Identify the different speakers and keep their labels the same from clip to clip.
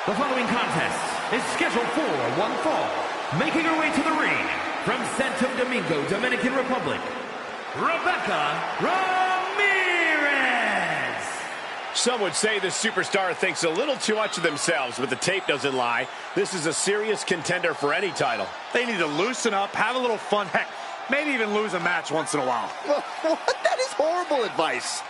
Speaker 1: The following contest is scheduled for one fall. Making her way to the ring from Santo Domingo, Dominican Republic, Rebecca Ramirez.
Speaker 2: Some would say the superstar thinks a little too much of themselves, but the tape doesn't lie. This is a serious contender for any title.
Speaker 3: They need to loosen up, have a little fun, heck, maybe even lose a match once in a while.
Speaker 4: What? That is horrible advice.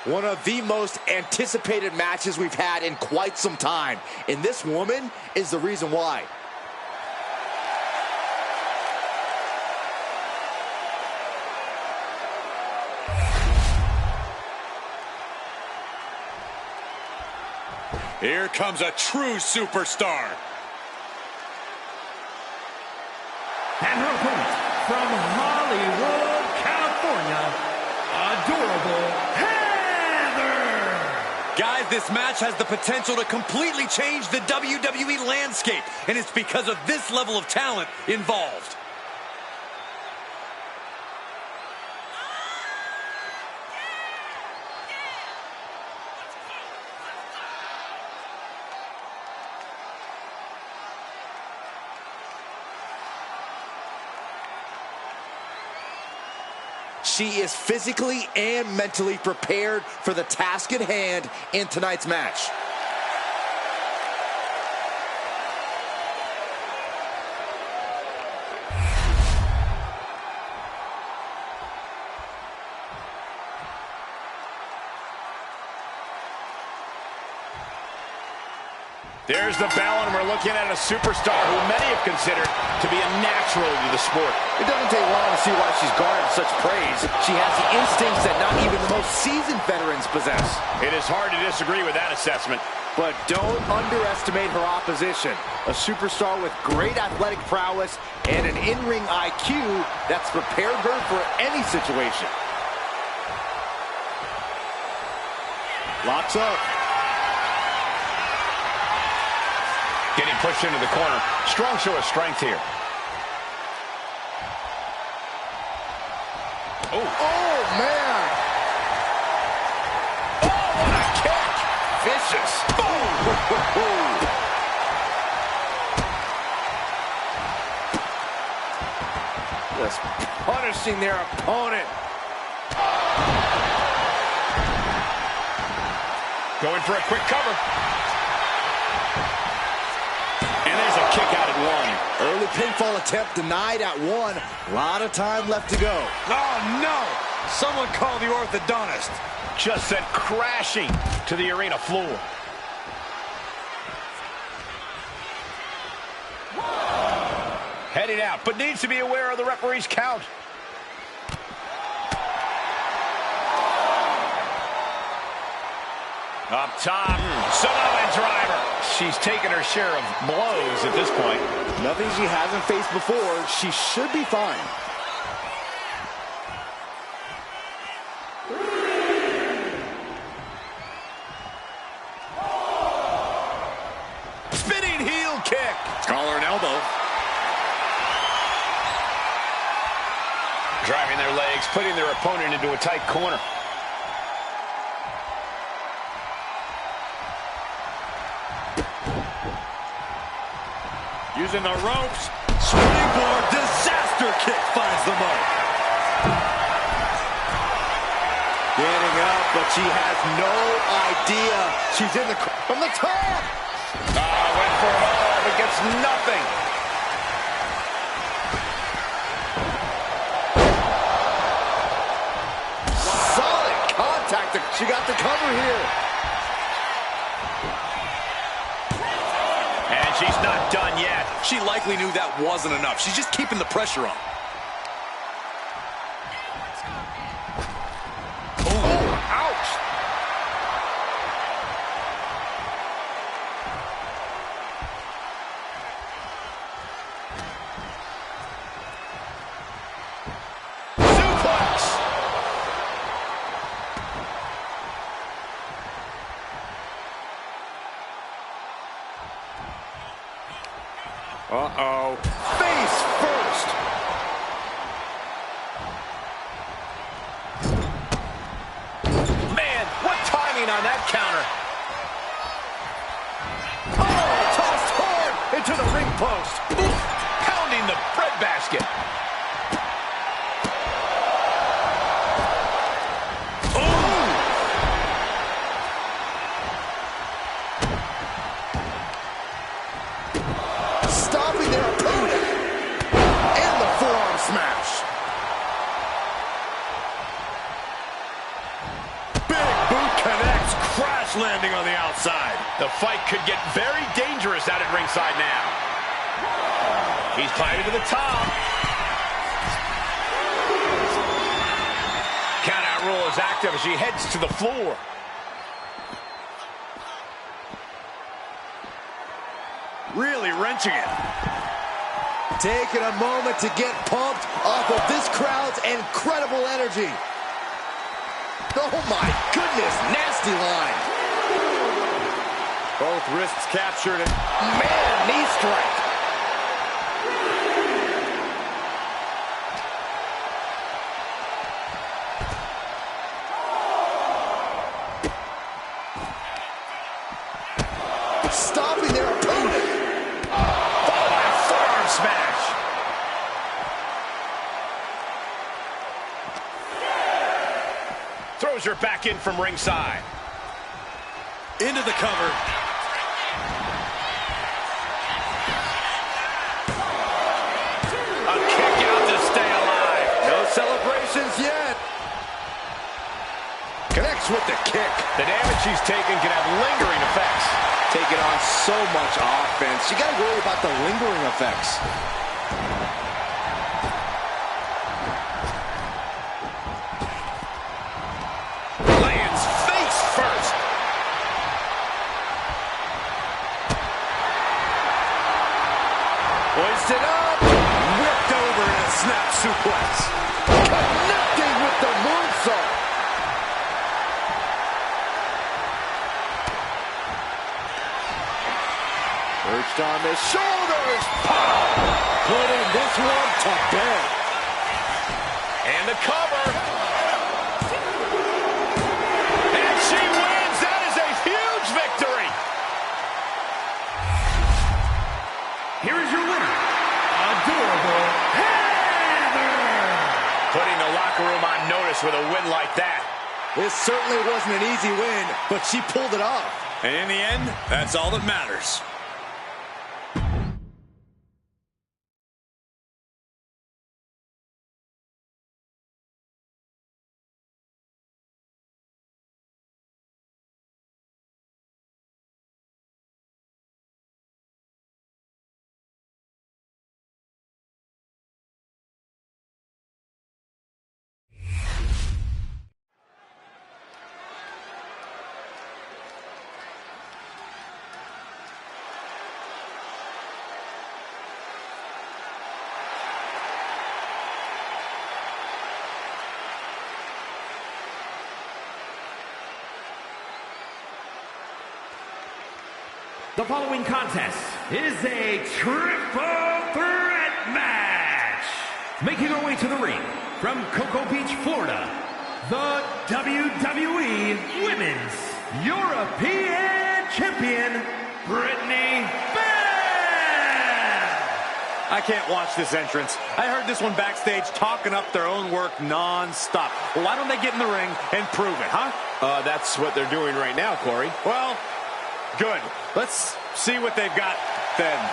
Speaker 4: One of the most anticipated matches we've had in quite some time. And this woman is the reason why.
Speaker 3: Here comes a true superstar.
Speaker 1: And her opponent from Hollywood, California, Adorable
Speaker 5: Guys, this match has the potential to completely change the WWE landscape, and it's because of this level of talent involved.
Speaker 4: She is physically and mentally prepared for the task at hand in tonight's match.
Speaker 2: There's the bell, and we're looking at a superstar who many have considered to be a natural to the sport.
Speaker 4: It doesn't take long to see why she's garnered such praise. She has the instincts that not even the most seasoned veterans possess.
Speaker 2: It is hard to disagree with that assessment.
Speaker 4: But don't underestimate her opposition. A superstar with great athletic prowess and an in-ring IQ that's prepared her for any situation. Locks up.
Speaker 2: Getting pushed into the corner. Strong show of strength here.
Speaker 4: Oh, man.
Speaker 2: Oh, what a kick.
Speaker 4: Vicious. Boom. Just punishing their opponent.
Speaker 2: Going for a quick cover. And there's a kick out at one.
Speaker 4: Early pinfall attempt denied at one. A lot of time left to go.
Speaker 3: Oh, no! Someone call the orthodontist.
Speaker 2: Just sent crashing to the arena floor. Heading out, but needs to be aware of the referee's count. Up top, Samoan driver. She's taken her share of blows at this point.
Speaker 4: Nothing she hasn't faced before. She should be fine.
Speaker 5: Spinning heel kick.
Speaker 3: Collar and elbow.
Speaker 2: Driving their legs, putting their opponent into a tight corner.
Speaker 3: Using the ropes. Springboard disaster kick finds the mark.
Speaker 4: Getting up, but she has no idea. She's in the... From the top!
Speaker 2: Went for it all, but gets nothing.
Speaker 4: Solid contact. She got the cover here.
Speaker 2: And she's not done yet.
Speaker 5: She likely knew that wasn't enough. She's just keeping the pressure on.
Speaker 4: Ouch!
Speaker 2: Suplex.
Speaker 4: Uh-oh. Face first.
Speaker 2: basket.
Speaker 4: Stopping their opponent. And the forearm smash.
Speaker 5: Big boot connects, crash landing on the outside.
Speaker 2: The fight could get very dangerous out at ringside now. He's climbing to the top. Countout rule is active as she heads to the floor.
Speaker 5: Really wrenching it.
Speaker 4: Taking a moment to get pumped off of this crowd's incredible energy. Oh my goodness, nasty line.
Speaker 5: Both wrists captured and
Speaker 4: Man, knee strike. Stopping their opponent.
Speaker 2: Forearm smash. Throws her back in from ringside.
Speaker 5: into the cover.
Speaker 2: A kick out to stay alive.
Speaker 4: No celebrations yet. Connects with the kick.
Speaker 2: The damage she's taken can have lingering effects.
Speaker 4: Taking on so much offense. You got to worry about the lingering effects.
Speaker 2: Lands face first.
Speaker 4: Hoisted up.
Speaker 5: Whipped over in a snap suplex.
Speaker 4: Connecting with the moonsault. Perched on the shoulders. Putting this one to bed.
Speaker 2: And the cover. And she wins. That is a huge victory.
Speaker 1: Here is your winner, Adorable Heather.
Speaker 2: Putting the locker room on notice with a win like that.
Speaker 4: This certainly wasn't an easy win, but she pulled it off.
Speaker 5: And in the end, that's all that matters.
Speaker 1: The following contest is a triple threat match. Making her way to the ring from Cocoa Beach, Florida, the WWE Women's European Champion, Brittany Bell.
Speaker 3: I can't watch this entrance. I heard this one backstage talking up their own work non-stop. Well, why don't they get in the ring and prove it, huh?
Speaker 2: That's what they're doing right now, Corey.
Speaker 3: Well, good. Let's see what they've got then.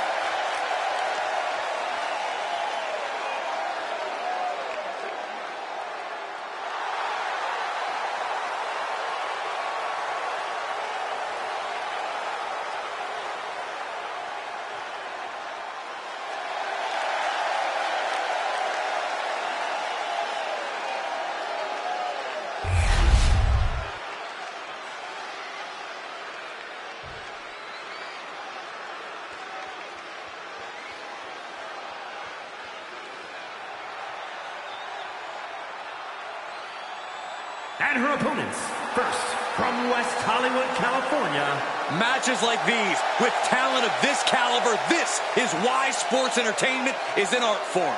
Speaker 1: And her opponents, first from West Hollywood, California.
Speaker 5: Matches like these, with talent of this caliber, this is why sports entertainment is an art form.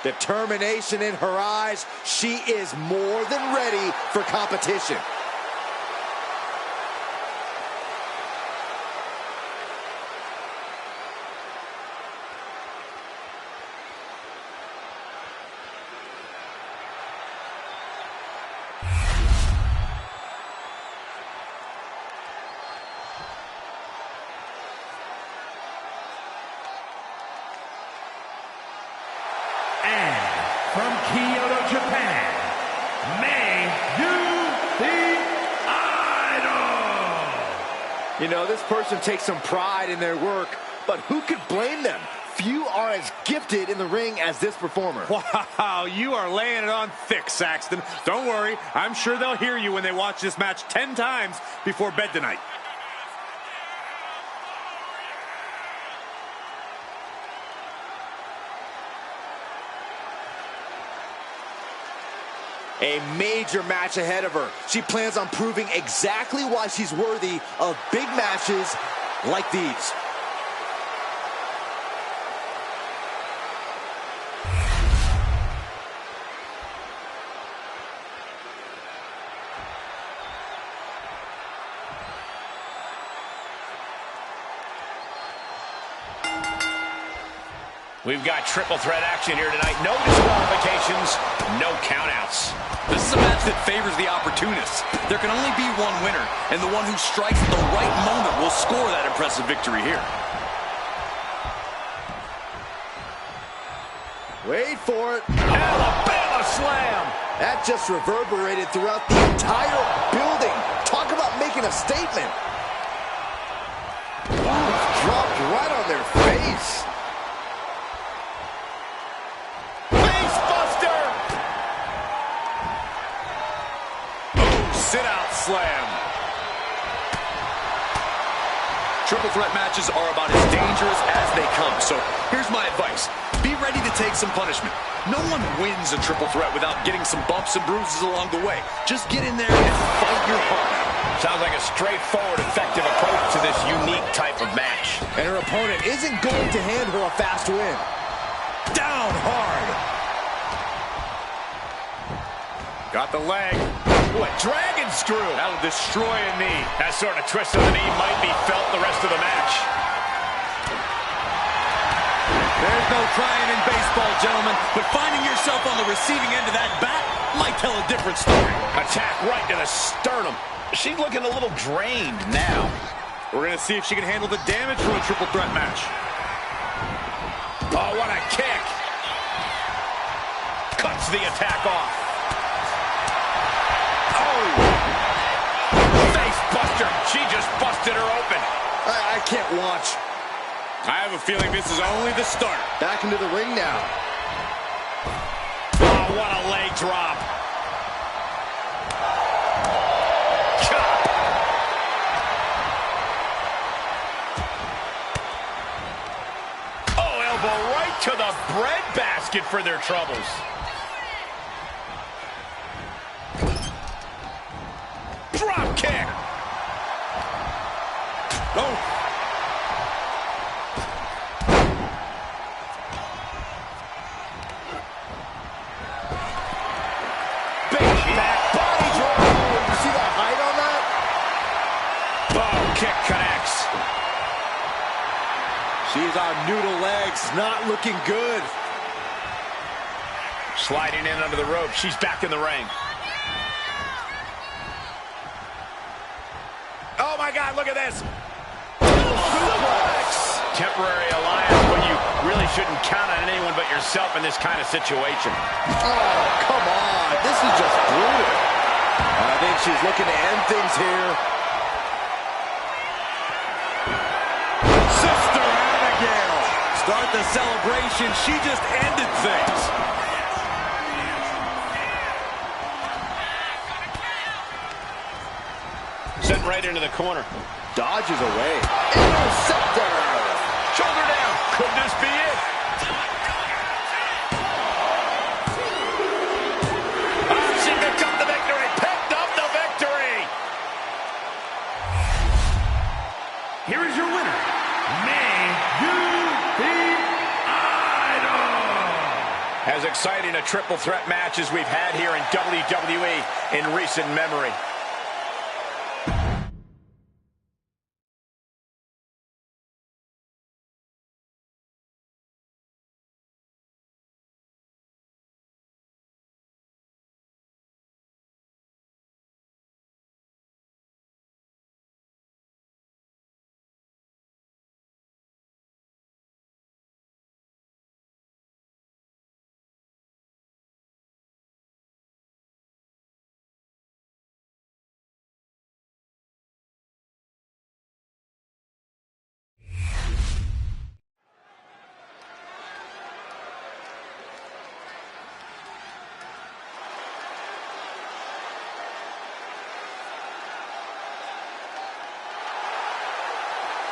Speaker 4: Determination in her eyes. She is more than ready for competition.
Speaker 1: From Kyoto, Japan, May the Idol.
Speaker 4: You know, this person takes some pride in their work, but who could blame them? Few are as gifted in the ring as this performer.
Speaker 3: Wow, you are laying it on thick, Saxton. Don't worry, I'm sure they'll hear you when they watch this match 10 times before bed tonight.
Speaker 4: A major match ahead of her. She plans on proving exactly why she's worthy of big matches like these.
Speaker 2: We've got triple threat action here tonight. No disqualifications, no countouts.
Speaker 5: This is a match that favors the opportunists. There can only be one winner, and the one who strikes at the right moment will score that impressive victory here.
Speaker 4: Wait for it.
Speaker 2: Alabama slam.
Speaker 4: That just reverberated throughout the entire building. Talk about making a statement. Dropped right on their face.
Speaker 3: Sit-out slam.
Speaker 5: Triple threat matches are about as dangerous as they come. So here's my advice. Be ready to take some punishment. No one wins a triple threat without getting some bumps and bruises along the way. Just get in there and fight your heart out.
Speaker 2: Sounds like a straightforward, effective approach to this unique type of match.
Speaker 4: And her opponent isn't going to hand her a fast win.
Speaker 3: Down hard. Got the leg.
Speaker 2: Ooh, a dragon screw.
Speaker 3: That'll destroy a knee.
Speaker 2: That sort of twist of the knee might be felt the rest of the match.
Speaker 5: There's no crying in baseball, gentlemen, but finding yourself on the receiving end of that bat might tell a different story.
Speaker 2: Attack right to the sternum. She's looking a little drained now.
Speaker 3: We're going to see if she can handle the damage from a triple threat match.
Speaker 2: Oh, what a kick. Cuts the attack off. Face buster. She just busted her open.
Speaker 4: I can't watch.
Speaker 3: I have a feeling this is only the start.
Speaker 4: Back into the ring now.
Speaker 2: Oh, what a leg drop. Chop. Oh, elbow right to the breadbasket for their troubles. Drop kick.
Speaker 3: Oh.
Speaker 2: Big back body drop.
Speaker 4: You see that height on that?
Speaker 2: Boom kick connects.
Speaker 4: She's on noodle legs, not looking good.
Speaker 2: Sliding in under the rope. She's back in the ring. Oh, my God, look at this. Suplex. Temporary alliance, but you really shouldn't count on anyone but yourself in this kind of situation.
Speaker 4: Oh, come on. This is just brutal. I think she's looking to end things here.
Speaker 3: Sister Abigail. Start the celebration. She just ended things.
Speaker 2: Sent right into the corner.
Speaker 4: Dodges away. Interceptor.
Speaker 2: Shoulder down. Could this be it? Oh, she picked up the victory. Picked up the victory.
Speaker 1: Here is your winner, May the Idol.
Speaker 2: As exciting a triple threat match as we've had here in WWE in recent memory.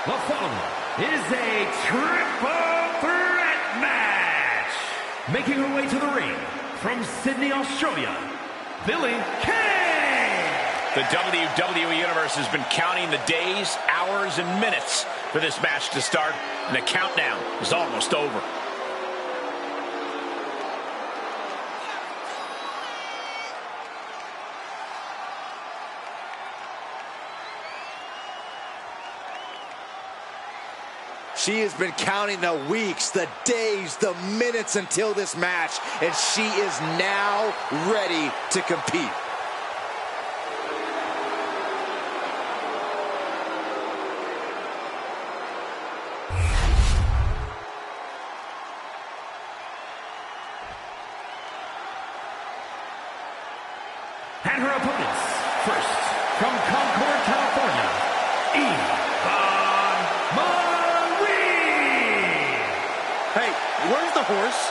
Speaker 1: The following is a triple threat match. Making her way to the ring from Sydney, Australia, Billie Kay.
Speaker 2: The WWE Universe has been counting the days, hours, and minutes for this match to start, and the countdown is almost over.
Speaker 4: She has been counting the weeks, the days, the minutes until this match, and she is now ready to compete.
Speaker 1: And her opponents, first, from Concord, California,
Speaker 3: Hey, where's the horse?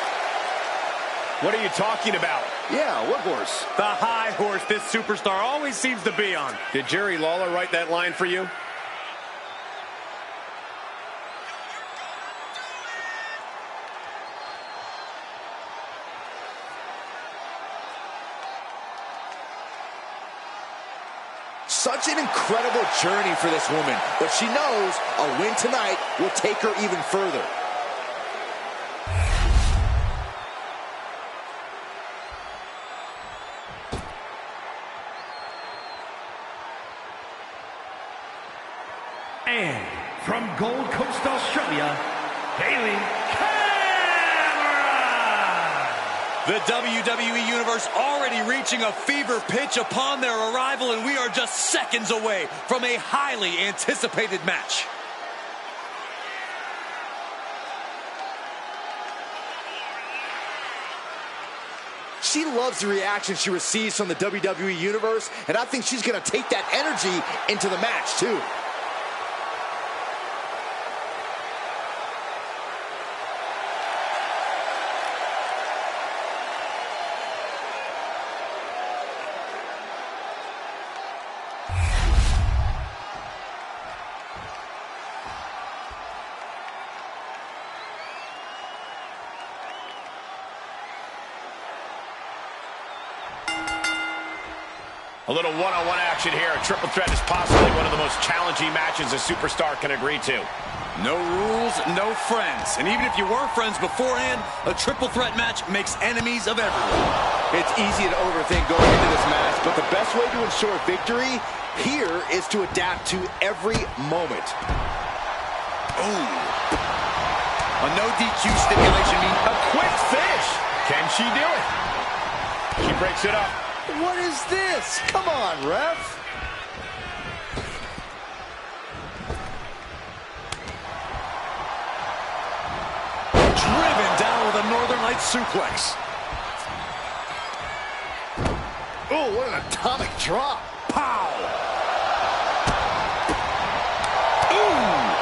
Speaker 2: What are you talking about?
Speaker 4: Yeah, what horse?
Speaker 3: The high horse this superstar always seems to be on.
Speaker 2: Did Jerry Lawler write that line for you?
Speaker 4: Such an incredible journey for this woman, but she knows a win tonight will take her even further.
Speaker 1: And from Gold Coast, Australia, Bailey.
Speaker 5: The WWE Universe already reaching a fever pitch upon their arrival, and we are just seconds away from a highly anticipated match.
Speaker 4: She loves the reaction she receives from the WWE Universe, and I think she's going to take that energy into the match, too.
Speaker 2: A little one-on-one action here. A triple threat is possibly one of the most challenging matches a superstar can agree to.
Speaker 5: No rules, no friends. And even if you were friends beforehand, a triple threat match makes enemies of everyone.
Speaker 4: It's easy to overthink going into this match, but the best way to ensure victory here is to adapt to every moment.
Speaker 5: Oh. A no DQ stipulation means
Speaker 2: A quick finish. Can she do it? She breaks it up.
Speaker 4: What is this? Come on, ref.
Speaker 5: driven down with a Northern Lights suplex.
Speaker 4: Oh, what an atomic drop. Pow. Ooh.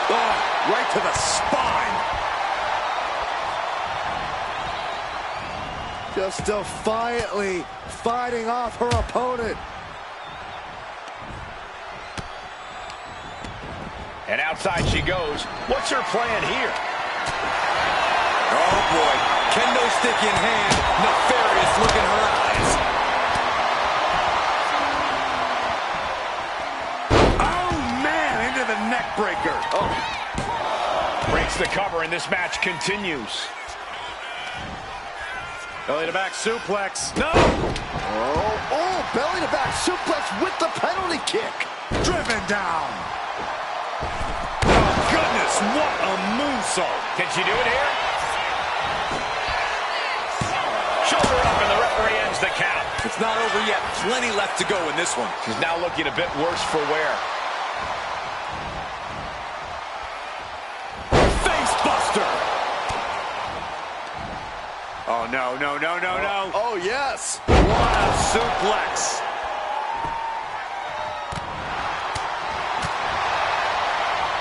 Speaker 4: Oh, right to the spine. Just defiantly fighting off her opponent.
Speaker 2: And outside she goes. What's her plan here?
Speaker 5: Oh, boy. Kendo stick in hand. Nefarious look in her eyes.
Speaker 2: Oh, man, into the neck breaker. Oh. Breaks the cover, and this match continues.
Speaker 3: Belly to back suplex. No!
Speaker 4: Oh, belly to back suplex with the penalty kick.
Speaker 3: Driven down. Oh, goodness, what a moonsault.
Speaker 2: Can she do it here? Shoulder up, and the referee ends the count.
Speaker 5: It's not over yet. Plenty left to go in this one.
Speaker 2: She's now looking a bit worse for wear.
Speaker 3: Face buster. Oh, no, no, no, no, no.
Speaker 4: Oh, yes.
Speaker 3: What a suplex.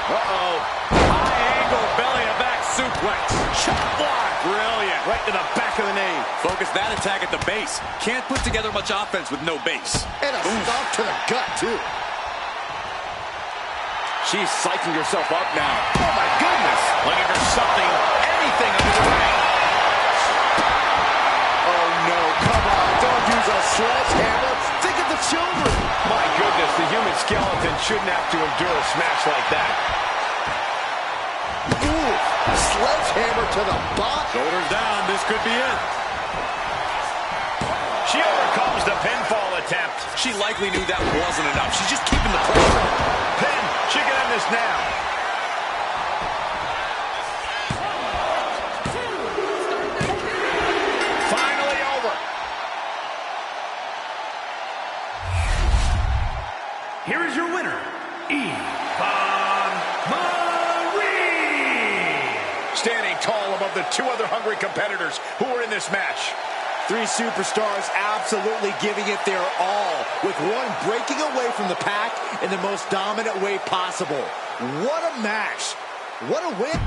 Speaker 3: Uh-oh. High angle belly to back suplex. Shot block. Brilliant. Right to the back of the knee.
Speaker 5: Focus that attack at the base. Can't put together much offense with no base.
Speaker 4: And a stomp to the gut, too.
Speaker 3: She's psyching herself up now. Oh, my goodness.
Speaker 2: Looking for something, anything under the ring.
Speaker 4: Oh, no, come on. Don't use a sledgehammer. Think of the children.
Speaker 2: My goodness, the human skeleton shouldn't have to endure a smash like that.
Speaker 4: Ooh, sledgehammer to the body.
Speaker 3: Shoulders down. This could be it.
Speaker 2: She overcomes the pinfall attempt.
Speaker 5: She likely knew that wasn't enough. She's just keeping the pressure.
Speaker 2: Pin. She can end this now. Finally over.
Speaker 1: Here is your winner, Yvonne Marie.
Speaker 2: Standing tall above the two other hungry competitors who were in this match.
Speaker 4: Three superstars absolutely giving it their all, with one breaking away from the pack in the most dominant way possible. What a match. What a win.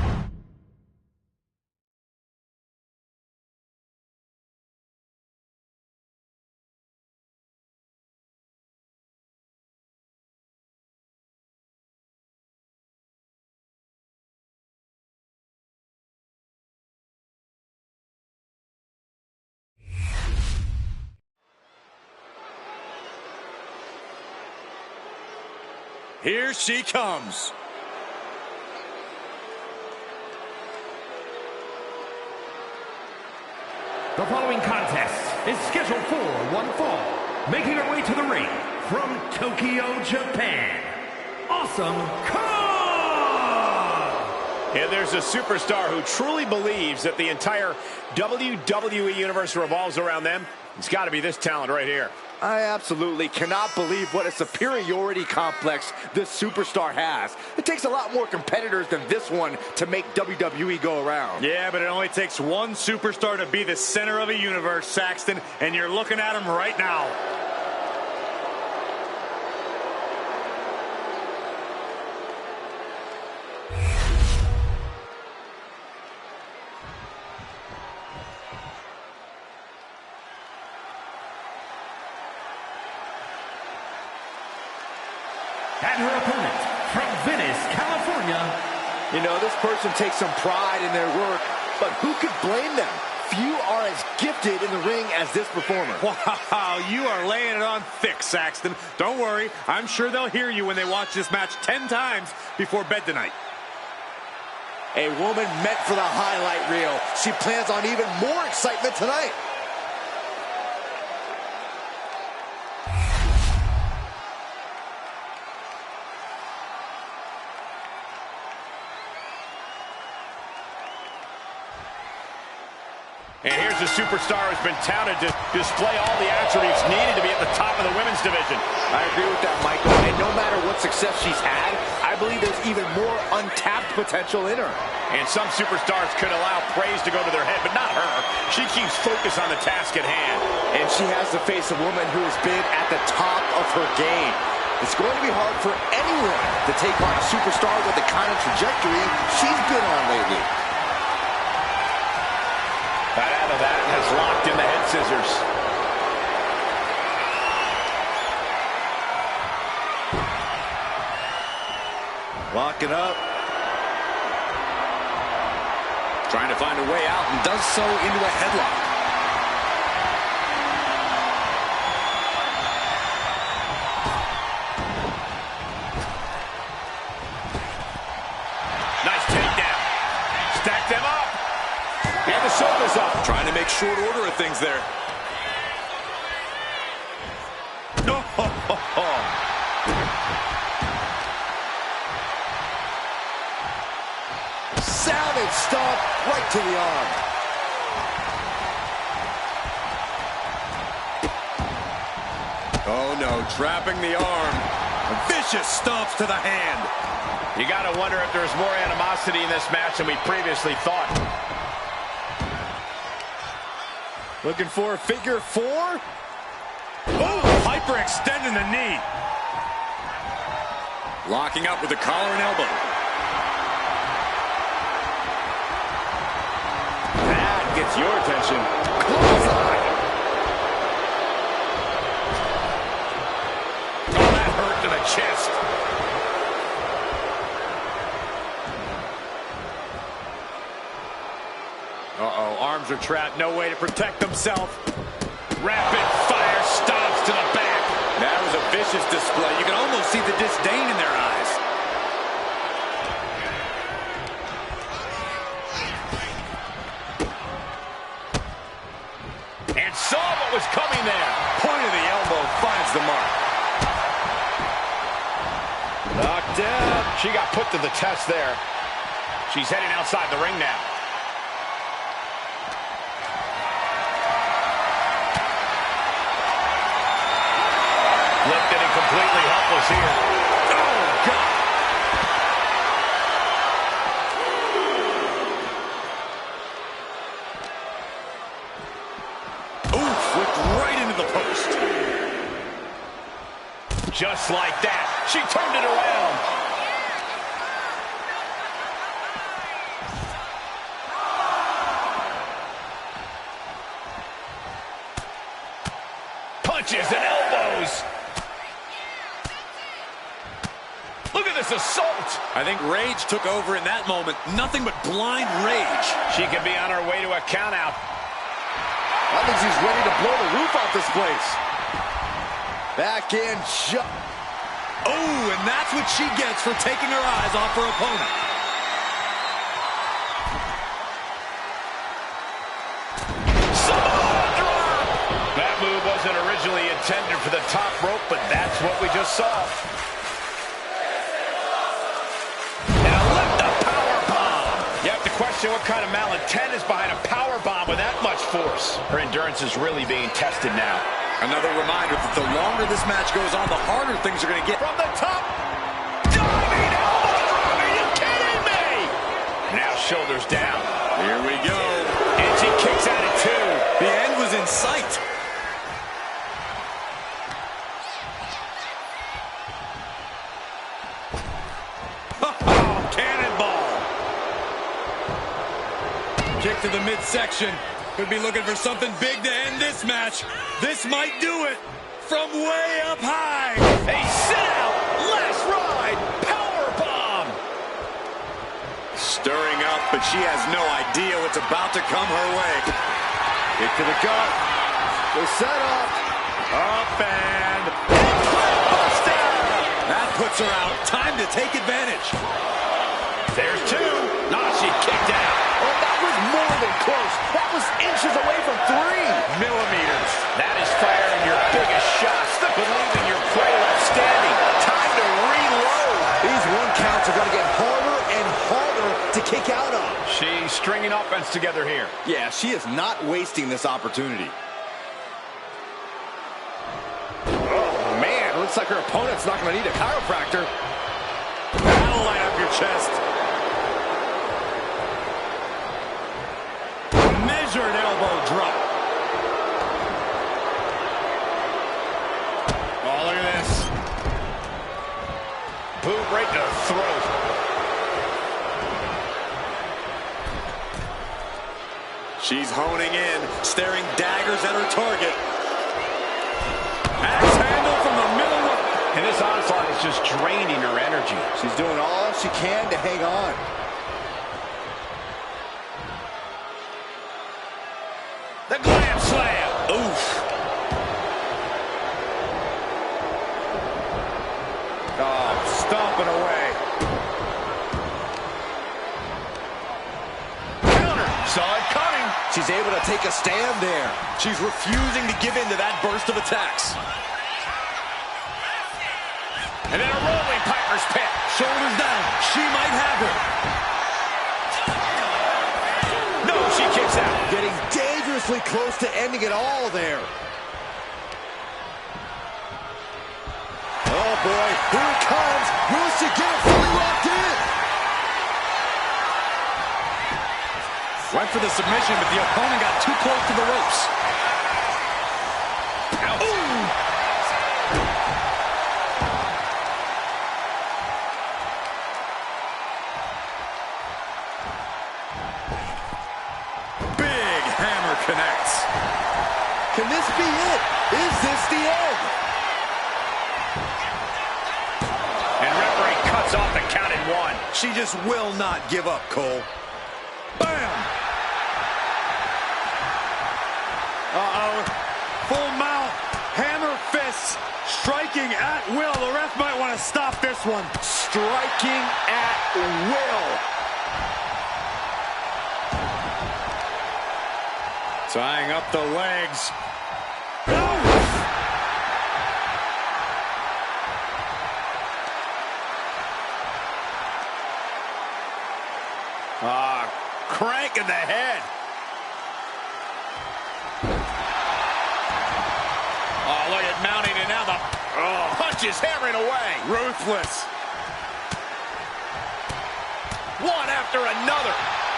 Speaker 3: Here she comes.
Speaker 1: The following contest is scheduled for one fall. Making her way to the ring from Tokyo, Japan, Awesome Kong!
Speaker 2: And there's a superstar who truly believes that the entire WWE Universe revolves around them. It's got to be this talent right here.
Speaker 4: I absolutely cannot believe what a superiority complex this superstar has. It takes a lot more competitors than this one to make WWE go around.
Speaker 3: Yeah, but it only takes one superstar to be the center of a universe, Saxton, and you're looking at him right now.
Speaker 1: And her opponent from Venice, California.
Speaker 4: You know, this person takes some pride in their work, but who could blame them? Few are as gifted in the ring as this performer.
Speaker 3: Wow, you are laying it on thick, Saxton. Don't worry, I'm sure they'll hear you when they watch this match 10 times before bed tonight.
Speaker 4: A woman meant for the highlight reel. She plans on even more excitement tonight.
Speaker 2: And here's a superstar who's been touted to display all the attributes needed to be at the top of the women's division.
Speaker 4: I agree with that, Michael. And no matter what success she's had, I believe there's even more untapped potential in her.
Speaker 2: And some superstars could allow praise to go to their head, but not her. She keeps focus on the task at hand.
Speaker 4: And she has to face a woman who has been at the top of her game. It's going to be hard for anyone to take on a superstar with the kind of trajectory she's been on lately.
Speaker 2: That has locked in the head scissors.
Speaker 3: Locking up.
Speaker 5: Trying to find a way out and does so into a headlock.
Speaker 2: Nice takedown. Stack them up. And the shoulders up.
Speaker 5: Trying to make short order of things there.
Speaker 4: Savage stomp right to the arm.
Speaker 5: Oh no, trapping the arm. Vicious stomps to the hand.
Speaker 2: You gotta wonder if there's more animosity in this match than we previously thought.
Speaker 4: Looking for a figure four.
Speaker 5: Oh, hyperextending the knee. Locking up with the collar and elbow.
Speaker 3: That gets your attention. Clothesline.
Speaker 2: Oh, that hurt to the chest.
Speaker 3: Uh-oh, arms are trapped. No way to protect himself.
Speaker 2: Rapid fire stomps to the back.
Speaker 5: That was a vicious display. You can almost see the disdain in their eyes.
Speaker 2: And saw what was coming there.
Speaker 5: Point of the elbow finds the mark.
Speaker 2: Knocked out. She got put to the test there. She's heading outside the ring now. Lifted and completely helpless here. Oh, God.
Speaker 5: Ooh, flipped right into the post.
Speaker 2: Just like that, she turned it around. Punches and elbows. Look at this assault.
Speaker 5: I think rage took over in that moment. Nothing but blind rage.
Speaker 2: She could be on her way to a countout.
Speaker 4: I think she's ready to blow the roof off this place. Back in shot.
Speaker 5: Oh, and that's what she gets for taking her eyes off her opponent.
Speaker 2: Samoa drop. That move wasn't originally intended for the top rope, but that's what we just saw. Now lift the power bomb. You have to question what kind of malintent is behind a power bomb with that much force. Her endurance is really being tested now.
Speaker 5: Another reminder that the longer this match goes on, the harder things are going to get.
Speaker 2: From the top. Diving elbow drop. Are you kidding me? Now shoulders down.
Speaker 5: Here we go.
Speaker 2: And she kicks out at two.
Speaker 5: The end was in sight. Oh, cannonball. Kick to the midsection. Could be looking for something big to end this match. This might do it from way up high.
Speaker 2: A sit-out, last ride, power bomb.
Speaker 5: Stirring up, but she has no idea what's about to come her way.
Speaker 4: Kick to the gut. The setup.
Speaker 5: Up and buster. That puts her out. Time to take advantage.
Speaker 2: There's two. Now she kicked out.
Speaker 4: Oh, that was more than close. That was inches away from 3
Speaker 2: millimeters. That is firing your biggest shots, but leaving your prey left standing. Time to reload.
Speaker 4: These one counts are going to get harder and harder to kick out of.
Speaker 2: She's stringing offense together here.
Speaker 4: Yeah, she is not wasting this opportunity. Oh, man, looks like her opponent's not going to need a chiropractor.
Speaker 5: That'll light up your chest. Measured elbow drop.
Speaker 2: Oh, look at this. Boot right to the throat.
Speaker 5: She's honing in, staring daggers at her target. Axe handle from the middle of...
Speaker 2: And this onslaught is just draining her energy.
Speaker 4: She's doing all she can to hang on.
Speaker 2: The glam slam.
Speaker 5: Oof.
Speaker 4: Oh, stomping away.
Speaker 2: Counter. Saw it coming.
Speaker 4: She's she's able to take a stand there.
Speaker 5: She's refusing to give in to that burst of attacks.
Speaker 2: And then a rolling Piper's pit.
Speaker 4: Shoulders down. She might have her.
Speaker 2: No, she kicks out.
Speaker 4: Getting dangerously close to ending it all there. Oh, boy. Here it comes. Will she get it fully locked in?
Speaker 5: Went for the submission, but the opponent got too close to the ropes.
Speaker 4: Big hammer connects. Can this be it? Is this the end?
Speaker 2: And referee cuts off the count at 1.
Speaker 4: She just will not give up, Cole. Bam! Uh-oh. Full mount. Hammer fists. Striking at will. The ref might want to stop this one. Striking at will. Tying up the legs. Crank in the head.
Speaker 2: Oh, look at mounting, and now the punch is hammering away.
Speaker 4: Ruthless.
Speaker 2: One after another.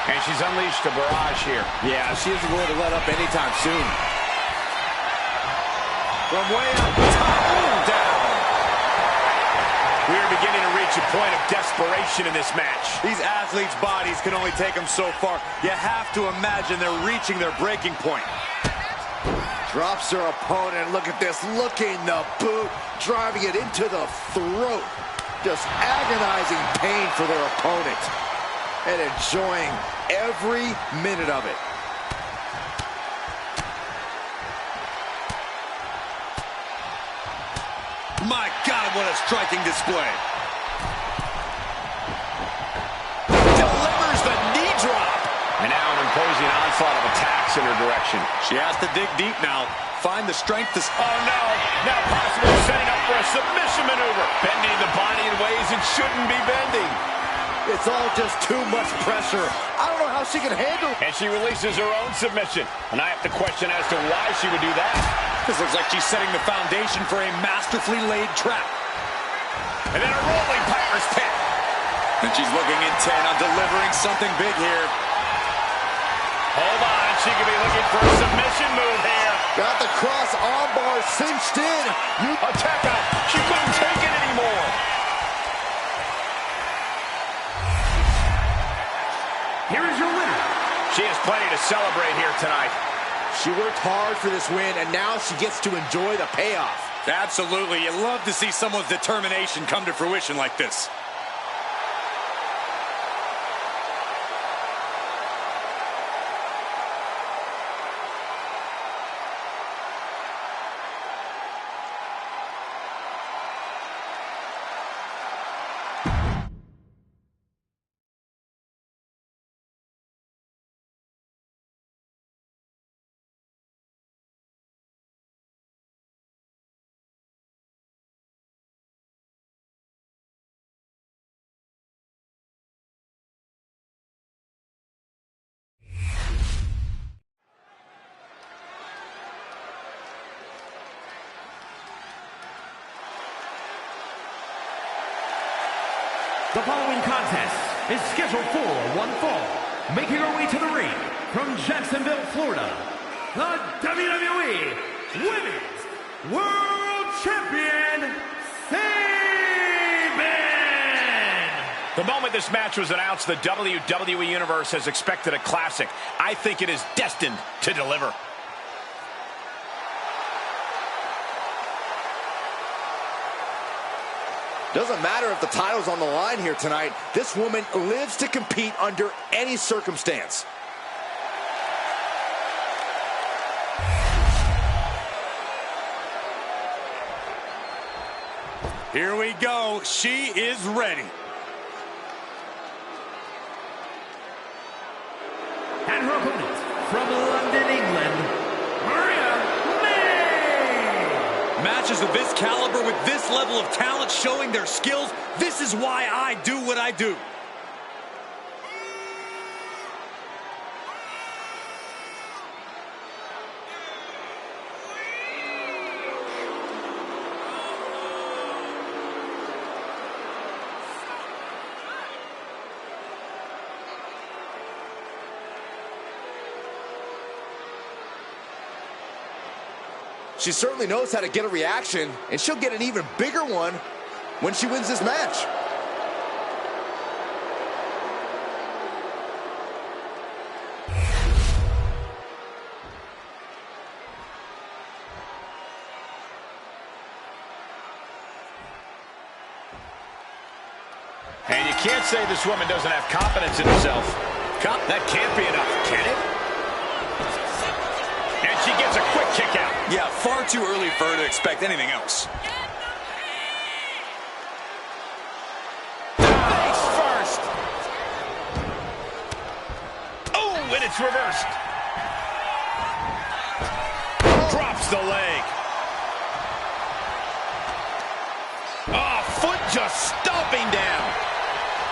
Speaker 2: And she's unleashed a barrage here.
Speaker 4: Yeah, she isn't going to let up anytime soon. From way up top, down.
Speaker 2: We are beginning to reach a point of desperation in this match.
Speaker 3: These athletes' bodies can only take them so far. You have to imagine they're reaching their breaking point.
Speaker 4: Drops her opponent. Look at this. Looking the boot. Driving it into the throat. Just agonizing pain for their opponent. And enjoying every minute of it.
Speaker 5: My God, what a striking display.
Speaker 2: Delivers the knee drop. And now an imposing onslaught of attacks in her direction.
Speaker 5: She has to dig deep now. Find the strength to...
Speaker 2: Oh, no. Now possibly setting up for a submission maneuver. Bending the body in ways it shouldn't be bending.
Speaker 4: It's all just too much pressure. I don't know how she can handle it.
Speaker 2: And she releases her own submission. And I have to question as to why she would do that.
Speaker 5: This looks like she's setting the foundation for a masterfully laid trap.
Speaker 2: And then a rolling Piper's pit.
Speaker 5: And she's looking intent on delivering something big here.
Speaker 2: Hold on, she could be looking for a submission move here.
Speaker 4: Got the cross armbar cinched in.
Speaker 2: Attack out. She couldn't take it anymore.
Speaker 1: Here is your winner.
Speaker 2: She has plenty to celebrate here tonight.
Speaker 4: She worked hard for this win, and now she gets to enjoy the payoff.
Speaker 5: Absolutely. You love to see someone's determination come to fruition like this.
Speaker 1: The following contest is scheduled for one fall. Making her way to the ring from Jacksonville, Florida, the WWE Women's World Champion, Sabin!
Speaker 2: The moment this match was announced, the WWE Universe has expected a classic. I think it is destined to deliver.
Speaker 4: Doesn't matter if the title's on the line here tonight. This woman lives to compete under any circumstance.
Speaker 3: Here we go. She is ready.
Speaker 1: And her opponent from
Speaker 5: Matches of this caliber with this level of talent showing their skills, this is why I do what I do.
Speaker 4: She certainly knows how to get a reaction, and she'll get an even bigger one when she wins this match.
Speaker 2: And you can't say this woman doesn't have confidence in herself. That can't be enough, can it? And she gets a quick kick out.
Speaker 5: Yeah, far too early for her to expect anything else.
Speaker 2: Face first. Oh, and it's reversed. Drops the leg. Oh, foot just stomping down.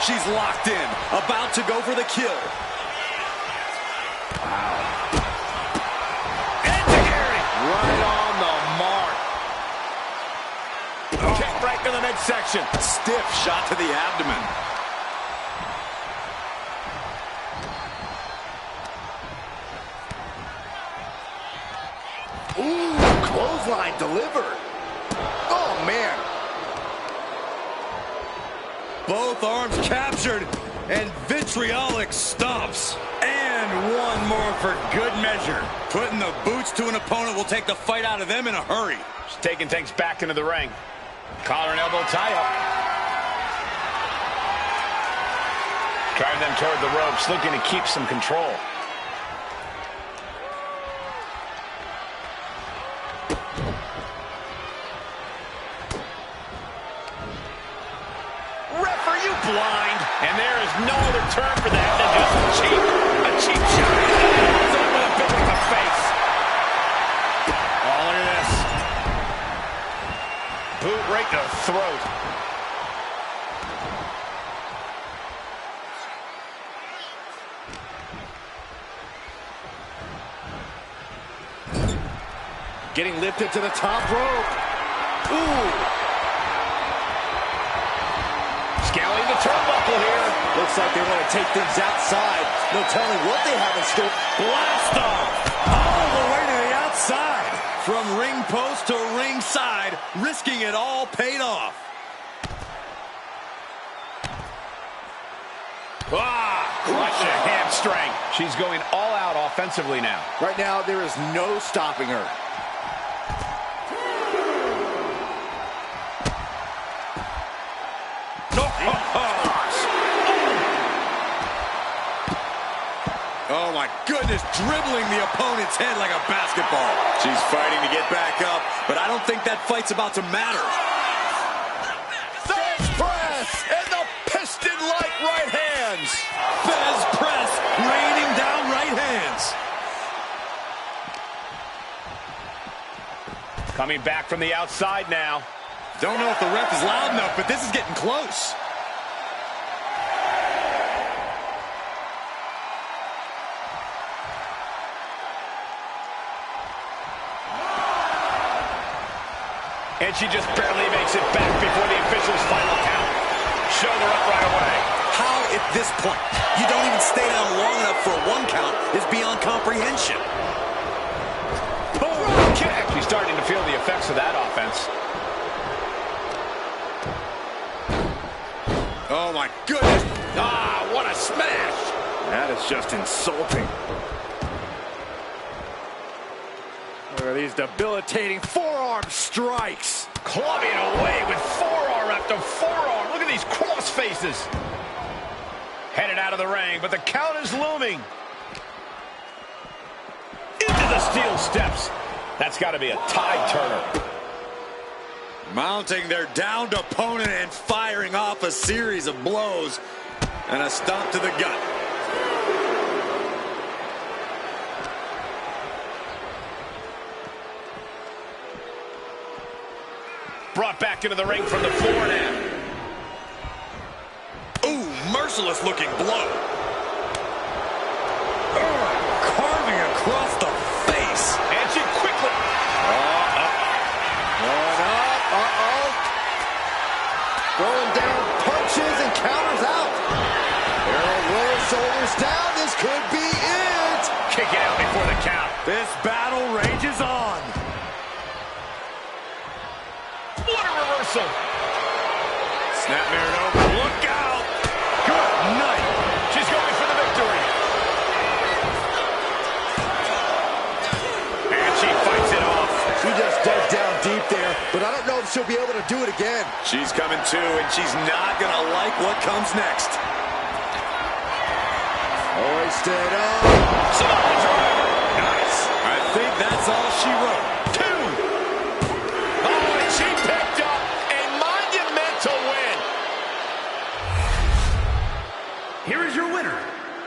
Speaker 5: She's locked in, about to go for the kill.
Speaker 3: Right on the mark.
Speaker 2: Kick right to the midsection.
Speaker 5: Stiff shot to the abdomen.
Speaker 4: Ooh, clothesline delivered. Oh, man.
Speaker 5: Both arms captured, and vitriolic stomps. And one more for good measure. Putting the boots to an opponent will take the fight out of them in a hurry.
Speaker 2: She's taking things back into the ring. Collar and elbow tie-up. Driving them toward the ropes, looking to keep some control. Ref, are you blind? And there is no other term for that than just cheap. A cheap shot. With a bit with the face. Oh, look at this. Boot right to the throat.
Speaker 4: Getting lifted to the top rope. Ooh.
Speaker 2: Scaling the turnbuckle here.
Speaker 4: Looks like they want to take things outside. No telling what they have in store.
Speaker 5: Blast off! All the way to the outside. From ring post to ringside, risking it all paid off.
Speaker 2: Crush a hamstring. She's going all out offensively now.
Speaker 4: Right now, there is no stopping her.
Speaker 5: Oh my goodness, dribbling the opponent's head like a basketball. She's fighting to get back up, but I don't think that fight's about to matter.
Speaker 4: Fez press and the piston-like right hands.
Speaker 5: Fez press, raining down right hands.
Speaker 2: Coming back from the outside now.
Speaker 5: Don't know if the ref is loud enough, but this is getting close.
Speaker 2: And she just barely makes it back before the official's final count. Shoulder up right away.
Speaker 5: How, at this point, you don't even stay down long enough for a one count is beyond comprehension.
Speaker 2: Boom, kick. She's starting to feel the effects of that offense.
Speaker 5: Oh, my goodness.
Speaker 2: Ah, what a smash.
Speaker 3: That is just insulting. Look at these debilitating forearm strikes.
Speaker 2: Clubbing away with forearm after forearm. Look at these cross faces. Headed out of the ring, but the count is looming. Into the steel steps. That's got to be a tide turner.
Speaker 5: Mounting their downed opponent and firing off a series of blows. And a stomp to the gut.
Speaker 2: brought back into the ring from the floor now.
Speaker 5: Ooh, merciless looking blow.
Speaker 3: Carving across the face.
Speaker 2: And she quickly...
Speaker 4: Going down, punches and counters out. Arrow rolls shoulders down. This could be it.
Speaker 2: Kick it out before the count.
Speaker 3: This battle rages on.
Speaker 2: What a reversal.
Speaker 3: Snapmare over. Look out. Good night.
Speaker 2: She's going for the victory. And she fights it off.
Speaker 4: She just dug down deep there, but I don't know if she'll be able to do it again.
Speaker 5: She's coming too, and she's not going to like what comes next.
Speaker 4: Hoisted up.
Speaker 2: Samoa driver.
Speaker 5: Nice. I think that's all she wrote.
Speaker 2: 2. Oh, and she picked up a monumental win.
Speaker 1: Here is your winner,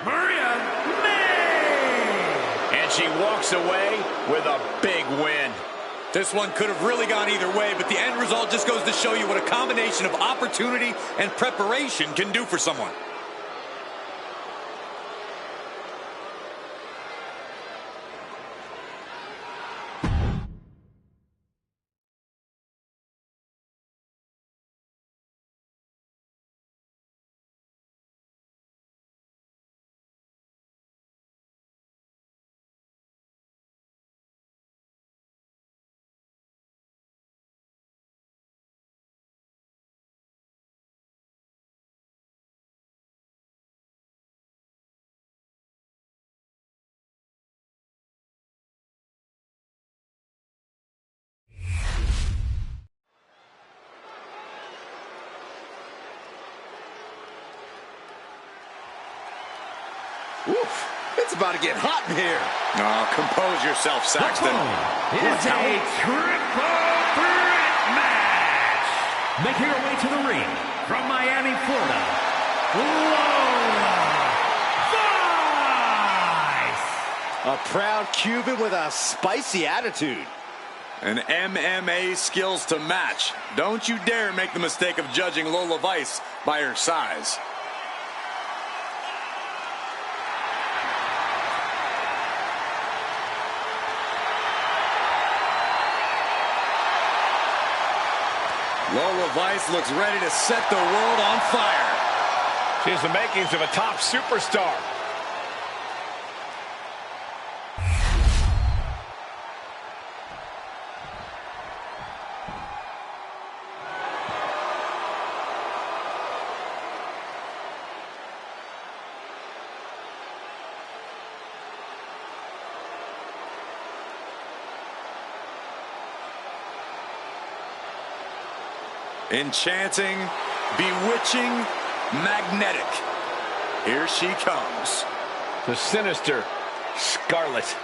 Speaker 1: Maria May!
Speaker 2: And she walks away with a big win.
Speaker 5: This one could have really gone either way, but the end result just goes to show you what a combination of opportunity and preparation can do for someone.
Speaker 4: Oof, it's about to get hot in here.
Speaker 5: Oh, compose yourself, Saxton.
Speaker 1: It's a triple threat match. Making her way to the ring from Miami, Florida, Lola Vice.
Speaker 4: A proud Cuban with a spicy attitude.
Speaker 5: And MMA skills to match. Don't you dare make the mistake of judging Lola Vice by her size. Lola Vice looks ready to set the world on fire.
Speaker 2: She has the makings of a top superstar.
Speaker 5: Enchanting, bewitching, magnetic. Here she comes.
Speaker 2: The sinister Scarlet.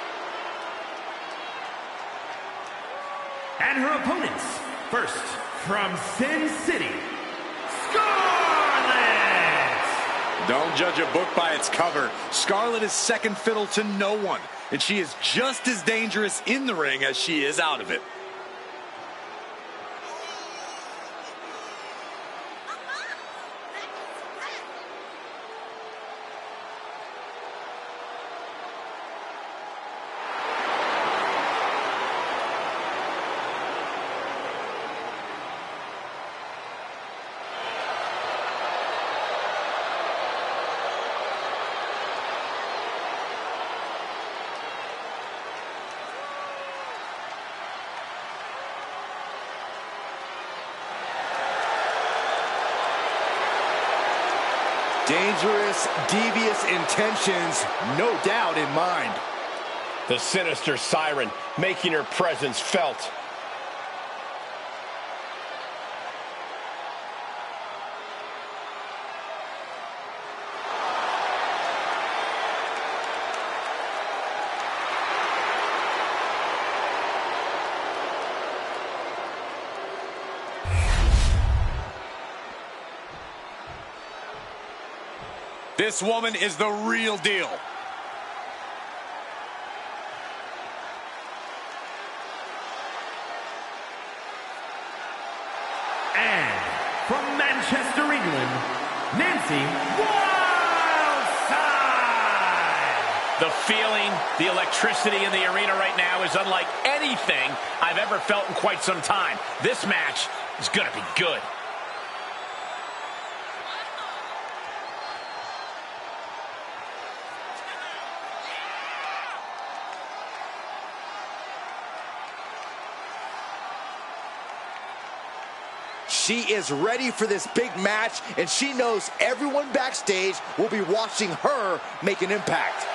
Speaker 1: And her opponents, first from Sin City, Scarlet!
Speaker 5: Don't judge a book by its cover. Scarlet is second fiddle to no one, and she is just as dangerous in the ring as she is out of it.
Speaker 4: Dangerous, devious intentions, no doubt in mind.
Speaker 2: The sinister siren making her presence felt.
Speaker 5: This woman is the real deal.
Speaker 1: from Manchester, England, Nancy Wildside.
Speaker 2: The feeling, the electricity in the arena right now is unlike anything I've ever felt in quite some time. This match is going to be good.
Speaker 4: She is ready for this big match, and she knows everyone backstage will be watching her make an impact.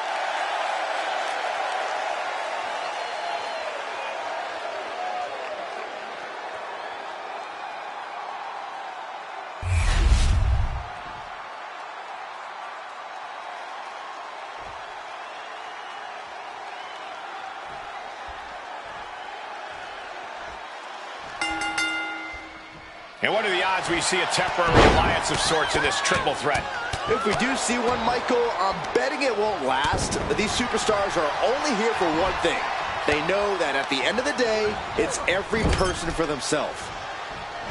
Speaker 2: And what are the odds we see a temporary alliance of sorts in this triple threat?
Speaker 4: If we do see one, Michael, I'm betting it won't last. These superstars are only here for one thing. They know that at the end of the day, it's every person for themselves.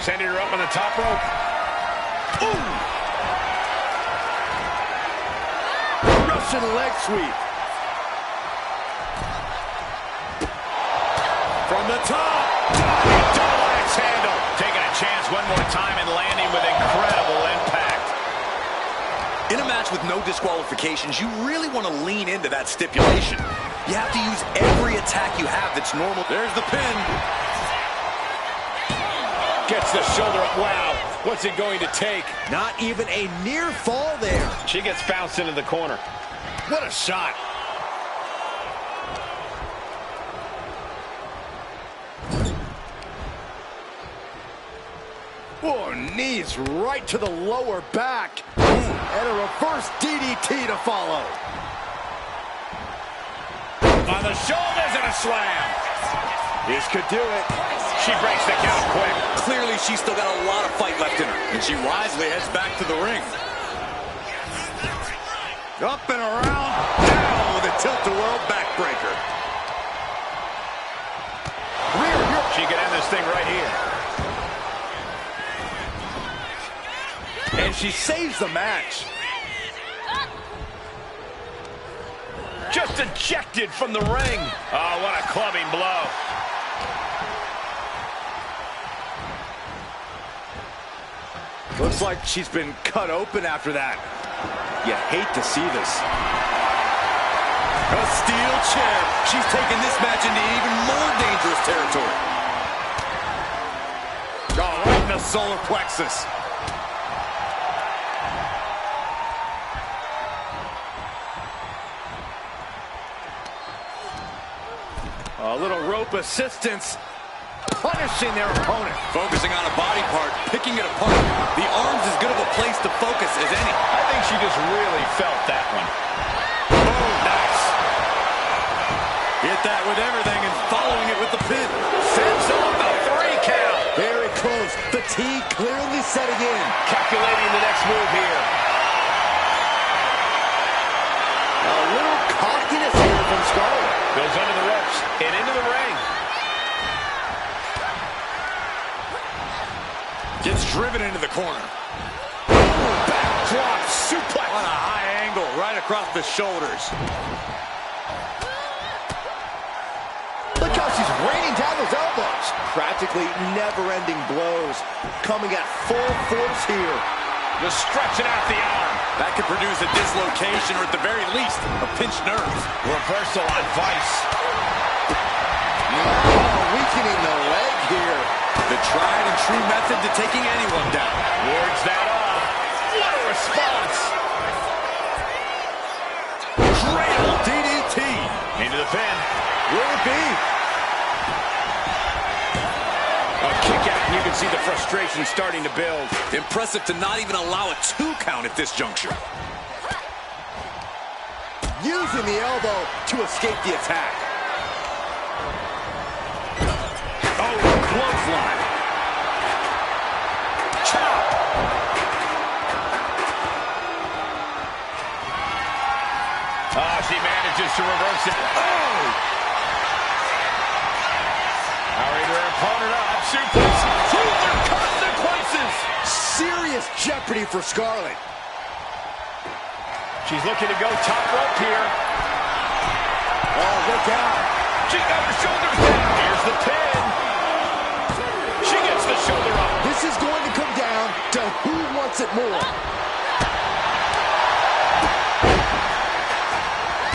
Speaker 2: Sending her up on the top rope.
Speaker 4: Ooh! Russian leg sweep.
Speaker 2: From the top. Double axe handle. Taking a chance one more time and landing with incredible impact.
Speaker 5: In a match with no disqualifications, you really want to lean into that stipulation. You have to use every attack you have that's normal. There's the pin.
Speaker 2: Gets the shoulder up. Wow. What's it going to take?
Speaker 4: Not even a near fall there.
Speaker 2: She gets bounced into the corner.
Speaker 4: What a shot. Oh, knees right to the lower back. And a reverse DDT to follow.
Speaker 2: On the shoulders and a slam.
Speaker 4: This could do it.
Speaker 2: She breaks the count quick.
Speaker 5: Clearly, she's still got a lot of fight left in her. And she wisely heads back to the ring.
Speaker 4: Up and around. Down with a tilt-a-whirl backbreaker.
Speaker 2: She can end this thing right here.
Speaker 4: And she saves the match.
Speaker 2: Just ejected from the ring. Oh, what a clubbing blow.
Speaker 4: Looks like she's been cut open after that. You hate to see this.
Speaker 5: A steel chair. She's taking this match into even more dangerous territory.
Speaker 4: Oh, right in the solar plexus. A little rope assistance, punishing their opponent.
Speaker 5: Focusing on a body part, picking it apart. The arm's as good of a place to focus as any.
Speaker 2: I think she just really felt that one. Boom, nice.
Speaker 5: Hit that with everything and following it with the pin.
Speaker 2: Sends off the 3 count.
Speaker 4: Very close. Fatigue clearly setting in.
Speaker 2: Calculating the next move here.
Speaker 4: A little cockiness here from Scarlett.
Speaker 2: Goes under the ropes and into the ring.
Speaker 5: Gets driven into the corner.
Speaker 4: Backdrop suplex.
Speaker 5: On a high angle, right across the shoulders.
Speaker 4: Look how she's raining down those elbows. Practically never-ending blows. Coming at full force here.
Speaker 2: Just stretching out the arm.
Speaker 5: That could produce a dislocation or at the very least, a pinched nerve.
Speaker 2: Reversal on Vice.
Speaker 4: Weakening the leg here.
Speaker 5: The tried and true method to taking anyone down.
Speaker 2: Wards that off. What a response.
Speaker 5: Cradle DDT.
Speaker 2: Into the pin.
Speaker 4: Will it be?
Speaker 2: A kick out, and you can see the frustration starting to build.
Speaker 5: Impressive to not even allow a 2 count at this juncture.
Speaker 4: Using the elbow to escape the attack.
Speaker 2: Oh, clothesline. Chop. Oh, she manages to reverse it. Oh! Powering her opponent up. Suplex to the consequences.
Speaker 4: serious jeopardy for Scarlett.
Speaker 2: She's looking to go top rope here.
Speaker 4: Oh, look out.
Speaker 2: She's got her shoulders down. Here's the pin. She gets the shoulder up.
Speaker 4: This is going to come down to who wants it more.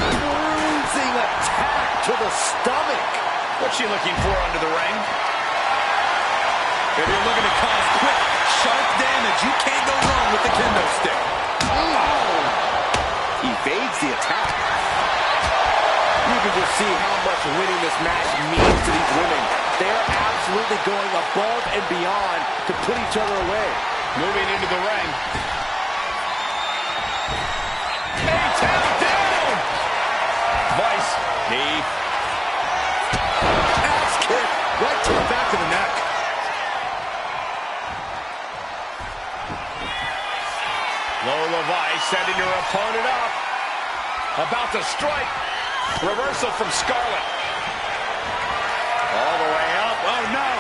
Speaker 4: Bruising attack to the stomach.
Speaker 2: What's she looking for under the ring?
Speaker 5: If you're looking to cause quick, sharp damage, you can't go wrong with the kendo stick.
Speaker 4: Oh. Evades the attack. You can just see how much winning this match means to these women. They're absolutely going above and beyond to put each other away.
Speaker 2: Moving into the ring. A-town down! Vice, knee.
Speaker 4: Axe kick right to the back of the neck.
Speaker 2: Lola Vice setting her opponent up. About to strike. Reversal from Scarlett. All the way up. Oh, no.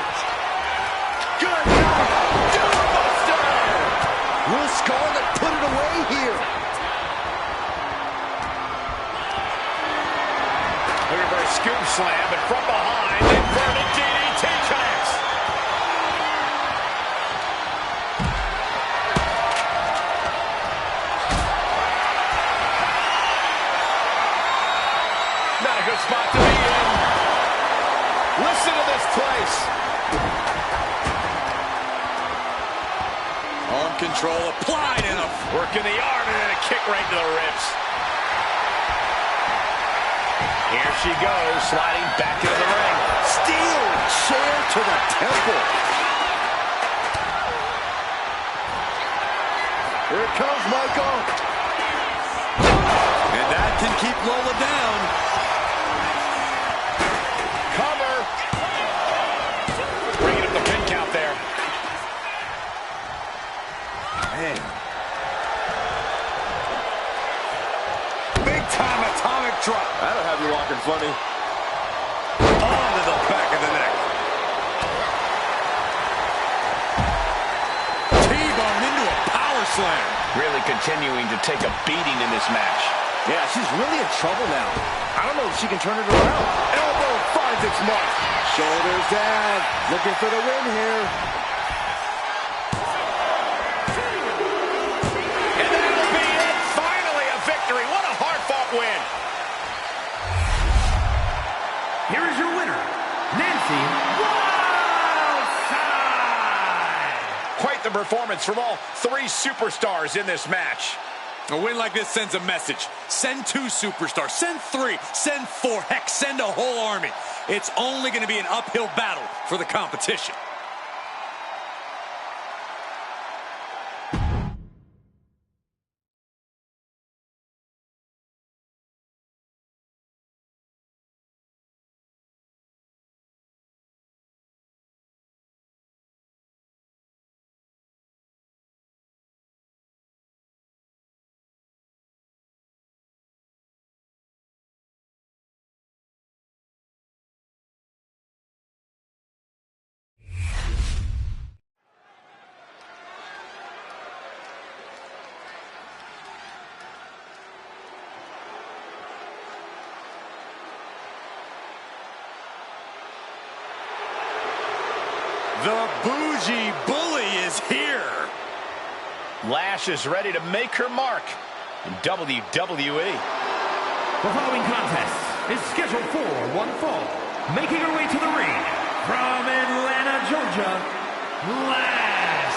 Speaker 4: Good night. Doombuster. Will Scarlett put it away here?
Speaker 2: Looking for a scoop slam, but from behind, inverted DDT connects. Not a good spot to be in. Listen to this place.
Speaker 5: Arm control applied and a
Speaker 2: Working the arm and then a kick right to the ribs. Here she goes, sliding back into the ring.
Speaker 4: Steel chair to the temple. Here it comes, Michael.
Speaker 5: and that can keep Lola down.
Speaker 2: Cover. Bringing up the pin count there.
Speaker 4: Man. Big time atomic drop.
Speaker 3: That'll have you walking funny.
Speaker 4: Onto the back of the neck.
Speaker 5: T-bone into a power slam.
Speaker 2: Really continuing to take a beating in this match.
Speaker 4: Yeah, she's really in trouble now. I don't know if she can turn it around. Elbow finds its mark. Shoulders down. Looking for the win here.
Speaker 2: And that'll be it. Finally a victory. What a hard-fought win.
Speaker 1: Here is your winner, Nancy Wildside.
Speaker 2: Quite the performance from all three superstars in this match.
Speaker 5: A win like this sends a message. Send 2 superstars, send 3, send 4, heck, send a whole army. It's only going to be an uphill battle for the competition.
Speaker 4: The Bougie Bully is here.
Speaker 2: Lash is ready to make her mark in WWE.
Speaker 1: The following contest is scheduled for one fall. Making her way to the ring from Atlanta, Georgia, Lash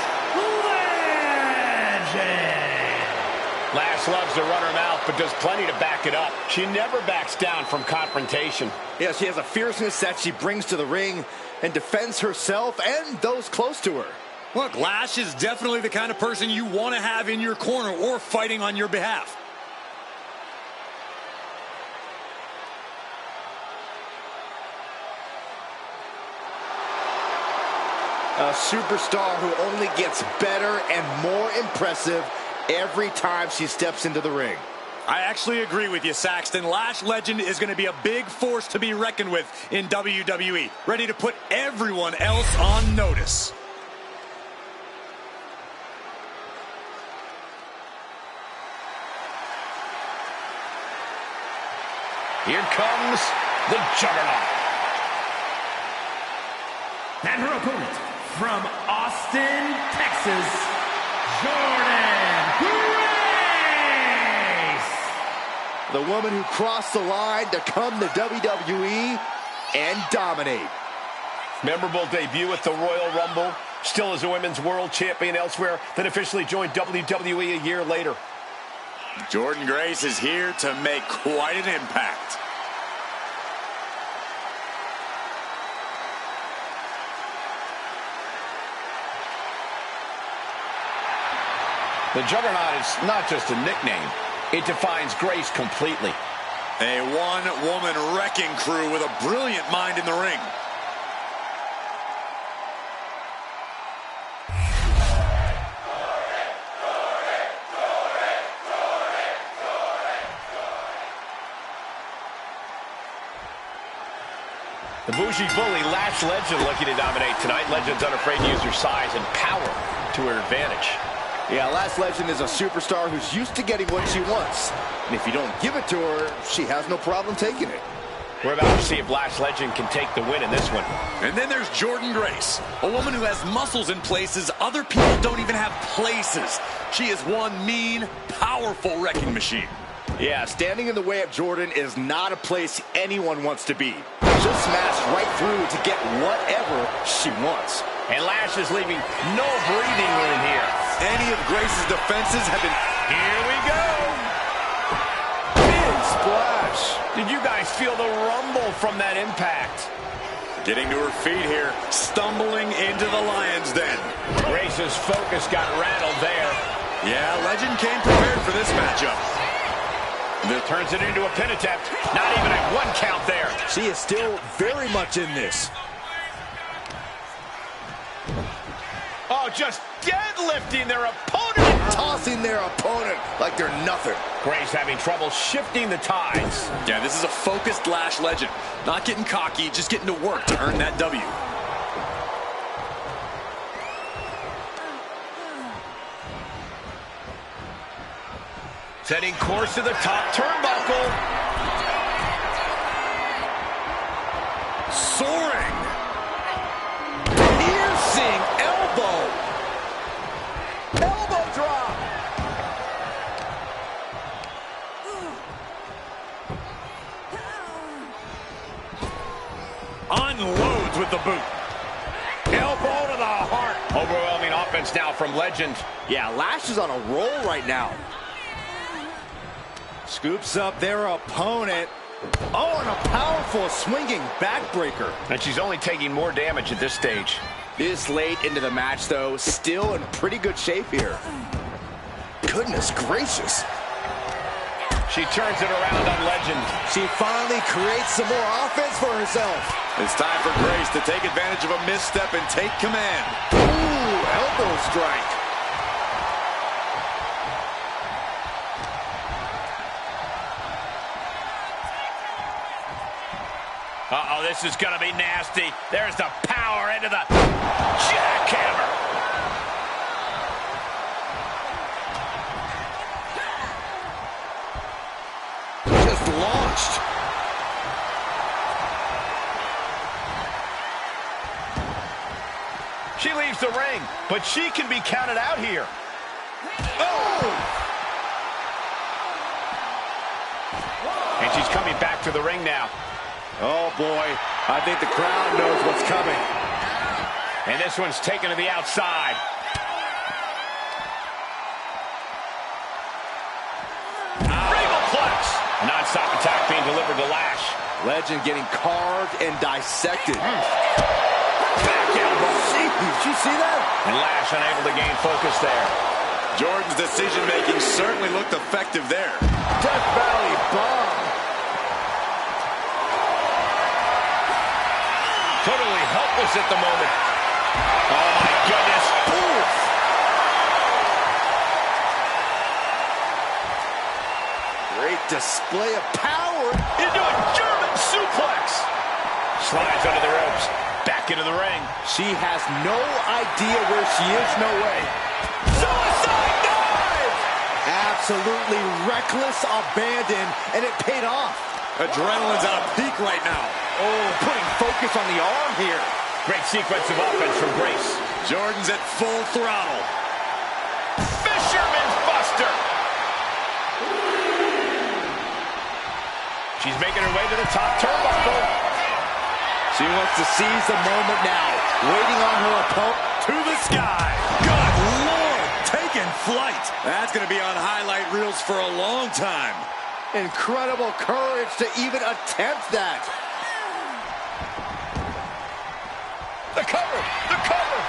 Speaker 1: Legend.
Speaker 2: Lash loves to run her mouth, but does plenty to back it up. She never backs down from confrontation.
Speaker 4: Yeah, she has a fierceness that she brings to the ring and defends herself and those close to her.
Speaker 5: Look, Lash is definitely the kind of person you want to have in your corner or fighting on your behalf.
Speaker 4: A superstar who only gets better and more impressive every time she steps into the ring.
Speaker 5: I actually agree with you, Saxton. Lash Legend is going to be a big force to be reckoned with in WWE, ready to put everyone else on notice.
Speaker 2: Here comes the Juggernaut.
Speaker 1: And her opponent from Austin, Texas, Jordynne Grace.
Speaker 4: The woman who crossed the line to come to WWE and dominate.
Speaker 2: Memorable debut at the Royal Rumble. Still as a women's world champion elsewhere, then officially joined WWE a year later.
Speaker 5: Jordynne Grace is here to make quite an impact.
Speaker 2: The Juggernaut is not just a nickname. It defines Grace completely.
Speaker 5: A one-woman wrecking crew with a brilliant mind in the ring.
Speaker 2: The bougie bully Lash Legend looking to dominate tonight. Legend's unafraid to use her size and power to her advantage.
Speaker 4: Yeah, Lash Legend is a superstar who's used to getting what she wants. And if you don't give it to her, she has no problem taking it.
Speaker 2: We're about to see if Lash Legend can take the win in this one.
Speaker 5: And then there's Jordynne Grace, a woman who has muscles in places other people don't even have places. She is one mean, powerful wrecking machine.
Speaker 4: Yeah, standing in the way of Jordynne is not a place anyone wants to be. She'll smash right through to get whatever she wants.
Speaker 2: And Lash is leaving no breathing room here.
Speaker 5: Any of Grace's defenses have been...
Speaker 2: Here we go!
Speaker 4: Big splash!
Speaker 2: Did you guys feel the rumble from that impact?
Speaker 5: Getting to her feet here, stumbling into the lion's den.
Speaker 2: Grace's focus got rattled there.
Speaker 5: Yeah, Legend came prepared for this matchup.
Speaker 2: Turns it into a pin attempt. Not even at one count there.
Speaker 4: She is still very much in this.
Speaker 2: Oh, just deadlifting their opponent.
Speaker 4: Tossing their opponent like they're nothing.
Speaker 2: Grace having trouble shifting the tides.
Speaker 5: Yeah, this is a focused Lash Legend. Not getting cocky, just getting to work to earn that W.
Speaker 2: Setting course to the top turnbuckle.
Speaker 5: Soaring.
Speaker 4: Piercing elbow. Elbow drop.
Speaker 3: Unloads with the boot. Elbow to the heart.
Speaker 2: Overwhelming offense now from Legend.
Speaker 4: Yeah, Lash is on a roll right now. Scoops up their opponent. Oh, and a powerful swinging backbreaker.
Speaker 2: And she's only taking more damage at this stage.
Speaker 4: This late into the match, though, still in pretty good shape here. Goodness gracious.
Speaker 2: She turns it around on Legend.
Speaker 4: She finally creates some more offense for herself.
Speaker 5: It's time for Grace to take advantage of a misstep and take command.
Speaker 4: Ooh, elbow strike.
Speaker 2: Uh-oh, this is going to be nasty. There's the power into the jackhammer.
Speaker 4: Just launched.
Speaker 2: She leaves the ring, but she can be counted out here.
Speaker 4: Oh!
Speaker 2: And she's coming back to the ring now.
Speaker 4: Oh, boy. I think the crowd knows what's coming.
Speaker 2: And this one's taken to the outside. Regalplex. A non-stop attack being delivered to Lash.
Speaker 4: Legend getting carved and dissected.
Speaker 2: Back elbow.
Speaker 4: Did you see that?
Speaker 2: And Lash unable to gain focus there.
Speaker 5: Jordynne's decision-making certainly looked effective there.
Speaker 4: Death Valley bomb.
Speaker 2: Totally helpless at the moment. Oh, my goodness.
Speaker 4: Oof. Great display of power.
Speaker 2: Into a German suplex. Slides under the ropes. Back into the ring.
Speaker 4: She has no idea where she is. No way.
Speaker 2: Suicide dive!
Speaker 4: Absolutely reckless abandon, and it paid off.
Speaker 3: Adrenaline's at a peak right now.
Speaker 2: Oh, putting focus on the arm here. Great sequence of offense from Grace.
Speaker 3: Jordan's at full throttle.
Speaker 2: Fisherman's Buster. She's making her way to the top turnbuckle.
Speaker 4: She wants to seize the moment now, waiting on her opponent.
Speaker 3: To the sky. Good Lord, taking flight. That's going to be on highlight reels for a long time.
Speaker 4: Incredible courage to even attempt that.
Speaker 2: The cover, the cover.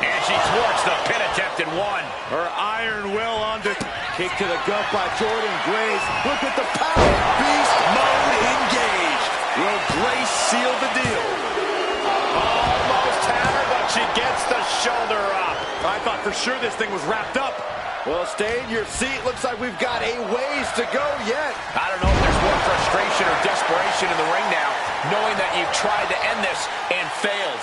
Speaker 2: And she thwarts the pin attempt and one.
Speaker 3: Her iron will on to...
Speaker 4: Kick to the gut by Jordan Grace. Look at the power. Beast mode engaged.
Speaker 3: Will Grace seal the deal?
Speaker 2: Almost had her, but she gets the shoulder up.
Speaker 3: I thought for sure this thing was wrapped up.
Speaker 4: Well, stay in your seat. Looks like we've got a ways to go yet.
Speaker 2: I don't know if there's more frustration or desperation in the ring now, knowing that you've tried to end this and failed.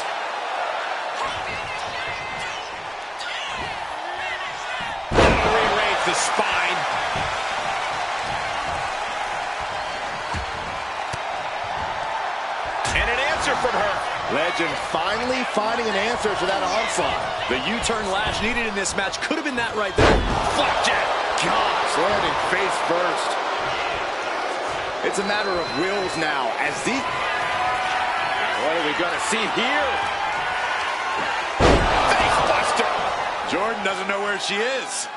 Speaker 2: Rearrange the spine. And an answer from her.
Speaker 4: Legend finally finding an answer to that onslaught.
Speaker 5: The U-turn lash needed in this match could have been that right there.
Speaker 2: Flapjack.
Speaker 4: Gosh, landing face first. It's a matter of wills now as these...
Speaker 2: What are we going to see here? Face buster.
Speaker 3: Jordan doesn't know where she is.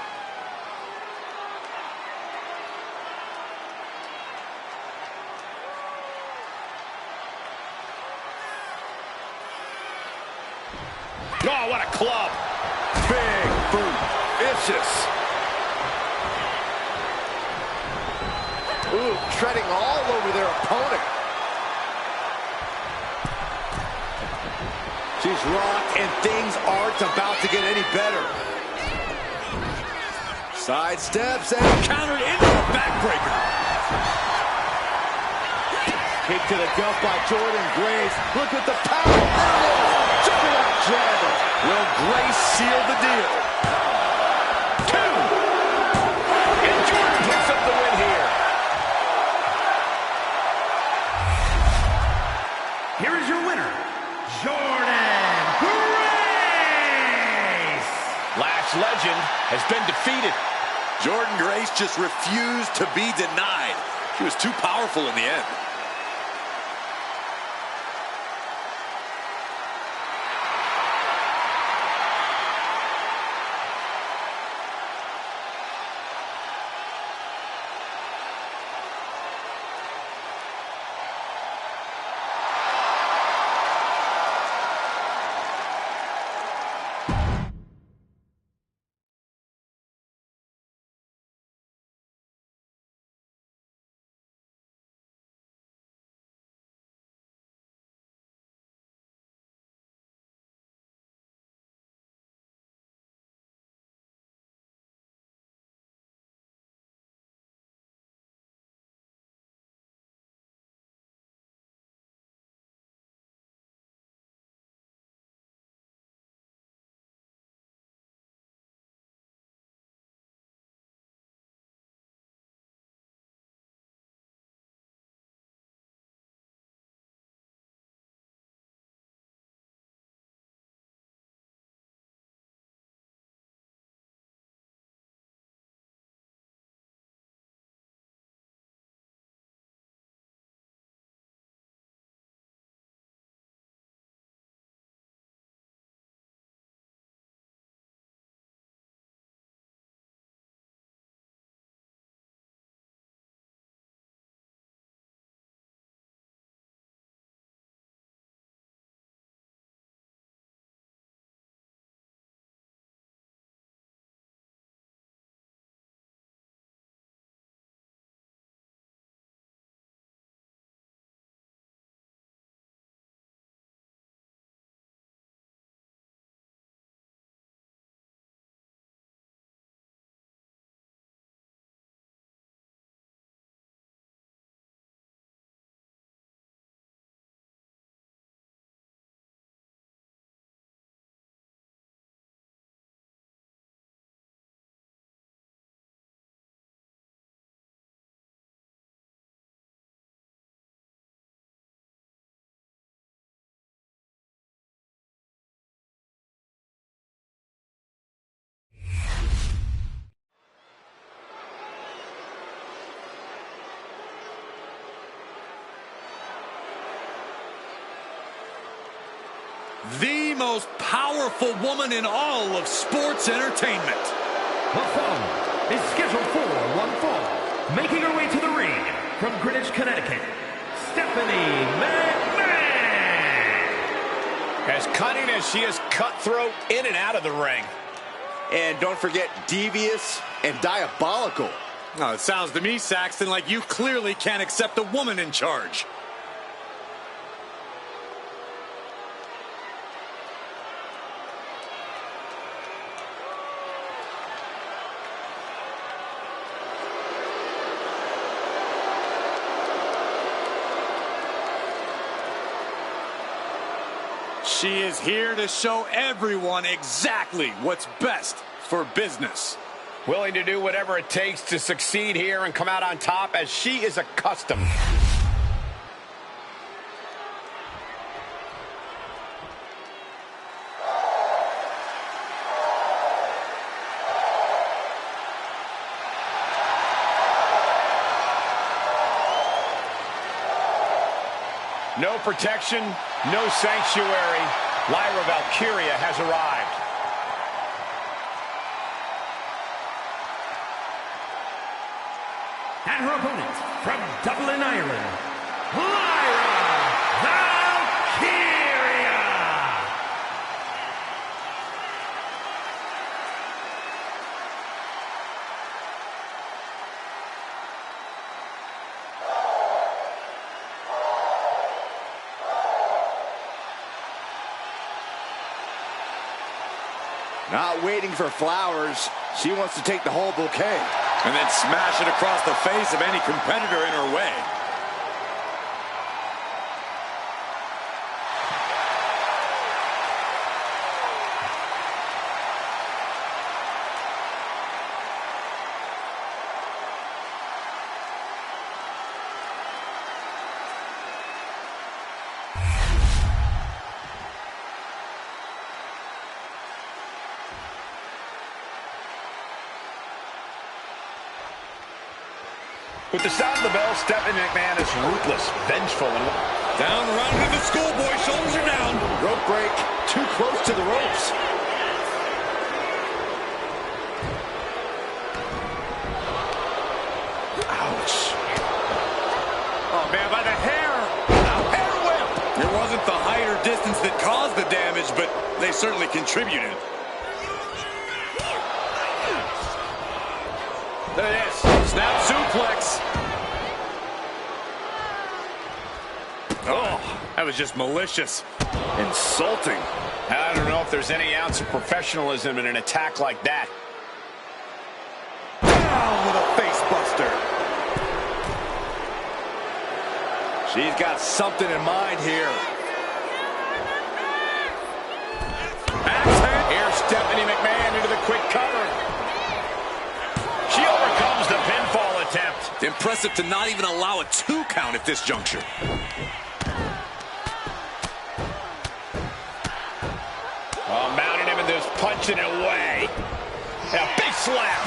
Speaker 2: Oh, what a club.
Speaker 4: Big boot. Vicious. Ooh, treading all over their opponent. She's rocked, and things aren't about to get any better. Side steps and
Speaker 3: Countered into a backbreaker.
Speaker 4: kick to the gut by Jordan Grace. Look at the power. Juggernaut driver.
Speaker 3: Will Grace seal the deal?
Speaker 2: Two. And Jordan picks up the win here.
Speaker 1: Here is your winner, Jordan Grace.
Speaker 2: Lash legend has been defeated.
Speaker 3: Jordan Grace just refused to be denied. She was too powerful in the end.
Speaker 5: the most powerful woman in all of sports entertainment.
Speaker 1: The following is scheduled for one fall, making her way to the ring from Greenwich, Connecticut, Stephanie McMahon.
Speaker 2: As cunning as she is, cutthroat in and out of the ring.
Speaker 4: And don't forget, devious and diabolical.
Speaker 5: Oh, it sounds to me, Saxton, like you clearly can't accept a woman in charge. She is here to show everyone exactly what's best for business.
Speaker 2: Willing to do whatever it takes to succeed here and come out on top as she is accustomed. No protection, no sanctuary. Lyra Valkyria has arrived.
Speaker 1: And her opponent from Dublin, Ireland, Lyra Valkyria.
Speaker 4: Not waiting for flowers. She wants to take the whole bouquet.
Speaker 5: And then smash it across the face of any competitor in her way.
Speaker 2: With the sound of the bell, Stephanie McMahon is ruthless, vengeful, and
Speaker 5: Down, around to the schoolboy. Shoulders are down.
Speaker 4: Rope break. Too close to the ropes. Ouch.
Speaker 5: Oh, man, by the hair. Now, hair whip. It wasn't the height or distance that caused the damage, but they certainly contributed. Look at this. Snap suplex. Oh, that was just malicious. Insulting.
Speaker 2: I don't know if there's any ounce of professionalism in an attack like that.
Speaker 5: Down with a face buster.
Speaker 4: She's got something in mind here.
Speaker 5: Axe hand.
Speaker 2: Here's Stephanie McMahon into the quick cover. She overcomes the pinfall attempt.
Speaker 5: Impressive to not even allow a 2 count at this juncture.
Speaker 2: Oh, mounting him and just punching it away. And a big slap.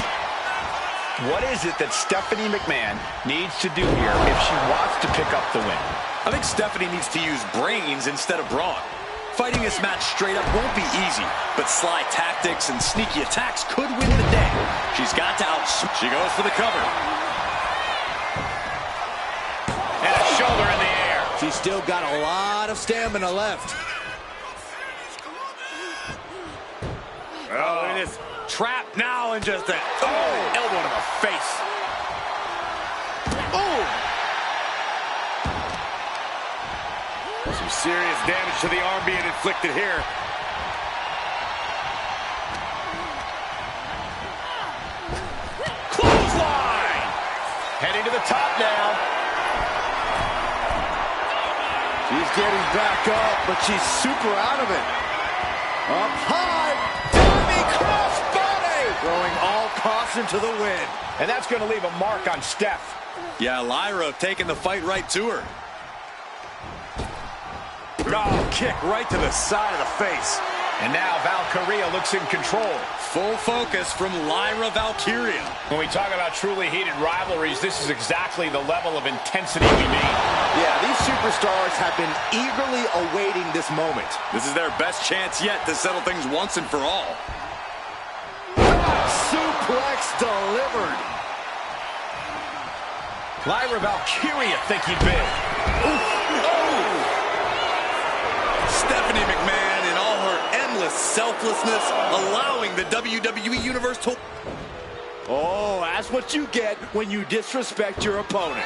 Speaker 2: What is it that Stephanie McMahon needs to do here if she wants to pick up the win?
Speaker 5: I think Stephanie needs to use brains instead of brawn. Fighting this match straight up won't be easy, but sly tactics and sneaky attacks could win the day. She's got to She goes for the cover.
Speaker 2: And a shoulder in the air.
Speaker 4: She's still got a lot of stamina left.
Speaker 5: Oh, look at this. Trap now and just a elbow to the face. Oh! Some serious damage to the arm being inflicted here.
Speaker 2: Clothesline. Heading to the top now.
Speaker 4: She's getting back up, but she's super out of it. Up high. Diving crossbody. Throwing all caution to the wind.
Speaker 2: And that's going to leave a mark on Steph.
Speaker 5: Yeah, Lyra taking the fight right to her.
Speaker 4: Oh, kick right to the side of the face.
Speaker 2: And now Valkyria looks in control.
Speaker 5: Full focus from Lyra Valkyria.
Speaker 2: When we talk about truly heated rivalries, this is exactly the level of intensity we need.
Speaker 4: Yeah, these superstars have been eagerly awaiting this moment.
Speaker 5: This is their best chance yet to settle things once and for all.
Speaker 4: Suplex delivered.
Speaker 2: Lyra Valkyria thinking big.
Speaker 5: Oh! Stephanie McMahon in all her endless selflessness, allowing the WWE Universe to...
Speaker 4: Oh, that's what you get when you disrespect your opponent.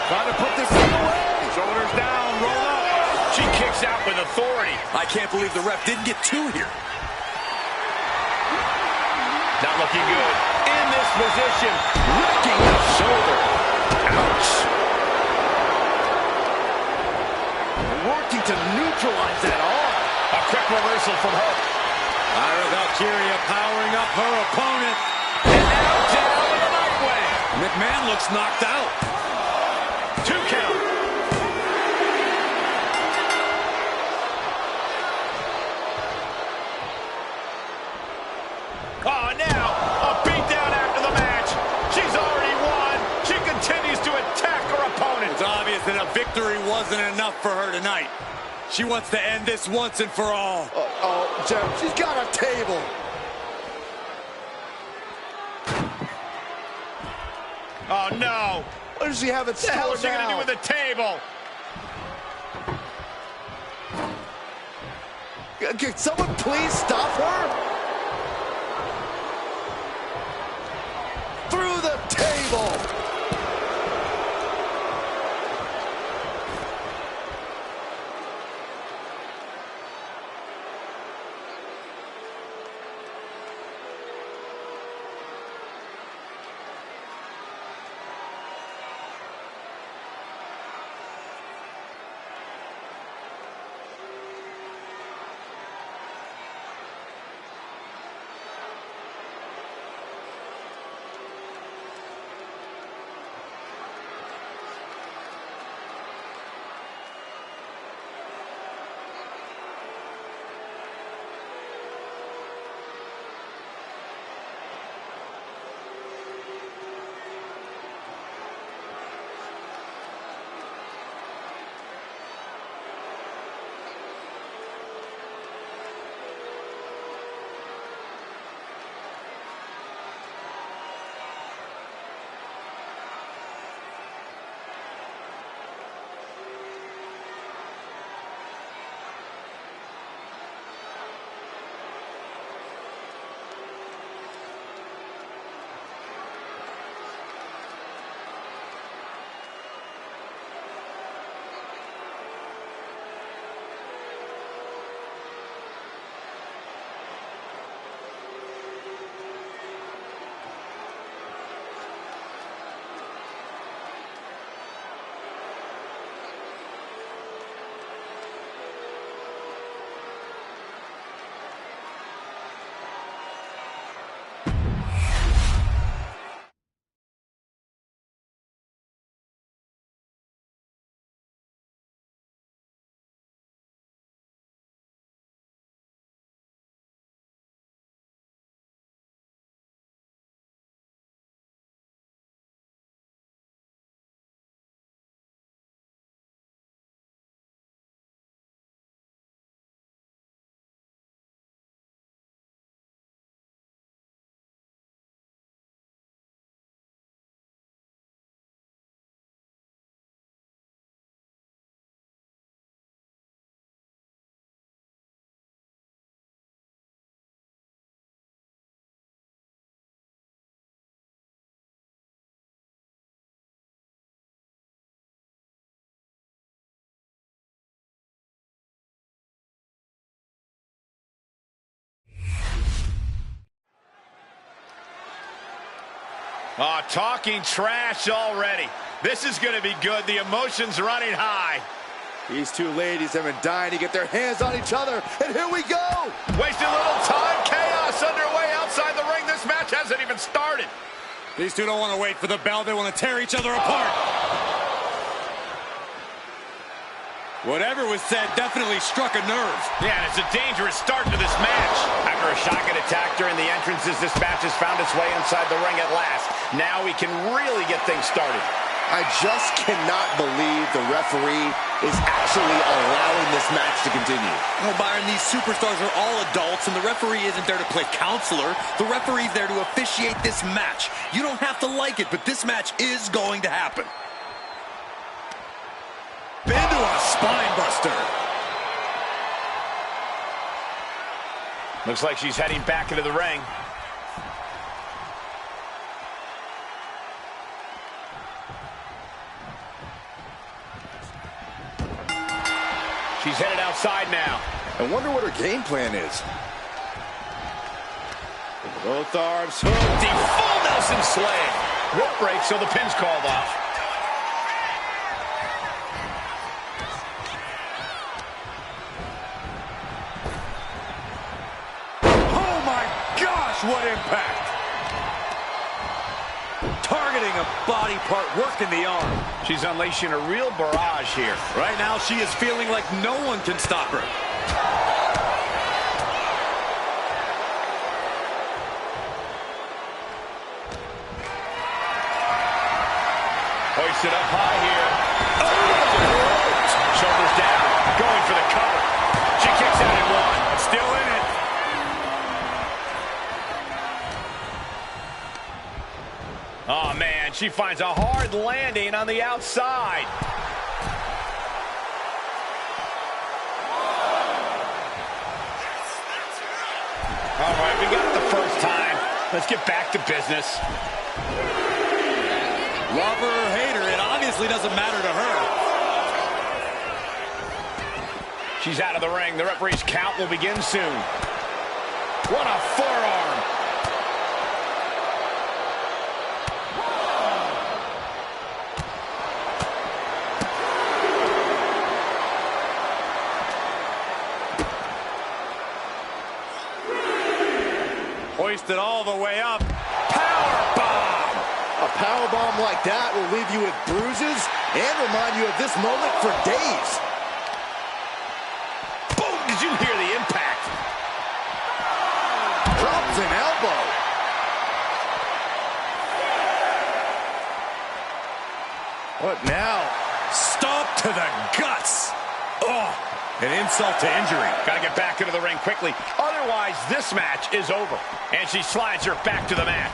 Speaker 4: Trying to put this thing away.
Speaker 2: Shoulders down, roll up. She kicks out with authority.
Speaker 5: I can't believe the ref didn't get two here.
Speaker 2: Not looking good. In this position, wrecking the shoulder. Ouch.
Speaker 4: Working to neutralize that arm.
Speaker 2: A quick reversal from her.
Speaker 3: Lyra Valkyria powering up her opponent.
Speaker 2: And now down in the nightway.
Speaker 5: McMahon looks knocked out.
Speaker 2: 2 count. Oh, now a beatdown after the match. She's already won. She continues to attack her opponent.
Speaker 3: It's obvious that a victory wasn't enough for her tonight. She wants to end this once and for all.
Speaker 4: Jeff, she's got a table.
Speaker 2: Oh, no.
Speaker 4: What does she have in store now?
Speaker 2: What the hell is she going to do with the table?
Speaker 4: Can someone please stop her? Through the table.
Speaker 2: Oh, talking trash already. This is going to be good. The emotion's running high.
Speaker 4: These two ladies have been dying to get their hands on each other, and here we go!
Speaker 2: Wasting a little time. Chaos underway outside the ring. This match hasn't even started.
Speaker 3: These two don't want to wait for the bell. They want to tear each other apart. Whatever was said definitely struck a nerve.
Speaker 2: Yeah, and it's a dangerous start to this match. After a shocking attack during the entrances, this match has found its way inside the ring at last. Now we can really get things started.
Speaker 4: I just cannot believe the referee is actually allowing this match to continue.
Speaker 5: Oh, Byron, these superstars are all adults, and the referee isn't there to play counselor. The referee's there to officiate this match. You don't have to like it, but this match is going to happen. Into a spine buster.
Speaker 2: Looks like she's heading back into the ring. She's headed outside now.
Speaker 4: I wonder what her game plan is. Both arms hooked.
Speaker 2: The full Nelson slam. Rope break, so the pin's called off.
Speaker 3: Oh my gosh, what impact! Targeting a body part, working the arm.
Speaker 2: She's unleashing a real barrage here.
Speaker 5: Right now, she is feeling like no one can stop her.
Speaker 2: Hoisted up high here. Oh, shoulders down, going for the cover. She kicks out at one.
Speaker 3: Still in it.
Speaker 2: Oh, man, she finds a hard landing on the outside. All right, we got it the first time. Let's get back to business.
Speaker 5: Love her or hate her, it obviously doesn't matter to her.
Speaker 2: She's out of the ring. The referee's count will begin soon. What a forearm.
Speaker 3: Hoisted all the way up. Power bomb.
Speaker 4: A power bomb like that will leave you with bruises and remind you of this moment for days.
Speaker 2: Boom! Did you hear the impact?
Speaker 4: Drops an elbow. What now?
Speaker 3: Stomp to the guts. Oh, an insult to injury.
Speaker 2: Got to get back into the ring quickly. Otherwise, this match is over. And she slides her back to the mat.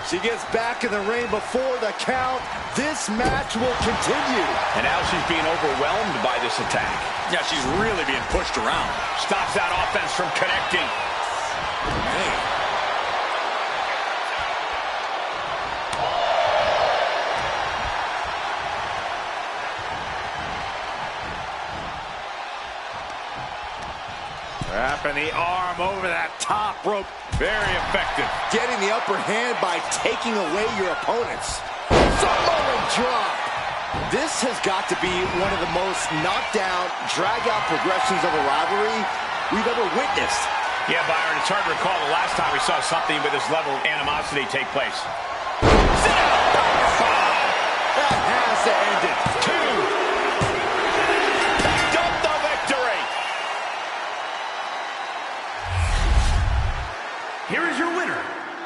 Speaker 4: She gets back in the ring before the count. This match will continue.
Speaker 2: And now she's being overwhelmed by this attack.
Speaker 5: Yeah, she's really being pushed around.
Speaker 2: Stops that offense from connecting.
Speaker 5: Hey.
Speaker 3: Wrapping the arm over that top rope. Very effective.
Speaker 4: Getting the upper hand by taking away your opponents. Samoan drop. This has got to be one of the most knockdown, drag-out progressions of a rivalry we've ever witnessed.
Speaker 2: Yeah, Byron, it's hard to recall the last time we saw something with this level of animosity take place.
Speaker 4: That has to end it.
Speaker 2: Two. Picked up the victory.
Speaker 1: Here is your winner,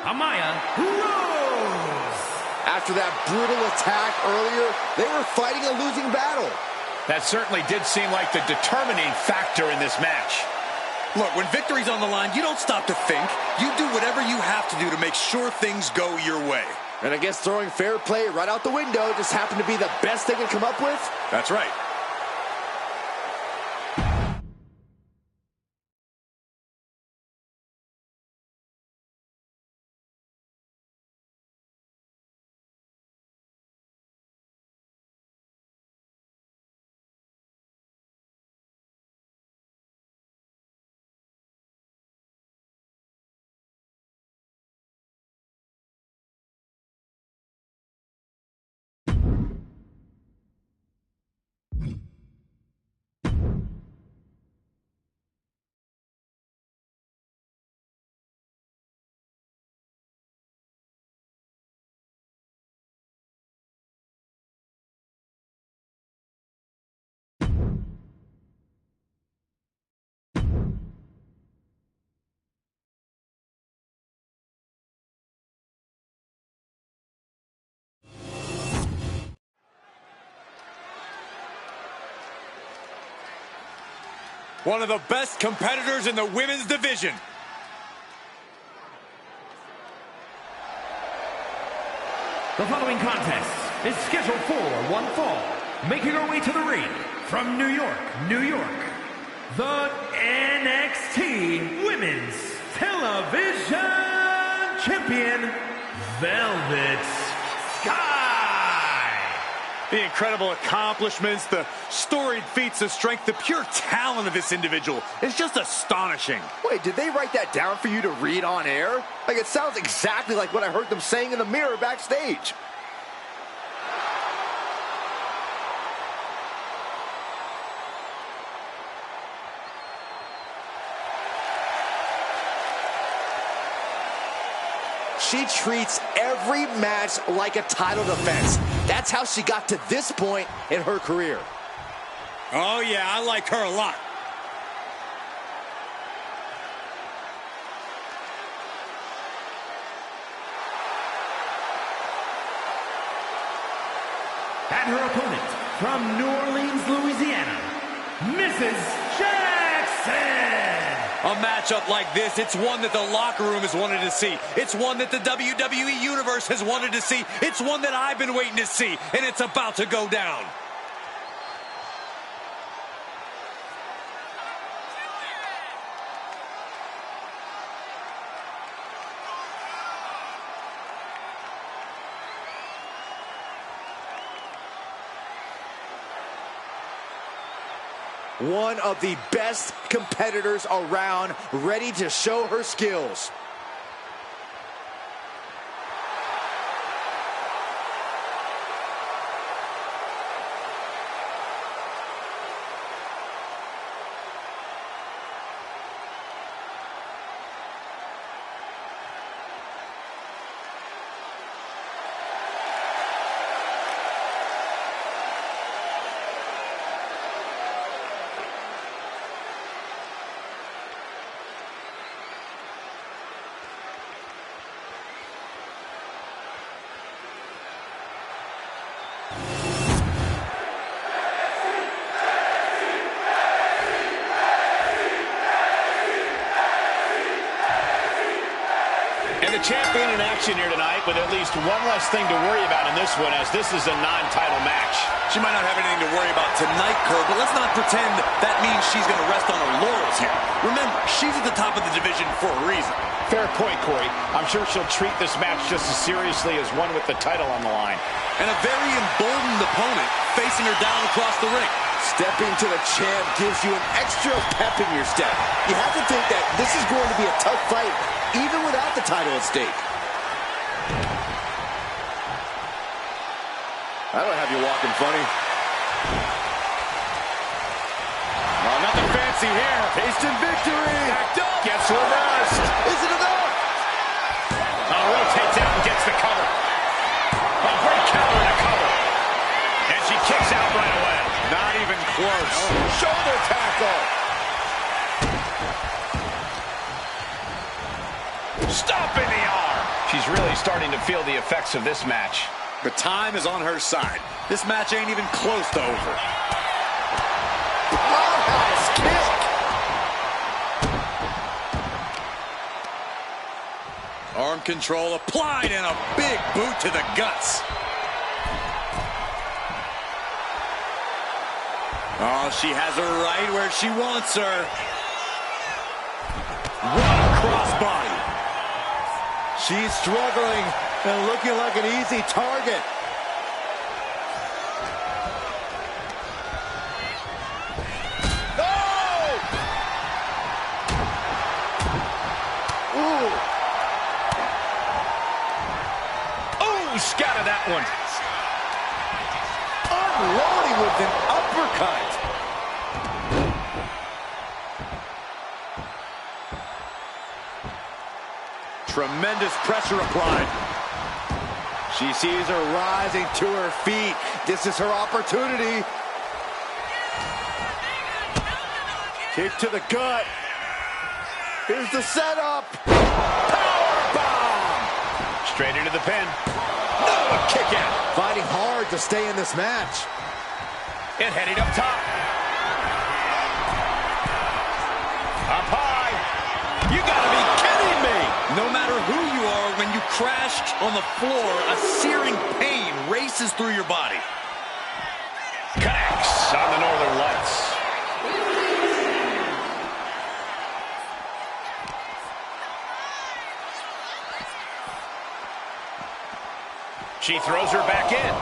Speaker 1: Amaya Rose.
Speaker 4: After that brutal attack earlier, they were fighting a losing battle.
Speaker 2: That certainly did seem like the determining factor in this match.
Speaker 5: Look, when victory's on the line, you don't stop to think. You do whatever you have to do to make sure things go your way.
Speaker 4: And I guess throwing fair play right out the window just happened to be the best they could come up with.
Speaker 5: That's right.
Speaker 3: One of the best competitors in the women's division.
Speaker 1: The following contest is scheduled for one fall. Making her way to the ring from New York, New York, the NXT Women's Television Champion, Velvet Sky.
Speaker 3: The incredible accomplishments, the storied feats of strength, the pure talent of this individual is just astonishing.
Speaker 4: Wait, did they write that down for you to read on air? Like, it sounds exactly like what I heard them saying in the mirror backstage. She treats every match like a title defense. That's how she got to this point in her career.
Speaker 3: Oh yeah, I like her a lot.
Speaker 1: And her opponent from New Orleans, Louisiana, Mrs. Jackson.
Speaker 3: A matchup like this, it's one that the locker room has wanted to see. It's one that the WWE Universe has wanted to see. It's one that I've been waiting to see, and it's about to go down.
Speaker 4: One of the best competitors around, ready to show her skills.
Speaker 2: And the champion in action here tonight with at least one less thing to worry about in this one, as this is a non-title match.
Speaker 5: She might not have anything to worry about tonight, Cole, but let's not pretend that means she's going to rest on her laurels here. Remember, she's at the top of the division for a reason.
Speaker 2: Fair point, Corey. I'm sure she'll treat this match just as seriously as one with the title on the line.
Speaker 5: And a very emboldened opponent facing her down across the ring.
Speaker 4: Stepping to the champ gives you an extra pep in your step. You have to think that this is going to be a tough fight, even without the title at stake. That'll have you walking funny.
Speaker 3: Oh, nothing fancy here.
Speaker 4: Tasting victory.
Speaker 3: Backed up.
Speaker 2: Gets reversed.
Speaker 4: Is it enough?
Speaker 2: Rotates out and gets the cover. A great counter and a cover. And she kicks out right away.
Speaker 3: Not even close.
Speaker 4: Shoulder tackle.
Speaker 2: Stop in the arm. She's really starting to feel the effects of this match.
Speaker 5: The time is on her side. This match ain't even close to over.
Speaker 4: Roundhouse kick.
Speaker 5: Arm control applied and a big boot to the guts. Oh, she has her right where she wants her.
Speaker 4: What a crossbody. She's struggling and looking like an easy target. Oh! Ooh.
Speaker 2: Oh, scattered that one.
Speaker 4: Unloading with an uppercut. Tremendous pressure applied. She sees her rising to her feet. This is her opportunity. Kick to the gut. Here's the setup. Powerbomb.
Speaker 2: Straight into the pin. No, a kick out.
Speaker 4: Fighting hard to stay in this match.
Speaker 2: And heading up top. Up high. You gotta be kidding me.
Speaker 3: No matter who you are, when you crash on the floor, a searing pain races through your body.
Speaker 2: Connects on the Northern Lights. She throws her back in.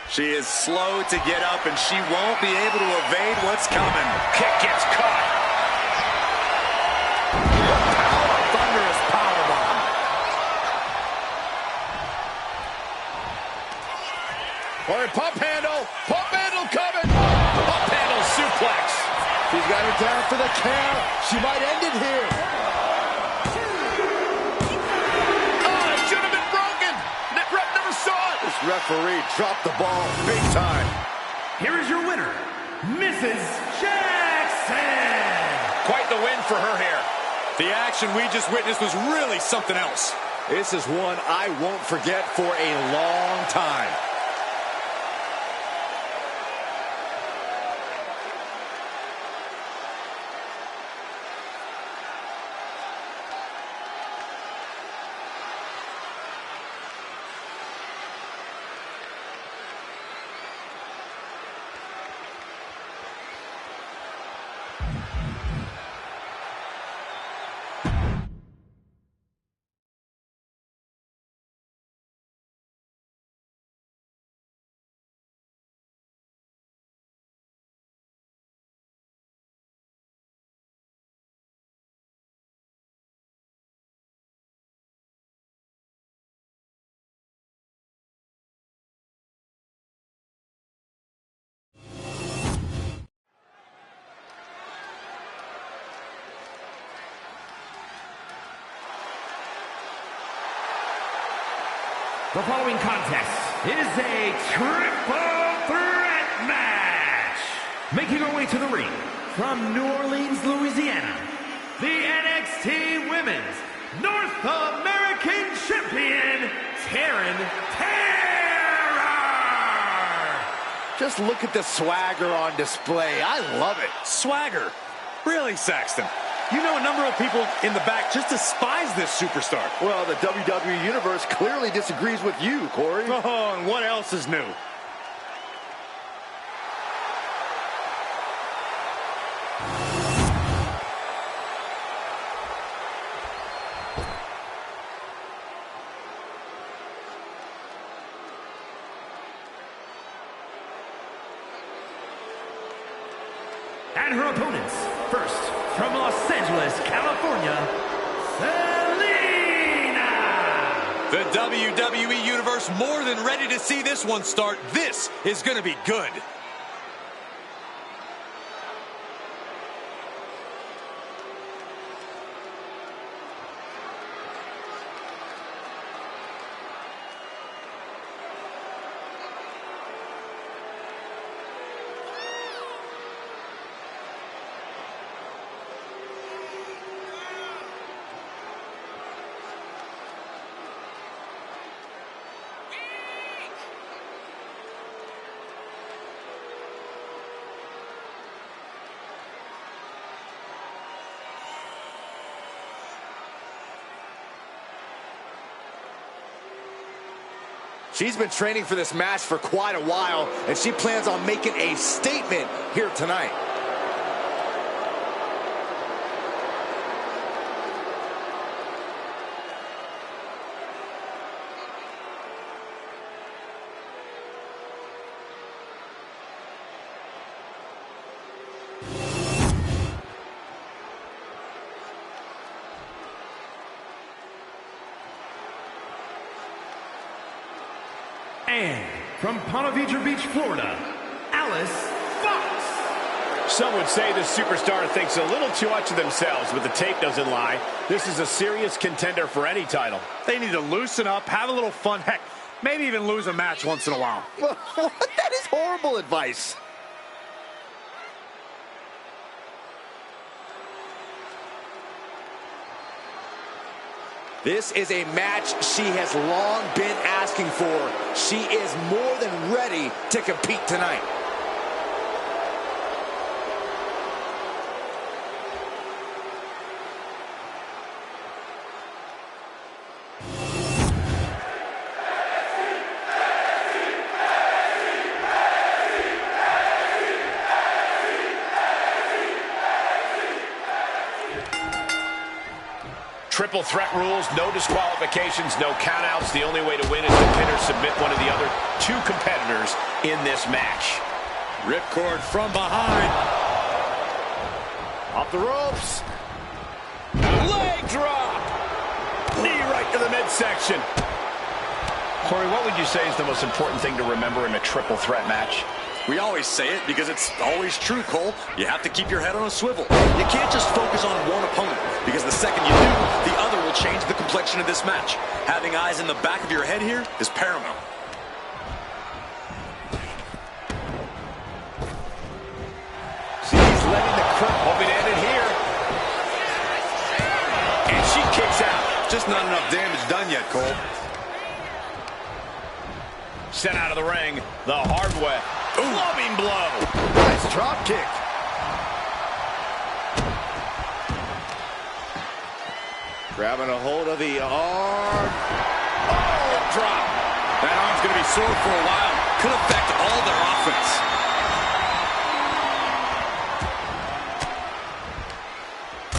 Speaker 5: She is slow to get up, and she won't be able to evade what's coming.
Speaker 2: Kick gets caught.
Speaker 4: Thunderous powerbomb. Or a pump handle. Pump handle coming.
Speaker 2: Up handle suplex.
Speaker 4: She's got her down for the count. She might end it here.
Speaker 2: Oh, it should have been broken. That ref never saw it.
Speaker 4: This referee dropped the ball big time.
Speaker 1: Here is your winner, Mrs. Jackson.
Speaker 2: Quite the win for her here.
Speaker 3: The action we just witnessed was really something else.
Speaker 4: This is one I won't forget for a long time.
Speaker 1: The following contest is a triple threat match. Making her way to the ring from New Orleans, Louisiana, the NXT Women's North American Champion, Taryn Terror.
Speaker 4: Just look at the swagger on display. I love it.
Speaker 3: Swagger. Really, Saxton? You know a number of people in the back just despise this superstar.
Speaker 4: Well, the WWE Universe clearly disagrees with you, Corey.
Speaker 3: Oh, and what else is new?
Speaker 1: And her opponents, first from Los Angeles, California, Selena.
Speaker 3: The WWE Universe more than ready to see this one start. This is going to be good.
Speaker 4: She's been training for this match for quite a while, and she plans on making a statement here tonight.
Speaker 1: And from Ponte Vedra Beach, Florida, Alice Fox.
Speaker 2: Some would say this superstar thinks a little too much of themselves, but the tape doesn't lie. This is a serious contender for any title.
Speaker 3: They need to loosen up, have a little fun. Heck, maybe even lose a match once in a while.
Speaker 4: That is horrible advice. This is a match she has long been asking for. She is more than ready to compete tonight.
Speaker 2: triple threat rules, no disqualifications, no countouts. The only way to win is to pin or submit one of the other two competitors in this match.
Speaker 3: Ripcord from behind.
Speaker 4: Off the ropes.
Speaker 2: Leg drop. Knee right to the midsection. Corey, what would you say is the most important thing to remember in a triple threat match?
Speaker 5: We always say it because it's always true, Cole. You have to keep your head on a swivel. You can't just focus on one opponent, because the second you do, the other will change the complexion of this match. Having eyes in the back of your head here is paramount.
Speaker 2: She's letting the crowd hoping to end it here. And she kicks out.
Speaker 5: Just not enough damage done yet, Cole.
Speaker 2: Sent out of the ring the hard way. Loving blow.
Speaker 4: Nice drop kick. Grabbing a hold of the arm.
Speaker 2: Oh, drop.
Speaker 5: That arm's going to be sore for a while. Could affect all their offense.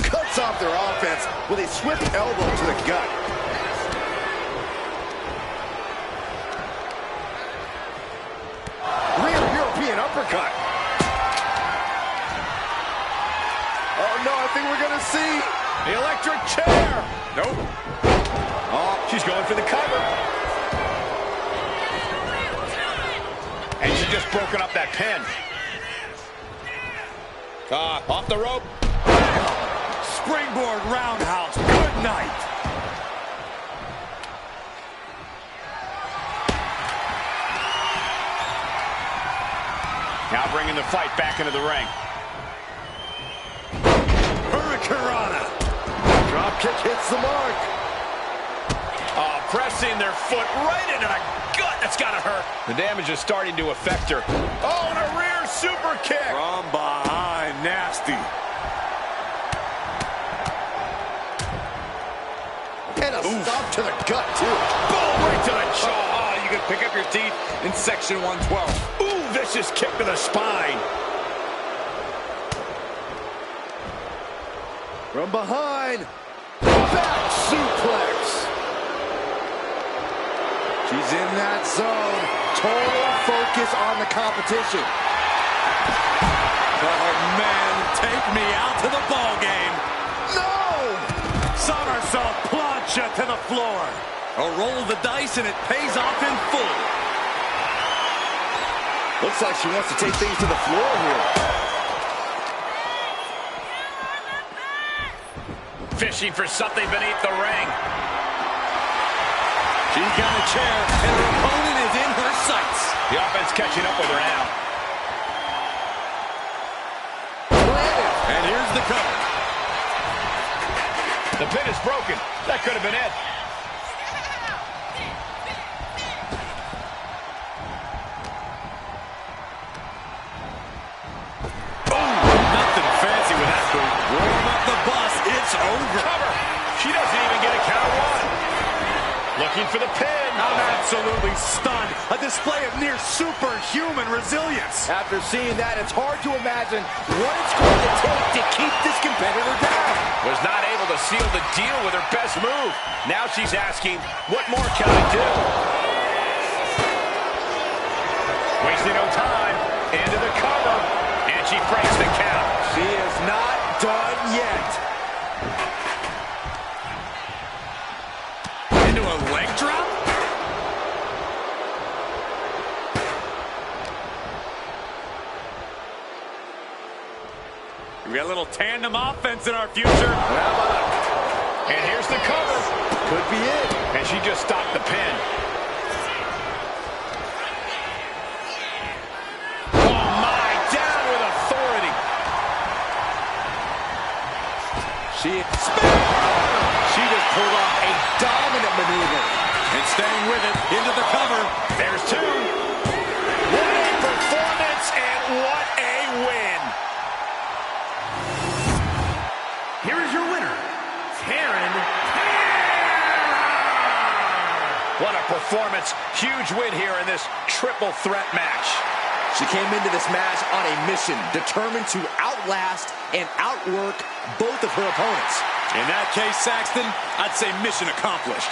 Speaker 4: Cuts off their offense with a swift elbow to the gut. Rear European uppercut. Oh no, I think we're gonna see
Speaker 2: The electric chair. Nope. Oh, she's going for the cover. And she just broken up that pin. Off the rope.
Speaker 3: Springboard roundhouse. Good night.
Speaker 2: Now bringing the fight back into the ring.
Speaker 3: Hurricanrana.
Speaker 4: drop kick hits the mark.
Speaker 2: Pressing their foot right into the gut. That's gotta hurt. The damage is starting to affect her. Oh, and a rear super kick.
Speaker 3: From behind. Nasty.
Speaker 4: And a stop to the gut, too.
Speaker 2: Boom, right to the jaw.
Speaker 3: Oh, you can pick up your teeth in section 112.
Speaker 2: Ooh, vicious kick to the spine.
Speaker 4: From behind. Back suplex. She's in that zone. Total focus on the competition.
Speaker 3: Oh, man, take me out to the ball game.
Speaker 4: No!
Speaker 3: Somersault plancha to the floor. A roll of the dice, and it pays off in full.
Speaker 4: Looks like she wants to take things to the floor here.
Speaker 2: Fishing for something beneath the ring.
Speaker 3: She's got a chair, and her opponent is in her sights.
Speaker 2: The offense catching up with her now.
Speaker 3: And here's the cover.
Speaker 2: The pin is broken. That could have been it.
Speaker 3: Nothing fancy with that boot. Warm up the bus. It's over.
Speaker 2: Cover. She doesn't even get a count of one. Looking for the pin.
Speaker 3: I'm absolutely stunned. A display of near superhuman resilience.
Speaker 4: After seeing that, it's hard to imagine what it's going to take to keep this competitor down.
Speaker 2: Was not able to seal the deal with her best move. Now she's asking, what more can I do? Wasting no time. Into the cover. And she breaks the count.
Speaker 4: She is not done yet.
Speaker 3: Into a leg drop? We got a little tandem offense in our future.
Speaker 2: And here's the cover.
Speaker 4: Could be it.
Speaker 2: And she just stopped the pin. Oh my, down with authority.
Speaker 4: She just pulled off a dominant maneuver.
Speaker 3: And staying with it, into the cover.
Speaker 2: There's two. What a performance and what a win.
Speaker 1: Here is your winner, Taryn.
Speaker 2: What a performance. Huge win here in this triple threat match.
Speaker 4: She came into this match on a mission, determined to outlast and outwork both of her opponents.
Speaker 5: In that case, Saxton, I'd say mission accomplished.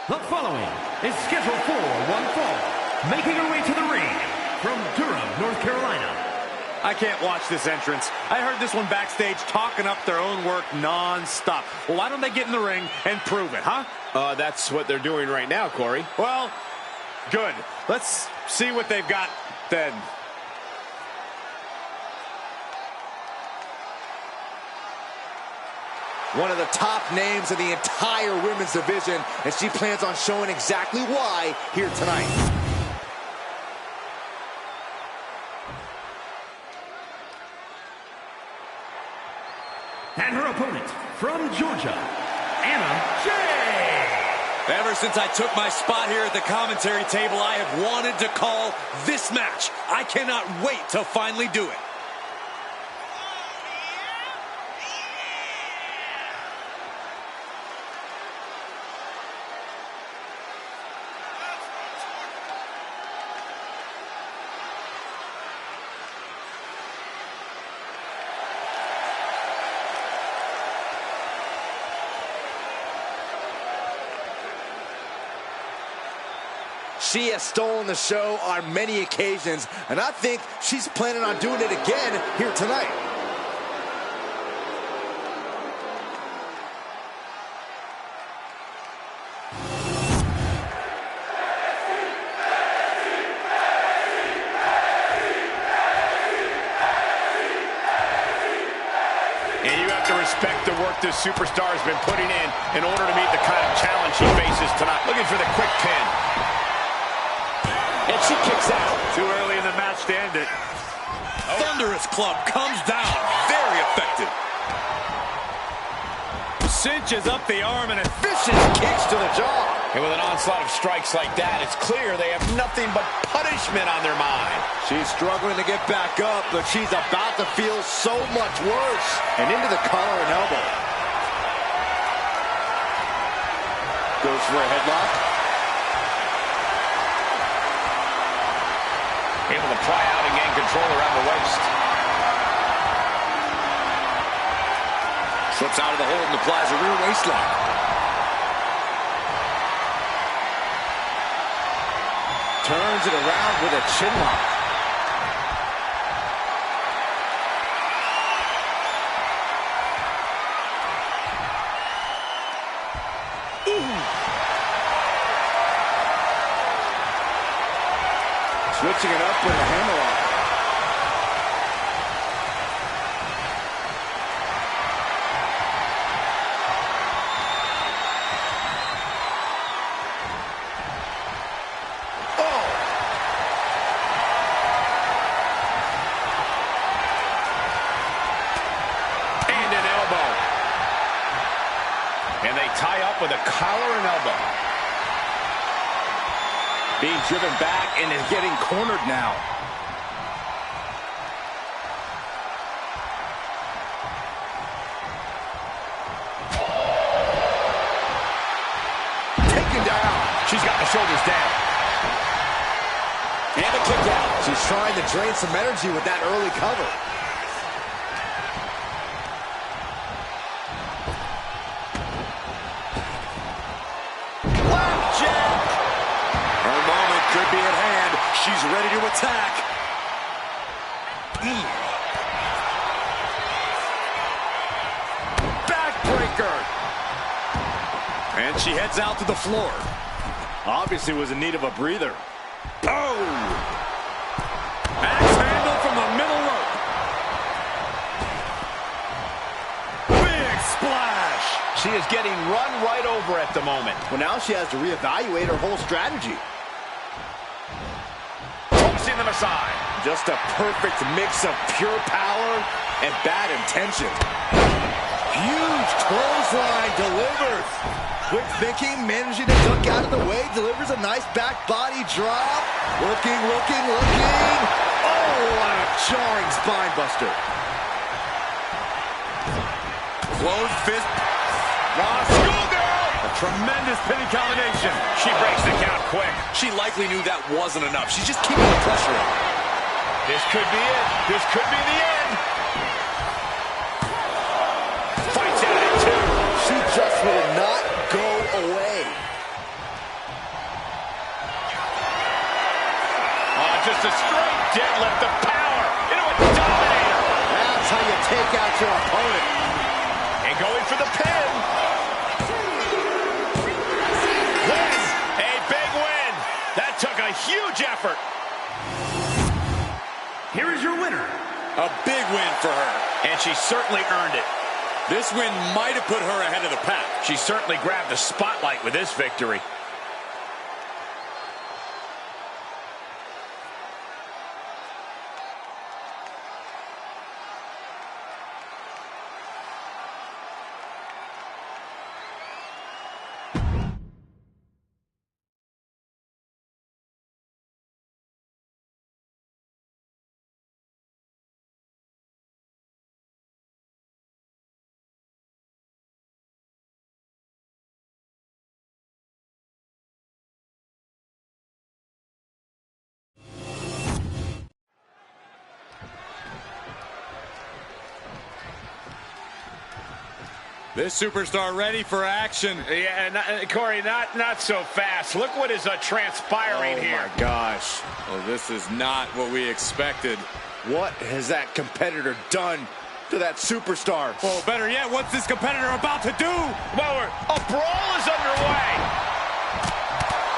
Speaker 1: The following is scheduled for one fall, making her way to the ring from Durham, North Carolina.
Speaker 3: I can't watch this entrance. I heard this one backstage talking up their own work non-stop. Well, why don't they get in the ring and prove it, huh?
Speaker 2: That's what they're doing right now, Corey.
Speaker 3: Well, good. Let's see what they've got then.
Speaker 4: One of the top names in the entire women's division, and she plans on showing exactly why here tonight.
Speaker 1: And her opponent from Georgia, Anna Jay.
Speaker 3: Ever since I took my spot here at the commentary table, I have wanted to call this match. I cannot wait to finally do it.
Speaker 4: She has stolen the show on many occasions, and I think she's planning on doing it again here tonight.
Speaker 2: And you have to respect the work this superstar has been putting in order to meet the kind of challenge she faces tonight. Looking for the quick pin. And she kicks out.
Speaker 3: Too early in the match to end it. Thunderous club comes down. Very effective. Cinches up the arm and a
Speaker 4: Vicious kicks to the jaw.
Speaker 2: And with an onslaught of strikes like that, it's clear they have nothing but punishment on their mind.
Speaker 4: She's struggling to get back up, but she's about to feel so much worse. And into the collar and elbow. Goes for a headlock.
Speaker 2: Able to pry out and gain control around the waist.
Speaker 5: Slips out of the hold and applies a rear waist lock.
Speaker 4: Turns it around with a chin lock. Switching it up with a hammerlock. Oh!
Speaker 2: And an elbow. And they tie up with a collar and elbow.
Speaker 4: Being driven back and is getting cornered now. Taken down.
Speaker 2: She's got the shoulders down.
Speaker 4: And a kick out. She's trying to drain some energy with that early cover.
Speaker 5: Could be at hand. She's ready to attack.
Speaker 4: Backbreaker.
Speaker 5: And she heads out to the floor.
Speaker 3: obviously was in need of a breather.
Speaker 5: Oh! Axe handle from the middle rope.
Speaker 2: She is getting run right over at the moment.
Speaker 4: Well, now she has to reevaluate her whole strategy.
Speaker 2: Tossing them aside.
Speaker 4: Just a perfect mix of pure power and bad intention. Huge clothesline delivered. Quick thinking, managing to duck out of the way, delivers a nice back body drop. Looking. Oh, what a jarring spine buster.
Speaker 3: Closed fist.
Speaker 2: Schoolgirl!
Speaker 3: A tremendous pinning combination.
Speaker 2: She breaks the count quick.
Speaker 5: She likely knew that wasn't enough. She's just keeping the pressure on.
Speaker 2: This could be it. This could be the end. Fights at it, too.
Speaker 4: She just will not go away.
Speaker 2: Oh, just a straight deadlift of power into a dominator.
Speaker 4: That's how you take out your opponent.
Speaker 2: And going for the pin. Win. A big win. That took a huge effort.
Speaker 1: Here is your winner.
Speaker 3: A big win for her.
Speaker 2: And she certainly earned it.
Speaker 3: This win might have put her ahead of the pack.
Speaker 2: She certainly grabbed the spotlight with this victory.
Speaker 3: This superstar ready for action.
Speaker 2: Yeah, Corey, not so fast. Look what is transpiring here.
Speaker 4: Oh, my gosh.
Speaker 3: Well, this is not what we expected.
Speaker 4: What has that competitor done to that superstar?
Speaker 3: Oh, better yet, what's this competitor about to do?
Speaker 2: Well, a brawl is underway.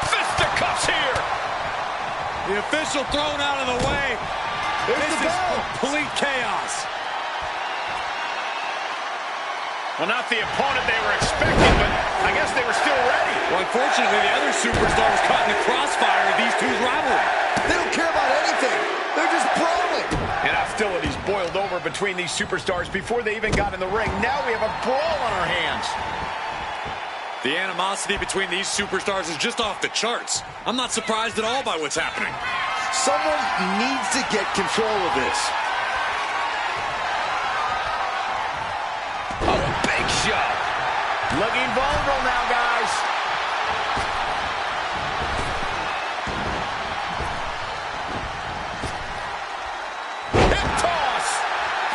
Speaker 2: Fisticuffs here.
Speaker 3: The official thrown out of the way. This is complete chaos.
Speaker 2: Well, not the opponent they were expecting, but I guess they were still ready.
Speaker 3: Well, unfortunately, the other superstar was caught in the crossfire of these two's rivalry.
Speaker 4: They don't care about anything. They're just brawling.
Speaker 2: And hostilities boiled over between these superstars before they even got in the ring. Now we have a brawl on our hands.
Speaker 3: The animosity between these superstars is just off the charts. I'm not surprised at all by what's happening.
Speaker 4: Someone needs to get control of this.
Speaker 2: Shove. Looking vulnerable now, guys. Hip toss.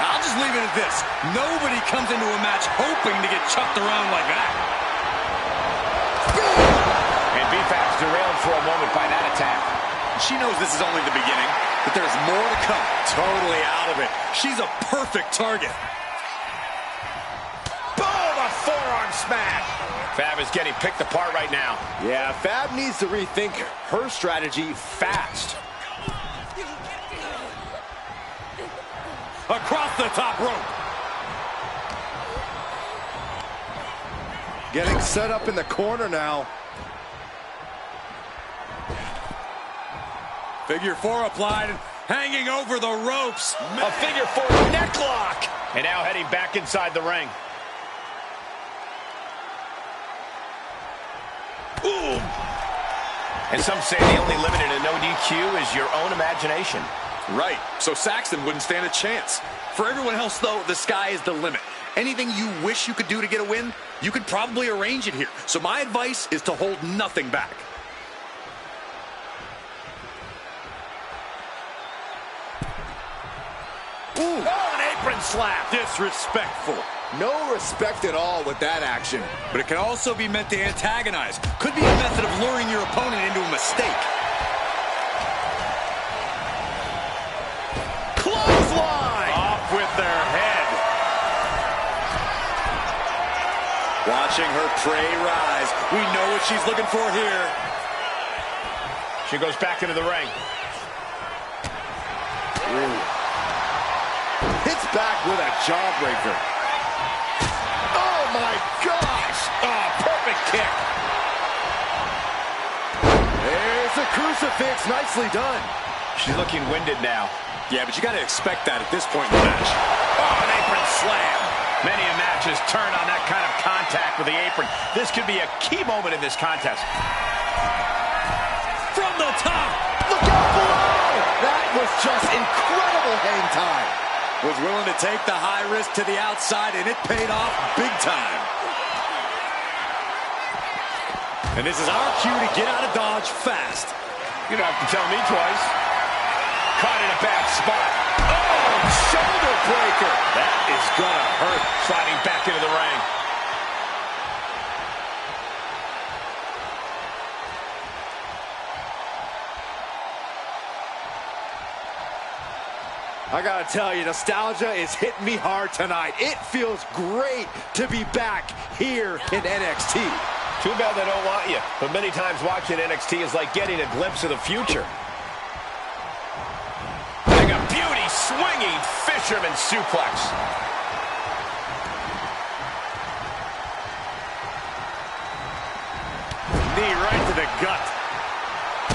Speaker 3: I'll just leave it at this. Nobody comes into a match hoping to get chucked around like that.
Speaker 2: And BFAB's derailed for a moment by that attack.
Speaker 5: She knows this is only the beginning, but there's more to come.
Speaker 3: Totally out of it. She's a perfect target.
Speaker 2: Forearm smash. Fab is getting picked apart right now.
Speaker 4: Yeah, Fab needs to rethink her strategy fast.
Speaker 3: Across the top rope.
Speaker 4: Getting set up in the corner now.
Speaker 3: Figure four applied, hanging over the ropes.
Speaker 2: A figure four neck lock. And now heading back inside the ring. Ooh. And some say the only limit in a no DQ is your own imagination.
Speaker 5: Right, so Saxton wouldn't stand a chance. For everyone else, though, the sky is the limit. Anything you wish you could do to get a win, you could probably arrange it here. So my advice is to hold nothing back.
Speaker 2: Ooh. Oh, an apron slap.
Speaker 3: Disrespectful.
Speaker 4: No respect at all with that action.
Speaker 3: But it can also be meant to antagonize. Could be a method of luring your opponent into a mistake.
Speaker 2: Clothesline!
Speaker 3: Off with their head. Watching her prey rise. We know what she's looking for here.
Speaker 2: She goes back into the ring.
Speaker 4: Ooh. Hits back with a jawbreaker. Oh my gosh!
Speaker 3: dramatic kick.
Speaker 4: There's a crucifix. Nicely done.
Speaker 2: She's looking winded now.
Speaker 5: Yeah, but you got to expect that at this point in the match.
Speaker 2: Oh, an apron slam. Many a match has turned on that kind of contact with the apron. This could be a key moment in this contest.
Speaker 3: From the top.
Speaker 4: Look out below. That was just incredible hang time.
Speaker 5: Was willing to take the high risk to the outside, and it paid off big time. And this is our cue to get out of Dodge fast.
Speaker 2: You don't have to tell me twice. Caught in a bad spot. Oh, shoulder breaker. That is gonna hurt. Sliding back into the ring.
Speaker 4: I gotta tell you, nostalgia is hitting me hard tonight. It feels great to be back here in NXT.
Speaker 2: Too bad they don't want you. But many times watching NXT is like getting a glimpse of the future. Like a beauty swinging fisherman suplex.
Speaker 3: Knee right to the gut.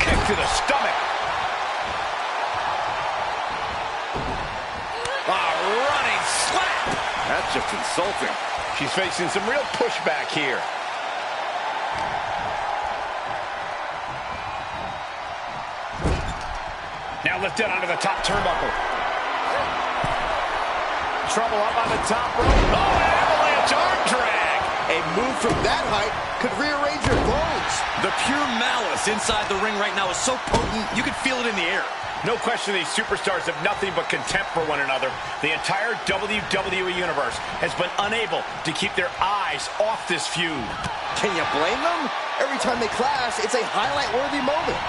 Speaker 2: Kick to the stomach.
Speaker 3: A running slap.
Speaker 4: That's just insulting.
Speaker 2: She's facing some real pushback here. Now lifted onto the top turnbuckle. Trouble up on the top rope. Oh, an avalanche arm drag.
Speaker 4: A move from that height could rearrange your bones.
Speaker 5: The pure malice inside the ring right now is so potent, you can feel it in the air.
Speaker 2: No question these superstars have nothing but contempt for one another. The entire WWE Universe has been unable to keep their eyes off this feud.
Speaker 4: Can you blame them? Every time they clash, it's a highlight-worthy moment.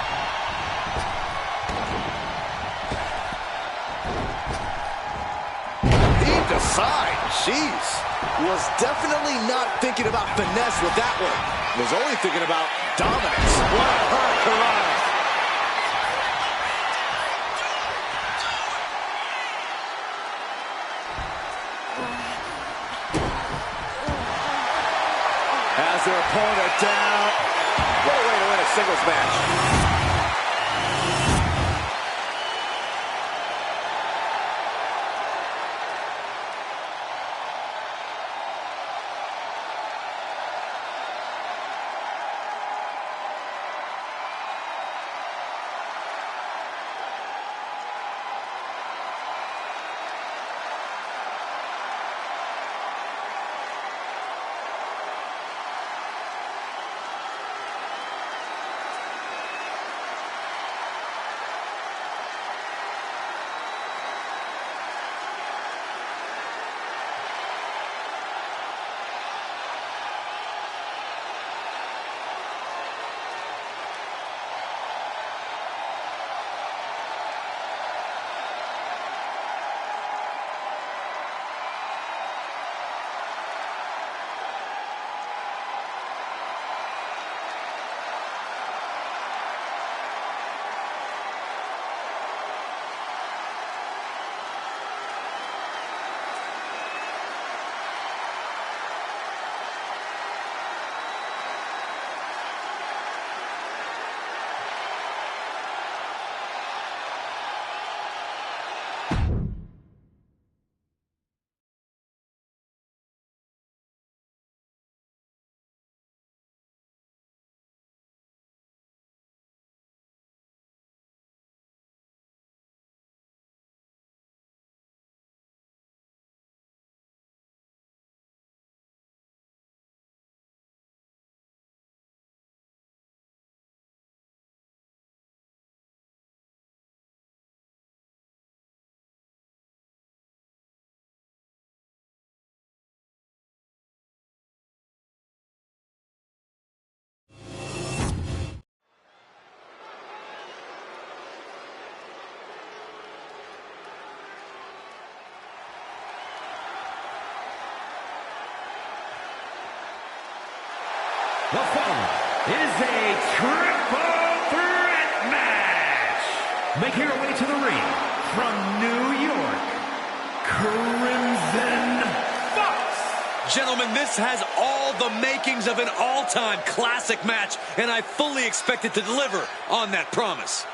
Speaker 4: Deep to side, jeez. Was definitely not thinking about finesse with that one. Was only thinking about dominance. What a hurricane. Has their opponent down. What a way to win a singles match.
Speaker 1: The following is a triple threat match. Making her way to the ring from New York, Crimson Fox,
Speaker 3: Gentlemen, this has all the makings of an all-time classic match, and I fully expect it to deliver on that promise.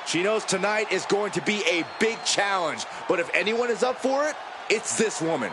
Speaker 4: She knows tonight is going to be a big challenge, but if anyone is up for it, it's this woman.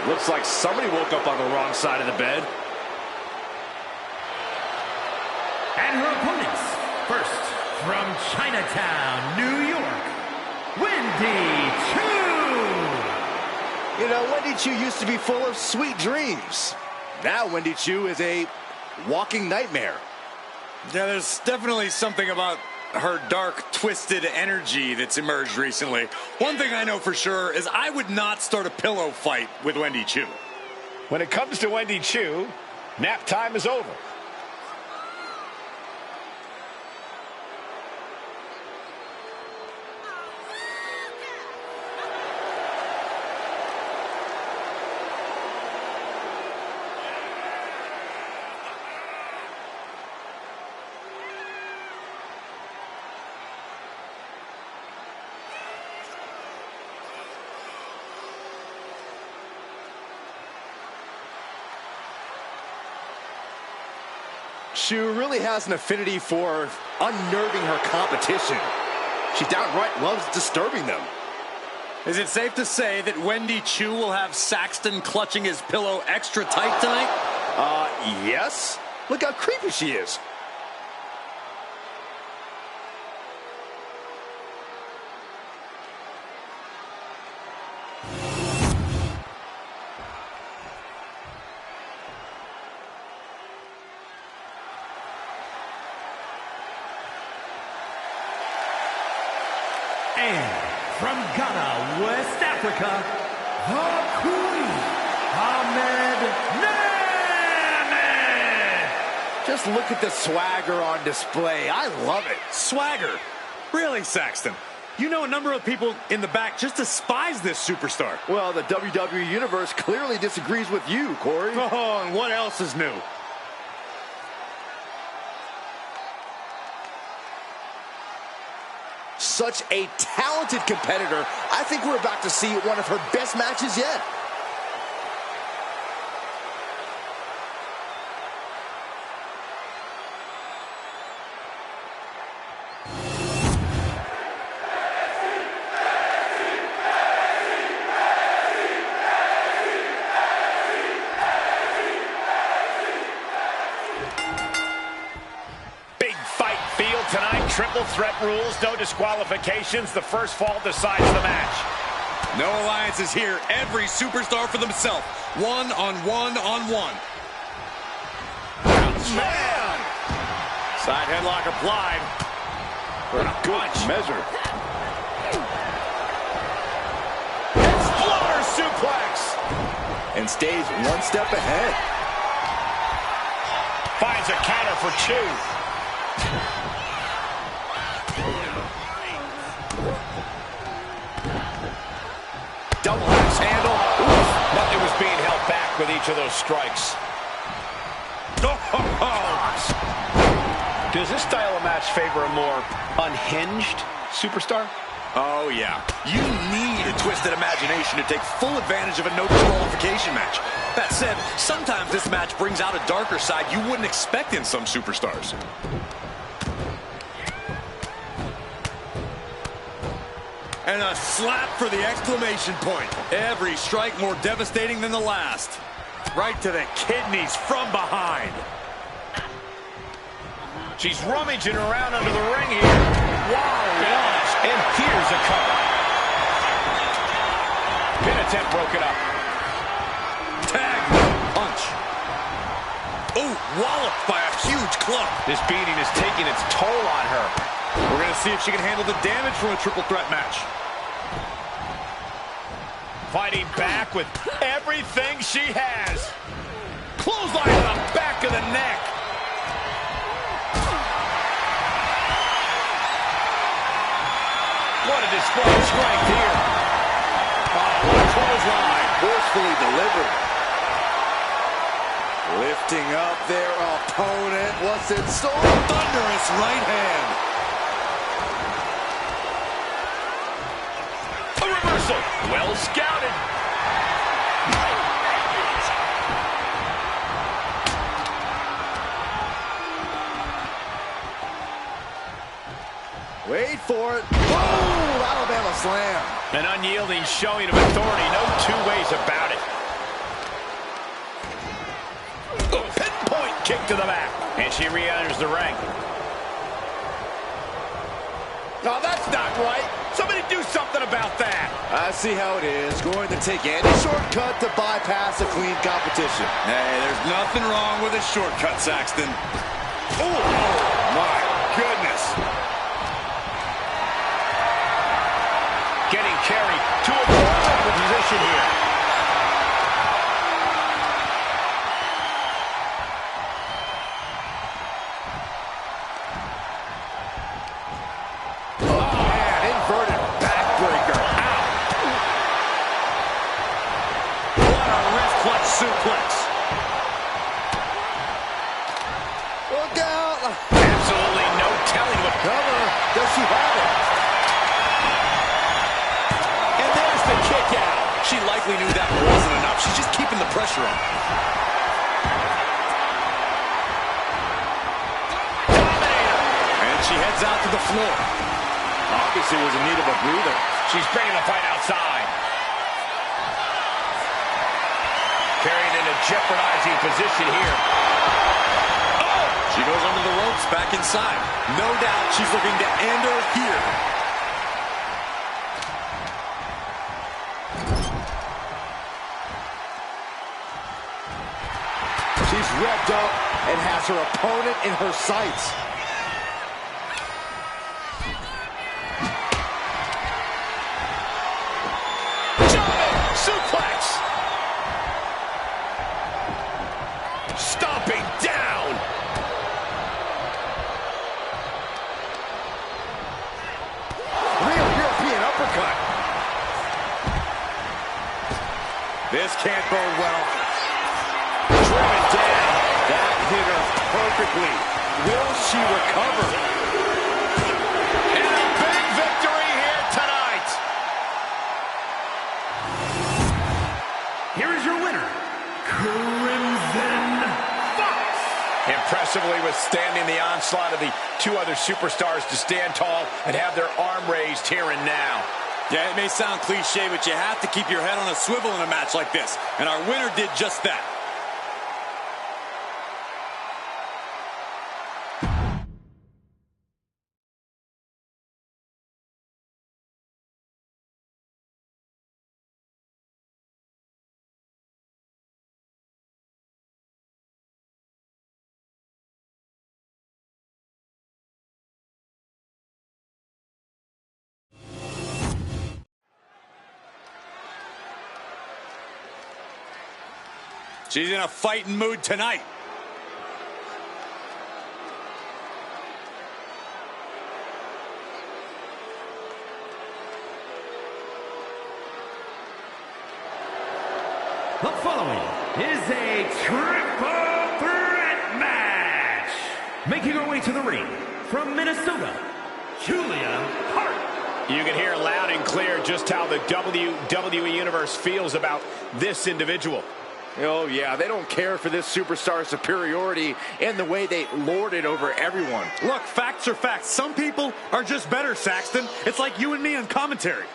Speaker 1: Looks like somebody woke up on the wrong side of the bed. And her opponents, first from Chinatown, New York, Wendy Choo.
Speaker 4: You know, Wendy Choo used to be full of sweet dreams. Now Wendy Choo is a walking nightmare.
Speaker 3: Yeah, there's definitely something about her dark, twisted energy that's emerged recently. One thing I know for sure is I would not start a pillow fight with Wendy Choo.
Speaker 2: When it comes to Wendy Choo, nap time is over.
Speaker 4: Choo really has an affinity for unnerving her competition. She downright loves disturbing them.
Speaker 3: Is it safe to say that Wendy Choo will have Saxton clutching his pillow extra tight tonight?
Speaker 4: Yes. Look how creepy she is.
Speaker 1: And from Ghana, West Africa, the Queen, Ahmed Naaman.
Speaker 4: Just look at the swagger on display. I love it.
Speaker 3: Swagger? Really, Saxton? You know a number of people in the back just despise this superstar.
Speaker 4: Well, the WWE Universe clearly disagrees with you, Corey.
Speaker 3: Oh, and what else is new?
Speaker 4: Such a talented competitor. I think we're about to see one of her best matches yet.
Speaker 2: Tonight, triple threat rules, no disqualifications. The first fall decides the match.
Speaker 3: No alliances here. Every superstar for themselves. One-on-one-on-one.
Speaker 2: Man!
Speaker 3: Side headlock applied.
Speaker 4: For a good measure.
Speaker 2: Exploder suplex!
Speaker 4: And stays one step ahead.
Speaker 2: Finds a counter for Choo. Double axe handle. Oof. Nothing was being held back with each of those strikes. Does this style of match favor a more unhinged superstar?
Speaker 5: Oh, yeah. You need a twisted imagination to take full advantage of a no disqualification match. That said, sometimes this match brings out a darker side you wouldn't expect in some superstars.
Speaker 3: And a slap for the exclamation point. Every strike more devastating than the last. Right to the kidneys from behind.
Speaker 2: She's rummaging around under the ring here. Wow, gosh. And here's a cover. attempt broken up.
Speaker 3: Tag, punch. Oh, walloped by a huge club.
Speaker 2: This beating is taking its toll on her.
Speaker 3: We're going to see if she can handle the damage from a triple threat match.
Speaker 2: Fighting back with everything she has. Clothesline to the back of the neck. What a display of strength here.
Speaker 3: Oh, what a clothesline.
Speaker 4: Forcefully delivered. Lifting up their opponent. What's in store?
Speaker 3: Thunderous right hand.
Speaker 2: A reversal. Well scouted.
Speaker 4: Wait for it. Whoa! Alabama slam.
Speaker 2: An unyielding showing of authority. No two ways about it. Pinpoint kick to the back. And she re-enters the ring. No, that's not right. Somebody do something about that.
Speaker 4: I see how it is. Going to take any shortcut to bypass a clean competition.
Speaker 3: Hey, there's nothing wrong with a shortcut, Saxton. Oh, my goodness.
Speaker 2: Getting carried to a vulnerable position here.
Speaker 3: Suplex.
Speaker 4: Look out.
Speaker 2: Absolutely no telling what
Speaker 4: Cover. Does she have it?
Speaker 2: And there's the kick out.
Speaker 3: She likely knew that wasn't enough. She's just keeping the pressure on.
Speaker 2: Dominator.
Speaker 3: And she heads out to the floor. Obviously was in need of a breather.
Speaker 2: She's bringing the fight outside. Carried in a jeopardizing position here.
Speaker 3: Oh! She goes under the ropes, back inside. No doubt she's looking to end her here.
Speaker 4: She's revved up and has her opponent in her sights.
Speaker 2: German suplex. Stomping down.
Speaker 4: Real European uppercut.
Speaker 3: This can't bode well.
Speaker 4: Driven down. That hit her perfectly. Will she recover?
Speaker 2: And a big victory here tonight.
Speaker 1: Here is your winner, Crimson Fox.
Speaker 2: Impressively withstanding the onslaught of the two other superstars to stand tall and have their arm raised here and now.
Speaker 3: Yeah, it may sound cliche, but you have to keep your head on a swivel in a match like this. And our winner did just that. She's in a fighting mood tonight.
Speaker 1: The following is a triple threat match. Making her way to the ring from Minnesota, Julia Hart.
Speaker 2: You can hear loud and clear just how the WWE Universe feels about this individual.
Speaker 4: Oh, yeah, they don't care for this superstar superiority and the way they lord it over everyone.
Speaker 3: Look, facts are facts. Some people are just better, Saxton. It's like you and me on commentary.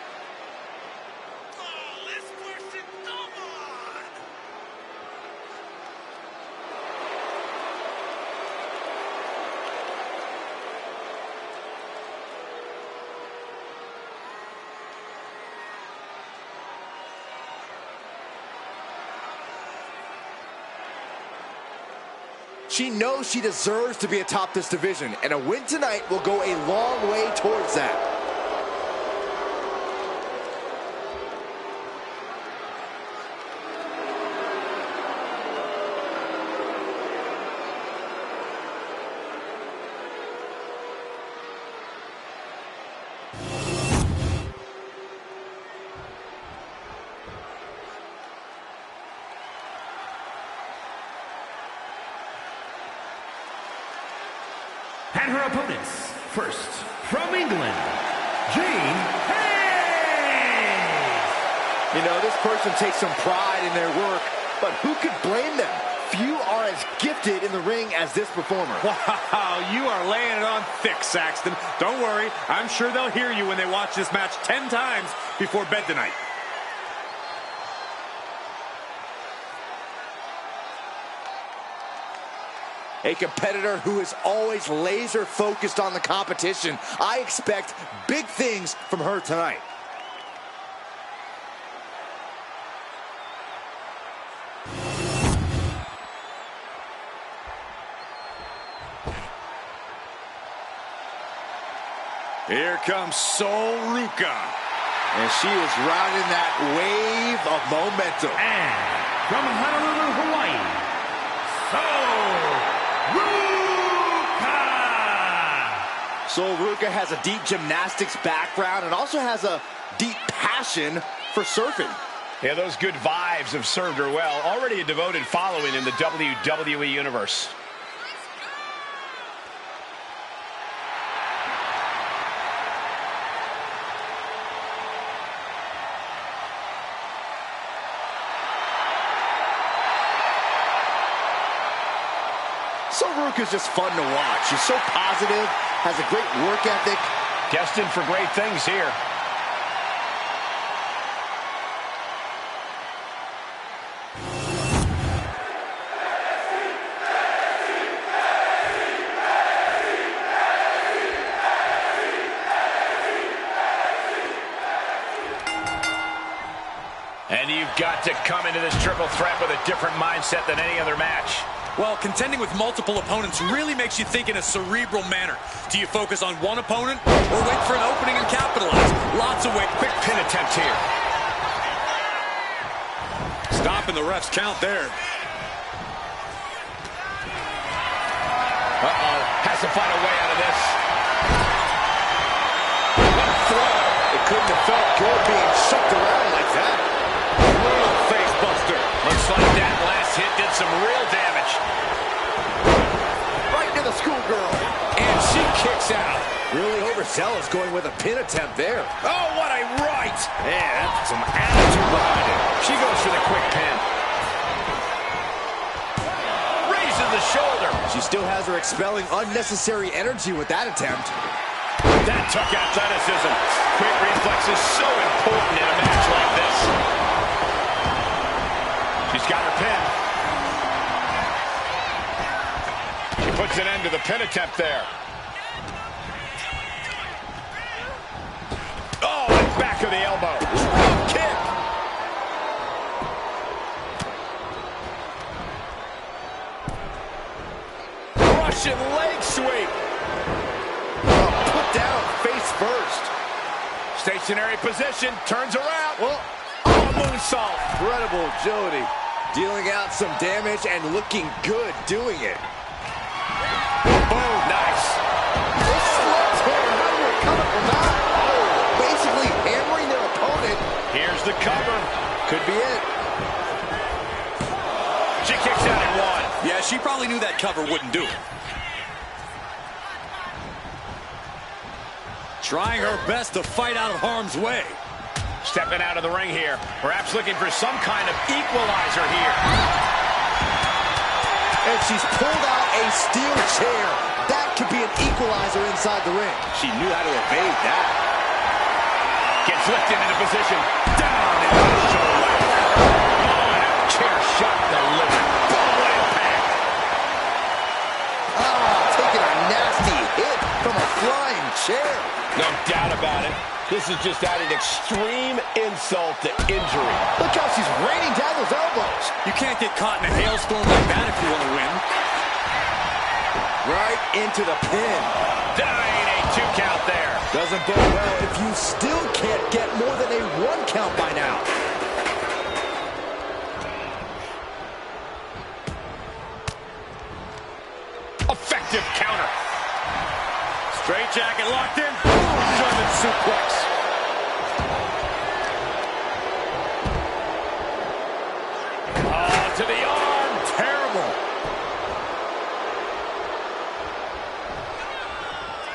Speaker 4: She knows she deserves to be atop this division, and a win tonight will go a long way towards that.
Speaker 1: And her opponents, first, from England, Jane Hayes.
Speaker 4: You know, this person takes some pride in their work, but who could blame them? Few are as gifted in the ring as this performer.
Speaker 3: Wow, you are laying it on thick, Saxton. Don't worry, I'm sure they'll hear you when they watch this match 10 times before bed tonight.
Speaker 4: A competitor who is always laser focused on the competition. I expect big things from her tonight.
Speaker 3: Here comes Sol Ruca.
Speaker 4: And she is riding that wave of momentum.
Speaker 1: And from Honolulu, Hawaii, Sol Ruca.
Speaker 4: Sol Ruca has a deep gymnastics background and also has a deep passion for surfing.
Speaker 2: Yeah, those good vibes have served her well. Already a devoted following in the WWE Universe.
Speaker 4: Sol Ruca is just fun to watch. She's so positive, has a great work ethic.
Speaker 2: Destined for great things here. And you've got to come into this triple threat with a different mindset than any other match.
Speaker 5: Well, contending with multiple opponents really makes you think in a cerebral manner. Do you focus on one opponent or wait for an opening and capitalize? Lots of weight.
Speaker 2: Quick pin attempt here.
Speaker 3: Stopping the ref's count there.
Speaker 2: Uh-oh. Has to find a way out of this.
Speaker 4: What a throw. It couldn't have felt good being shoved around like that.
Speaker 3: Real face buster.
Speaker 2: Looks like that last hit did some real damage.
Speaker 4: Right to the schoolgirl.
Speaker 2: And she kicks out.
Speaker 4: Really overzealous going with a pin attempt there.
Speaker 2: Oh, what a right. Yeah, that's some attitude behind it. She goes for the quick pin. Raises the shoulder.
Speaker 4: She still has her expelling unnecessary energy with that attempt.
Speaker 2: That took athleticism. Quick reflex is so important in a match like this. She's got her pin. She puts an end to the pin attempt there. Oh, and back of the elbow. Drop kick. Russian leg sweep.
Speaker 4: Put down face first.
Speaker 2: Stationary position, turns around.
Speaker 4: Well,
Speaker 2: Oh, moonsault.
Speaker 4: incredible agility. Dealing out some damage and looking good doing it.
Speaker 2: Boom, nice.
Speaker 4: This slumps here. How do you recover from that? Oh, basically hammering their opponent.
Speaker 2: Here's the cover.
Speaker 4: Could be it.
Speaker 2: She kicks out at one.
Speaker 5: Yeah, she probably knew that cover wouldn't do it.
Speaker 3: Trying her best to fight out of harm's way.
Speaker 2: Stepping out of the ring here. Perhaps looking for some kind of equalizer here.
Speaker 4: And she's pulled out a steel chair. That could be an equalizer inside the ring. She knew how to evade that.
Speaker 2: Gets lifted into position. Down into the shoulder. Oh, and a chair shot delivered. Full impact.
Speaker 4: Taking a nasty hit from a flying chair.
Speaker 2: No doubt about it. This is just adding extreme insult to injury.
Speaker 4: Look how she's raining down those elbows.
Speaker 5: You can't get caught in a hailstorm like that if you want to win.
Speaker 4: Right into the pin.
Speaker 2: Dying a 2 count there.
Speaker 4: Doesn't bode well if you still can't get more than a 1 count by now.
Speaker 2: Effective counter.
Speaker 3: Straight jacket locked in. German suplex.
Speaker 2: Oh, to the arm.
Speaker 3: Terrible.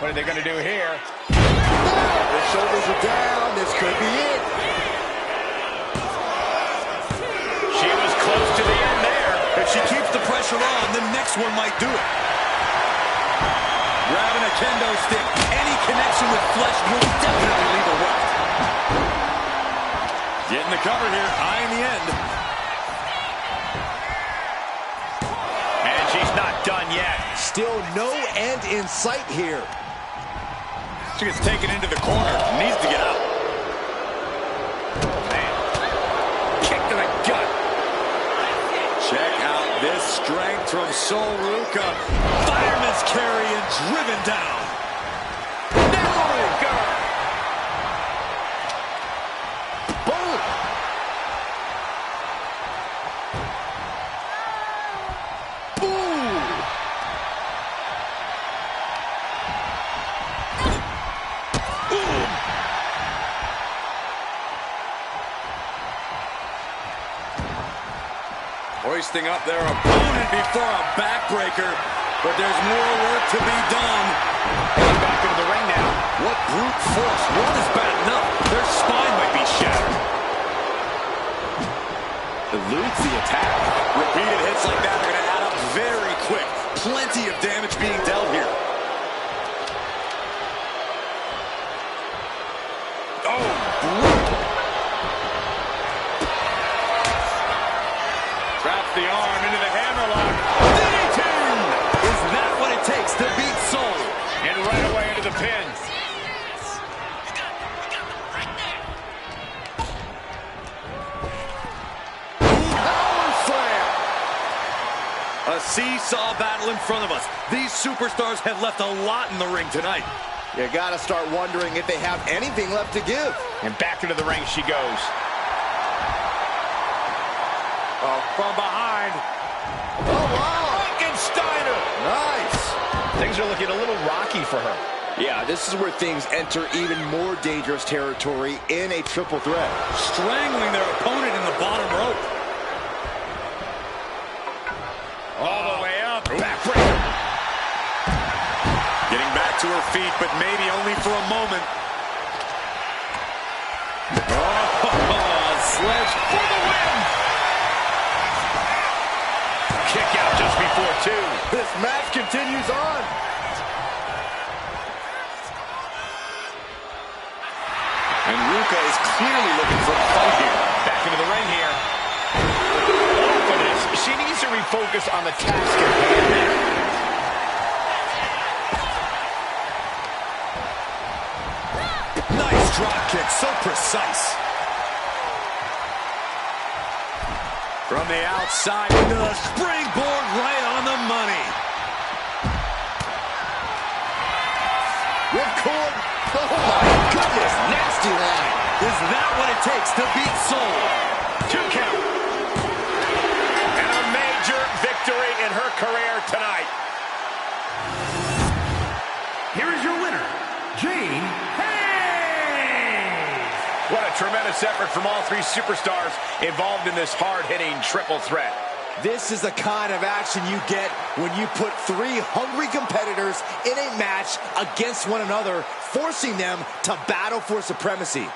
Speaker 2: What are they going to do here?
Speaker 4: The shoulders are down. This could be it.
Speaker 2: She was close to the end there.
Speaker 5: If she keeps the pressure on, the next one might do it. Grabbing a kendo stick. Any connection with flesh will definitely leave a welt.
Speaker 3: Getting the cover here. Eye in the end.
Speaker 2: And she's not done yet.
Speaker 4: Still no end in sight here.
Speaker 3: She gets taken into the corner. Needs to get out.
Speaker 2: Man. Kick to the gut.
Speaker 3: Check out this strength from Sol Ruca. Fireman's carry and driven down.
Speaker 4: Boom. Boom.
Speaker 3: Hoisting up their opponent before a backbreaker. But there's more work to be done.
Speaker 2: Heading back into the ring now.
Speaker 5: What brute force. One is bad enough. Their spine might be shattered.
Speaker 2: Eludes the attack.
Speaker 5: Repeated hits like that are going to add up very quick. Plenty of damage being dealt here.
Speaker 3: Oh, brutal. Traps the arm into the hammerlock.
Speaker 5: DDT! Is that what it takes to beat Sol?
Speaker 2: And right away into the pin.
Speaker 4: Power slam.
Speaker 5: A seesaw battle in front of us. These superstars have left a lot in the ring tonight.
Speaker 4: You gotta start wondering if they have anything left to give.
Speaker 2: And back into the ring she goes.
Speaker 3: Oh, from behind.
Speaker 4: Oh, wow.
Speaker 2: Frankensteiner.
Speaker 4: Nice.
Speaker 2: Things are looking a little rocky for her.
Speaker 4: Yeah, this is where things enter even more dangerous territory in a triple threat.
Speaker 5: Strangling their opponent in the bottom rope.
Speaker 3: All the way up.
Speaker 2: Backbreaker.
Speaker 5: Getting back to her feet, but maybe only for a moment.
Speaker 3: Oh, sledge for the win.
Speaker 2: Kick out just before 2.
Speaker 4: This match continues on.
Speaker 5: And Ruca is clearly looking for a fight here.
Speaker 2: Back into the ring here. For this, she needs to refocus on the task at hand there.
Speaker 5: Nice drop kick, so precise.
Speaker 3: From the outside into the
Speaker 5: Springboard right on the money.
Speaker 4: Ripcord. Oh, my goodness. Nasty line.
Speaker 5: Is that what it takes to beat Sol?
Speaker 2: 2 count. And a major victory in her career tonight.
Speaker 1: Here is your winner, Jane Hayes.
Speaker 2: What a tremendous effort from all 3 superstars involved in this hard-hitting triple threat.
Speaker 4: This is the kind of action you get when you put 3 hungry competitors in a match against one another, forcing them to battle for supremacy.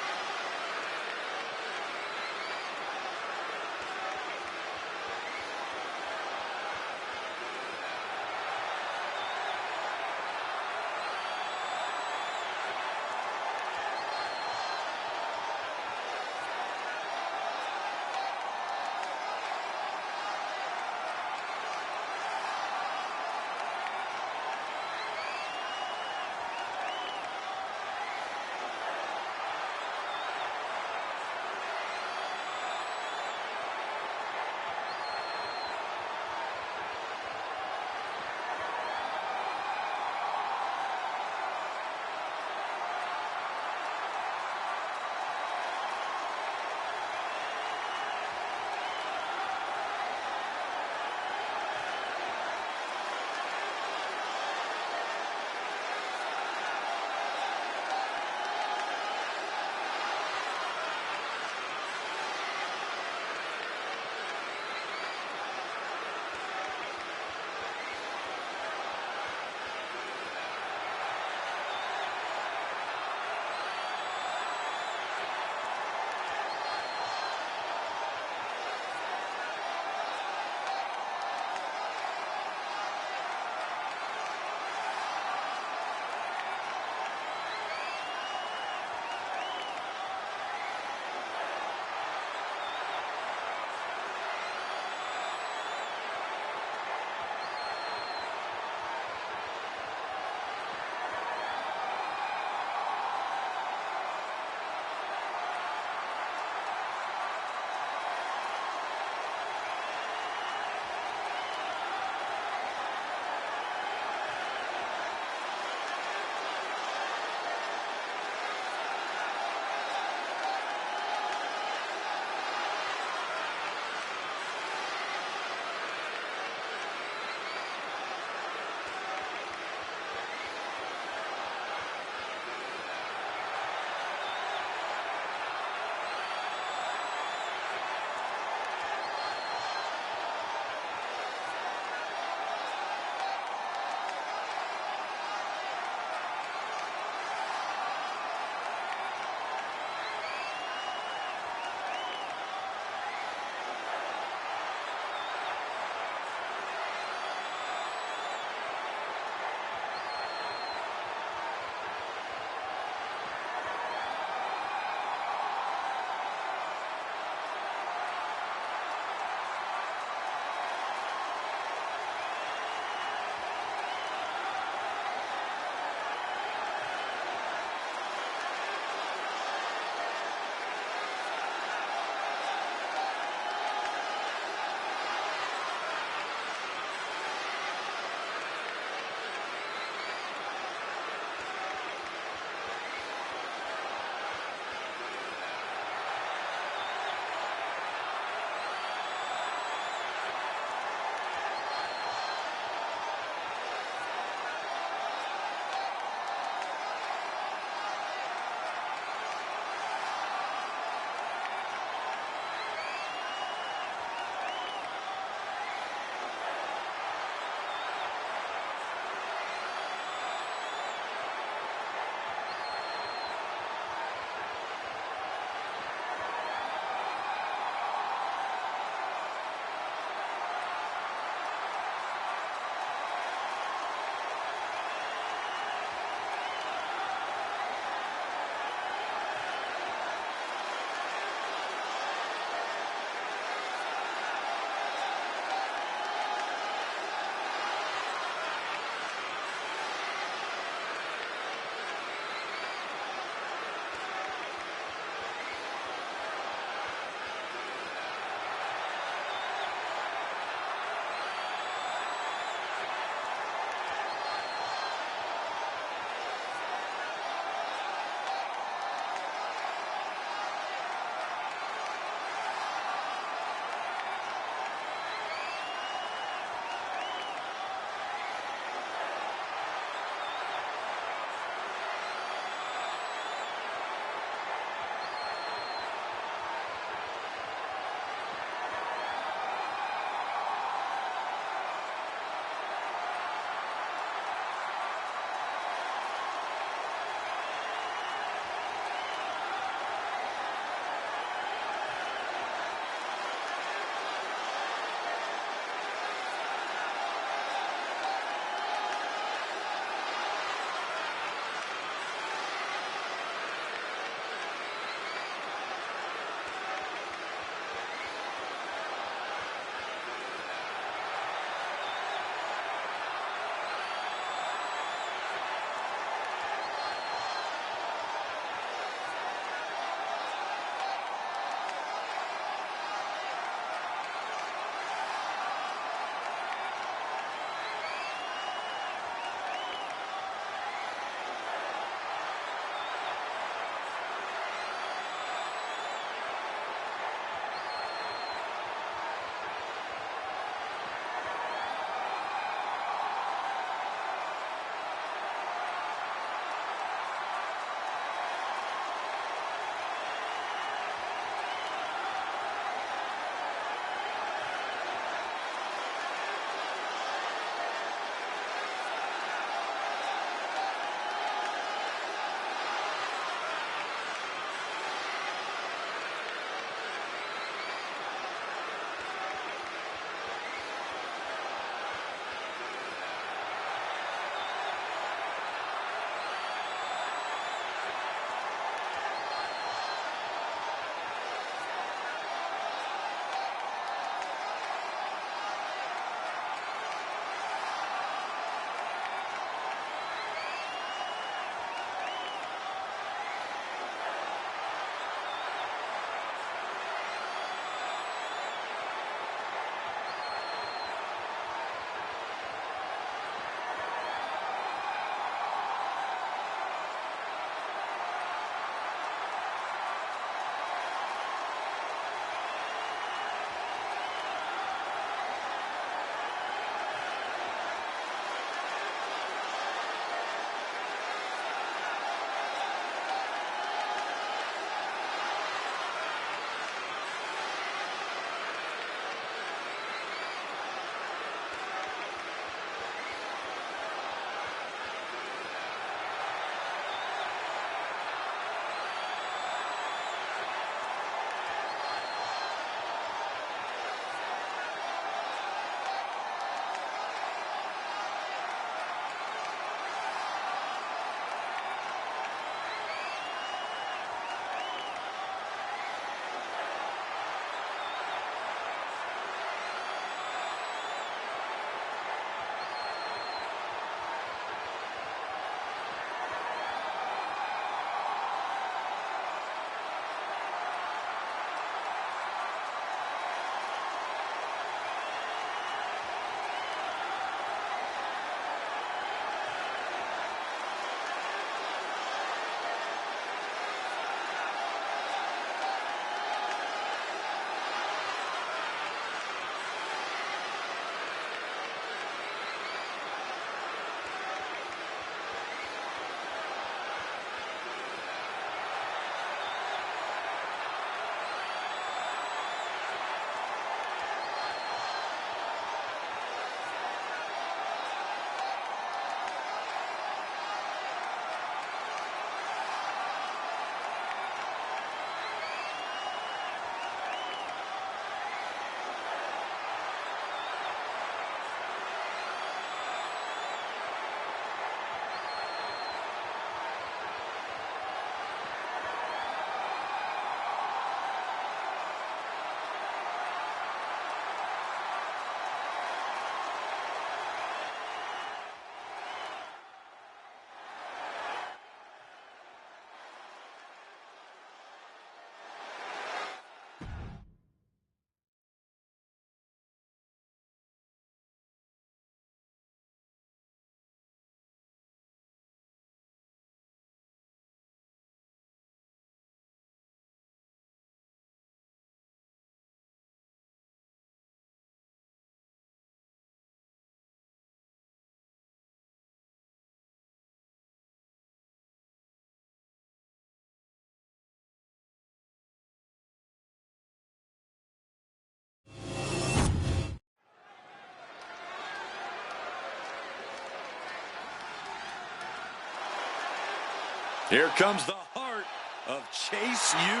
Speaker 5: Here comes the heart of Chase U.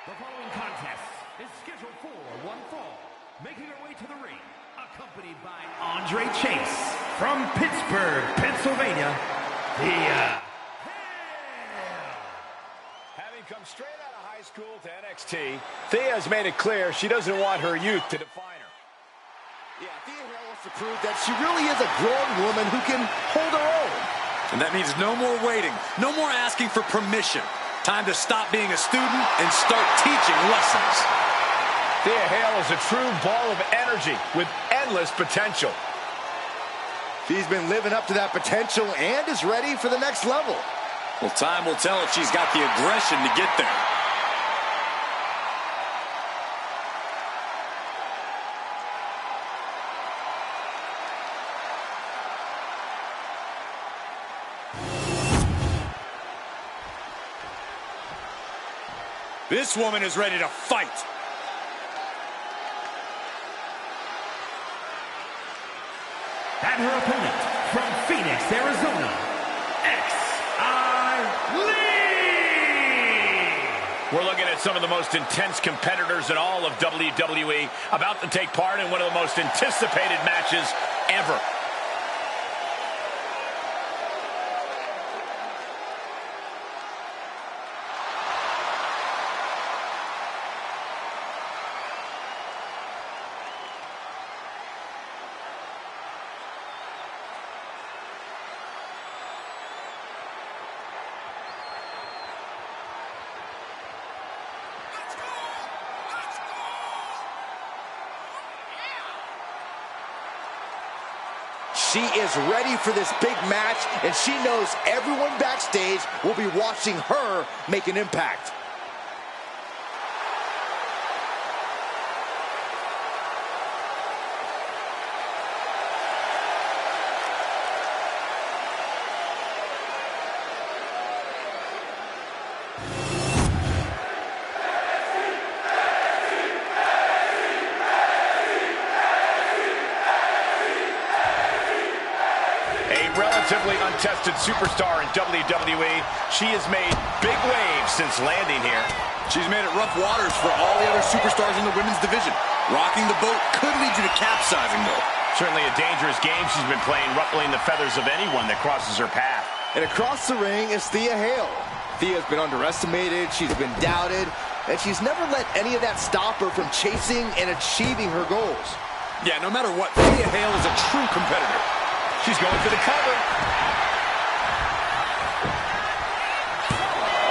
Speaker 1: The following contest is scheduled for one fall. Making her way to the ring, accompanied by Andre Chase from Pittsburgh, Pennsylvania, Thea.
Speaker 2: Having come straight out of high school to NXT, Thea has made it clear she doesn't want her youth to define her.
Speaker 4: Yeah, Thea Hale wants to prove that she really is a grown woman who can hold her own.
Speaker 5: And that means no more waiting, no more asking for permission. Time to stop being a student and start teaching lessons.
Speaker 2: Thea Hale is a true ball of energy with endless potential.
Speaker 4: She's been living up to that potential and is ready for the next level.
Speaker 5: Well, time will tell if she's got the aggression to get there. This woman is ready to fight.
Speaker 1: And her opponent from Phoenix, Arizona, Lee!
Speaker 2: We're looking at some of the most intense competitors in all of WWE about to take part in one of the most anticipated matches ever.
Speaker 4: She is ready for this big match, and she knows everyone backstage will be watching her make an impact.
Speaker 2: Relatively untested superstar in WWE, she has made big waves since landing here.
Speaker 5: She's made it rough waters for all the other superstars in the women's division. Rocking the boat could lead you to capsizing, though.
Speaker 2: Certainly a dangerous game she's been playing, ruffling the feathers of anyone that crosses her path.
Speaker 4: And across the ring is Thea Hale. Thea's been underestimated, she's been doubted, and she's never let any of that stop her from chasing and achieving her goals.
Speaker 5: Yeah, no matter what, Thea Hale is a true competitor.
Speaker 2: She's going for the cover.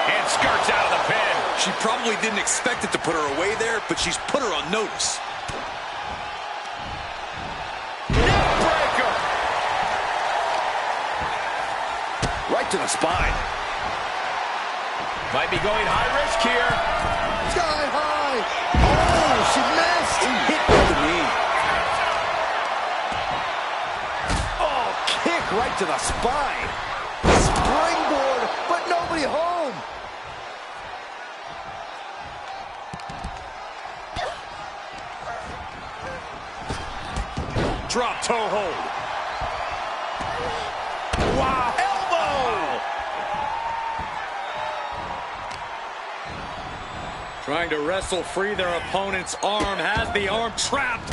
Speaker 2: And skirts out of the pin.
Speaker 5: She probably didn't expect it to put her away there, but she's put her on notice.
Speaker 2: Neckbreaker.
Speaker 4: Right to the spine.
Speaker 2: Might be going high risk here.
Speaker 4: Sky high. Oh, she missed. Hit with the knee. Right to the spine. Springboard, but nobody home.
Speaker 5: Drop toe hold.
Speaker 2: Wow.
Speaker 5: Elbow. Trying to wrestle free their opponent's arm, has the arm trapped.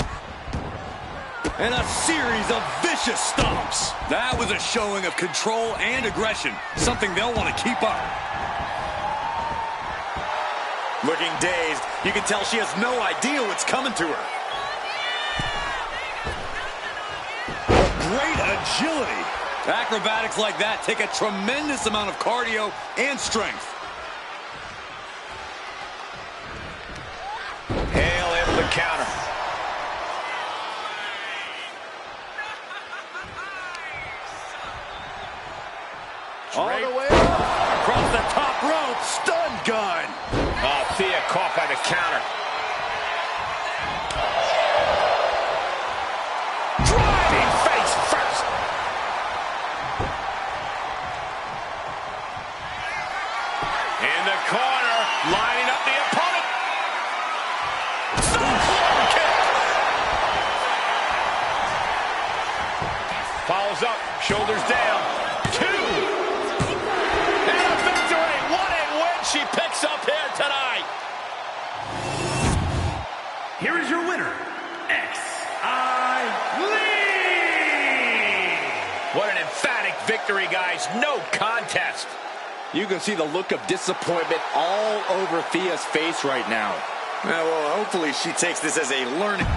Speaker 5: And a series of vicious stomps. That was a showing of control and aggression, something they'll want to keep up. Looking dazed, you can tell she has no idea what's coming to her. Great agility. Acrobatics like that take a tremendous amount of cardio and strength.
Speaker 2: Hale able to counter.
Speaker 4: All the way up.
Speaker 5: Across the top rope.
Speaker 4: Stun gun.
Speaker 2: Oh, Thea caught by the counter. Driving face first. In the corner, lining up the opponent. Sunflower kick. Follows up, shoulders down. 2. she picks up here tonight.
Speaker 1: Here is your winner, X.I. Lee!
Speaker 2: What an emphatic victory, guys. No contest.
Speaker 4: You can see the look of disappointment all over Thea's face right now.
Speaker 3: Well, hopefully she takes this as a learning.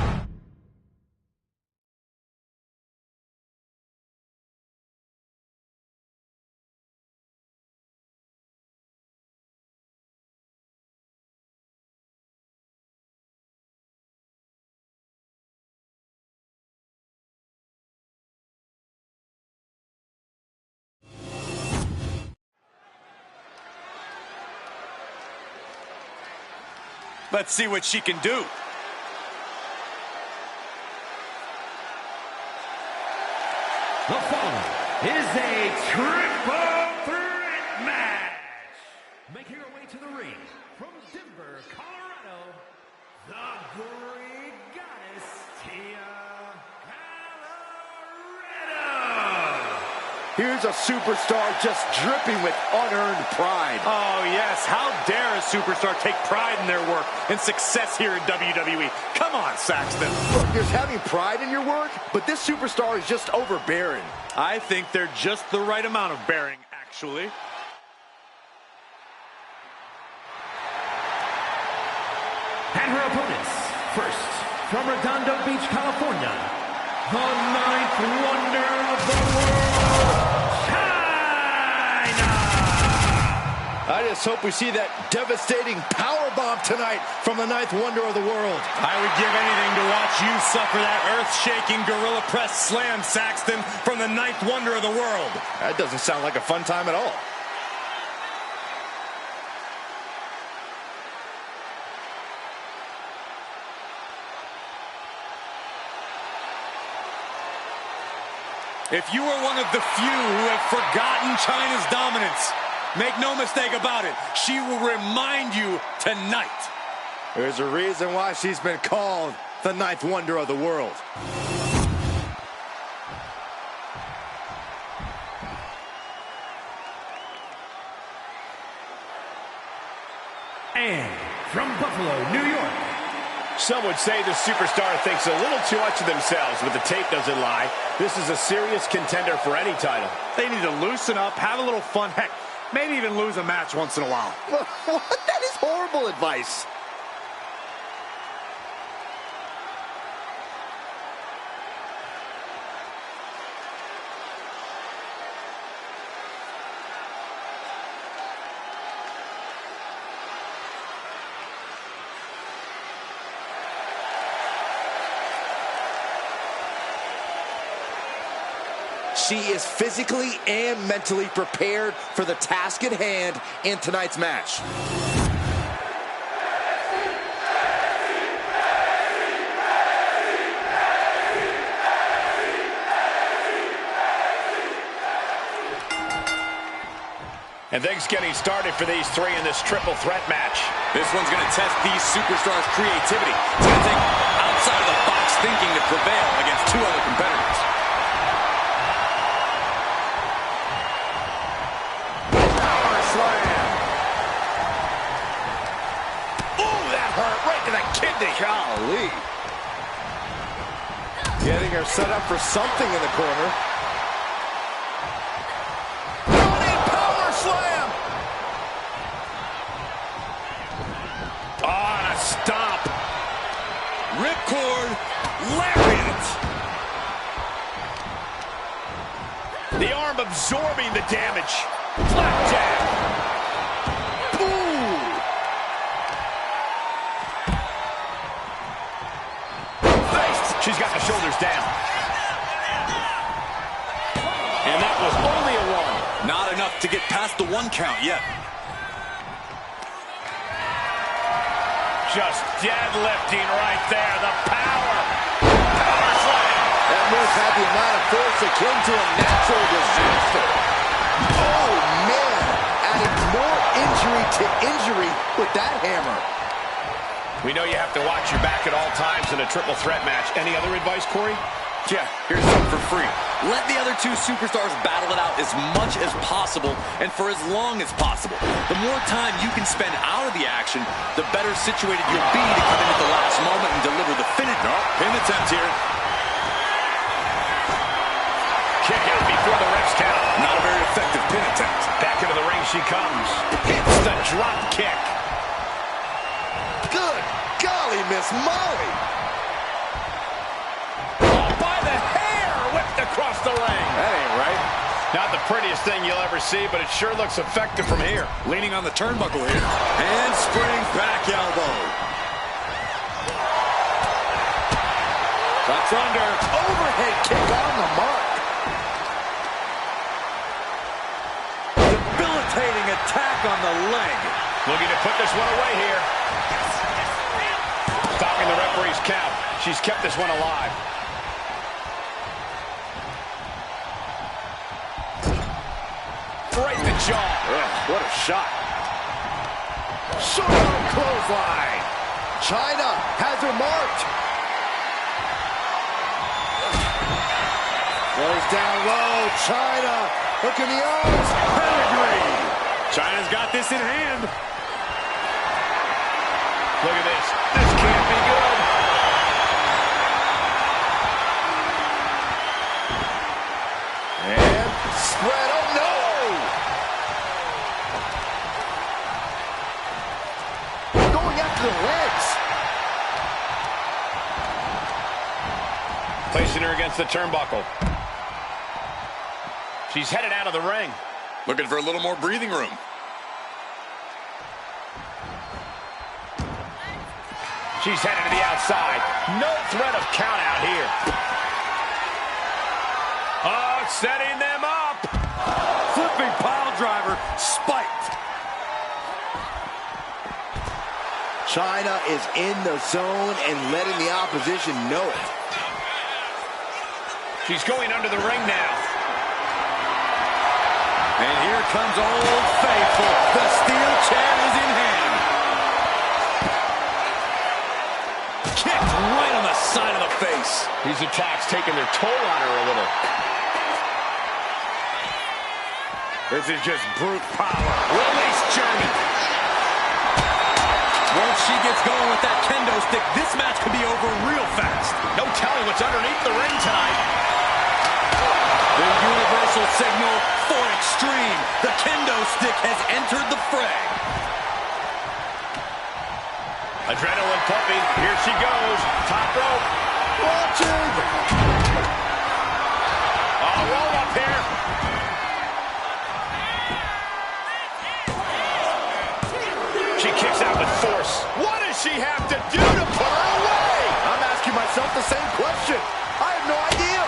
Speaker 3: Let's see what she can do.
Speaker 1: The following is a triple threat match. Making her way to the ring from Denver, Colorado, the Greek Goddess, Tia Colorado.
Speaker 4: Here's a superstar just dripping with unearned pride.
Speaker 3: Oh, yes. How dare a superstar take pride in their work and success here in WWE? Come on, Saxton.
Speaker 4: Look, there's having pride in your work, but this superstar is just overbearing.
Speaker 3: I think they're just the right amount of bearing, actually.
Speaker 1: And her opponents, first, from Redondo Beach, California, the ninth wonder of the world, China!
Speaker 4: I just hope we see that devastating powerbomb tonight from the ninth wonder of the world.
Speaker 3: I would give anything to watch you suffer that earth-shaking gorilla press slam, Saxton, from the ninth wonder of the world.
Speaker 4: That doesn't sound like a fun time at all.
Speaker 3: If you are one of the few who have forgotten China's dominance, make no mistake about it, she will remind you tonight.
Speaker 4: There's a reason why she's been called the ninth wonder of the world.
Speaker 1: And from Buffalo, New York,
Speaker 2: Some would say the superstar thinks a little too much of themselves, but the tape doesn't lie. This is a serious contender for any title.
Speaker 3: They need to loosen up, have a little fun, heck, maybe even lose a match once in a while.
Speaker 4: What? That is horrible advice. She is physically and mentally prepared for the task at hand in tonight's match.
Speaker 2: And things getting started for these three in this triple threat match.
Speaker 5: This one's going to test these superstars' creativity. It's going to take outside-of-the-box thinking to prevail against two other competitors.
Speaker 4: Power slam. Ooh, that hurt right to the kidney. Golly. Getting her set up for something in the corner. Slam!
Speaker 2: On a stomp.
Speaker 3: Ripcord, lariat.
Speaker 2: The arm absorbing the damage. Flapjack.
Speaker 4: Ooh!
Speaker 2: Faced. She's got the shoulders down. And that was only a one.
Speaker 5: Not enough to get past the one count yet.
Speaker 2: Just deadlifting right there. The power. Power slam.
Speaker 4: That move had the amount of force akin to a natural disaster. Oh, man. Adding more injury to injury with that hammer.
Speaker 2: We know you have to watch your back at all times in a triple threat match. Any other advice, Corey?
Speaker 5: Yeah, here's something for free. Let the other two superstars battle it out as much as possible and for as long as possible. The more time you can spend out of the action, the better situated you'll be to come in at the last moment and deliver the finish.
Speaker 3: No, pin attempt here.
Speaker 2: Kick out before the ref's count.
Speaker 3: Not a very effective pin attempt.
Speaker 2: Back into the ring she comes. Hits the drop kick.
Speaker 4: Good golly, Miss Molly.
Speaker 2: Oh, by the hair, whipped across the ring.
Speaker 3: That ain't right.
Speaker 2: Not the prettiest thing you'll ever see, but it sure looks effective from here.
Speaker 3: Leaning on the turnbuckle here. Handspring back elbow. That's under.
Speaker 4: Overhead kick on the mark. Debilitating attack on the leg.
Speaker 2: Looking to put this one away here. Stopping the referee's count. She's kept this one alive. Right in the jaw.
Speaker 4: Ugh, what a shot. Short arm clothesline. China has her marked. Goes down low. China. Look in the arms. Pedigree.
Speaker 3: China's got this in hand.
Speaker 2: Look at this. This can't be good.
Speaker 4: And spread. Oh, no. Going after the legs.
Speaker 2: Placing her against the turnbuckle. She's headed out of the ring.
Speaker 3: Looking for a little more breathing room.
Speaker 2: She's headed to the outside. No threat of count out here. Oh, setting them up.
Speaker 3: Flipping pile driver, spiked.
Speaker 4: China is in the zone and letting the opposition know it.
Speaker 2: She's going under the ring now.
Speaker 3: And here comes Old Faithful. The steel chair is in hand. Kicked right on the side of the face.
Speaker 2: These attacks taking their toll on her a little.
Speaker 3: This is just brute power.
Speaker 2: Release German.
Speaker 5: Once she gets going with that kendo stick, this match could be over real fast.
Speaker 2: No telling what's underneath the ring tonight.
Speaker 5: The universal signal for extreme. The kendo stick has entered the fray.
Speaker 2: Adrenaline pumping. Here she goes. Top rope.
Speaker 4: Watching.
Speaker 2: Oh, roll up here. She kicks out with force. What does she have to do to put her away?
Speaker 4: I'm asking myself the same question. I have no idea.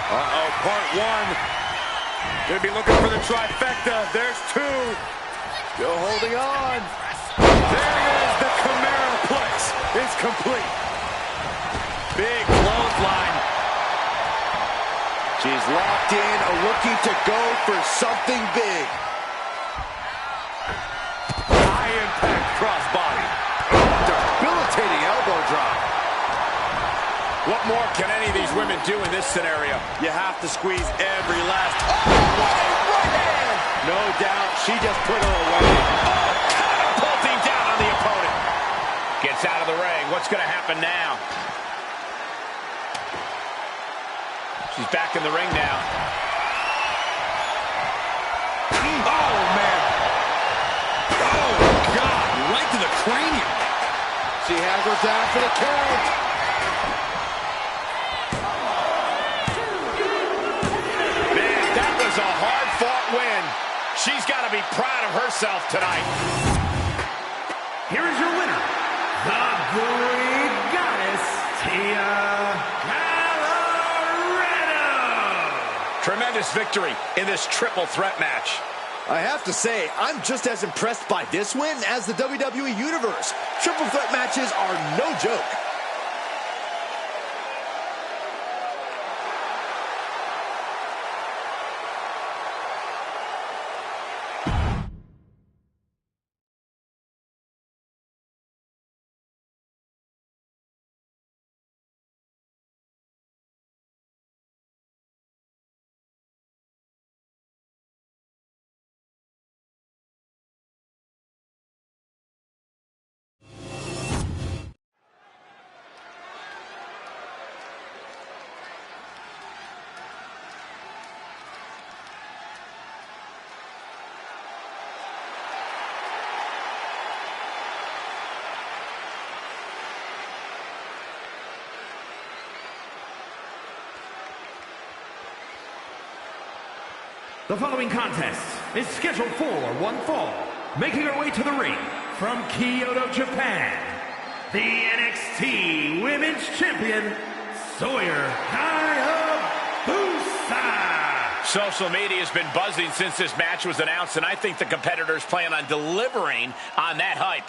Speaker 3: Uh-oh, part one. Gonna be looking for the trifecta. There's two.
Speaker 4: Still holding on.
Speaker 3: There it is. The Chimera Plex is complete.
Speaker 5: Big clothesline.
Speaker 4: She's locked in, looking to go for something big.
Speaker 3: High impact crossbody.
Speaker 4: Debilitating elbow drop.
Speaker 2: What more can any of these women do in this scenario?
Speaker 3: You have to squeeze every last...
Speaker 4: Oh, what a right hand! No doubt, she just put her away.
Speaker 2: Oh, catapulting down on the opponent. Gets out of the ring. What's going to happen now? She's back in the ring now.
Speaker 3: Oh, man. Oh, God. Right to the cranium.
Speaker 4: She has her down for the count.
Speaker 2: Man, that was a hard-fought win. She's got to be proud of herself tonight.
Speaker 1: Here is your winner, the Greek Goddess,
Speaker 2: Tremendous victory in this triple threat match.
Speaker 4: I have to say, I'm just as impressed by this win as the WWE Universe. Triple threat matches are no joke.
Speaker 1: The following contest is scheduled for one fall. Making her way to the ring from Kyoto, Japan, the NXT Women's Champion, Sawyer Hayabusa.
Speaker 2: Social media has been buzzing since this match was announced, and I think the competitors plan on delivering on that hype.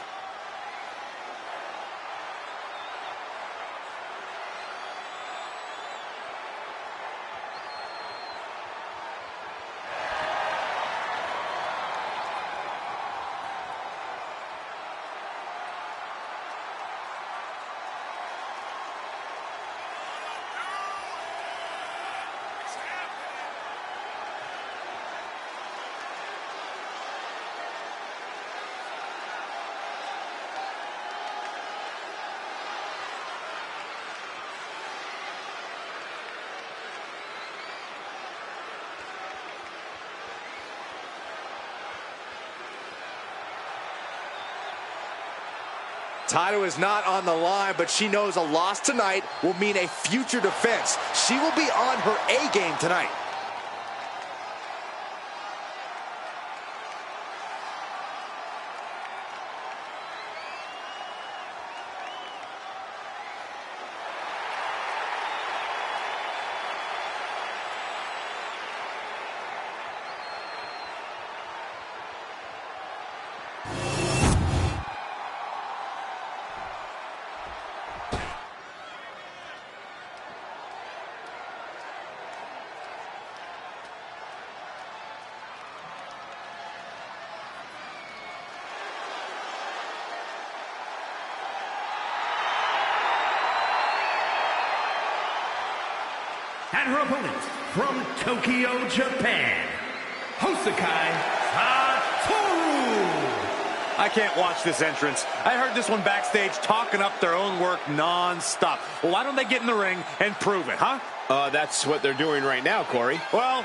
Speaker 4: Title is not on the line, but she knows a loss tonight will mean a future defense. She will be on her A game tonight.
Speaker 1: And her opponent from Tokyo, Japan, Hosakai Satoru.
Speaker 3: I can't watch this entrance. I heard this one backstage talking up their own work non-stop. Well, why don't they get in the ring and prove it, huh?
Speaker 2: That's what they're doing right now, Corey.
Speaker 3: Well,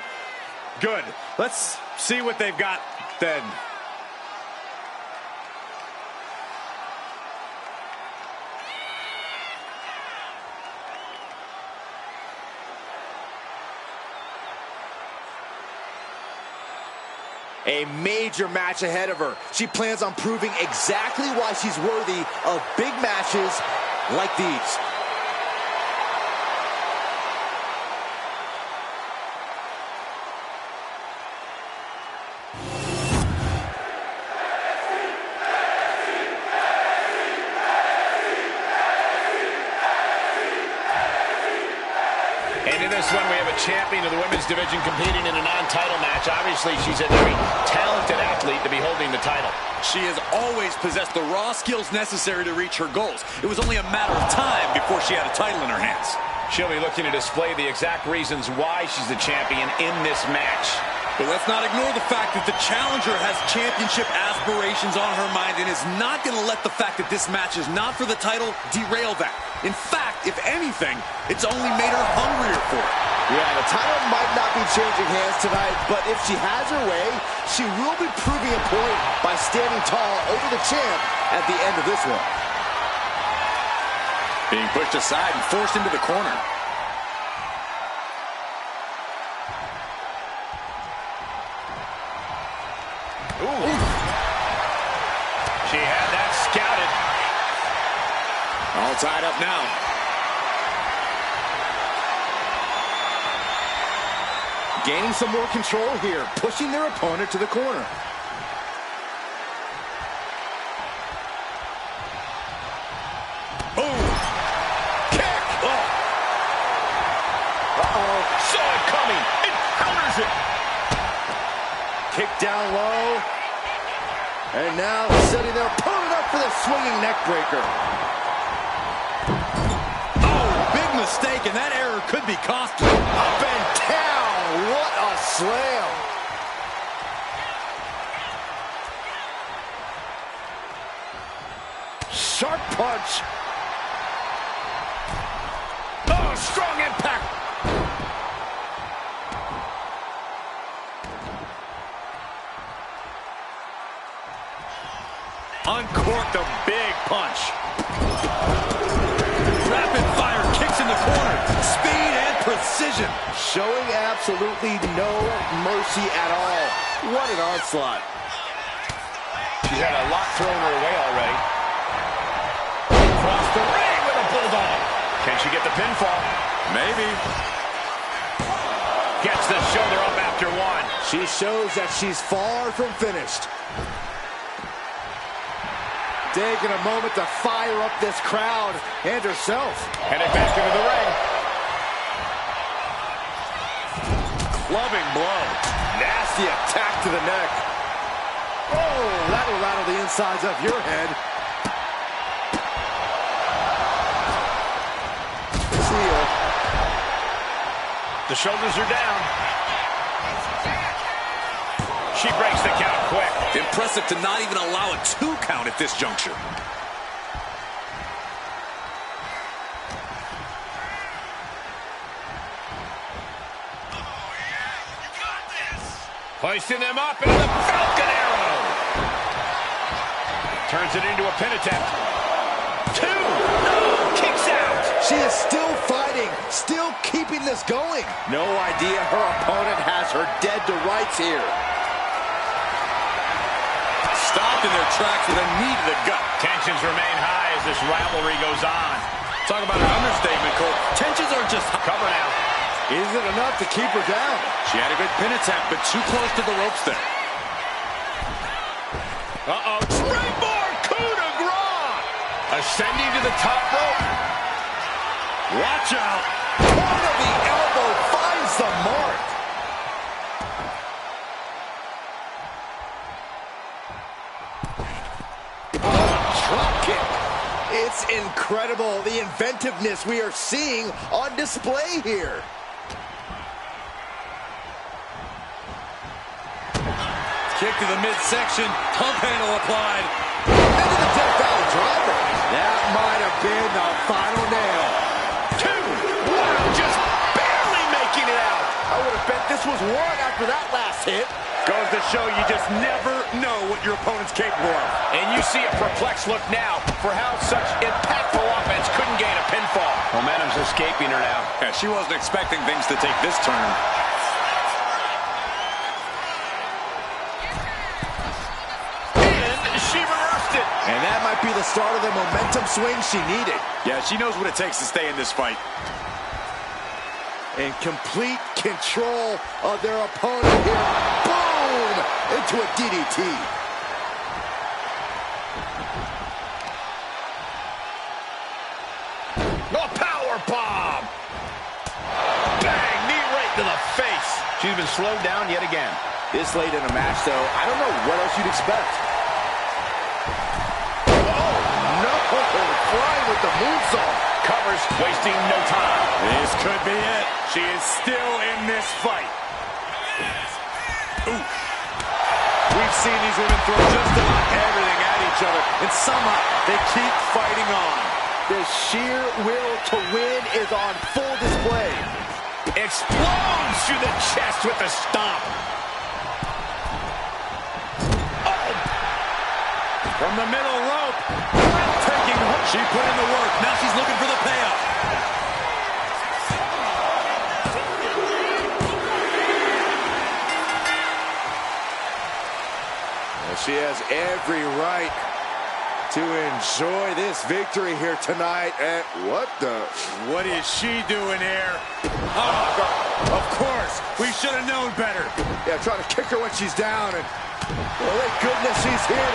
Speaker 3: good. Let's see what they've got then.
Speaker 4: A major match ahead of her. She plans on proving exactly why she's worthy of big matches like these.
Speaker 2: And in this one, we have a champion of the women's division competing in a non-title match. Obviously, she's a very talented athlete to be holding the title.
Speaker 5: She has always possessed the raw skills necessary to reach her goals. It was only a matter of time before she had a title in her hands.
Speaker 2: She'll be looking to display the exact reasons why she's the champion in this match.
Speaker 5: But let's not ignore the fact that the challenger has championship aspirations on her mind and is not going to let the fact that this match is not for the title derail that. In fact, if anything, it's only made her hungrier for it.
Speaker 4: Yeah, the title might not be changing hands tonight, but if she has her way, she will be proving a point by standing tall over the champ at the end of this one.
Speaker 5: Being pushed aside and forced into the corner.
Speaker 2: Ooh. She had that scouted.
Speaker 5: All tied up now.
Speaker 4: Gaining some more control here, pushing their opponent to the corner.
Speaker 2: Boom! Kick! Oh. Uh-oh. Saw it coming. It counters it.
Speaker 4: Kick down low. And now setting their opponent up for the swinging neck breaker.
Speaker 5: Oh, big mistake, and that error could be costly.
Speaker 4: Up and down. What a slam. Sharp punch.
Speaker 2: Oh, strong impact.
Speaker 3: Uncorked a big punch.
Speaker 5: Rapid fire kicks in the corner. Speed and
Speaker 3: precision.
Speaker 4: Showing absolutely no mercy at all. What an onslaught.
Speaker 2: She's had a lot thrown her way already. Across the ring with a bulldog. Can she get the pinfall?
Speaker 3: Maybe.
Speaker 2: Gets the shoulder up after one.
Speaker 4: She shows that she's far from finished. Taking a moment to fire up this crowd and herself.
Speaker 2: Headed back into the ring.
Speaker 3: Clubbing blow.
Speaker 4: Nasty attack to the neck. Oh, that'll rattle the insides of your head. See ya.
Speaker 2: The shoulders are down. She breaks the count quick.
Speaker 5: Impressive to not even allow a 2 count at this juncture.
Speaker 2: Hoisting them up into the Falcon Arrow. Turns it into a pin attempt. 2. No, kicks out.
Speaker 4: She is still fighting, still keeping this going. No idea her opponent has her dead to rights here.
Speaker 5: Stopped in their tracks with a knee to the gut.
Speaker 2: Tensions remain high as this rivalry goes on.
Speaker 5: Talk about an understatement, Cole. Tensions are just
Speaker 2: Cover now.
Speaker 4: Isn't enough to keep her down.
Speaker 5: She had a good pin attempt, but too close to the ropes there.
Speaker 2: Uh-oh. Springboard coup de grace. Ascending to the top rope.
Speaker 5: Watch out.
Speaker 4: Point of the elbow finds the mark. Drop kick. It's incredible, the inventiveness we are seeing on display here.
Speaker 5: Kick to the midsection. Pump handle applied.
Speaker 4: Into the Death Valley driver. That might have been the final nail.
Speaker 2: 2. Wow, just barely making it out.
Speaker 4: I would have bet this was one after that last hit.
Speaker 3: Goes to show you just never know what your opponent's capable of.
Speaker 2: And you see a perplexed look now for how such impactful offense couldn't gain a pinfall. Momentum's escaping her now.
Speaker 5: Yeah, she wasn't expecting things to take this turn.
Speaker 2: And she reversed it.
Speaker 4: And that might be the start of the momentum swing she needed.
Speaker 5: Yeah, she knows what it takes to stay in this fight.
Speaker 4: In complete control of their opponent here. Boom! Into a DDT.
Speaker 2: A power bomb. Bang! Knee right to the face. She's been slowed down yet again.
Speaker 4: This late in a match, though, I don't know what else you'd expect. Oh, no! Flying with the moonsault.
Speaker 2: Covers, wasting no time.
Speaker 3: This could be it. She is still in this fight.
Speaker 5: Ooh. We've seen these women throw just about everything at each other, and somehow they keep fighting on.
Speaker 4: The sheer will to win is on full display.
Speaker 2: Explodes through the chest with the stomp.
Speaker 3: From the middle rope. Taking her.
Speaker 5: She put in the work. Now she's looking for the payoff.
Speaker 4: Well, she has every right to enjoy this victory here tonight. And what
Speaker 3: is she doing here? Oh, of course. We should have known better.
Speaker 4: Yeah, trying to kick her when she's down. And well, thank goodness she's here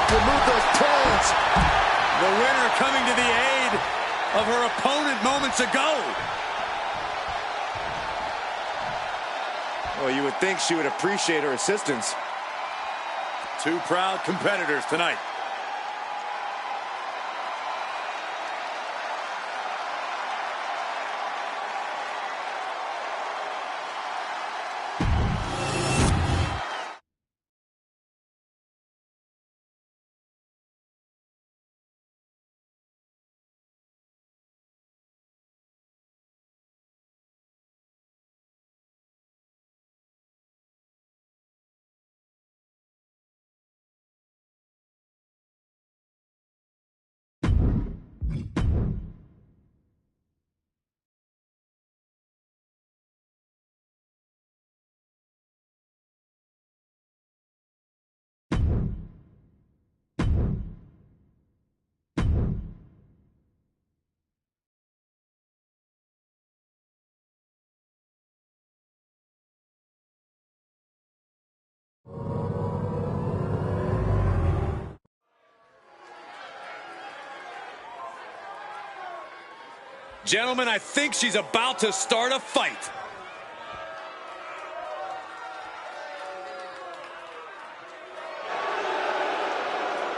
Speaker 4: to remove those pawns.
Speaker 3: The winner coming to the aid of her opponent moments ago.
Speaker 4: Well, you would think she would appreciate her assistance.
Speaker 3: 2 proud competitors tonight. Gentlemen, I think she's about to start a fight.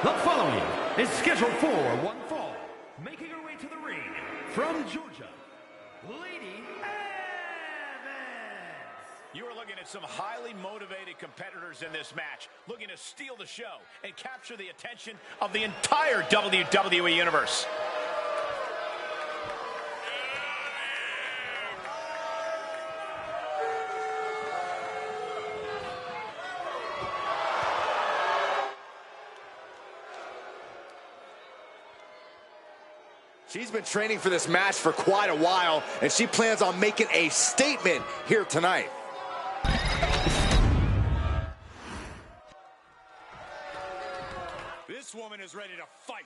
Speaker 1: The following is scheduled for one fall. Making her way to the ring from Georgia, Lady Evans.
Speaker 2: You are looking at some highly motivated competitors in this match, looking to steal the show and capture the attention of the entire WWE Universe.
Speaker 4: She's been training for this match for quite a while, and she plans on making a statement here tonight.
Speaker 3: This woman is ready to fight.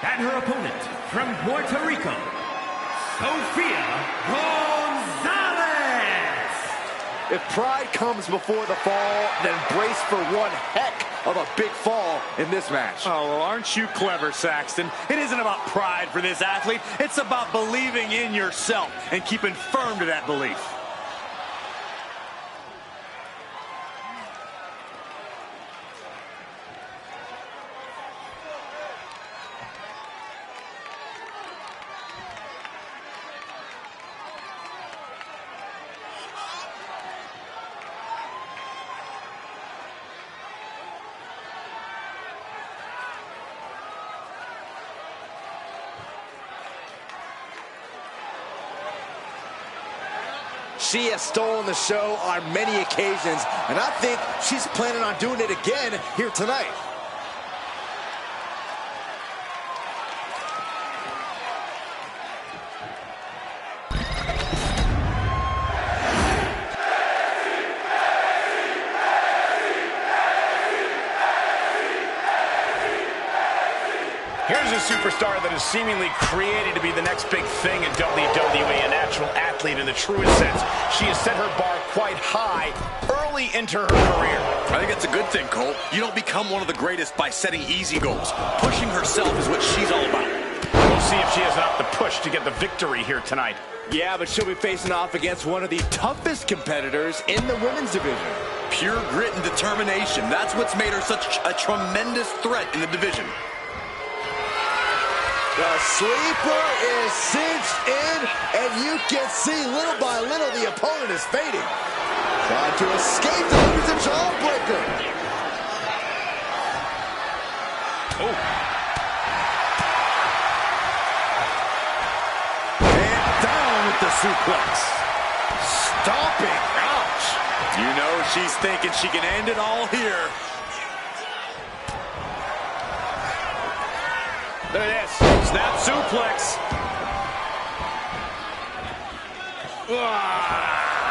Speaker 1: And her opponent from Puerto Rico, Sofia Gonzalez.
Speaker 4: If pride comes before the fall, then brace for one heck of a big fall in this match.
Speaker 3: Oh, well, aren't you clever, Saxton? It isn't about pride for this athlete. It's about believing in yourself and keeping firm to that belief.
Speaker 4: She has stolen the show on many occasions, and I think she's planning on doing it again here tonight.
Speaker 2: Here's a superstar that is seemingly created to be the next big thing in WWE, a natural athlete in the truest sense. She has set her bar quite high early into her career.
Speaker 5: I think that's a good thing, Cole. You don't become one of the greatest by setting easy goals. Pushing herself is what she's all about.
Speaker 2: We'll see if she has enough to push to get the victory here tonight.
Speaker 4: Yeah, but she'll be facing off against one of the toughest competitors in the women's division.
Speaker 5: Pure grit and determination. That's what's made her such a tremendous threat in the division.
Speaker 4: The sleeper is cinched in, and you can see little by little the opponent is fading. Trying to escape the limits of Jawbreaker.
Speaker 2: Oh.
Speaker 3: And down with the suplex.
Speaker 4: Stomping. Ouch.
Speaker 3: You know she's thinking she can end it all here.
Speaker 2: Look at this.
Speaker 3: Snap suplex.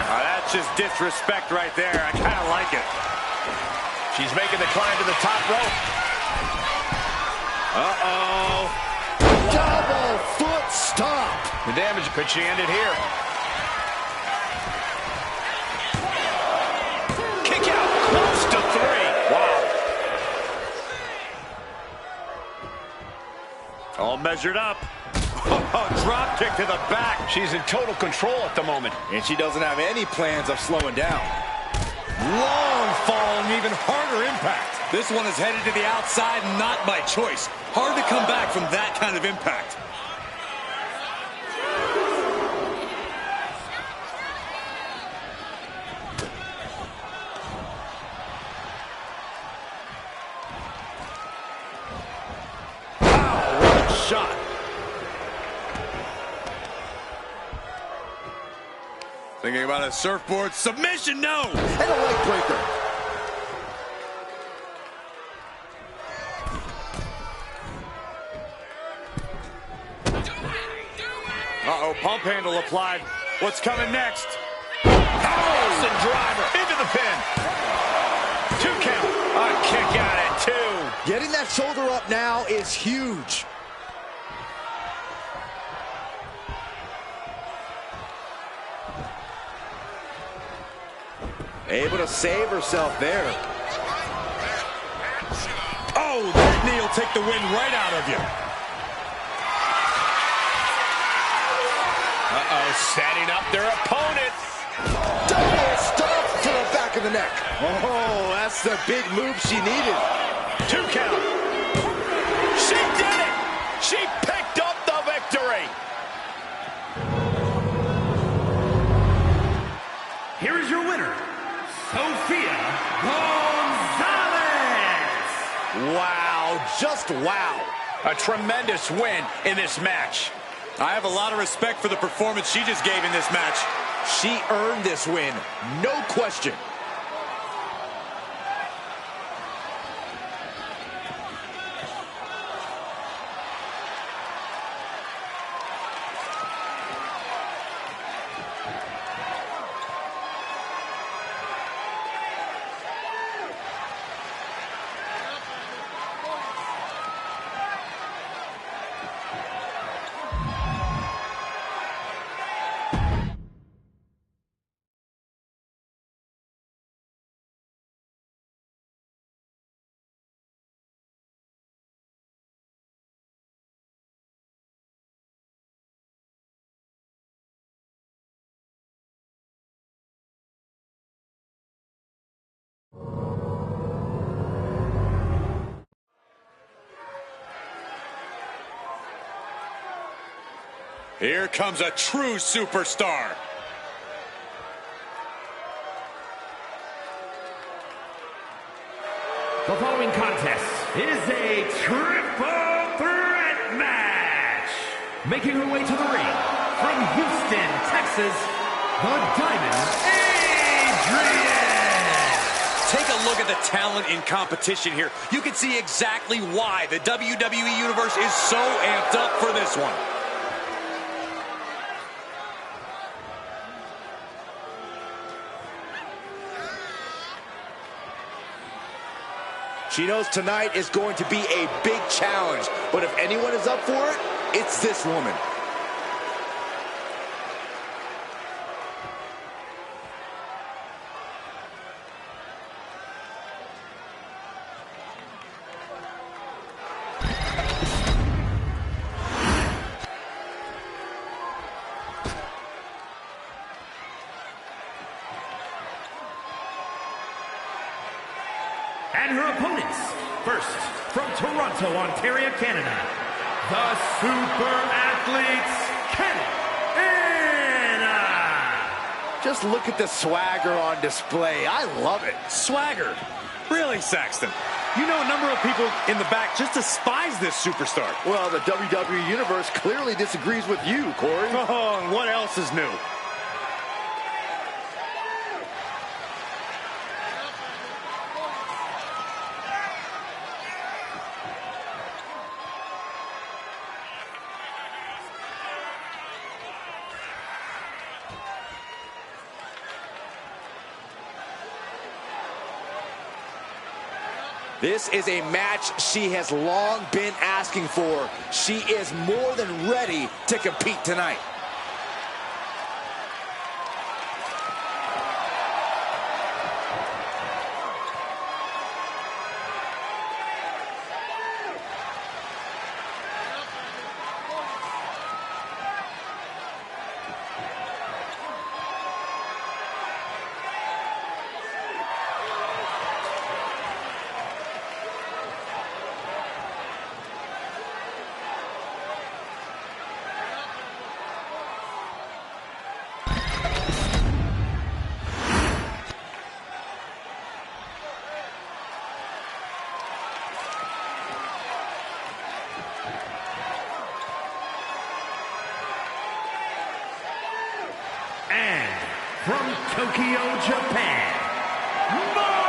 Speaker 3: That's just disrespect right there. I kind of like it.
Speaker 2: She's making the climb to the top rope.
Speaker 3: Uh-oh.
Speaker 4: Double foot stomp.
Speaker 2: The damage. Could she end it here? Kick out. Close to 3. Wow.
Speaker 3: All measured up. Drop kick to the back.
Speaker 2: She's in total control at the moment.
Speaker 4: And she doesn't have any plans of slowing down.
Speaker 3: Long fall and even harder impact. This one is headed to the outside, not by choice. Hard to come back from that kind of impact. Wow, what a shot. Thinking about a surfboard submission, no!
Speaker 4: And a leg breaker.
Speaker 3: Uh-oh, pump handle applied. What's coming next?
Speaker 2: Austin driver into the pin. 2 count. A kick out at 2.
Speaker 4: Getting that shoulder up now is huge. Able to save herself there.
Speaker 3: Oh, that knee will take the wind right out of you.
Speaker 2: Uh-oh, setting up their opponent.
Speaker 4: Double stop to the back of the neck. Oh, that's the big move she needed.
Speaker 2: 2 count. She did it. She picked up the victory.
Speaker 1: Here is your winner, Sophia Gonzalez.
Speaker 4: Wow, just wow.
Speaker 2: A tremendous win in this match.
Speaker 3: I have a lot of respect for the performance she just gave in this match.
Speaker 4: She earned this win, no question.
Speaker 3: Here comes a true superstar.
Speaker 1: The following contest is a triple threat match. Making her way to the ring from Houston, Texas, the Diamond Adrian.
Speaker 5: Take a look at the talent in competition here. You can see exactly why the WWE Universe is so amped up for this one.
Speaker 4: She knows tonight is going to be a big challenge, but if anyone is up for it, it's this woman.
Speaker 1: And her opponents, first, from Toronto, Ontario, Canada, the Super Athletes, Ken and
Speaker 4: Just look at the swagger on display. I love it.
Speaker 3: Swagger. Really, Saxton? You know a number of people in the back just despise this superstar.
Speaker 4: Well, the WWE Universe clearly disagrees with you, Corey.
Speaker 3: Oh, and what else is new?
Speaker 4: This is a match she has long been asking for. She is more than ready to compete tonight.
Speaker 1: And from Tokyo, Japan, Margaret.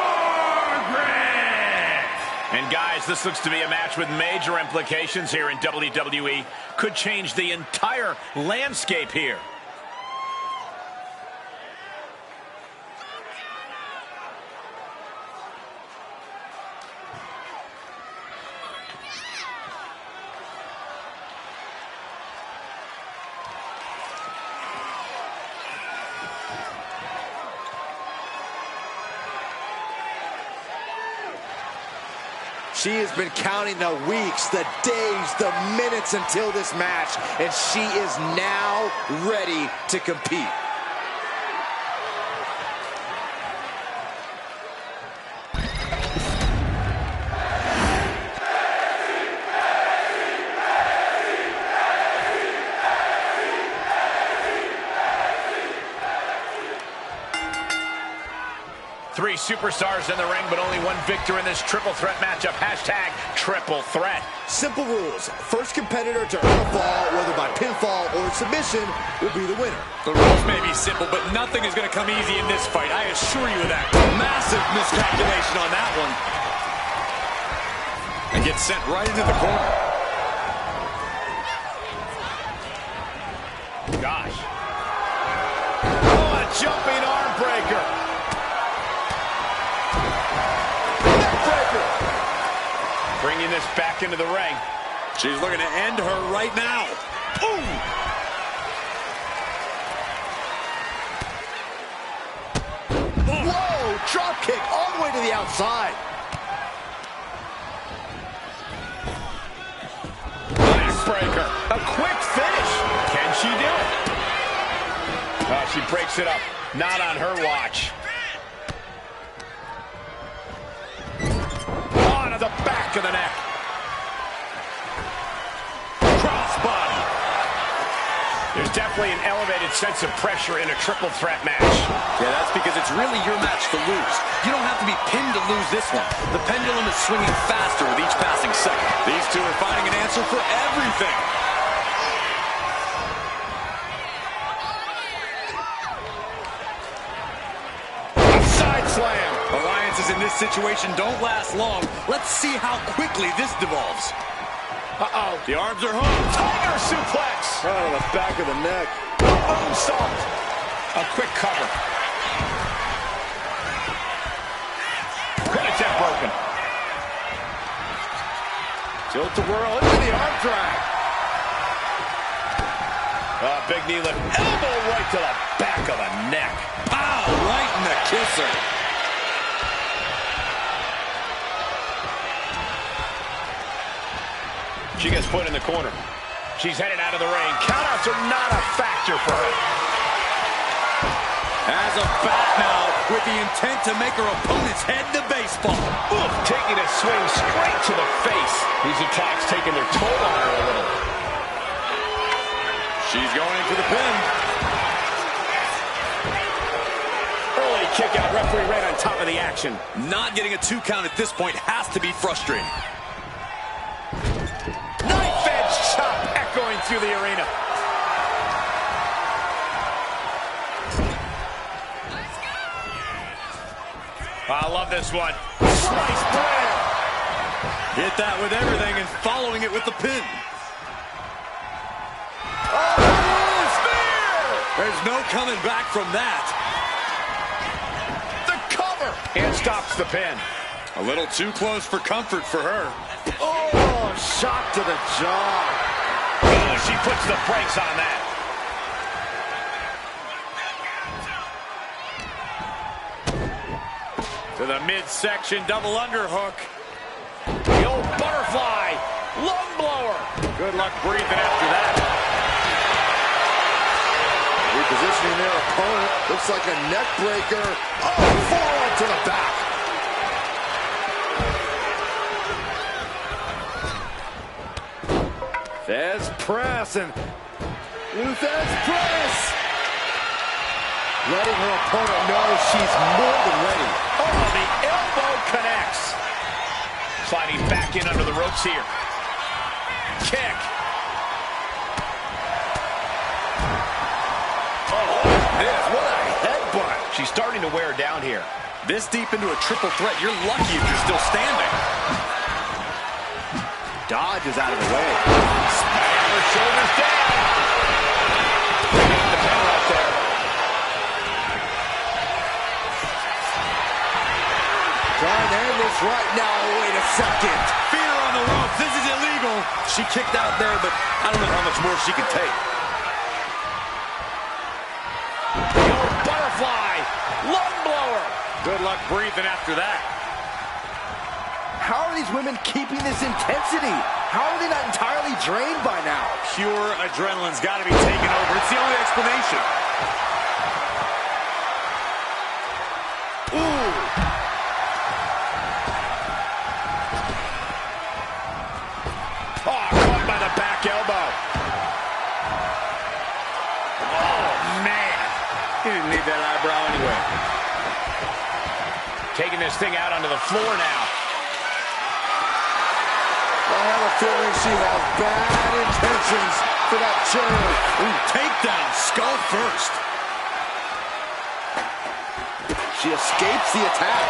Speaker 2: And guys, this looks to be a match with major implications here in WWE. Could change the entire landscape here.
Speaker 4: She has been counting the weeks, the days, the minutes until this match, and she is now ready to compete.
Speaker 2: Three superstars in the ring, but only one victor in this triple threat matchup. Hashtag triple threat.
Speaker 4: Simple rules. First competitor to earn a fall, whether by pinfall or submission, will be the winner.
Speaker 3: The rules may be simple, but nothing is going to come easy in this fight. I assure you of that. Massive miscalculation on that one. And gets sent right into the corner.
Speaker 2: Gosh. Oh, a jumping arm breaker. Bringing this back into the ring.
Speaker 3: She's looking to end her right now. Ooh!
Speaker 4: Whoa! Drop kick all the way to the outside.
Speaker 2: Backbreaker. A quick finish. Can she do it? Oh, she breaks it up. Not on her watch. The back of the neck. Crossbody. There's definitely an elevated sense of pressure in a triple threat match.
Speaker 5: Yeah, that's because it's really your match to lose. You don't have to be pinned to lose this one. The pendulum is swinging faster with each passing second.
Speaker 3: These two are finding an answer for everything.
Speaker 2: Side slam.
Speaker 3: Alliances in this situation don't last long. Let's see how quickly this devolves.
Speaker 2: Uh-oh.
Speaker 3: The arms are hung.
Speaker 2: Tiger suplex.
Speaker 4: Right on the back of the neck.
Speaker 2: Moonsault. A quick cover. Credit that broken.
Speaker 4: Tilt-a-whirl into the arm drag.
Speaker 2: Big knee lift. Elbow right to the back of the neck.
Speaker 3: Ow, right in the kisser.
Speaker 2: She gets put in the corner. She's headed out of the ring. Countouts are not a factor for her.
Speaker 3: As a bat now, with the intent to make her opponent's head to baseball.
Speaker 2: Oof, taking a swing straight to the face. These attacks taking their toll on her a little.
Speaker 3: She's going into the pin.
Speaker 2: Early kick out. Referee right on top of the action.
Speaker 3: Not getting a 2 count at this point has to be frustrating.
Speaker 2: Knife edge chop echoing through the arena. I love this one. Slice bread.
Speaker 3: Hit that with everything and following it with the pin.
Speaker 2: Oh, spear!
Speaker 3: There's no coming back from that.
Speaker 2: The cover. And stops the pin.
Speaker 3: A little too close for comfort for her.
Speaker 4: Oh, shot to the jaw.
Speaker 2: Oh, she puts the brakes on that. To the midsection double underhook. The old butterfly. Lung blower. Good luck breathing after that.
Speaker 4: Repositioning their opponent. Looks like a neck breaker. Oh, forearm to the back. Fez press and Luthez press. Letting her opponent know she's more than ready.
Speaker 2: Oh, the elbow connects. Sliding back in under the ropes here. Kick. Oh, this, what a headbutt. She's starting to wear down here.
Speaker 5: This deep into a triple threat, you're lucky if you're still standing.
Speaker 4: dodges out of the way.
Speaker 2: Slam her shoulders down. The pin right there.
Speaker 4: Trying to end this right now. Wait a second.
Speaker 3: Feet are on the ropes. This is illegal.
Speaker 5: She kicked out there, but I don't know how much more she could take.
Speaker 2: The old butterfly. Lung blower.
Speaker 3: Good luck breathing after that.
Speaker 4: How are these women keeping this intensity? How are they not entirely drained by now?
Speaker 3: Pure adrenaline's got to be taken over. It's the only explanation.
Speaker 4: Ooh.
Speaker 2: Oh, caught by the back elbow.
Speaker 3: Oh, man. He didn't need that eyebrow anyway.
Speaker 2: Taking this thing out onto the floor now.
Speaker 4: I have a feeling she has bad intentions for that chair.
Speaker 3: Ooh, takedown, skull first.
Speaker 4: She escapes the attack.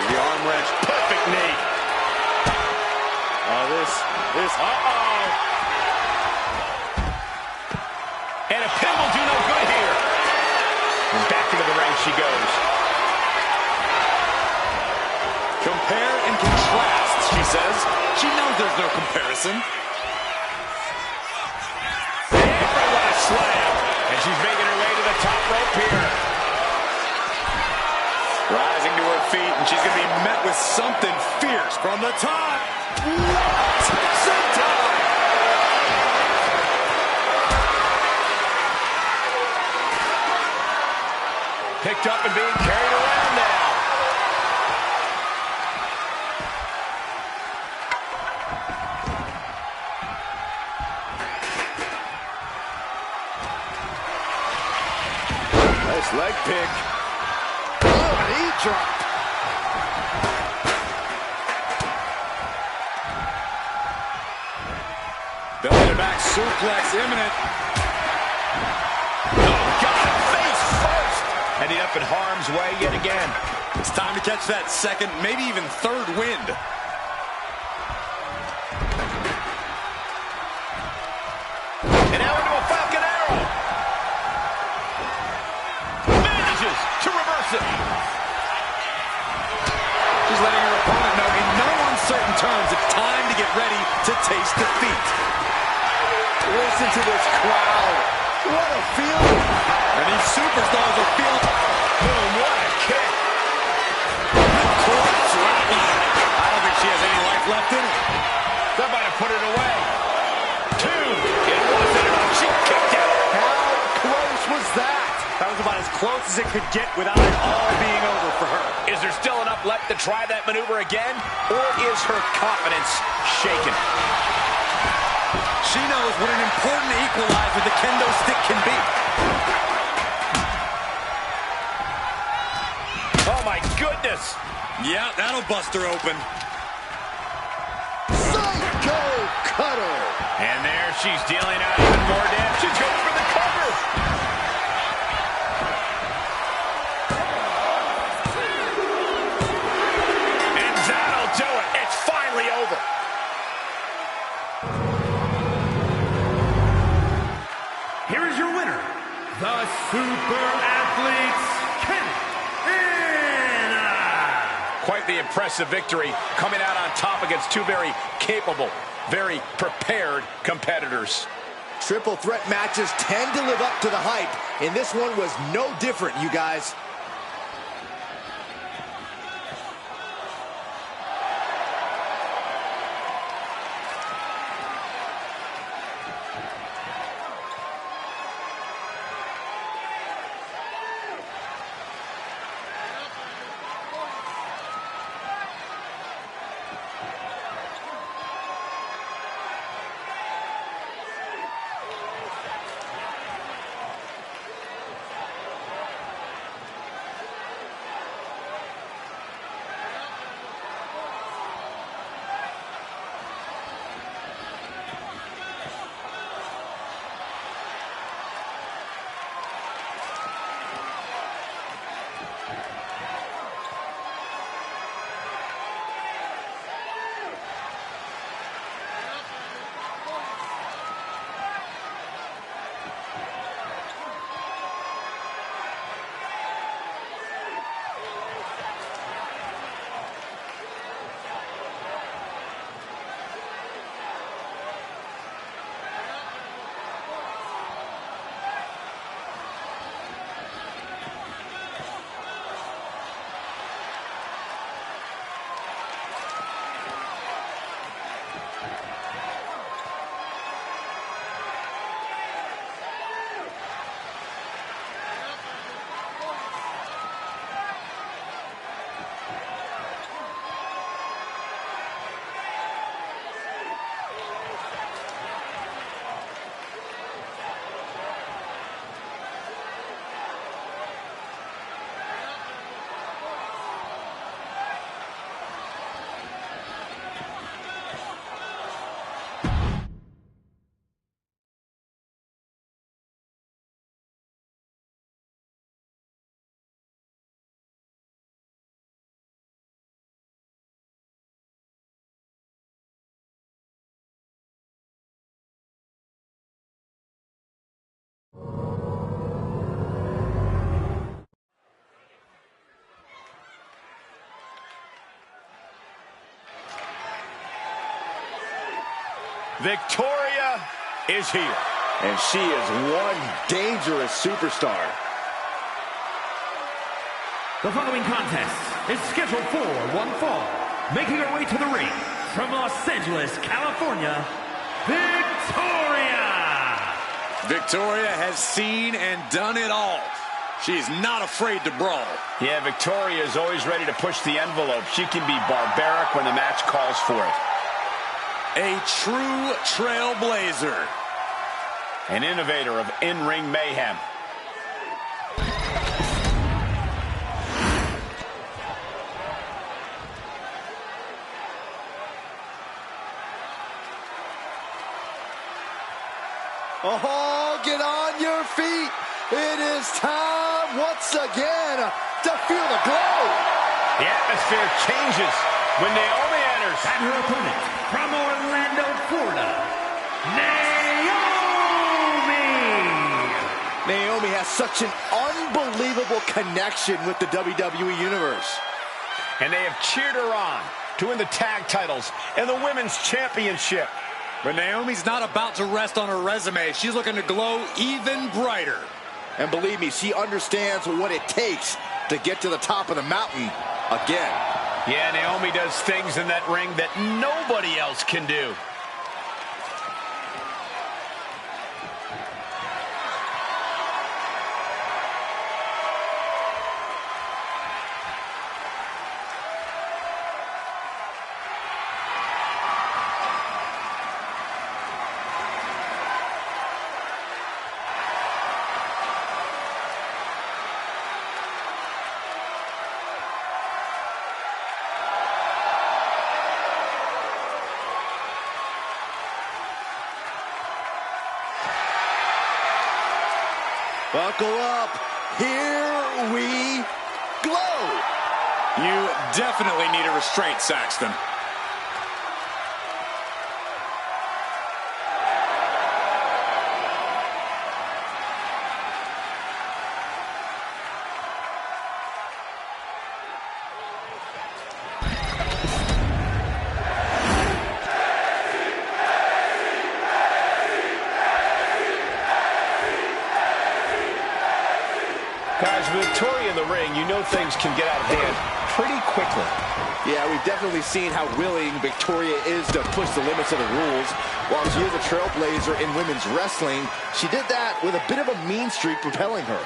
Speaker 3: The arm wrench, perfect knee. Oh, this, uh-oh.
Speaker 2: And a pin will do no good here. And back into the ring she goes.
Speaker 3: Compare and contrast, she says. She knows there's no comparison.
Speaker 2: And what a slam. And she's making her way to the top rope here.
Speaker 3: Rising to her feet, and she's going to be met with something fierce from the top.
Speaker 4: What? Senton!
Speaker 2: Picked up and being carried around now.
Speaker 4: Nice leg pick. Oh, knee drop.
Speaker 3: Belly to back suplex imminent.
Speaker 2: Oh, God, face first. And he up in harm's way yet again.
Speaker 3: It's time to catch that second, maybe even third wind.
Speaker 2: And now into a Falcon Arrow. Manages to reverse it.
Speaker 3: She's letting her opponent know in no uncertain terms it's time to get ready to taste defeat.
Speaker 4: Listen to this crowd. What a feeling.
Speaker 3: And these superstars are feeling.
Speaker 2: Boom, what a kick.
Speaker 3: Corpse flatline. I don't think she has any life left in her.
Speaker 2: Somebody put it away. Two. It wasn't enough. She kicked out.
Speaker 4: How close was that?
Speaker 3: That was about as close as it could get without it all being over for her.
Speaker 2: Is there still enough left to try that maneuver again? Or is her confidence shaken?
Speaker 3: She knows what an important equalizer the kendo stick can be.
Speaker 2: Oh, my goodness.
Speaker 3: Yeah, that'll bust her open.
Speaker 4: Psycho cutter.
Speaker 2: And there she's dealing out even more damage. She's going for the cover. And that'll do it. It's finally over.
Speaker 1: Here is your winner, the Super Athletes, Kenny and
Speaker 2: Quite the impressive victory, coming out on top against two very capable, very prepared competitors.
Speaker 4: Triple threat matches tend to live up to the hype, and this one was no different, you guys.
Speaker 2: Victoria is here.
Speaker 4: And she is one dangerous superstar.
Speaker 1: The following contest is scheduled for one fall. Making her way to the ring from Los Angeles, California, Victoria!
Speaker 3: Victoria has seen and done it all. She's not afraid to brawl.
Speaker 2: Yeah, Victoria is always ready to push the envelope. She can be barbaric when the match calls for it.
Speaker 3: A true trailblazer.
Speaker 2: An innovator of in-ring mayhem.
Speaker 4: Oh, get on your feet. It is time once again to feel the glow.
Speaker 2: The atmosphere changes when Naomi enters.
Speaker 1: And her opponent from Orlando, Florida,
Speaker 4: Naomi has such an unbelievable connection with the WWE Universe.
Speaker 2: And they have cheered her on to win the tag titles and the women's championship.
Speaker 3: But Naomi's not about to rest on her resume. She's looking to glow even brighter.
Speaker 4: And believe me, she understands what it takes to get to the top of the mountain again.
Speaker 2: Yeah, Naomi does things in that ring that nobody else can do.
Speaker 4: Buckle up. Here we glow.
Speaker 3: You definitely need a restraint, Saxton.
Speaker 2: Guys, with Victoria in the ring, you know things can get out of hand pretty quickly.
Speaker 4: Yeah, we've definitely seen how willing Victoria is to push the limits of the rules. While she is a trailblazer in women's wrestling, she did that with a bit of a mean streak propelling her.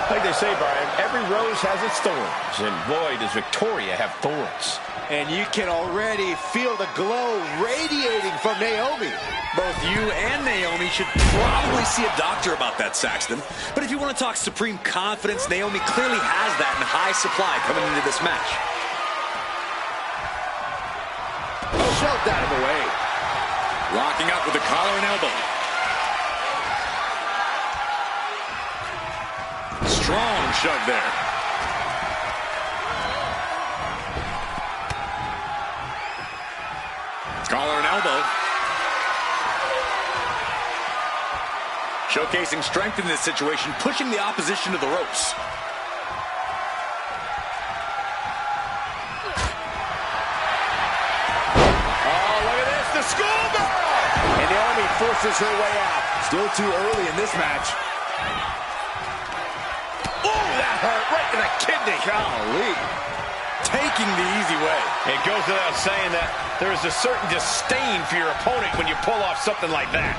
Speaker 2: Like they say, Brian, every rose has its thorns, and boy, does Victoria have thorns.
Speaker 4: And you can already feel the glow radiating from Naomi.
Speaker 3: Both you and Naomi should probably see a doctor about that, Saxton. But if you want to talk supreme confidence, Naomi clearly has that in high supply coming into this match.
Speaker 4: Shoved out of the way.
Speaker 3: Locking up with the collar and elbow. Strong shove there. Collar and elbow. Showcasing strength in this situation, pushing the opposition to the ropes.
Speaker 2: Oh, look at this, the schoolgirl!
Speaker 4: And Naomi forces her way out. Still too early in this match.
Speaker 2: Oh, that hurt right to the kidney.
Speaker 4: Golly.
Speaker 3: Taking the easy way.
Speaker 2: It goes without saying that there is a certain disdain for your opponent when you pull off something like that.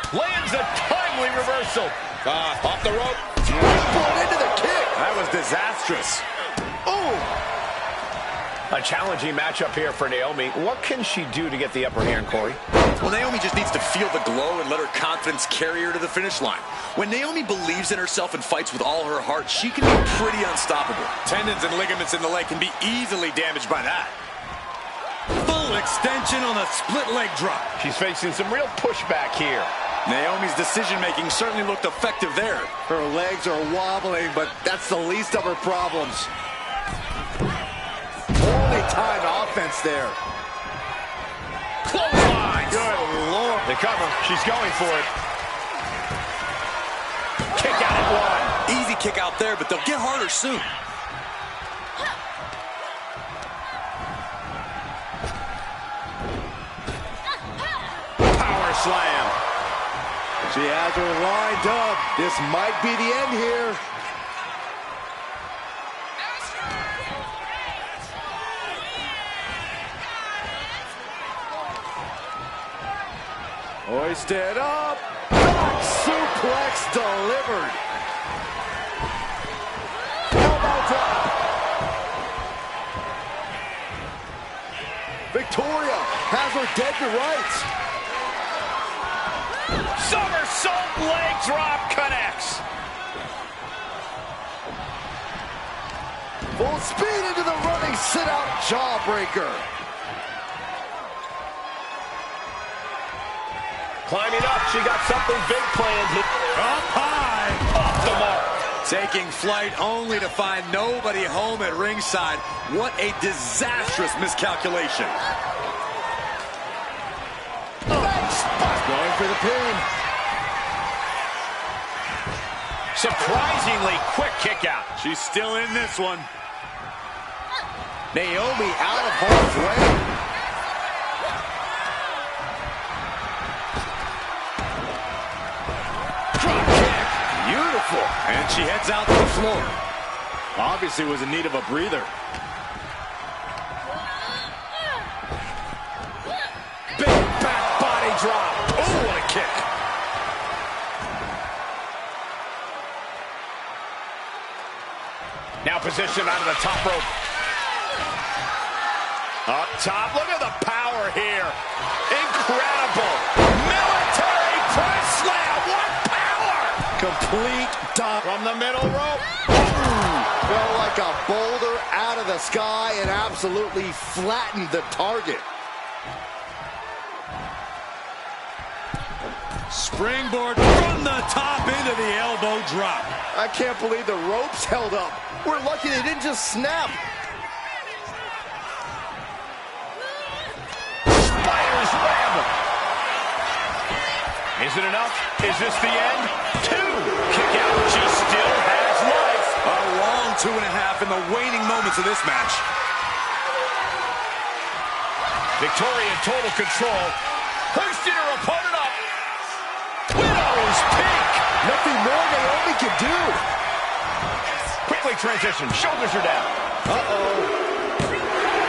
Speaker 2: Lands a timely reversal.
Speaker 3: Off the rope.
Speaker 4: Pulled into the kick.
Speaker 3: That was disastrous.
Speaker 4: Oh.
Speaker 2: A challenging matchup here for Naomi. What can she do to get the upper hand, Corey?
Speaker 3: Well, Naomi just needs to feel the glow and let her confidence carry her to the finish line. When Naomi believes in herself and fights with all her heart, she can be pretty unstoppable. Tendons and ligaments in the leg can be easily damaged by that. Full extension on a split leg drop.
Speaker 2: She's facing some real pushback here.
Speaker 3: Naomi's decision-making certainly looked effective there.
Speaker 4: Her legs are wobbling, but that's the least of her problems. Holy time offense there.
Speaker 2: Clothesline. Good Lord. The cover. She's going for it. Kick out at one.
Speaker 3: Easy kick out there, but they'll get harder soon.
Speaker 5: slam.
Speaker 4: She has her lined up. This might be the end here. Hoisted up. Back suplex delivered. Elbow drop. Victoria has her dead to rights.
Speaker 2: Somersault leg drop connects.
Speaker 4: Full speed into the running sit-out jawbreaker.
Speaker 2: Climbing up, she got something big planned. Up high, off the mark.
Speaker 5: Taking flight only to find nobody home at ringside. What a disastrous miscalculation.
Speaker 4: Going for the pin.
Speaker 2: Surprisingly quick kick out.
Speaker 5: She's still in this one.
Speaker 4: Naomi out of harm's way.
Speaker 5: Drop kick. Beautiful. And she heads out to the floor. Obviously was in need of a breather. Big back body drop. Oh, what a kick.
Speaker 2: Now positioned out of the top rope. Up top, look at the power here. Incredible. Military press slam, what power!
Speaker 5: Complete dump
Speaker 2: From the middle rope.
Speaker 4: Fell like a boulder out of the sky and absolutely flattened the target.
Speaker 5: Springboard from the top into the elbow drop.
Speaker 4: I can't believe the ropes held up. We're lucky they didn't just snap.
Speaker 2: Spider's web. Is it enough? Is this the end? 2. Kick out. She still has life.
Speaker 5: A long 2.5 in the waning moments of this match.
Speaker 2: Victoria in total control. Hoisting her opponent up. Widow's peak.
Speaker 4: Nothing more Naomi can do.
Speaker 2: Quickly transition. Shoulders are down.
Speaker 4: Uh-oh.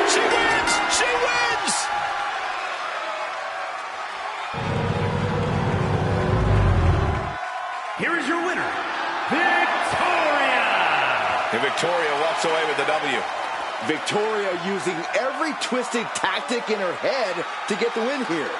Speaker 2: She wins. She wins.
Speaker 1: Here is your winner, Victoria!
Speaker 2: And Victoria walks away with the W.
Speaker 4: Victoria using every twisted tactic in her head to get the win here.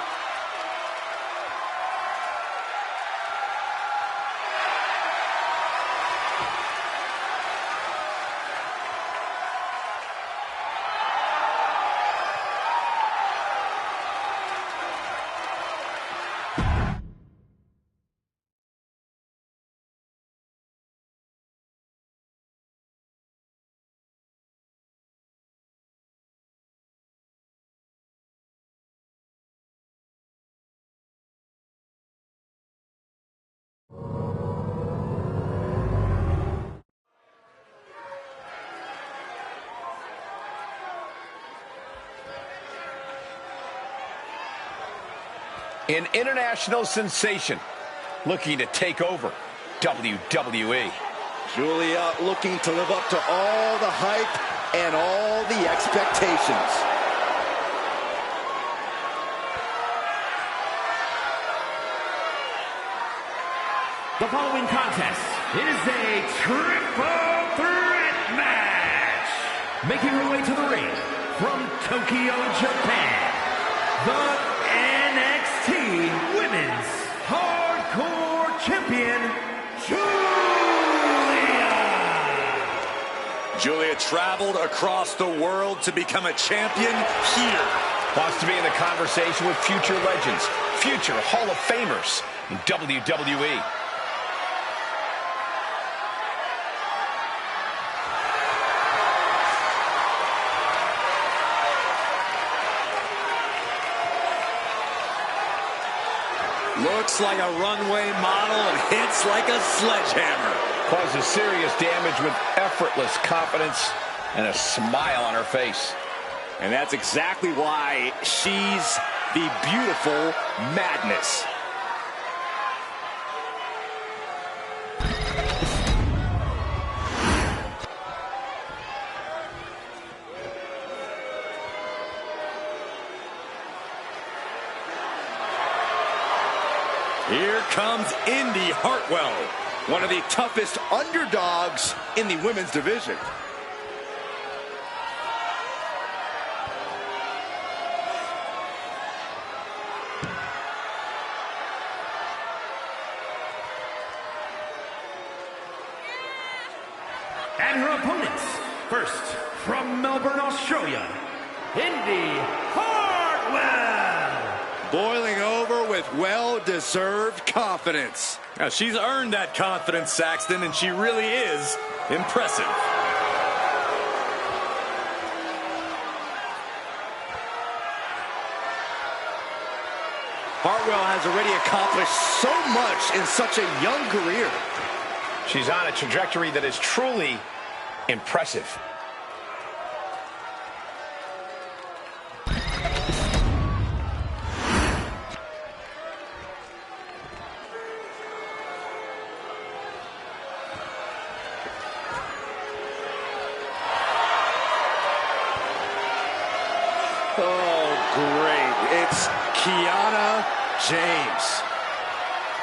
Speaker 2: An international sensation looking to take over WWE.
Speaker 4: Julia looking to live up to all the hype and all the expectations.
Speaker 1: The following contest is a triple threat match. Making her way to the ring from Tokyo, Japan, the NXT Women's Hardcore Champion,
Speaker 5: Julia traveled across the world to become a champion here.
Speaker 2: Wants to be in the conversation with future legends, future Hall of Famers in WWE.
Speaker 5: Looks like a runway model and hits like a sledgehammer.
Speaker 2: Causes serious damage with effortless confidence and a smile on her face.
Speaker 5: And that's exactly why she's
Speaker 3: the beautiful madness. Here comes Indy Hartwell, one of the toughest underdogs in the women's division.
Speaker 1: And her opponents, first from Melbourne, Australia, Indy Hartwell.
Speaker 4: Boiling over with well-deserved confidence.
Speaker 5: Now, she's earned that confidence, Saxton, and she really is impressive.
Speaker 4: Hartwell has already accomplished so much in such a young career.
Speaker 2: She's on a trajectory that is truly impressive.
Speaker 4: Oh, great. It's Kiana James.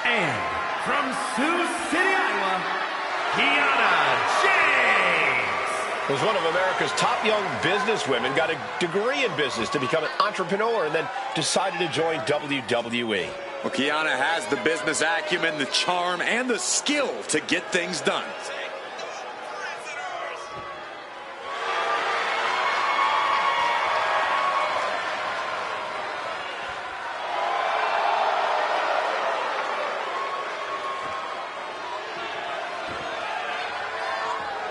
Speaker 1: And from Sioux City, Iowa, Kiana James.
Speaker 2: Was one of America's top young businesswomen, got a degree in business to become an entrepreneur, and then decided to join WWE.
Speaker 3: Well, Kiana has the business acumen, the charm, and the skill to get things done.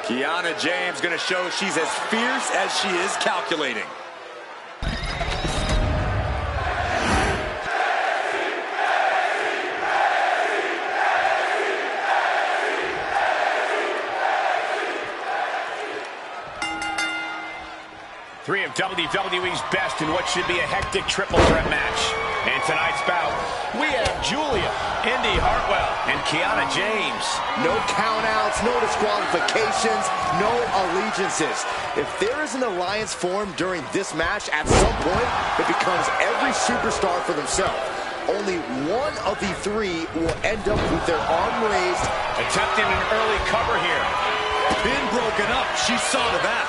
Speaker 3: Kiana James going to show she's as fierce as she is calculating.
Speaker 2: Three of WWE's best in what should be a hectic triple threat match. And tonight's bout, we have Julia, Indy Hartwell, and Kiana James.
Speaker 4: No countouts, no disqualifications, no allegiances. If there is an alliance formed during this match, at some point, it becomes every superstar for themselves. Only one of the three will end up with their arm raised.
Speaker 2: Attempting an early cover here.
Speaker 3: Pin broken up. She saw to that.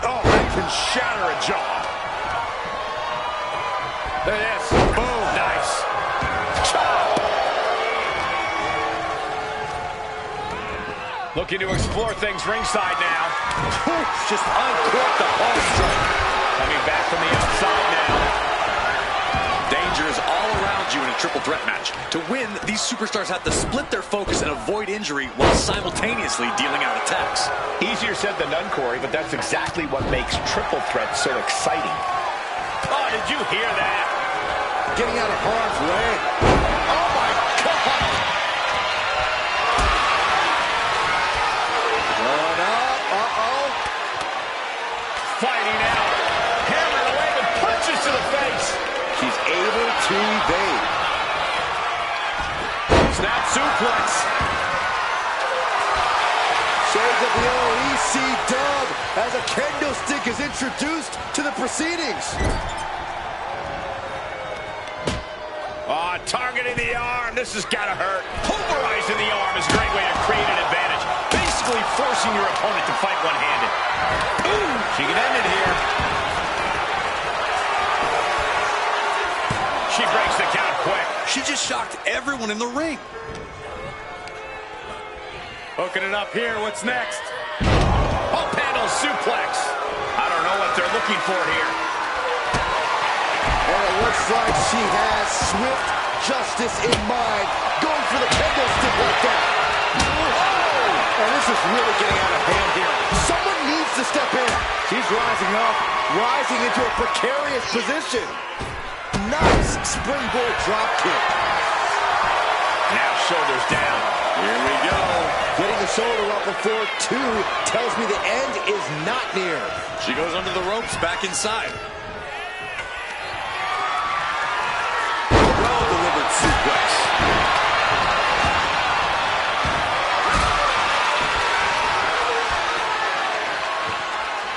Speaker 2: Oh, that can shatter a jaw. There it is. Boom. Nice. Looking to explore things ringside now.
Speaker 3: Just uncorked the ball strike.
Speaker 2: Coming back from the outside now.
Speaker 3: Danger is all around you in a triple threat match. To win, these superstars have to split their focus and avoid injury while simultaneously dealing out attacks.
Speaker 2: Easier said than done, Corey, but that's exactly what makes triple threats so exciting. Oh, did you hear that?
Speaker 4: Getting out of harm's way. Oh, my God! Going up. Uh-oh.
Speaker 2: Fighting out. Hammered away with punches to the face.
Speaker 4: She's able to evade.
Speaker 2: Snap suplex.
Speaker 4: Shades of the OEC dub as a kendo stick is introduced to the proceedings.
Speaker 2: Oh, targeting the arm. This has got to hurt. Pulverizing the arm is a great way to create an advantage. Basically forcing your opponent to fight one-handed. Ooh, she can end it here. She breaks the count quick.
Speaker 3: She just shocked everyone in the ring.
Speaker 5: Hooking it up here. What's next?
Speaker 2: Pump handle suplex. I don't know what they're looking for here.
Speaker 4: And it looks like she has swift justice in mind. Going for the kendo stick like that. Oh! And this is really getting out of hand here. Someone needs to step in. She's rising up, rising into a precarious position. Nice springboard drop kick.
Speaker 2: Now shoulders down.
Speaker 3: Here we go.
Speaker 4: Getting the shoulder up before 2 tells me the end is not near.
Speaker 3: She goes under the ropes, back inside. Well-delivered suplex.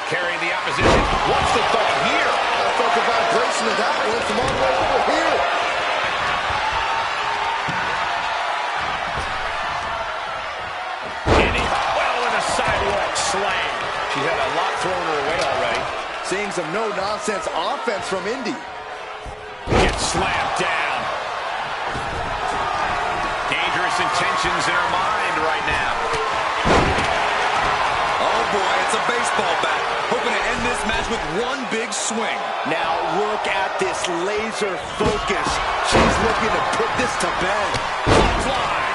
Speaker 2: Carrying the opposition. What's the thought here?
Speaker 4: I felt the vibration of that one from all the way over here.
Speaker 2: Indy, well, with a sidewalk slam. She had a lot thrown her way already.
Speaker 4: Seeing some no-nonsense offense from Indy.
Speaker 2: Gets slammed down. Dangerous intentions in her mind right now.
Speaker 3: Oh boy, it's a baseball bat. Hoping to end this match with one big swing.
Speaker 4: Now look at this laser focus. She's looking to put this to bed.
Speaker 2: Fly.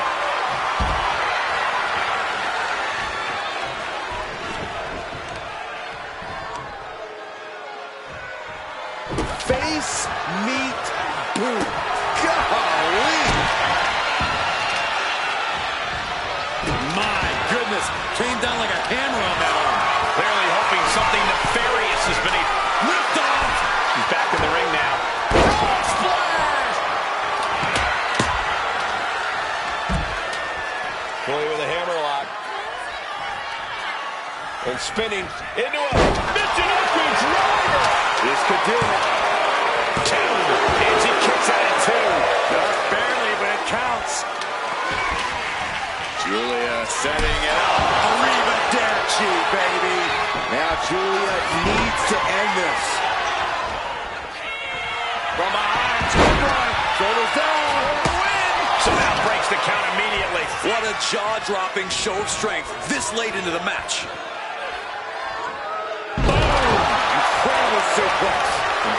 Speaker 4: Face, meet, boot. Golly.
Speaker 3: My goodness, came down like a hammer on that arm.
Speaker 2: Clearly hoping something nefarious is beneath.
Speaker 3: Lift off!
Speaker 2: She's back in the ring now.
Speaker 3: Splash!
Speaker 2: Fully with a hammerlock. And spinning into a Michinoku driver.
Speaker 4: This could do it.
Speaker 2: 2. And she kicks out at 2.
Speaker 4: Just barely, but it counts.
Speaker 3: Julia setting it up.
Speaker 4: Arrivederci, baby. Now Julia needs to end this.
Speaker 2: From behind.
Speaker 4: Shoulders down.
Speaker 3: Win!
Speaker 2: Somehow breaks the count immediately.
Speaker 3: What a jaw-dropping show of strength this late into the match.
Speaker 4: Incredible suplex.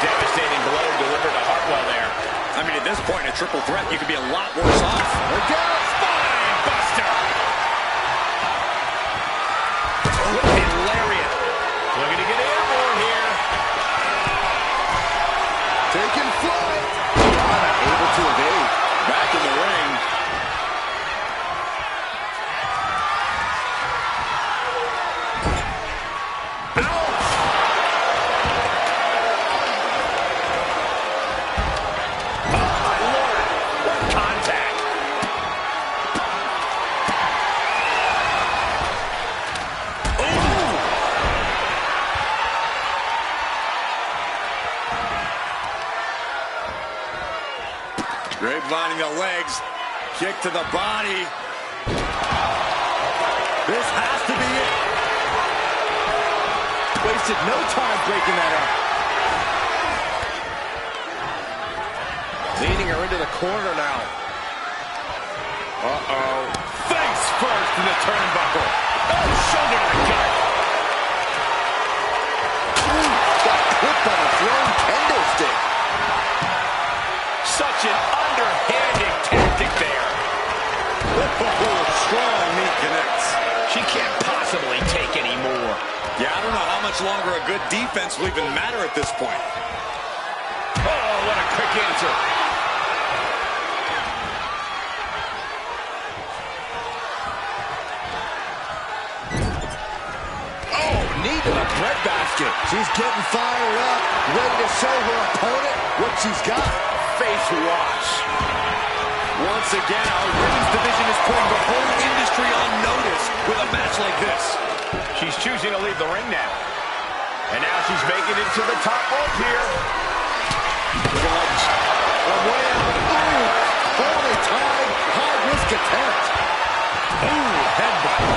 Speaker 2: Devastating blow delivered to Hartwell there.
Speaker 3: I mean, at this point, a triple threat, you could be a lot worse off.
Speaker 4: Look out.
Speaker 2: Spine buster. With the lariat. Looking to get airborne here.
Speaker 4: Taking flight. Able to evade.
Speaker 3: Back in the ring. Grapevining the legs. Kick to the body. This has to be it.
Speaker 4: Wasted no time breaking that up. Leading her into the corner now.
Speaker 2: Uh-oh. Face first in the turnbuckle. Oh, shoulder to the gut.
Speaker 4: Got clipped on a thrown kendo stick.
Speaker 2: Such an underhanded tactic there.
Speaker 3: Strong knee connects.
Speaker 2: She can't possibly take any more.
Speaker 3: Yeah, I don't know how much longer a good defense will even matter at this point.
Speaker 2: Oh, what a quick answer.
Speaker 4: Oh, knee to the breadbasket. She's getting fired up, ready to show her opponent what she's got.
Speaker 2: Face wash.
Speaker 3: Once again, our women's division is putting the whole industry on notice with a match like this.
Speaker 2: She's choosing to leave the ring now. And now she's making it to the top rope here.
Speaker 4: Look at legs. From way out. Ooh, poorly timed, high-risk attempt.
Speaker 2: Ooh, headbutt.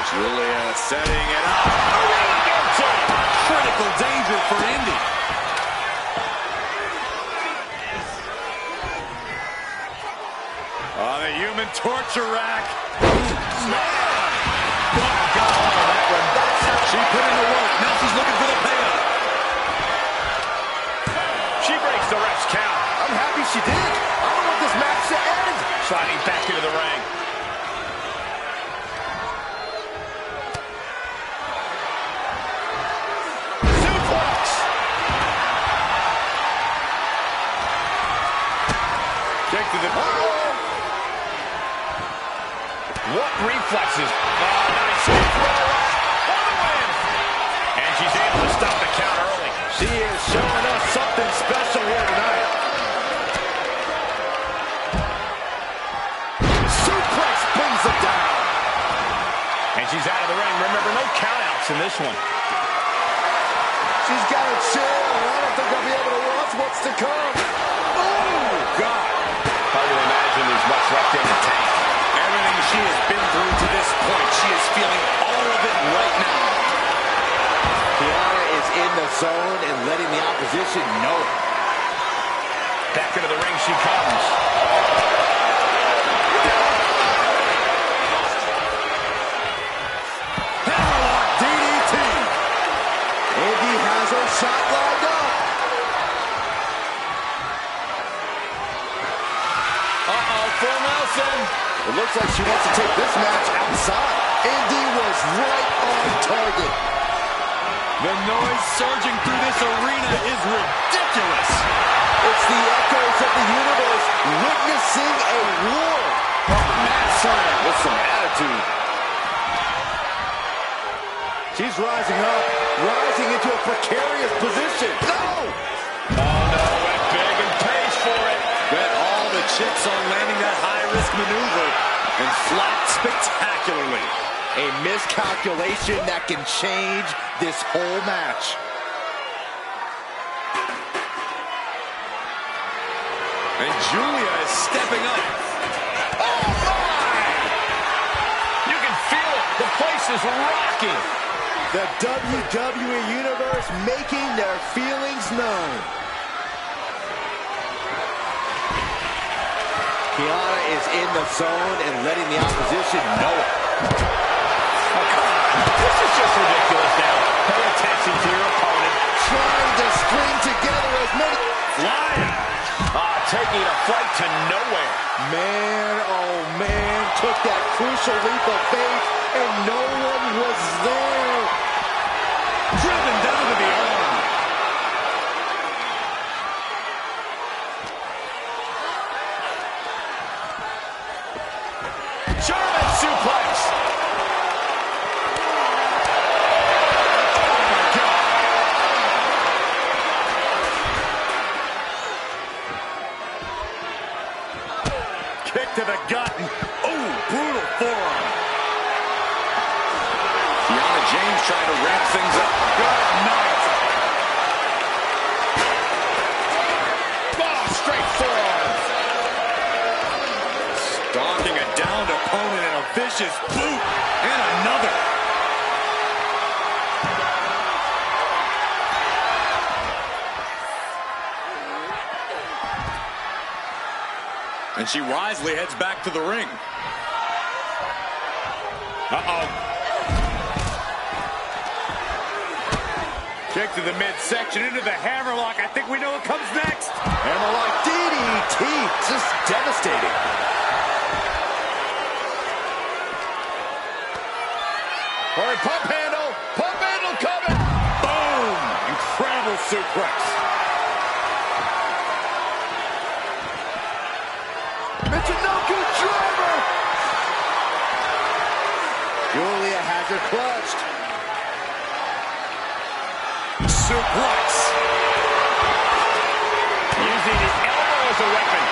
Speaker 3: Julia setting it up. Critical danger for Indy. On the human torture rack. Slam!
Speaker 2: Got all of that one.
Speaker 3: She put in the work. Now she's looking for the payoff.
Speaker 2: She breaks the ref's count.
Speaker 4: I'm happy she did. I don't want this match to end.
Speaker 2: Sliding back reflexes. Oh, nice throw for the win. And she's able to stop the count early.
Speaker 4: She is showing us something special here tonight. Suplex brings it down.
Speaker 2: And she's out of the ring. Remember, no countouts in this one.
Speaker 4: She's got to chill. I don't think I'll be able to watch what's to come. Oh, God.
Speaker 2: Hard to imagine there's much left in the tank.
Speaker 3: Everything she has been through to this point, she is feeling all of it right now.
Speaker 4: Kiana is in the zone and letting the opposition know it.
Speaker 2: Back into the ring she comes.
Speaker 4: Hammerlock DDT. Indi has her shot lined up.
Speaker 2: Full Nelson.
Speaker 4: It looks like she wants to take this match outside. Indi was right on target.
Speaker 3: The noise surging through this arena is ridiculous.
Speaker 4: It's the echoes of the universe witnessing a war. Mad slam with some attitude. She's rising up, rising into a precarious position. No!
Speaker 2: Oh, no, went big and pays for it.
Speaker 3: Bet all the chips on landing that high-risk maneuver and flopped spectacularly.
Speaker 4: A miscalculation that can change this whole match.
Speaker 3: And Julia is stepping up.
Speaker 2: Oh, my! You can feel it. The place is rocking.
Speaker 4: The WWE Universe making their feelings known. Kiana is in the zone and letting the opposition know it.
Speaker 2: Oh, come on. This is just ridiculous now. Pay attention to your opponent.
Speaker 4: Trying to string together as many...
Speaker 2: Flying. Taking a flight to nowhere.
Speaker 4: Man, oh man, took that crucial leap of faith and no one was there.
Speaker 3: Driven down to the arm.
Speaker 2: German suplex.
Speaker 3: Oh my God. Kick to the gut. Oh, brutal forearm. Kiana James trying to ramp things up. Good night.
Speaker 2: Oh, straight forearm.
Speaker 3: Stalking a downed opponent and a vicious boot. And another. And she wisely heads back to the ring. Uh-oh. Kick to the midsection into the hammerlock. I think we know what comes next.
Speaker 4: Hammerlock DDT, just devastating.
Speaker 3: All right, pump handle coming. Boom! Incredible suplex.
Speaker 4: It's a no-good driver. Julia has her clutched.
Speaker 3: Suplex.
Speaker 2: Using his elbow as a weapon.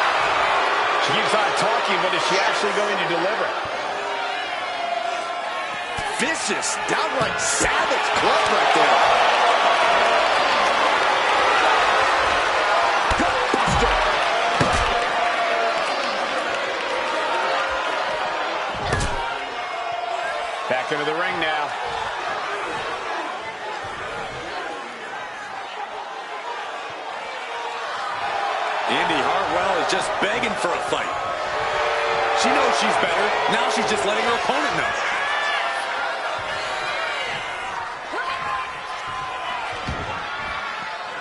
Speaker 2: She keeps on talking, but is she actually going to deliver?
Speaker 4: Vicious, downright savage club right there. Gutbuster.
Speaker 2: Back into the ring now.
Speaker 3: Indi Hartwell is just begging for a fight. She knows she's better. Now she's just letting her opponent know.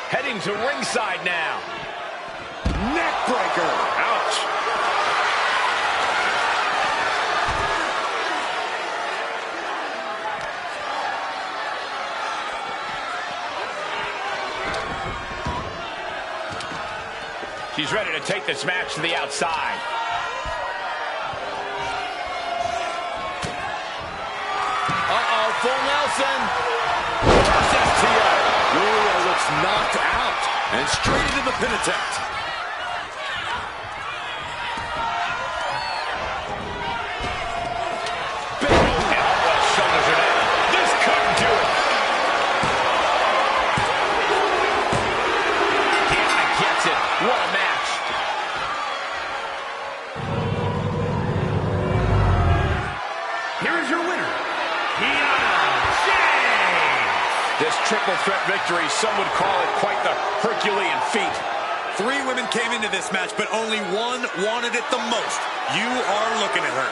Speaker 2: Heading to ringside now.
Speaker 4: Neckbreaker.
Speaker 2: Ouch. She's ready to take this match to the outside.
Speaker 5: full Nelson. Reverse STO.
Speaker 3: Julia looks knocked out. And straight into the pin attempt.
Speaker 2: Big overhead. Well, shoulders are down. This couldn't do it. Kiana gets it. What a match.
Speaker 1: Here is your winner, Kiana James.
Speaker 2: This triple threat victory, some would call it quite the Herculean feat.
Speaker 5: 3 women came into this match, but only one wanted it the most. You are looking at her.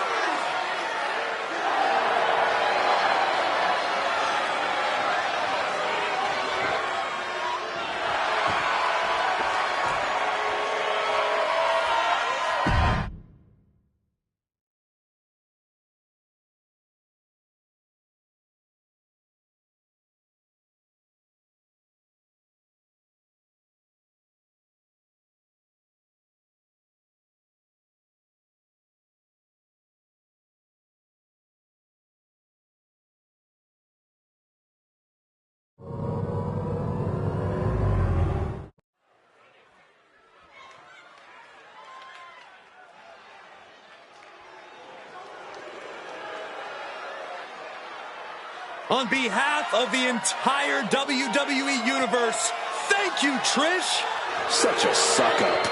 Speaker 5: On behalf of the entire WWE Universe, thank you, Trish.
Speaker 3: Such a suck-up.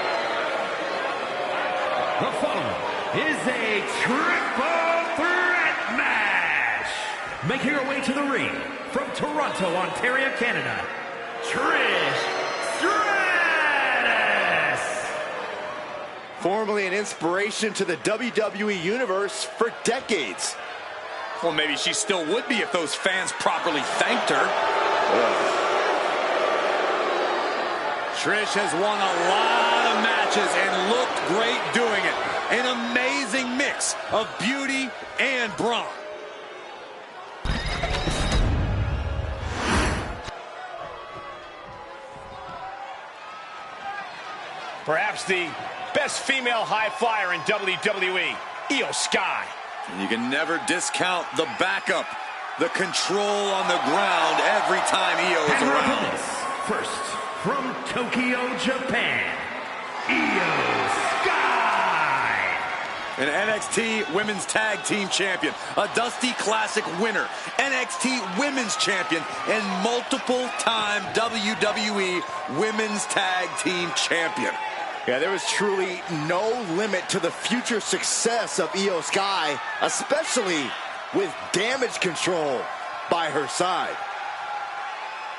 Speaker 1: The following is a triple threat match. Making her way to the ring from Toronto, Ontario, Canada, Trish Stratus.
Speaker 4: Formerly an inspiration to the WWE Universe for decades.
Speaker 5: Well, maybe she still would be if those fans properly thanked her. Trish has won a lot of matches and looked great doing it. An amazing mix of beauty and brawn.
Speaker 2: Perhaps the best female high flyer in WWE, Io Sky.
Speaker 5: And you can never discount the backup, the control on the ground every time Io is
Speaker 1: And her
Speaker 5: around.
Speaker 1: opponents, first from Tokyo, Japan, Io Sky.
Speaker 5: An NXT Women's Tag Team Champion, a Dusty Classic winner, NXT Women's Champion, and multiple-time WWE Women's Tag Team Champion.
Speaker 4: Yeah, there was truly no limit to the future success of Io Sky, especially with damage control by her side.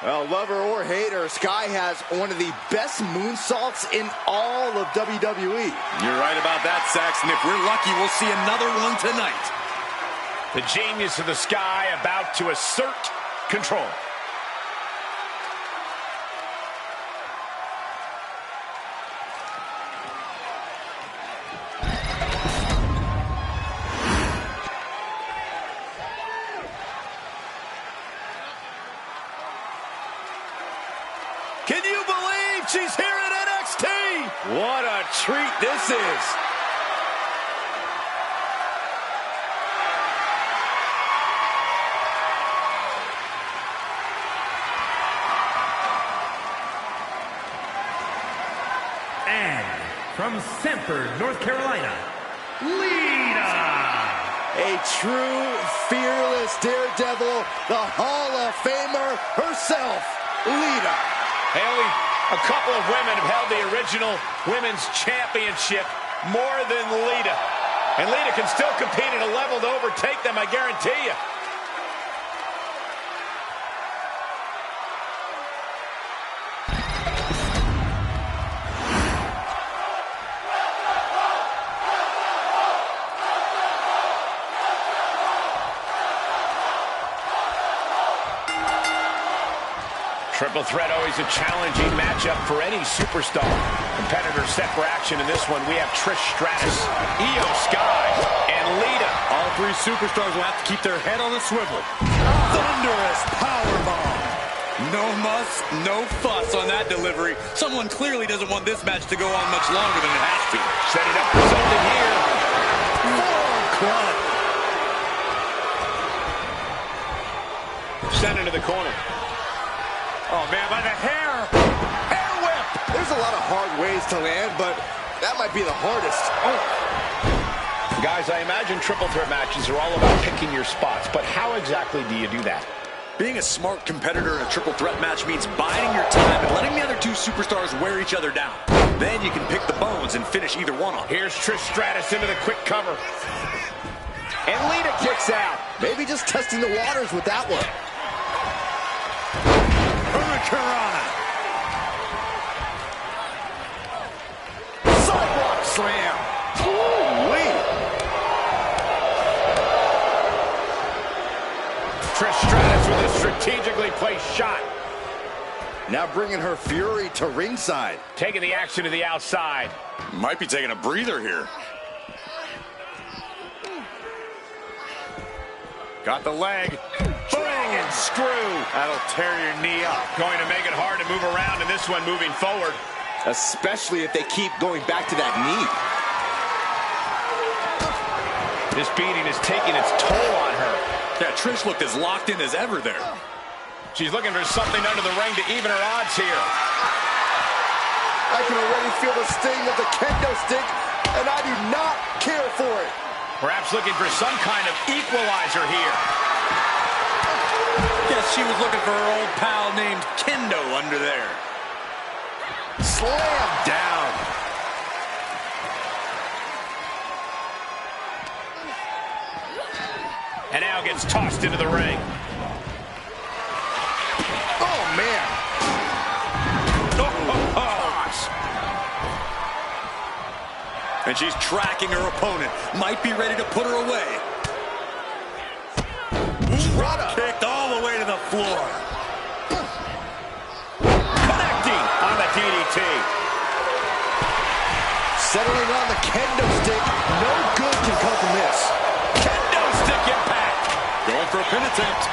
Speaker 4: Well, love her or hate her, Sky has one of the best moonsaults in all of WWE.
Speaker 5: You're right about that, Saxon. If we're lucky, we'll see another one tonight.
Speaker 2: The genius of the Sky about to assert control.
Speaker 5: Can you believe she's here at NXT?
Speaker 4: What a treat this is.
Speaker 1: And from Sanford, North Carolina, Lita.
Speaker 4: A true, fearless daredevil, the Hall of Famer herself, Lita.
Speaker 2: Haley, a couple of women have held the original Women's Championship more than Lita. And Lita can still compete at a level to overtake them, I guarantee you. Triple threat, always a challenging matchup for any superstar. Competitors set for action in this one. We have Trish Stratus, Io Sky, and Lita.
Speaker 5: All 3 superstars will have to keep their head on the swivel. Thunderous powerbomb. No muss, no fuss on that delivery. Someone clearly doesn't want this match to go on much longer than it has to.
Speaker 2: Setting up for something here.
Speaker 5: Club.
Speaker 2: Sent into the corner. Oh, man, by the hair. Hair whip.
Speaker 4: There's a lot of hard ways to land, but that might be the hardest. Oh.
Speaker 2: Guys, I imagine triple threat matches are all about picking your spots, but how exactly do you do that?
Speaker 3: Being a smart competitor in a triple threat match means biding your time and letting the other two superstars wear each other down. Then you can pick the bones and finish either one off.
Speaker 2: Here's Trish Stratus into the quick cover. And Lita kicks out.
Speaker 4: Maybe just testing the waters with that one.
Speaker 3: Hurricanrana.
Speaker 4: Sidewalk slam. Holy.
Speaker 2: Trish Stratus with a strategically placed shot.
Speaker 4: Now bringing her fury to ringside.
Speaker 2: Taking the action to the outside.
Speaker 3: Might be taking a breather here.
Speaker 2: Got the leg. Dragon screw.
Speaker 3: That'll tear your knee up.
Speaker 2: Going to make it hard to move around in this one moving forward.
Speaker 4: Especially if they keep going back to that knee.
Speaker 2: This beating is taking its toll on her.
Speaker 3: Yeah, Trish looked as locked in as ever there.
Speaker 2: She's looking for something under the ring to even her odds here.
Speaker 4: I can already feel the sting of the kendo stick, and I do not care for it.
Speaker 2: Perhaps looking for some kind of equalizer here.
Speaker 3: Guess she was looking for her old pal named Kendo under there.
Speaker 4: Slam down.
Speaker 2: And now gets tossed into the ring.
Speaker 4: Oh, man.
Speaker 3: Toss. And she's tracking her opponent. Might be ready to put her away. Drop kicked all the way to the floor.
Speaker 2: Connecting on the DDT.
Speaker 4: Settling on the kendo stick. No good can come from this.
Speaker 2: Kendo stick impact.
Speaker 3: Going for a pin attempt.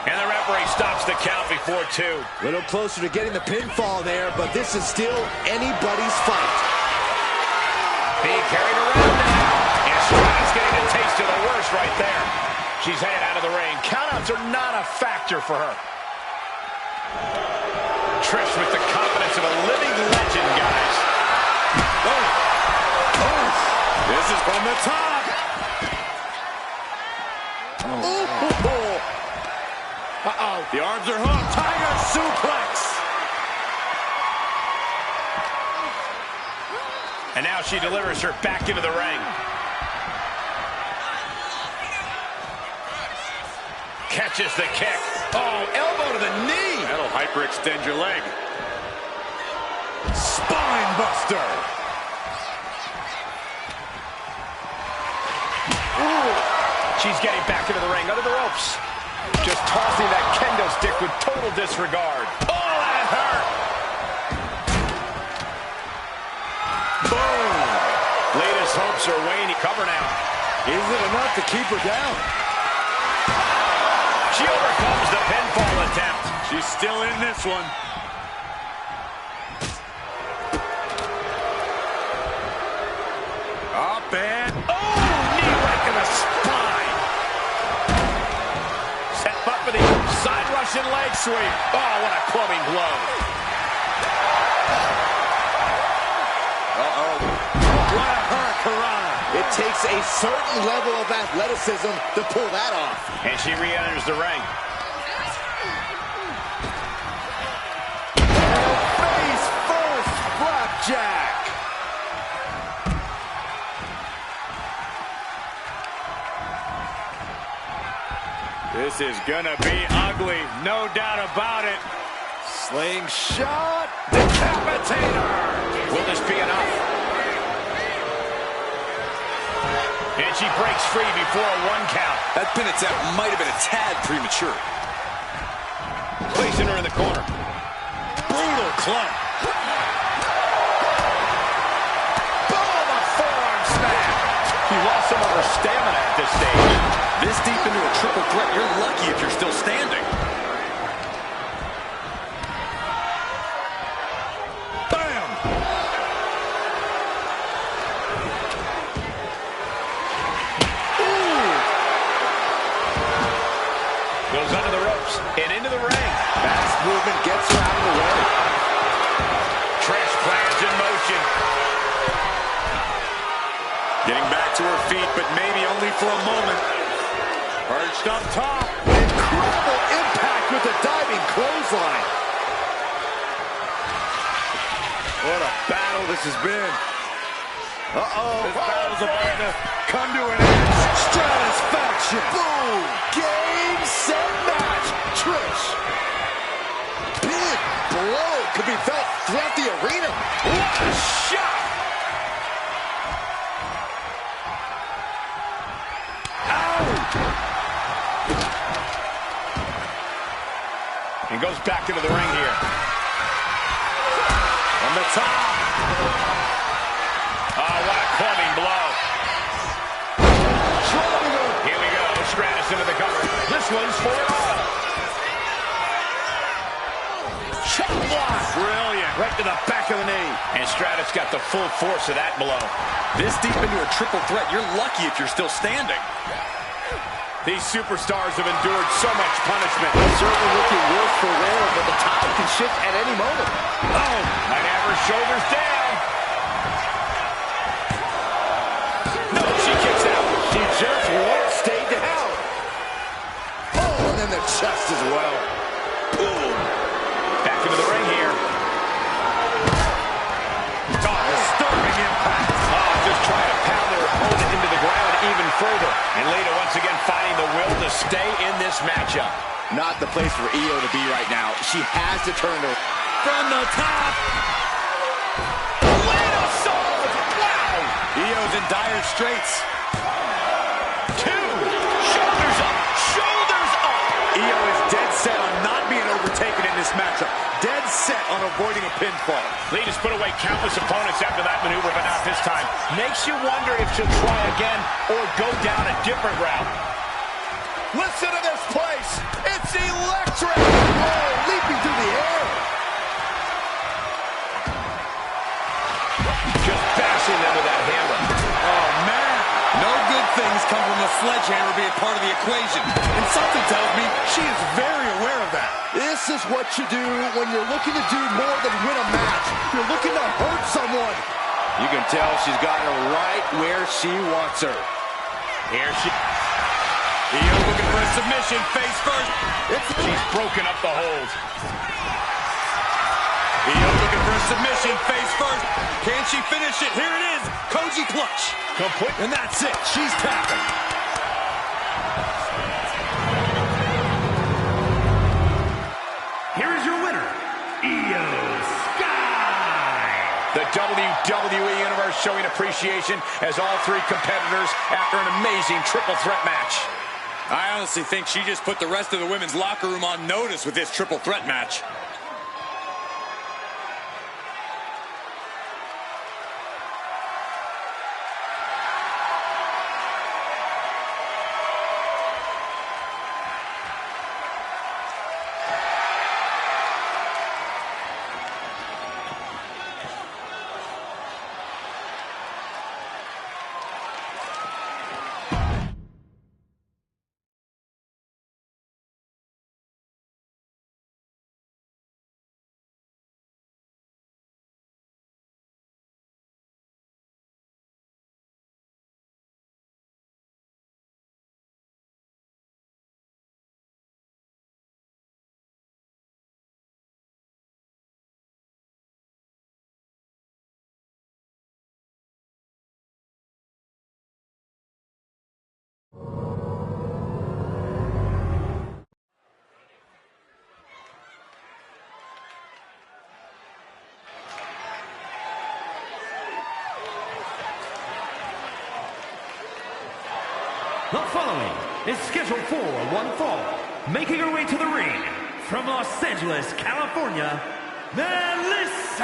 Speaker 2: And the referee stops the count before 2.
Speaker 4: A little closer to getting the pinfall there, but this is still anybody's fight.
Speaker 2: Being carried around now. And Stratus getting a taste of the worst right there. She's headed out of the ring. Countouts are not a factor for her. Trish with the confidence of a living legend, guys.
Speaker 3: Oh. Oh. This is from the top.
Speaker 4: Oh.
Speaker 3: Uh-oh. The arms are hooked. Tiger suplex.
Speaker 2: And now she delivers her back into the ring. Catches the kick. Oh, elbow to the knee.
Speaker 3: That'll hyperextend your leg. Spine buster.
Speaker 2: Ooh. She's getting back into the ring under the ropes. Just tossing that kendo stick with total disregard. Oh, that hurt. Boom. Lita's hopes are waning. Cover now.
Speaker 4: Is it enough to keep her down?
Speaker 2: She overcomes the pinfall attempt.
Speaker 3: She's still in this one. Up and...
Speaker 2: Oh, knee right to the spine. Set up for the side Russian leg sweep. Oh, what a clubbing blow.
Speaker 3: Uh-oh. What a hurricanrana.
Speaker 4: It takes a certain level of athleticism to pull that off.
Speaker 2: And she re-enters the ring.
Speaker 4: Face first, flapjack.
Speaker 3: This is gonna be ugly, no doubt about it.
Speaker 4: Slingshot, decapitator.
Speaker 2: Will this be enough? And she breaks free before a 1 count.
Speaker 3: That pin attempt might have been a tad premature.
Speaker 2: Placing her in the corner.
Speaker 3: Brutal club.
Speaker 2: Boom, a forearm smash. She lost some of her stamina at this stage.
Speaker 3: This deep into a triple threat, you're lucky if you're still standing. Bam!
Speaker 5: back to her feet, but maybe only for a moment. Perched up top.
Speaker 4: Incredible impact with the diving clothesline. What a battle this has been. This battle's about to come to an end. Stratisfaction. Boom. Game, set, match. Trish. Big blow could be felt throughout the arena. What a shot.
Speaker 2: And goes back into the ring here.
Speaker 4: From the top.
Speaker 2: Oh, what a clubbing blow. Here we go. Stratus into the cover. This one's for it all.
Speaker 4: Chop block. Brilliant. Right to the back of the knee.
Speaker 2: And Stratus got the full force of that blow.
Speaker 5: This deep into a triple threat, you're lucky if you're still standing.
Speaker 2: These superstars have endured so much punishment.
Speaker 4: Certainly looking worse for wear, but the tide can shift at any moment.
Speaker 2: Oh, might have her shoulders down. No, she kicks out.
Speaker 4: She just won't stay down. Oh, and then the chest as well.
Speaker 2: Boom. Back into the ring here.
Speaker 4: Disturbing impact.
Speaker 2: Oh, just trying to pound their opponent into the ground even further. And Lita once again finding the will to stay in this matchup.
Speaker 4: Not the place for Io to be right now. She has to turn her from the top.
Speaker 2: Lita sold. Wow.
Speaker 5: Io's in dire straits.
Speaker 2: 2. Shoulders up. Shoulders up.
Speaker 5: Io is dead set on not being overtaken in this matchup. Dead set on avoiding a pinfall.
Speaker 2: Lita's put away countless opponents after that maneuver, but not this time. Makes you wonder if she'll try again or go down a different route.
Speaker 4: Listen to this place. It's electric. Whoa, leaping through the air.
Speaker 2: Just bashing them with that hammer.
Speaker 5: Oh, man. No good things come from a sledgehammer being part of the equation. And something tells me she is very aware of that.
Speaker 4: This is what you do when you're looking to do more than win a match. You're looking to hurt someone. You can tell she's got her right where she wants her.
Speaker 2: Here she...
Speaker 5: Io looking for a submission, face first.
Speaker 2: She's broken up the hold.
Speaker 5: Io looking for a submission, face first. Can she finish it? Here it is. Koji clutch.
Speaker 2: Complete.
Speaker 5: And that's it. She's tapping.
Speaker 1: Here is your winner, Io Sky.
Speaker 2: The WWE Universe showing appreciation as all 3 competitors after an amazing triple threat match.
Speaker 5: I honestly think she just put the rest of the women's locker room on notice with this triple threat match.
Speaker 1: The following is scheduled for one fall, making her way to the ring from Los Angeles, California, Melissa!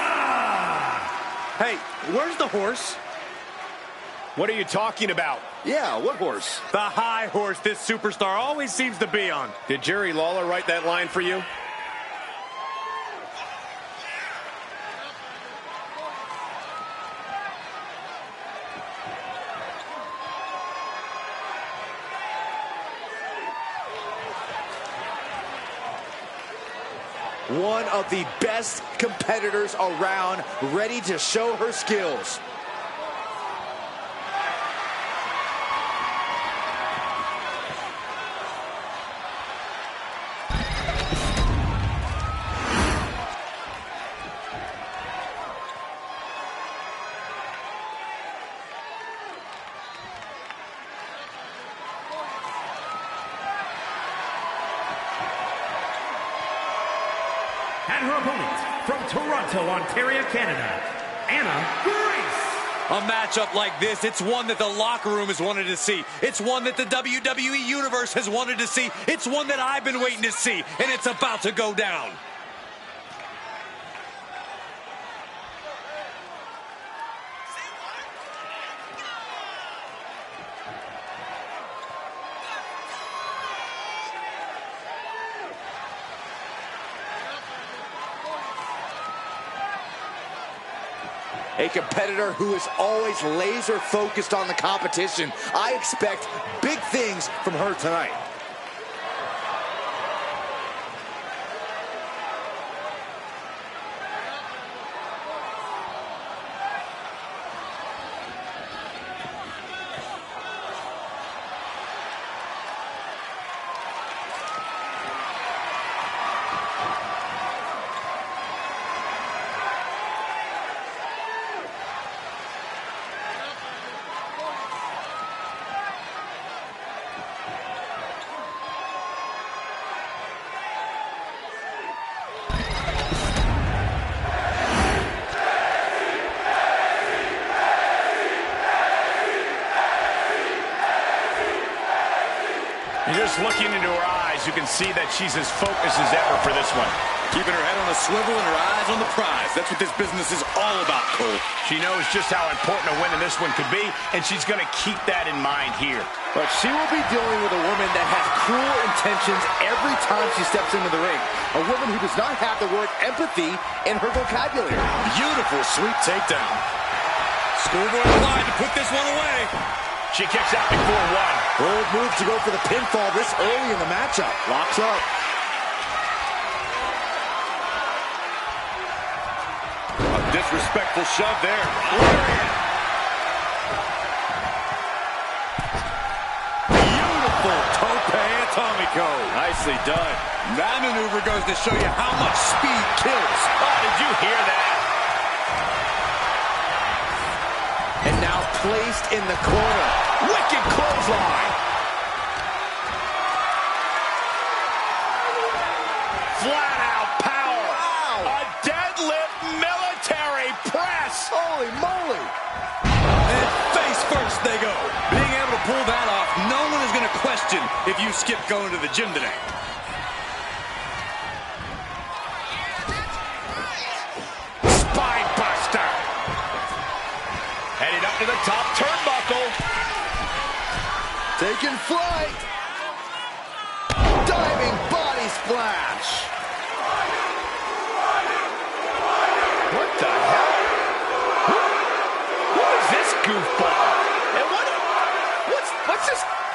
Speaker 5: Hey, where's the horse?
Speaker 2: What are you talking about?
Speaker 4: Yeah, what horse?
Speaker 5: The high horse this superstar always seems to be on.
Speaker 2: Did Jerry Lawler write that line for you?
Speaker 4: One of the best competitors around, ready to show her skills.
Speaker 1: And her opponent from Toronto, Ontario, Canada, Anna Grace.
Speaker 5: A matchup like this, it's one that the locker room has wanted to see. It's one that the WWE Universe has wanted to see. It's one that I've been waiting to see, and it's about to go down.
Speaker 4: A competitor who is always laser focused on the competition. I expect big things from her tonight.
Speaker 2: Just looking into her eyes, you can see that she's as focused as ever for this one.
Speaker 5: Keeping her head on a swivel and her eyes on the prize. That's what this business is all about, Cole.
Speaker 2: She knows just how important a win in this one could be, and she's going to keep that in mind here.
Speaker 4: But she will be dealing with a woman that has cruel intentions every time she steps into the ring. A woman who does not have the word empathy in her vocabulary.
Speaker 5: Beautiful, sweet takedown. Schoolboy applied to put this one away.
Speaker 2: She kicks out before one.
Speaker 4: Bold move to go for the pinfall this early in the matchup. Locks up.
Speaker 5: A disrespectful shove there.
Speaker 4: Beautiful tope atomico. Nicely done.
Speaker 5: That maneuver goes to show you how much speed kills.
Speaker 2: Oh, did you hear that?
Speaker 4: And now placed in the corner. Wicked clothesline.
Speaker 2: Flat out power.
Speaker 4: Wow.
Speaker 2: A deadlift military press.
Speaker 4: Holy moly.
Speaker 5: And face first they go. Being able to pull that off, no one is going to question if you skip going to the gym today.
Speaker 2: Spine buster. Headed up to the top turnbuckle.
Speaker 4: Taking flight. Diving body splash.
Speaker 2: What the hell? Who is this goofball? And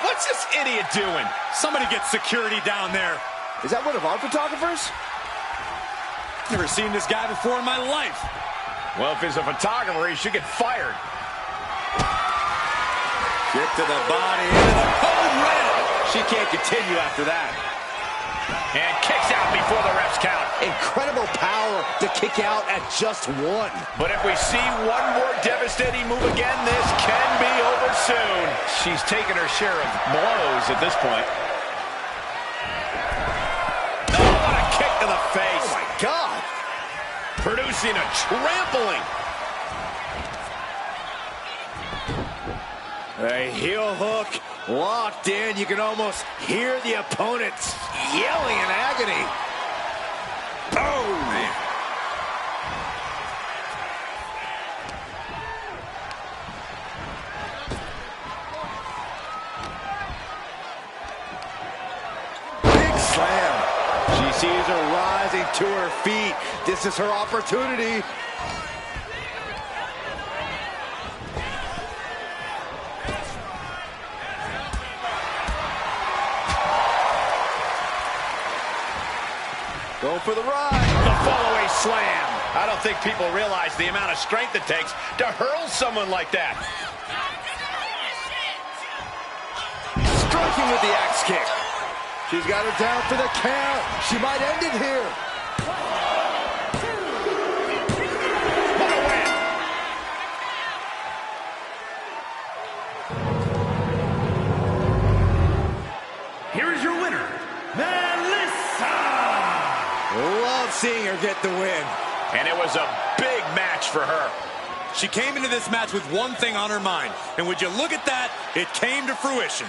Speaker 2: what's this idiot doing?
Speaker 5: Somebody get security down there.
Speaker 4: Is that one of our photographers?
Speaker 5: Never seen this guy before in my life.
Speaker 2: Well, if he's a photographer, he should get fired.
Speaker 5: Kick to the body, into the cold rail. She can't continue after that.
Speaker 2: And kicks out before the ref's count.
Speaker 4: Incredible power to kick out at just one.
Speaker 2: But if we see one more devastating move again, this can be over soon. She's taken her share of blows at this point. Oh, what a kick to the face.
Speaker 4: Oh, my God.
Speaker 2: Producing a trampling.
Speaker 4: A heel hook locked in. You can almost hear the opponents yelling in agony. Oh, man. Big slam. She sees her rising to her feet. This is her opportunity. Going for the ride.
Speaker 2: The fall-away slam. I don't think people realize the amount of strength it takes to hurl someone like that.
Speaker 4: Striking with the axe kick. She's got her down for the count. She might end it here.
Speaker 2: What a win.
Speaker 1: Here is your winner, Melissa.
Speaker 4: Love love seeing her get the win.
Speaker 2: And it was a big match for her.
Speaker 5: She came into this match with one thing on her mind, and would you look at that, it came to fruition.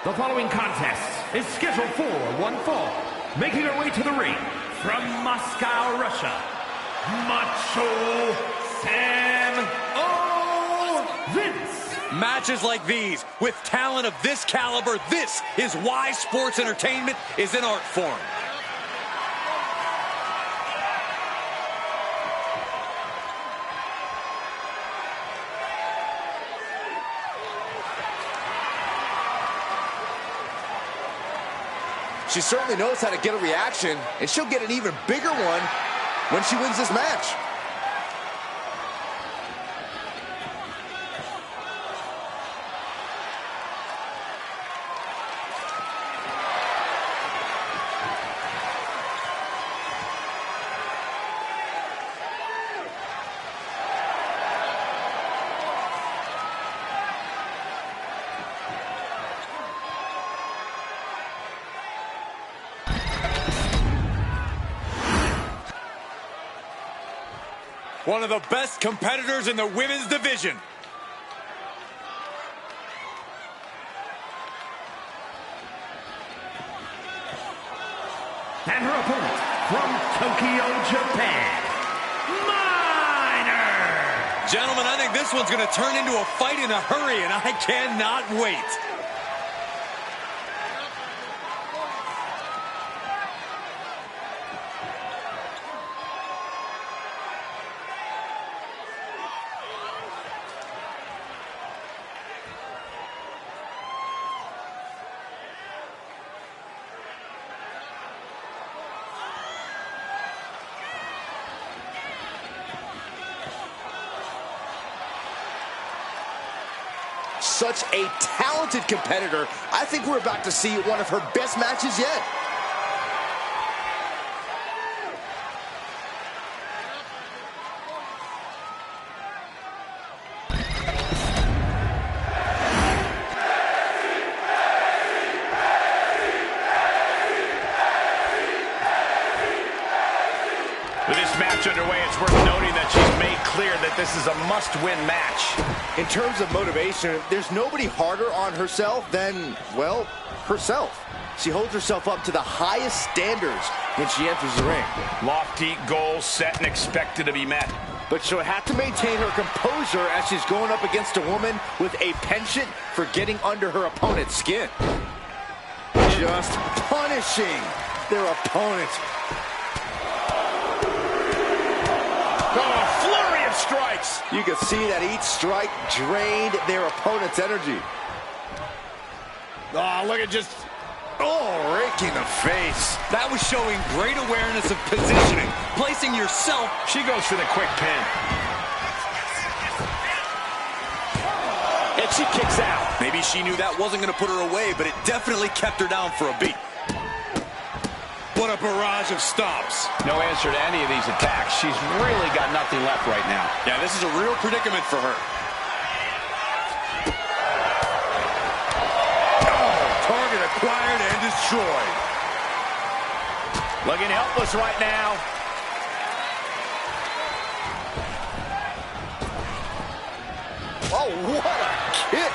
Speaker 1: The following contest is scheduled for one fall. Making her way to the ring from Moscow, Russia, Macho Sam Vince.
Speaker 5: Matches like these, with talent of this caliber, this is why sports entertainment is an art form.
Speaker 4: She certainly knows how to get a reaction, and she'll get an even bigger one when she wins this match.
Speaker 5: One of the best competitors in the women's division.
Speaker 1: And her opponent from Tokyo, Japan, Minor.
Speaker 5: Gentlemen, I think this one's going to turn into a fight in a hurry, and I cannot wait.
Speaker 4: Such a talented competitor. I think we're about to see one of her best matches yet.
Speaker 2: With this match underway, it's worth noting that she's made clear that this is a must-win match.
Speaker 4: In terms of motivation, there's nobody harder on herself than, well, herself. She holds herself up to the highest standards when she enters the ring.
Speaker 2: Lofty goals set and expected to be met.
Speaker 4: But she'll have to maintain her composure as she's going up against a woman with a penchant for getting under her opponent's skin. Just punishing their opponent.
Speaker 2: Strikes.
Speaker 4: You can see that each strike drained their opponent's energy.
Speaker 2: Oh, look at just...
Speaker 4: Oh, raking the face.
Speaker 5: That was showing great awareness of positioning, placing yourself.
Speaker 2: She goes for the quick pin.
Speaker 5: And she kicks out. Maybe she knew that wasn't going to put her away, but it definitely kept her down for a beat. What a barrage of stomps.
Speaker 2: No answer to any of these attacks. She's really got nothing left right now.
Speaker 5: Yeah, this is a real predicament for her.
Speaker 4: Oh, target acquired and destroyed.
Speaker 2: Looking helpless right now.
Speaker 4: Oh, what a kick.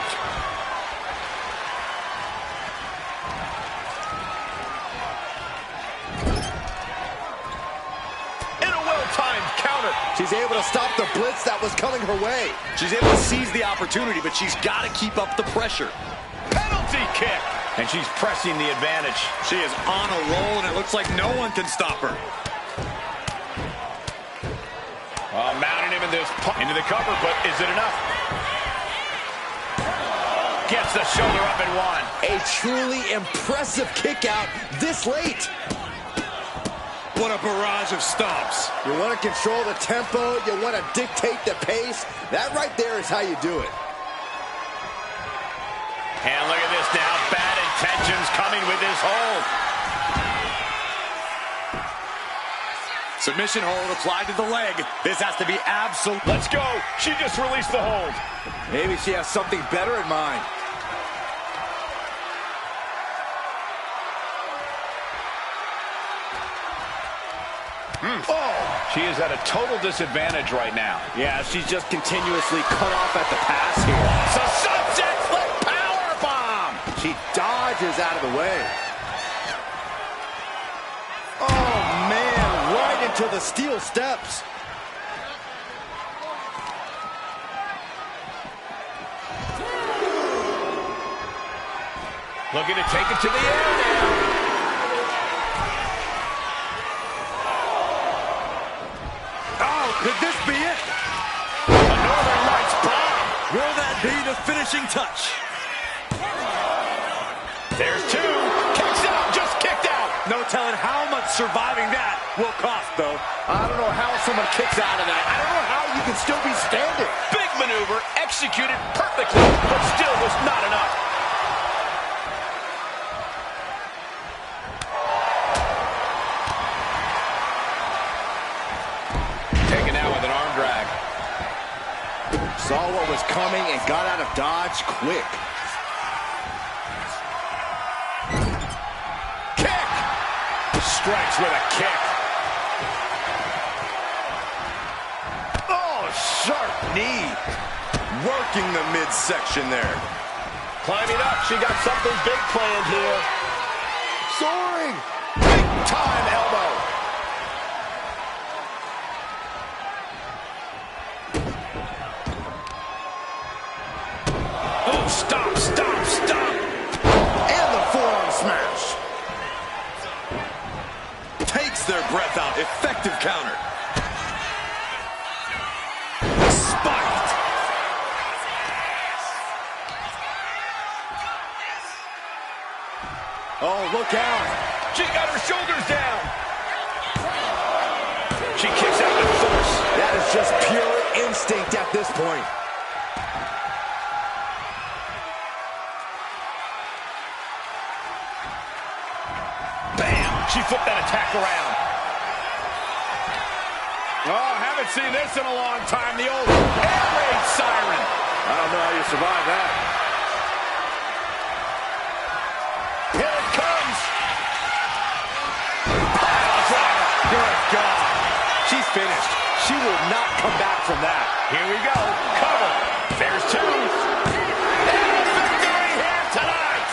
Speaker 4: She's able to stop the blitz that was coming her way.
Speaker 5: She's able to seize the opportunity, but she's got to keep up the pressure.
Speaker 2: Penalty kick. And she's pressing the advantage.
Speaker 5: She is on a roll, and it looks like no one can stop her.
Speaker 2: Mounting him into the cover, but is it enough? Gets the shoulder up and one.
Speaker 4: A truly impressive kick out this late.
Speaker 5: What a barrage of stomps.
Speaker 4: You want to control the tempo. You want to dictate the pace. That right there is how you do it.
Speaker 2: And look at this now. Bad intentions coming with this hold.
Speaker 5: Submission hold applied to the leg. This has to be absolute.
Speaker 2: Let's go. She just released the hold.
Speaker 4: Maybe she has something better in mind.
Speaker 2: Oh, she is at a total disadvantage right now.
Speaker 4: Yeah, she's just continuously cut off at the pass here.
Speaker 2: It's a sunset flip power bomb.
Speaker 4: She dodges out of the way. Oh, man, right into the steel steps.
Speaker 2: Looking to take it to the air now.
Speaker 5: Could this be it?
Speaker 2: A Northern Lights bomb.
Speaker 5: Will that be the finishing touch?
Speaker 2: There's two. Kicks out. Just kicked out.
Speaker 5: No telling how much surviving that will cost, though.
Speaker 4: I don't know how someone kicks out of that. I don't know how you can still be standing.
Speaker 2: Big maneuver. Executed perfectly, but still was not enough.
Speaker 4: Saw what was coming and got out of dodge quick.
Speaker 2: Kick! Strikes with a kick.
Speaker 5: Oh, sharp knee. Working the midsection there.
Speaker 2: Climbing up. She got something big planned here.
Speaker 4: Soaring.
Speaker 2: Big time elbow. Stop, stop, stop.
Speaker 4: And the forearm smash.
Speaker 5: Takes their breath out. Effective counter. Spiked.
Speaker 4: Oh, look out.
Speaker 2: She got her shoulders down. She kicks out with force.
Speaker 4: That is just pure instinct at this point.
Speaker 2: She flipped that attack around. Oh, haven't seen this in a long time. The old air raid siren.
Speaker 4: I don't know how you survive that.
Speaker 2: Here it comes.
Speaker 5: Good God. She's finished. She will not come back from that.
Speaker 2: Here we go. Cover. There's two. And a victory here tonight.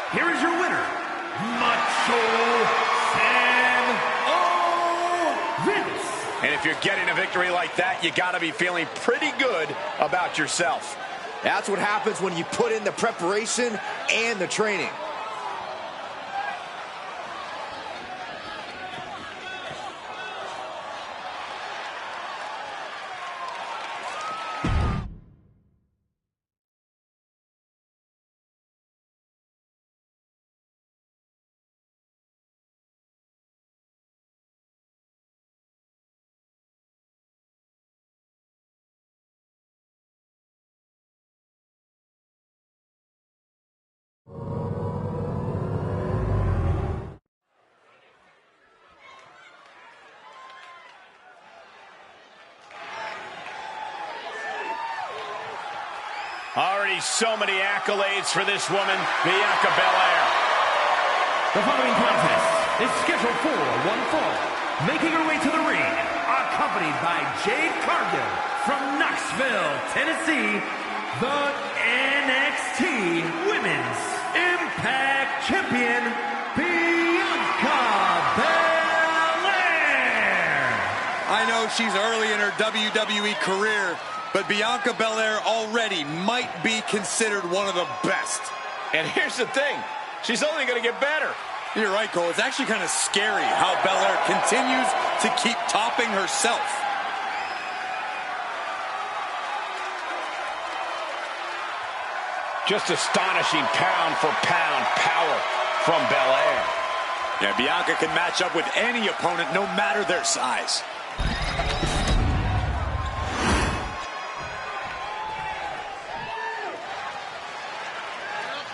Speaker 2: Here is your winner, Macho Vince. And if you're getting a victory like that, you got to be feeling pretty good about yourself.
Speaker 4: That's what happens when you put in the preparation and the training.
Speaker 2: Already so many accolades for this woman, Bianca Belair.
Speaker 1: The following contest is scheduled for one fall. Making her way to the ring, accompanied by Jade Cargill from Knoxville, Tennessee, the NXT Women's Impact Champion, Bianca
Speaker 5: she's early in her WWE career, but Bianca Belair already might be considered one of the best.
Speaker 2: And here's the thing, she's only going to get better.
Speaker 5: You're right, Cole. It's actually kind of scary how Belair continues to keep topping herself.
Speaker 2: Just astonishing pound-for-pound power from Belair.
Speaker 5: Yeah, Bianca can match up with any opponent, no matter their size.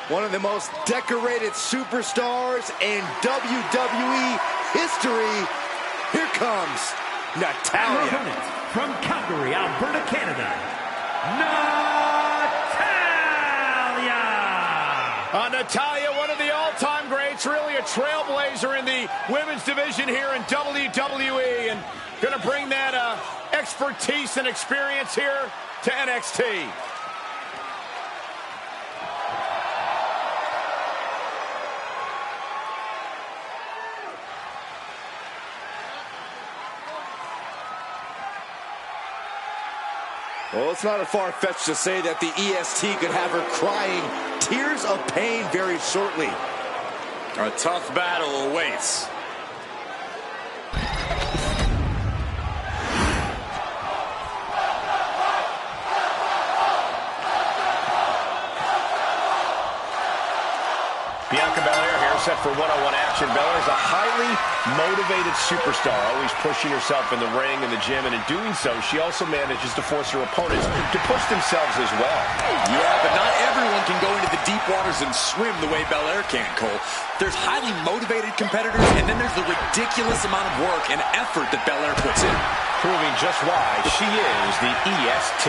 Speaker 4: One of the most decorated superstars in WWE history. Here comes Natalya.
Speaker 1: From Calgary, Alberta, Canada,
Speaker 2: Natalya, one of the all-time greats, really a trailblazer in the women's division here in WWE, and going to bring that expertise and experience here to NXT.
Speaker 4: Well, it's not a far-fetched to say that the EST could have her crying tears of pain very shortly.
Speaker 5: A tough battle awaits.
Speaker 2: Bianca Belair here, set for one-on-one action. Belair is a highly motivated superstar, always pushing herself in the ring, in the gym, and in doing so, she also manages to force her opponents to push themselves as well.
Speaker 5: Yeah, but not everyone can go into the deep waters and swim the way Belair can, Cole. There's highly motivated competitors, and then there's the ridiculous amount of work and effort that Belair puts in.
Speaker 2: Proving just why she is the EST.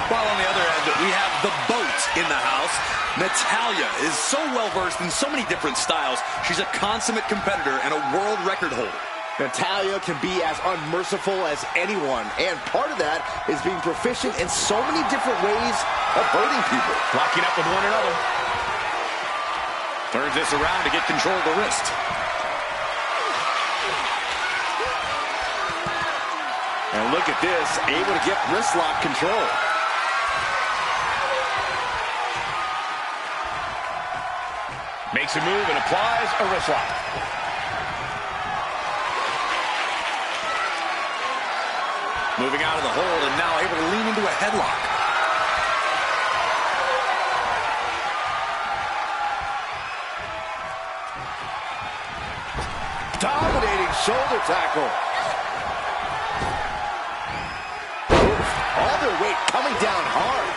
Speaker 5: While on the other end, we have the boat in the house. Natalya is so well-versed in so many different styles. She's a consummate competitor and a world record holder.
Speaker 4: Natalya can be as unmerciful as anyone, and part of that is being proficient in so many different ways of hurting people.
Speaker 2: Locking up with one another.
Speaker 5: Turns this around to get control of the wrist.
Speaker 4: And look at this, able to get wrist lock control.
Speaker 2: Makes a move and applies a wrist lock.
Speaker 5: Moving out of the hold and now able to lean into a headlock.
Speaker 4: Dominating shoulder tackle. All their weight coming down hard.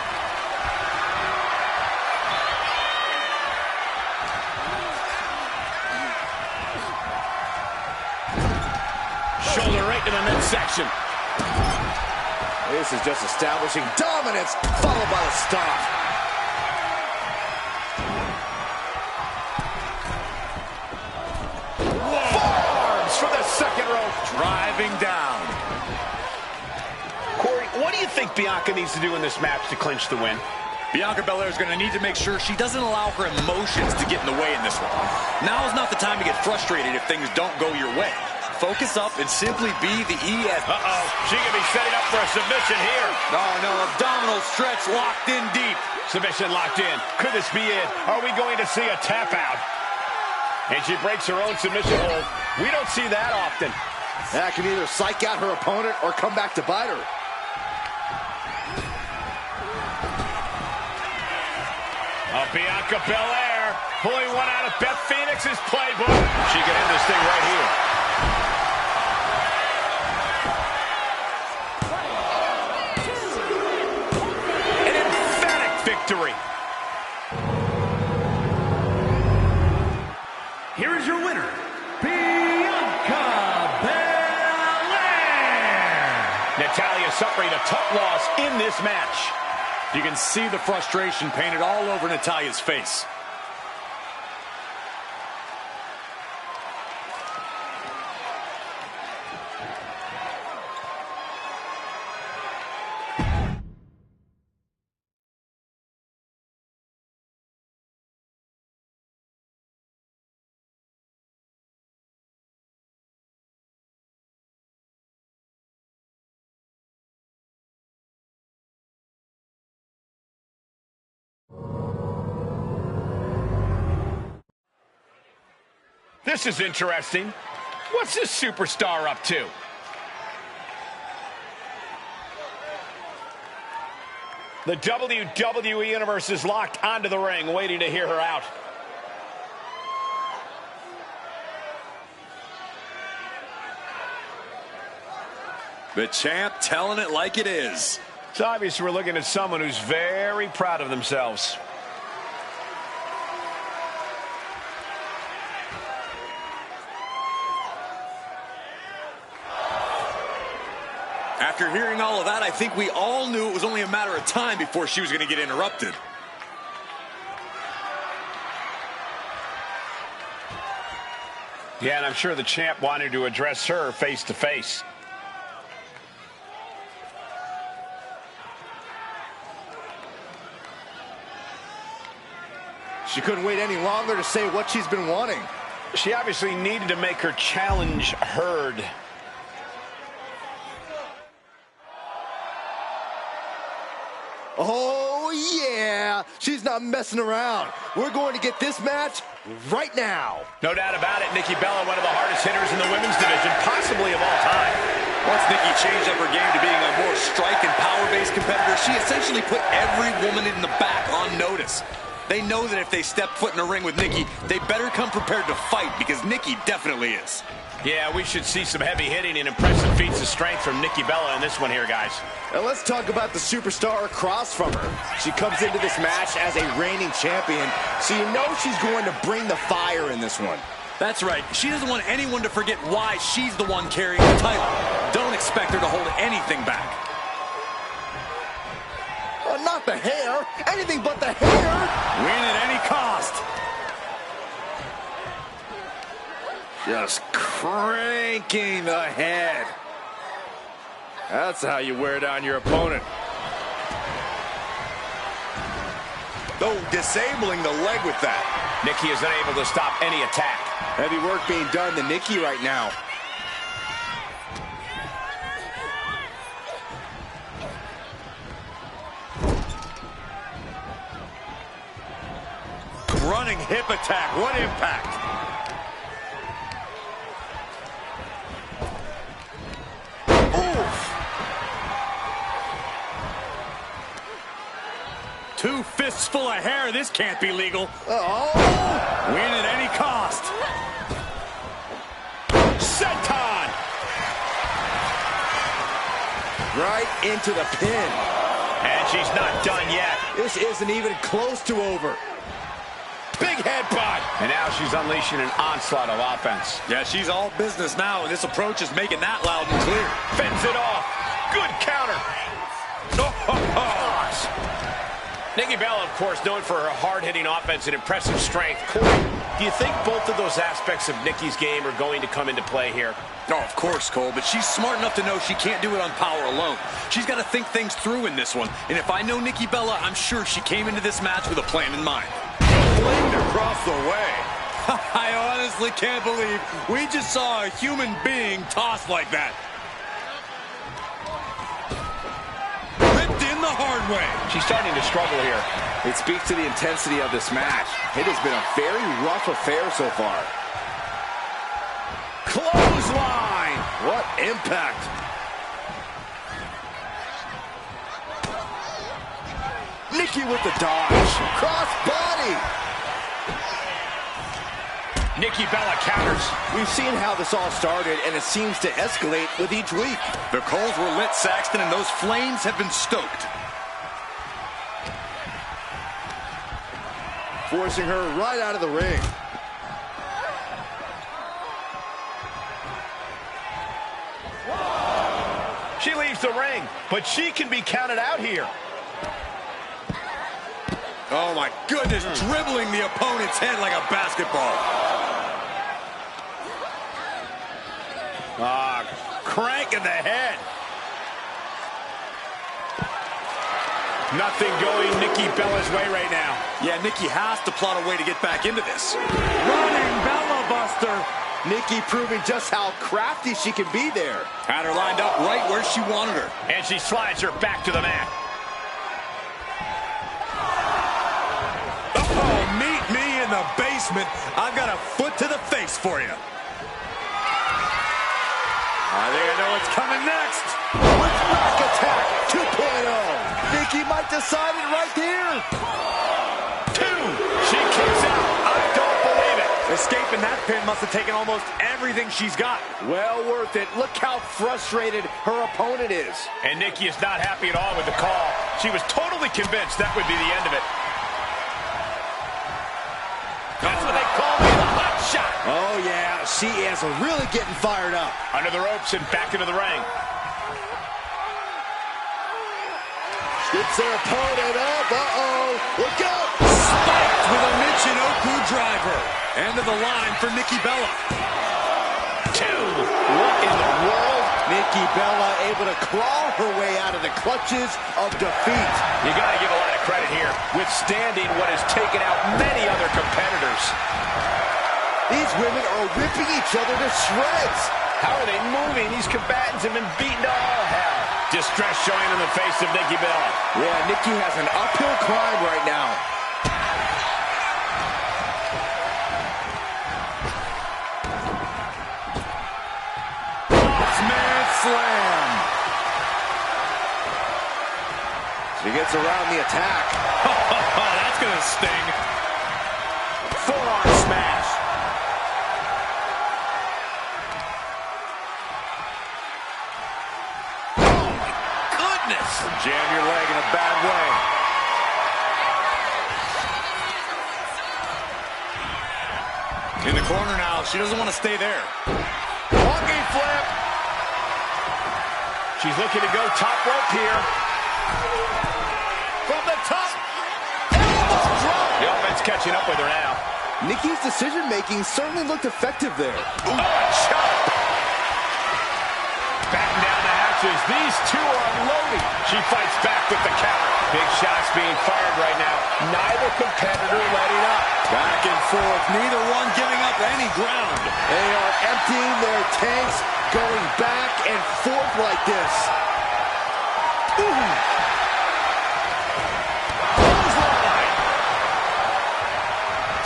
Speaker 2: Shoulder right to the midsection.
Speaker 4: This is just establishing dominance, followed by the stop.
Speaker 2: Forearms for the second rope.
Speaker 5: Driving down.
Speaker 2: Corey, what do you think Bianca needs to do in this match to clinch the win?
Speaker 5: Bianca Belair is going to need to make sure she doesn't allow her emotions to get in the way in this one. Now is not the time to get frustrated if things don't go your way. Focus up and simply be the ES.
Speaker 2: Uh-oh, she could be setting up for a submission here.
Speaker 5: No, abdominal stretch locked in deep.
Speaker 2: Submission locked in. Could this be it? Are we going to see a tap out? And she breaks her own submission hold. We don't see that often.
Speaker 4: That can either psych out her opponent or come back to bite her.
Speaker 2: Bianca Belair pulling one out of Beth Phoenix's playbook. She can end this thing right here. An emphatic victory.
Speaker 1: Here is your winner, Bianca Belair.
Speaker 2: Natalya suffering a tough loss in this match.
Speaker 5: You can see the frustration painted all over Natalya's face.
Speaker 2: This is interesting. What's this superstar up to? The WWE Universe is locked onto the ring, waiting to hear her out.
Speaker 5: The champ telling it like it is.
Speaker 2: It's obvious we're looking at someone who's very proud of themselves.
Speaker 5: After hearing all of that, I think we all knew it was only a matter of time before she was going to get interrupted.
Speaker 2: Yeah, and I'm sure the champ wanted to address her face to face.
Speaker 4: She couldn't wait any longer to say what she's been wanting.
Speaker 2: She obviously needed to make her challenge heard.
Speaker 4: Oh, yeah. She's not messing around. We're going to get this match right now.
Speaker 2: No doubt about it, Nikki Bella, one of the hardest hitters in the women's division, possibly of all time.
Speaker 5: Once Nikki changed up her game to being a more strike and power-based competitor, she essentially put every woman in the back on notice. They know that if they step foot in the ring with Nikki, they better come prepared to fight, because Nikki definitely is.
Speaker 2: Yeah, we should see some heavy hitting and impressive feats of strength from Nikki Bella in this one here, guys.
Speaker 4: Now let's talk about the superstar across from her. She comes into this match as a reigning champion, so you know she's going to bring the fire in this one.
Speaker 5: That's right. She doesn't want anyone to forget why she's the one carrying the title. Don't expect her to hold anything back.
Speaker 4: Not the hair. Anything but the hair.
Speaker 5: Win at any cost.
Speaker 4: Just cranking the head. That's how you wear down your opponent.
Speaker 5: Oh, disabling the leg with that.
Speaker 2: Nikki is unable to stop any attack.
Speaker 4: Heavy work being done to Nikki right now.
Speaker 5: Running hip attack. What impact? Oof. 2 fists full of hair. This can't be legal.
Speaker 4: Oh!
Speaker 5: Win at any cost. Senton.
Speaker 4: Right into the pin.
Speaker 2: And she's not done yet.
Speaker 4: This isn't even close to over.
Speaker 2: Big headbutt. And now she's unleashing an onslaught of offense.
Speaker 5: Yeah, she's all business now, and this approach is making that loud and clear.
Speaker 2: Fends it off. Good counter. Nikki Bella, of course, known for her hard-hitting offense and impressive strength. Corey, do you think both of those aspects of Nikki's game are going to come into play here?
Speaker 5: Oh, of course, Cole, but she's smart enough to know she can't do it on power alone. She's got to think things through in this one, and if I know Nikki Bella, I'm sure she came into this match with a plan in mind.
Speaker 4: Flamed across the way.
Speaker 5: I honestly can't believe we just saw a human being tossed like that. Ripped in the hard way.
Speaker 2: She's starting to struggle here.
Speaker 4: It speaks to the intensity of this match. It has been a very rough affair so far.
Speaker 2: Clothesline.
Speaker 4: What impact. Nikki with the dodge. Cross body.
Speaker 2: Nikki Bella counters.
Speaker 4: We've seen how this all started, and it seems to escalate with each week.
Speaker 5: The coals were lit, Saxton, and those flames have been stoked.
Speaker 4: Forcing her right out of the ring.
Speaker 2: She leaves the ring, but she can be counted out here.
Speaker 5: Oh, my goodness, dribbling the opponent's head like a basketball. Crank in the head.
Speaker 2: Nothing going Nikki Bella's way right now.
Speaker 5: Yeah, Nikki has to plot a way to get back into this. Running Bella Buster.
Speaker 4: Nikki proving just how crafty she can be there.
Speaker 5: Had her lined up right where she wanted her.
Speaker 2: And she slides her back to the mat.
Speaker 5: Oh, meet me in the a basement, I've got a foot to the face for you. I think I know what's coming next.
Speaker 4: With back attack 2.0. Nikki might decide it right here.
Speaker 2: 2. She kicks out. I don't believe it.
Speaker 5: Escaping that pin must have taken almost everything she's got.
Speaker 4: Well worth it. Look how frustrated her opponent is.
Speaker 2: And Nikki is not happy at all with the call. She was totally convinced that would be the end of it. That's what they call me, the hot shot.
Speaker 4: Oh, yeah. She is really getting fired up.
Speaker 2: Under the ropes and back into the ring.
Speaker 4: Gets their opponent up. Uh-oh. Look out.
Speaker 5: Spiked with a Michinoku driver. End of the line for Nikki Bella.
Speaker 2: 2. What in the world?
Speaker 4: Nikki Bella able to claw her way out of the clutches of defeat.
Speaker 2: You got to give a lot of credit here, withstanding what has taken out many other competitors.
Speaker 4: These women are ripping each other to shreds.
Speaker 2: How are they moving? These combatants have been beaten to all hell. Distress showing in the face of Nikki Bella.
Speaker 4: Yeah, Nikki has an uphill climb right now.
Speaker 5: Man slam.
Speaker 4: She gets around the attack.
Speaker 5: That's going to sting.
Speaker 2: Forearm smash.
Speaker 5: Oh, my goodness.
Speaker 2: Jam your leg in a bad way.
Speaker 5: In the corner now. She doesn't want to stay there.
Speaker 2: Walking flip. She's looking to go top rope here. From the top. Elbow drop. The offense catching up with her now.
Speaker 4: Nikki's decision-making certainly looked effective there.
Speaker 2: Oh, a chop. Batten down the hatches. These two are unloading. She fights back with the counter. Big shots being fired right now. Neither competitor letting up.
Speaker 5: Back and forth. Neither one giving up any ground.
Speaker 4: They are emptying their tanks, going back and forth like this. Ooh.
Speaker 5: Clothesline.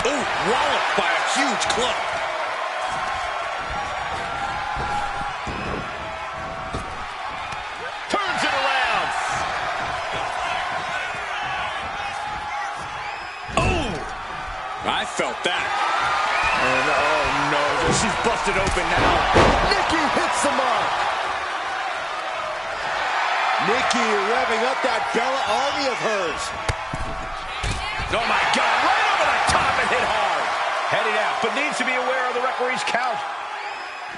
Speaker 5: Ooh, walloped by a huge club.
Speaker 2: Turns it around.
Speaker 5: Oh, I felt that.
Speaker 2: And oh no, she's busted open now.
Speaker 4: Nikki hits the mark. Nikki revving up that Bella army of hers.
Speaker 2: Oh my God, right over the top and hit hard. Headed out, but needs to be aware of the referee's count.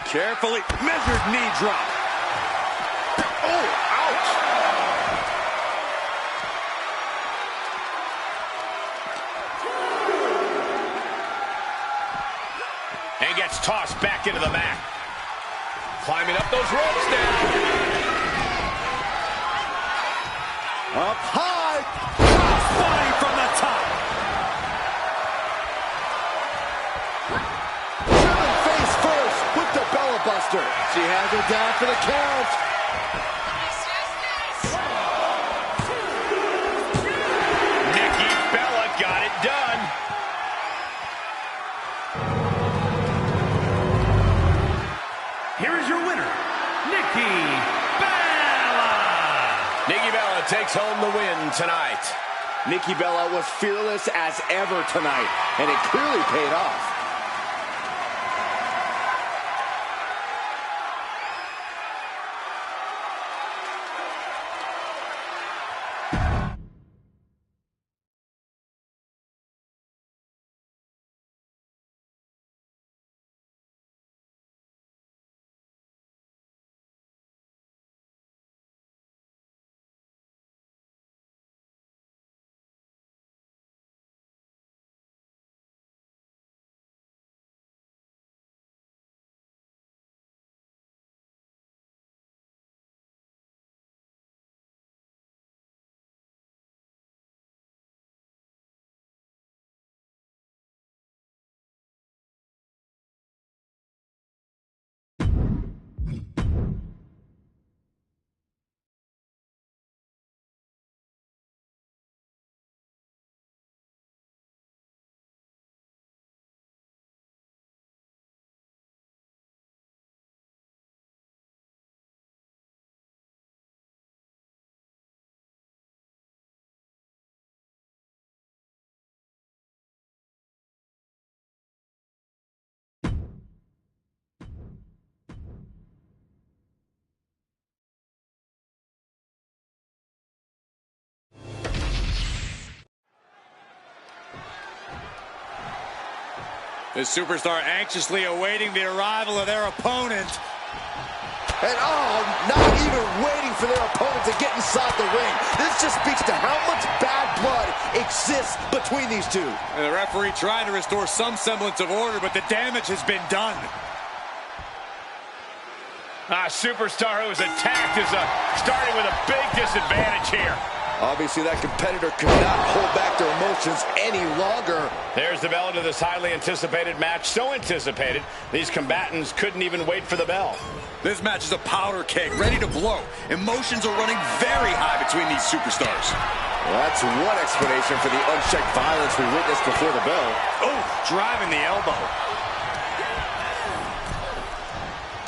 Speaker 5: Carefully measured knee drop.
Speaker 2: Oh, ouch. And gets tossed back into the mat. Climbing up those ropes now.
Speaker 4: Up high.
Speaker 5: Body from the top.
Speaker 4: Driven face first with the Bella Buster. She has her down for the count.
Speaker 2: Nikki Bella got it done.
Speaker 1: Here is your winner, Nikki Bella.
Speaker 2: Nikki Bella takes home the win tonight.
Speaker 4: Nikki Bella was fearless as ever tonight, and it clearly paid off.
Speaker 5: The superstar anxiously awaiting the arrival of their opponent.
Speaker 4: And not even waiting for their opponent to get inside the ring. This just speaks to how much bad blood exists between these two.
Speaker 5: And the referee trying to restore some semblance of order, but the damage has been done.
Speaker 2: Superstar who was attacked is starting with a big disadvantage here.
Speaker 4: Obviously, that competitor could not hold back their emotions any longer.
Speaker 2: There's the bell to this highly anticipated match. So anticipated, these combatants couldn't even wait for the bell.
Speaker 5: This match is a powder keg, ready to blow. Emotions are running very high between these superstars.
Speaker 4: Well, that's one explanation for the unchecked violence we witnessed before the bell.
Speaker 5: Oh, driving the elbow.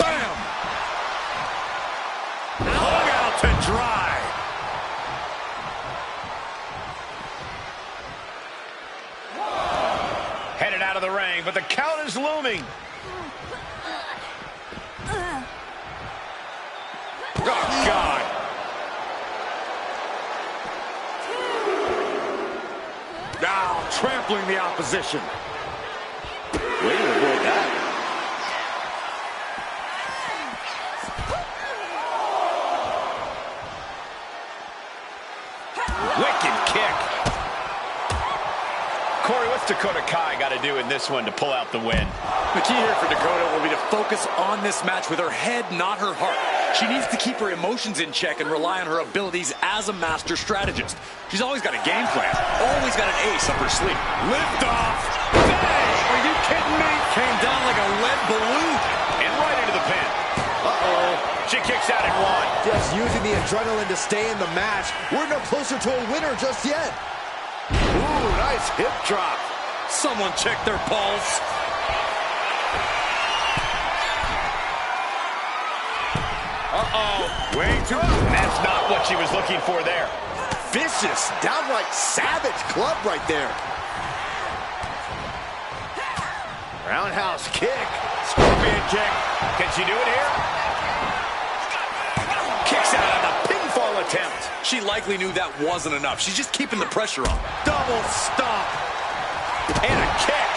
Speaker 5: Bam! Hung out to dry.
Speaker 2: Headed out of the ring, but the count is looming. Oh, God.
Speaker 5: Now trampling the opposition.
Speaker 4: Way to avoid that.
Speaker 2: Wicked kick. Corey, what's Dakota Kai got to do in this one to pull out the win?
Speaker 5: The key here for Dakota will be to focus on this match with her head, not her heart. She needs to keep her emotions in check and rely on her abilities as a master strategist. She's always got a game plan, always got an ace up her sleeve. Lift off! Bang! Are you kidding me? Came down like a lead balloon.
Speaker 2: And right into the pin.
Speaker 4: Uh-oh.
Speaker 2: She kicks out at one.
Speaker 4: Just using the adrenaline to stay in the match. We're no closer to a winner just yet. Ooh, nice hip drop.
Speaker 5: Someone check their pulse.
Speaker 2: Uh-oh. Way too... That's not what she was looking for there.
Speaker 4: Vicious, downright savage club right there. Roundhouse kick.
Speaker 2: Scorpion kick. Can she do it here? Kicks out on the pinfall attempt.
Speaker 5: She likely knew that wasn't enough. She's just keeping the pressure on.
Speaker 2: Double stomp. And a kick.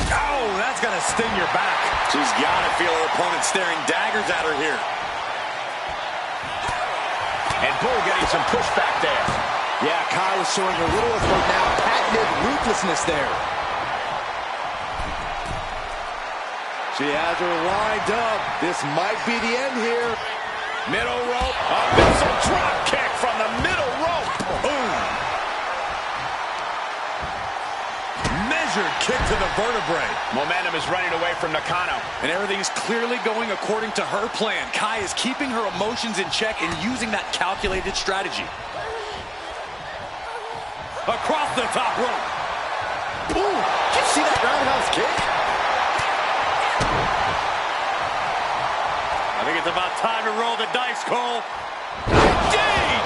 Speaker 5: Oh, that's gonna sting your back. She's gotta feel her opponent staring daggers at her here.
Speaker 2: And Bull getting some pushback there.
Speaker 4: Yeah, Kai was showing a little of her now patented ruthlessness there. She has her lined up. This might be the end here.
Speaker 2: Middle rope. A missile drop kick from the middle rope. Boom.
Speaker 5: Measured kick to the vertebrae.
Speaker 2: Momentum is running away from Nakano.
Speaker 5: And everything is clearly going according to her plan. Kai is keeping her emotions in check and using that calculated strategy. Across the top rope.
Speaker 4: Ooh, did you see that roundhouse kick?
Speaker 5: I think it's about time to roll the dice, Cole.
Speaker 2: Dang!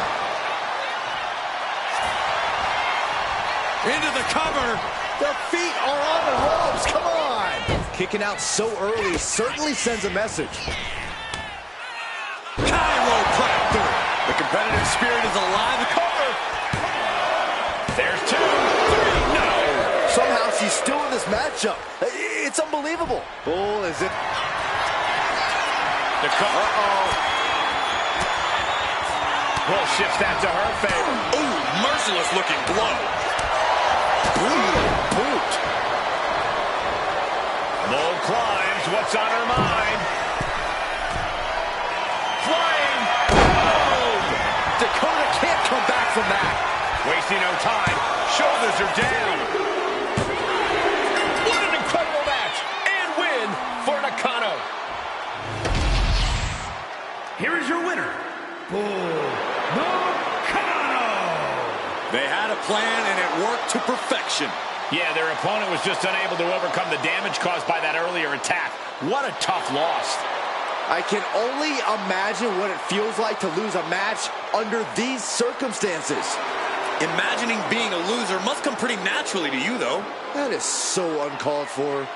Speaker 5: Into the cover.
Speaker 4: The feet are on the ropes. Come on. Kicking out so early certainly sends a message.
Speaker 5: Chiropractor. The competitive spirit is alive.
Speaker 2: Cover. There's 2, 3, no.
Speaker 4: Somehow she's still in this matchup. It's unbelievable. Bull, is it?
Speaker 2: Dakota. Bull shifts that to her favor.
Speaker 5: Ooh, merciless looking blow.
Speaker 4: Boot.
Speaker 2: Bull climbs. What's on her mind? Flying. Boom.
Speaker 4: Dakota can't come back from that.
Speaker 2: Wasting no time. Shoulders are down. What an incredible match. And win for Nakano.
Speaker 1: Here is your winner, Bull Nakano.
Speaker 5: They had a plan and it worked to perfection.
Speaker 2: Yeah, their opponent was just unable to overcome the damage caused by that earlier attack. What a tough loss.
Speaker 4: I can only imagine what it feels like to lose a match under these circumstances.
Speaker 5: Imagining being a loser must come pretty naturally to you, though.
Speaker 4: That is so uncalled for.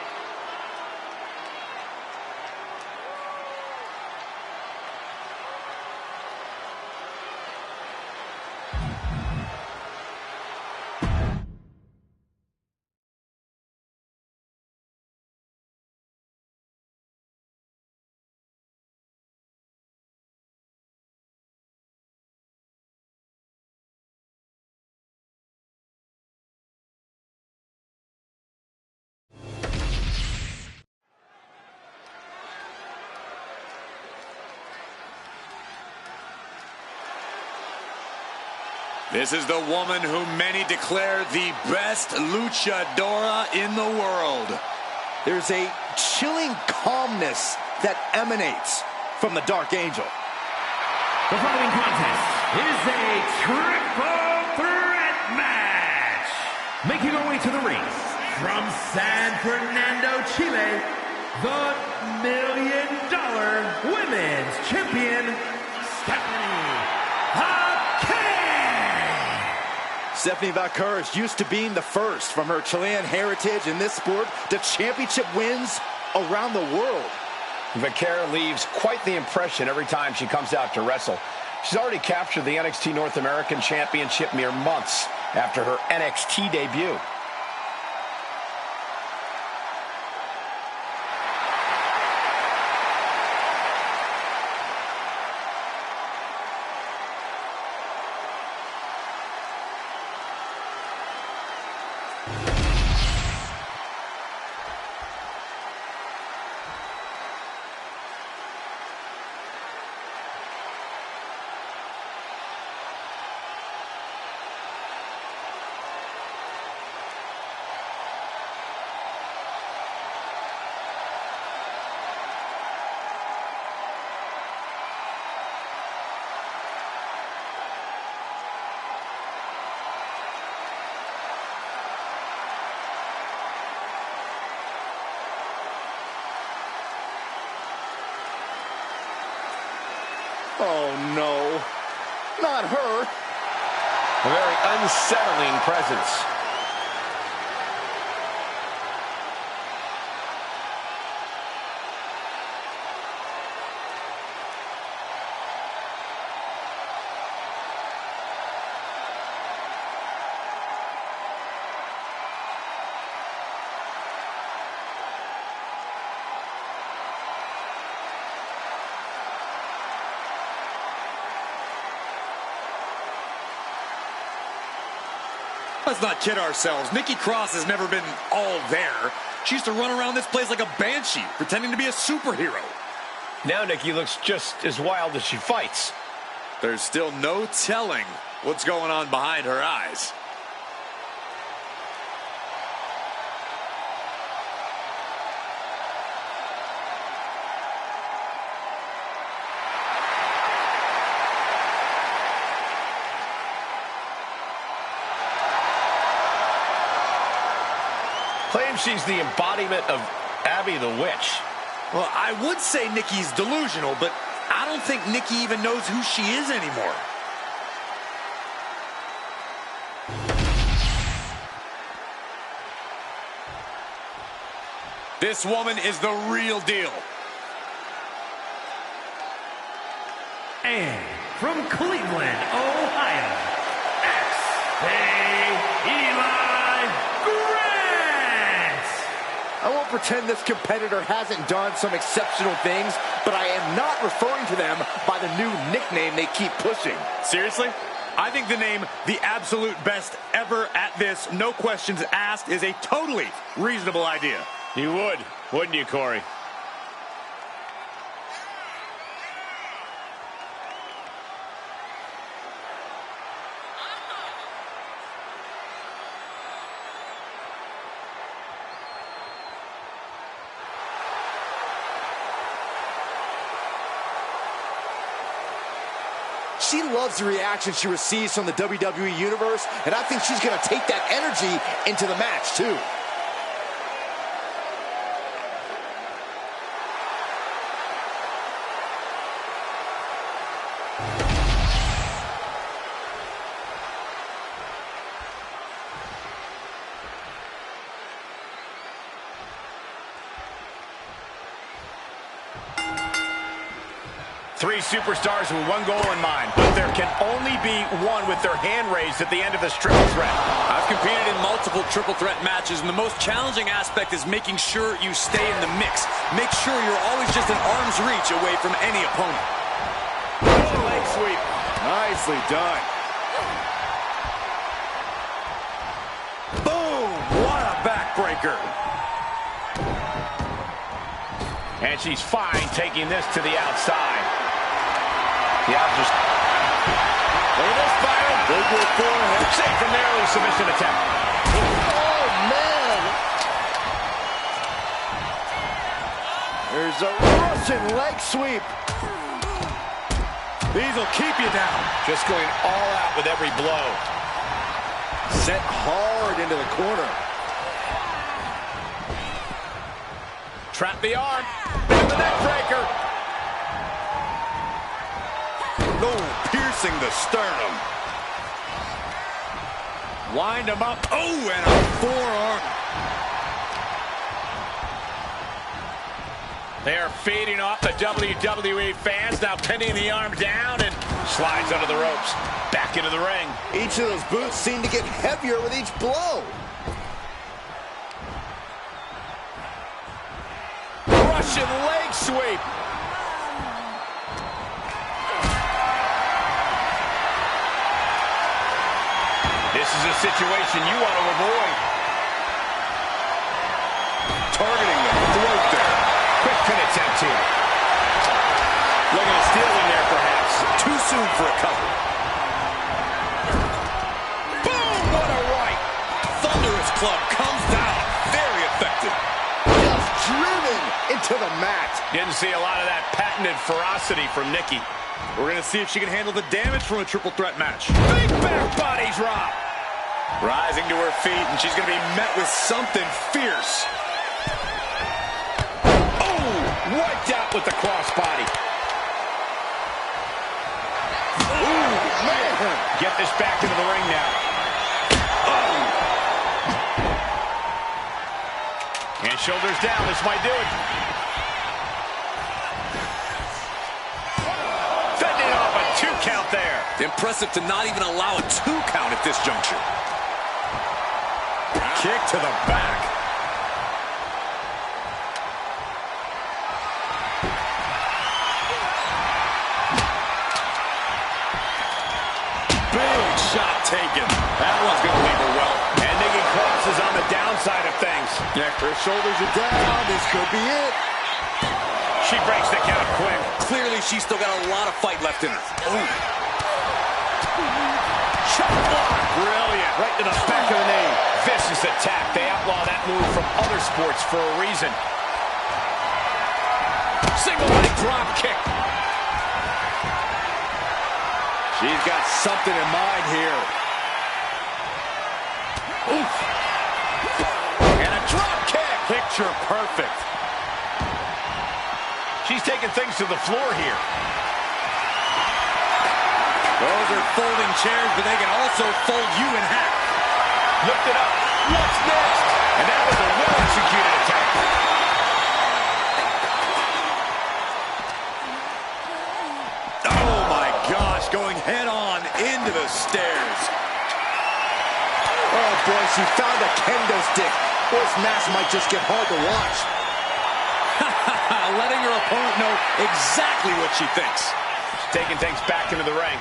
Speaker 5: This is the woman who many declare the best luchadora in the world.
Speaker 4: There's a chilling calmness that emanates from the Dark Angel.
Speaker 1: The following contest is a triple threat match. Making her way to the ring from San Fernando, Chile, the $1 Million Women's Champion, Stephanie.
Speaker 4: Stephanie Vaquer is used to being the first from her Chilean heritage in this sport to championship wins around the world.
Speaker 2: Vaquer leaves quite the impression every time she comes out to wrestle. She's already captured the NXT North American Championship mere months after her NXT debut.
Speaker 4: Oh no, not her.
Speaker 2: A very unsettling presence.
Speaker 5: Let's not kid ourselves. Nikki Cross has never been all there. She used to run around this place like a banshee, pretending to be a superhero.
Speaker 2: Now Nikki looks just as wild as she fights.
Speaker 5: There's still no telling what's going on behind her eyes.
Speaker 2: Claims she's the embodiment of Abby the Witch.
Speaker 5: Well, I would say Nikki's delusional, but I don't think Nikki even knows who she is anymore. This woman is the real deal.
Speaker 1: And from Cleveland, Ohio,
Speaker 4: I won't pretend this competitor hasn't done some exceptional things, but I am not referring to them by the new nickname they keep pushing.
Speaker 5: Seriously? I think the name the absolute best ever at this, no questions asked, is a totally reasonable idea.
Speaker 2: You would, wouldn't you, Corey?
Speaker 4: She loves the reaction she receives from the WWE Universe, and I think she's going to take that energy into the match, too.
Speaker 2: Three superstars with one goal in mind, but there can only be one with their hand raised at the end of this triple threat.
Speaker 5: I've competed in multiple triple threat matches, and the most challenging aspect is making sure you stay in the mix. Make sure you're always just an arm's reach away from any opponent.
Speaker 2: Leg sweep.
Speaker 4: Nicely done.
Speaker 5: Boom! What a backbreaker.
Speaker 2: And she's fine taking this to the outside. Yeah, just... Look at this, Byron.
Speaker 4: Figure forehead.
Speaker 2: Safe from there, early submission attempt.
Speaker 4: Oh, man. There's a Russian leg sweep.
Speaker 5: These will keep you down.
Speaker 2: Just going all out with every blow.
Speaker 4: Sent hard into the corner.
Speaker 2: Trap the arm. And the neck breaker.
Speaker 5: No, piercing the sternum. Wind him up. Oh, and a forearm.
Speaker 2: They are feeding off the WWE fans, now pinning the arm down and slides under the ropes. Back into the ring.
Speaker 4: Each of those boots seem to get heavier with each blow.
Speaker 2: Russian leg sweep. This is a situation you want to avoid.
Speaker 5: Targeting the throat there.
Speaker 2: Quick pin attempt here.
Speaker 5: Looking to steal in there, perhaps. Too soon for a cover. Boom! What a right. Thunderous club comes down. Very effective.
Speaker 4: Just driven into the mat.
Speaker 2: Didn't see a lot of that patented ferocity from Nikki.
Speaker 5: We're going to see if she can handle the damage from a triple threat match.
Speaker 2: Big back body drop.
Speaker 5: Rising to her feet, and she's going to be met with something fierce.
Speaker 2: Wiped out with the crossbody.
Speaker 4: Ooh, man.
Speaker 2: Get this back into the ring now. And shoulders down. This might do it. Fending off a 2 count there.
Speaker 5: Impressive to not even allow a 2 count at this juncture. Kick to the back. Big shot taken. That one's going to leave her well.
Speaker 2: And Nikki Cross is on the downside of things.
Speaker 4: Yeah, her shoulders are down. This could be it.
Speaker 2: She breaks the count quick.
Speaker 5: Clearly, she's still got a lot of fight left in her. Oh.
Speaker 2: Shot block. Brilliant. Right to the back of the knee. Vicious attack. They outlaw that move from other sports for a reason. Single leg drop kick.
Speaker 4: She's got something in mind here.
Speaker 2: Oof. And a drop kick. Picture perfect. She's taking things to the floor here.
Speaker 5: Those are folding chairs, but they can also fold you in half.
Speaker 2: Lift it up. What's next? And that was a well-executed attack.
Speaker 5: Oh, my gosh. Going head-on into the stairs.
Speaker 4: Oh, boy, she found a kendo stick. This match might just get hard to watch.
Speaker 5: Letting her opponent know exactly what she thinks.
Speaker 2: She's taking things back into the ring.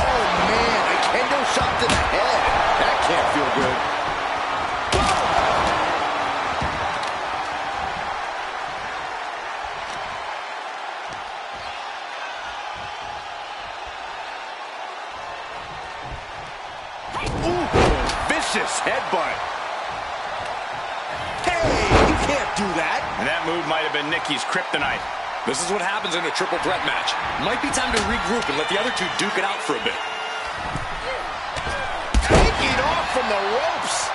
Speaker 4: Oh, man, a kendo shot to the head. That can't feel good.
Speaker 5: Ooh, vicious headbutt.
Speaker 4: You can't do that.
Speaker 2: And that move might have been Nikki's kryptonite.
Speaker 5: This is what happens in a triple threat match. Might be time to regroup and let the other two duke it out for a bit.
Speaker 4: Taking off from the ropes.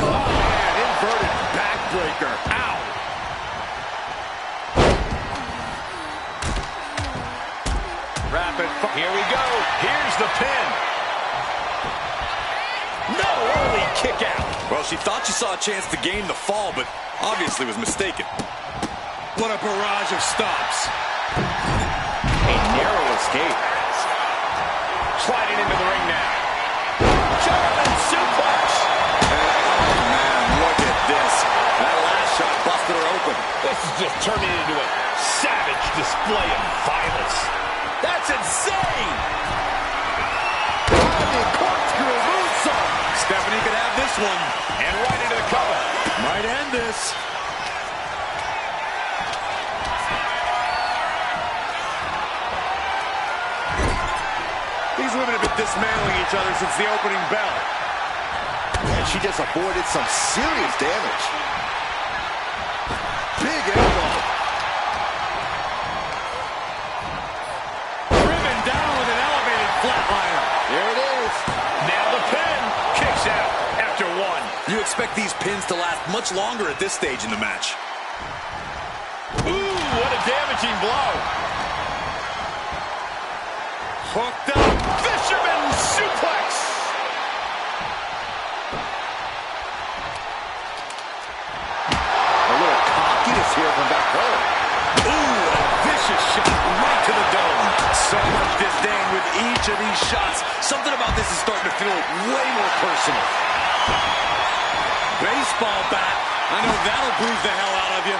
Speaker 4: Oh, man, inverted backbreaker. Ow.
Speaker 2: Rapid. Here we go. Here's the pin. No, early kick out.
Speaker 5: Well, she thought she saw a chance to gain the fall, but obviously was mistaken. What a barrage of stops.
Speaker 2: A narrow escape. Sliding into the ring now. German suplex.
Speaker 5: Oh, man, look at this. That last shot busted her open.
Speaker 2: This is just turning into a savage display of violence.
Speaker 5: That's insane. Stephanie could have this one.
Speaker 2: And right into the cover.
Speaker 5: Might end this. These women have been dismantling each other since the opening bell.
Speaker 4: And she just avoided some serious damage. Big elbow.
Speaker 5: Driven down with an elevated flatliner.
Speaker 4: There it is.
Speaker 2: Now the pin. Kicks out after one.
Speaker 3: You expect these pins to last much longer at this stage in the match.
Speaker 2: Ooh, what a damaging blow.
Speaker 5: Hooked up.
Speaker 2: Fisherman suplex.
Speaker 4: A little cockiness here from back home.
Speaker 3: Ooh, a vicious shot right to the dome. So much disdain with each of these shots. Something about this is starting to feel way more personal.
Speaker 5: Baseball bat. I know that'll bruise the hell out of you.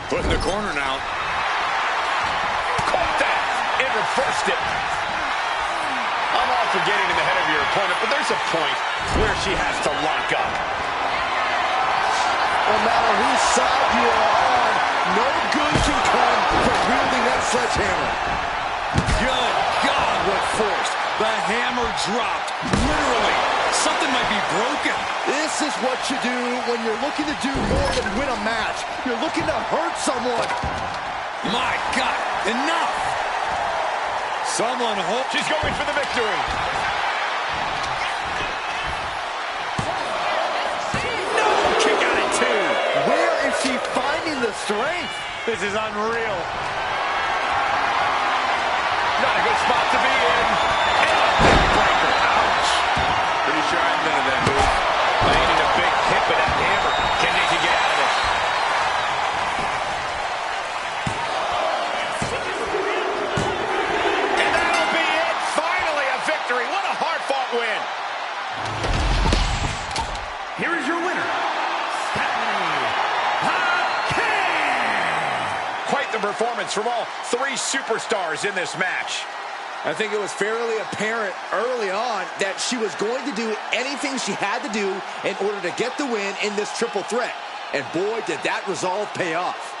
Speaker 3: Put in the corner now.
Speaker 2: Caught that and reversed it. I'm all for getting in the head of your opponent, but there's a point where she has to lock up.
Speaker 4: No matter whose side you are on, no good can come from wielding that sledgehammer.
Speaker 5: Good God, what force. The hammer dropped. Literally. Something might be broken.
Speaker 4: This is what you do when you're looking to do more than win a match. You're looking to hurt someone.
Speaker 5: My God, enough. Someone hope.
Speaker 2: She's going for the victory.
Speaker 5: No, kick out at two.
Speaker 4: Where is she finding the strength?
Speaker 5: This is unreal.
Speaker 2: Not a good spot to be in. And a big breaker. Ouch.
Speaker 5: Pretty sure I've been in that move.
Speaker 2: Landing a big hit with that hammer. Can they get out of it? And that'll be it. Finally a victory. What a hard-fought win.
Speaker 1: Here is your winner, Stephanie McMahon.
Speaker 2: Quite the performance from all three superstars in this match.
Speaker 4: I think it was fairly apparent early on that she was going to do anything she had to do in order to get the win in this triple threat. And boy, did that resolve pay off.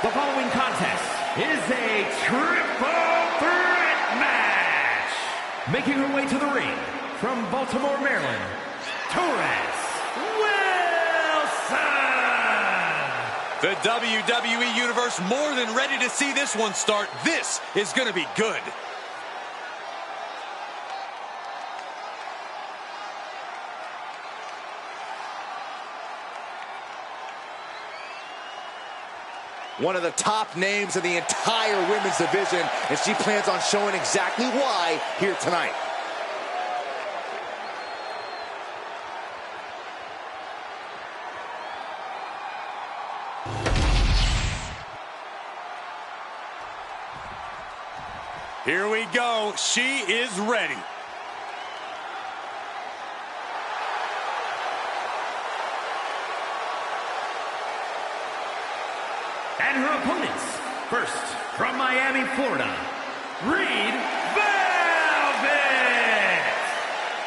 Speaker 1: The following contest is a triple threat match. Making her way to the ring from Baltimore, Maryland, Torres Wilson.
Speaker 5: The WWE Universe more than ready to see this one start. This is going to be good.
Speaker 4: One of the top names in the entire women's division, and she plans on showing exactly why here tonight.
Speaker 5: Here we go. She is ready.
Speaker 1: And her opponents, first from Miami, Florida, Reed Velvet.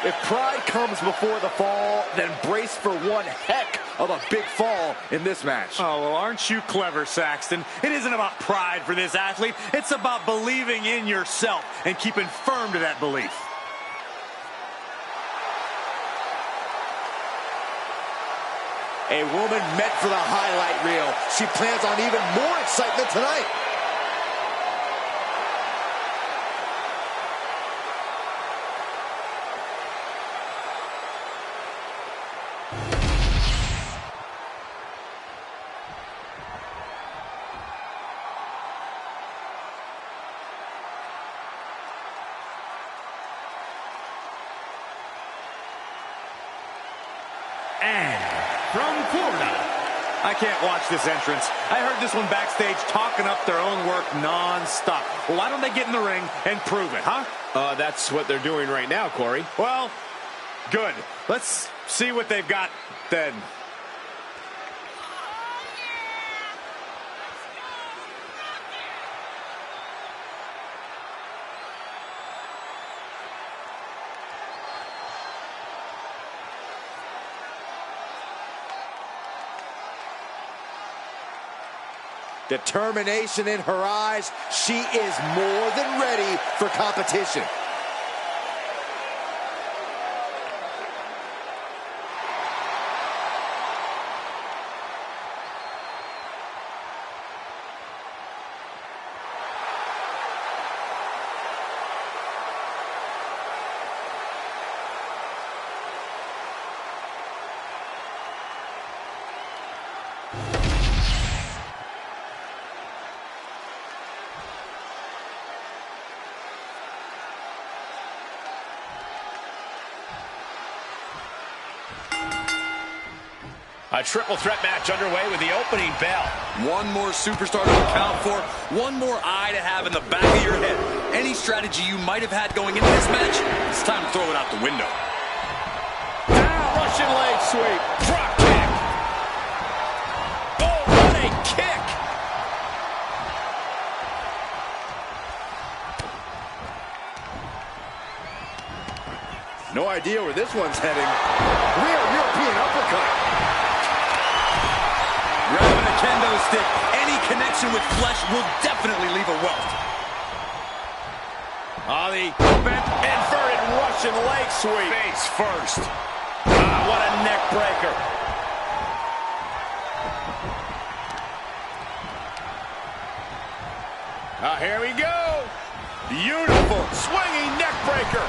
Speaker 4: If pride comes before the fall, then brace for one heck of a big fall in this match.
Speaker 5: Oh, well, aren't you clever, Saxton? It isn't about pride for this athlete. It's about believing in yourself and keeping firm to that belief.
Speaker 4: A woman meant for the highlight reel. She plans on even more excitement tonight.
Speaker 1: And from Florida,
Speaker 5: I can't watch this entrance. I heard this one backstage talking up their own work non-stop. Well, why don't they get in the ring and prove it, huh?
Speaker 2: That's what they're doing right now, Corey.
Speaker 5: Well, good. Let's see what they've got then.
Speaker 4: Determination in her eyes. She is more than ready for competition.
Speaker 2: A triple threat match underway with the opening bell.
Speaker 3: One more superstar to account for, one more eye to have in the back of your head. Any strategy you might have had going into this match, it's time to throw it out the window.
Speaker 2: Down, Russian leg sweep. Drop kick. Oh, what a kick.
Speaker 4: No idea where this one's heading. Real European uppercut.
Speaker 3: Grabbing a kendo stick, any connection with flesh will definitely leave a welt.
Speaker 2: The bent inverted Russian leg sweep. Face first. What a neck breaker. Here we go. Beautiful swinging neck breaker.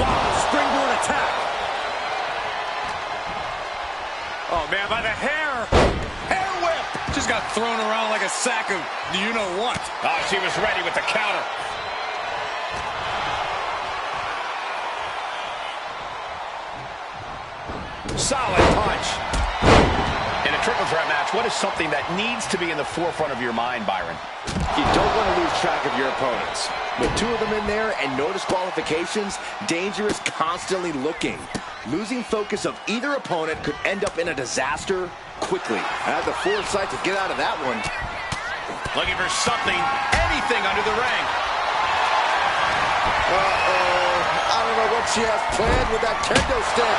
Speaker 5: Wow, springboard attack. Oh, man, by the hair. Hair whip. Just got thrown around like a sack of you-know-what.
Speaker 2: Oh, she was ready with the counter. Solid punch. In a triple threat match, what is something that needs to be in the forefront of your mind, Byron?
Speaker 4: You don't want to lose track of your opponents. With two of them in there and no disqualifications, danger is constantly looking. Losing focus of either opponent could end up in a disaster quickly. I had the foresight to get out of that one.
Speaker 2: Looking for something, anything under the ring.
Speaker 4: Uh-oh. I don't know what she has planned with that kendo stick.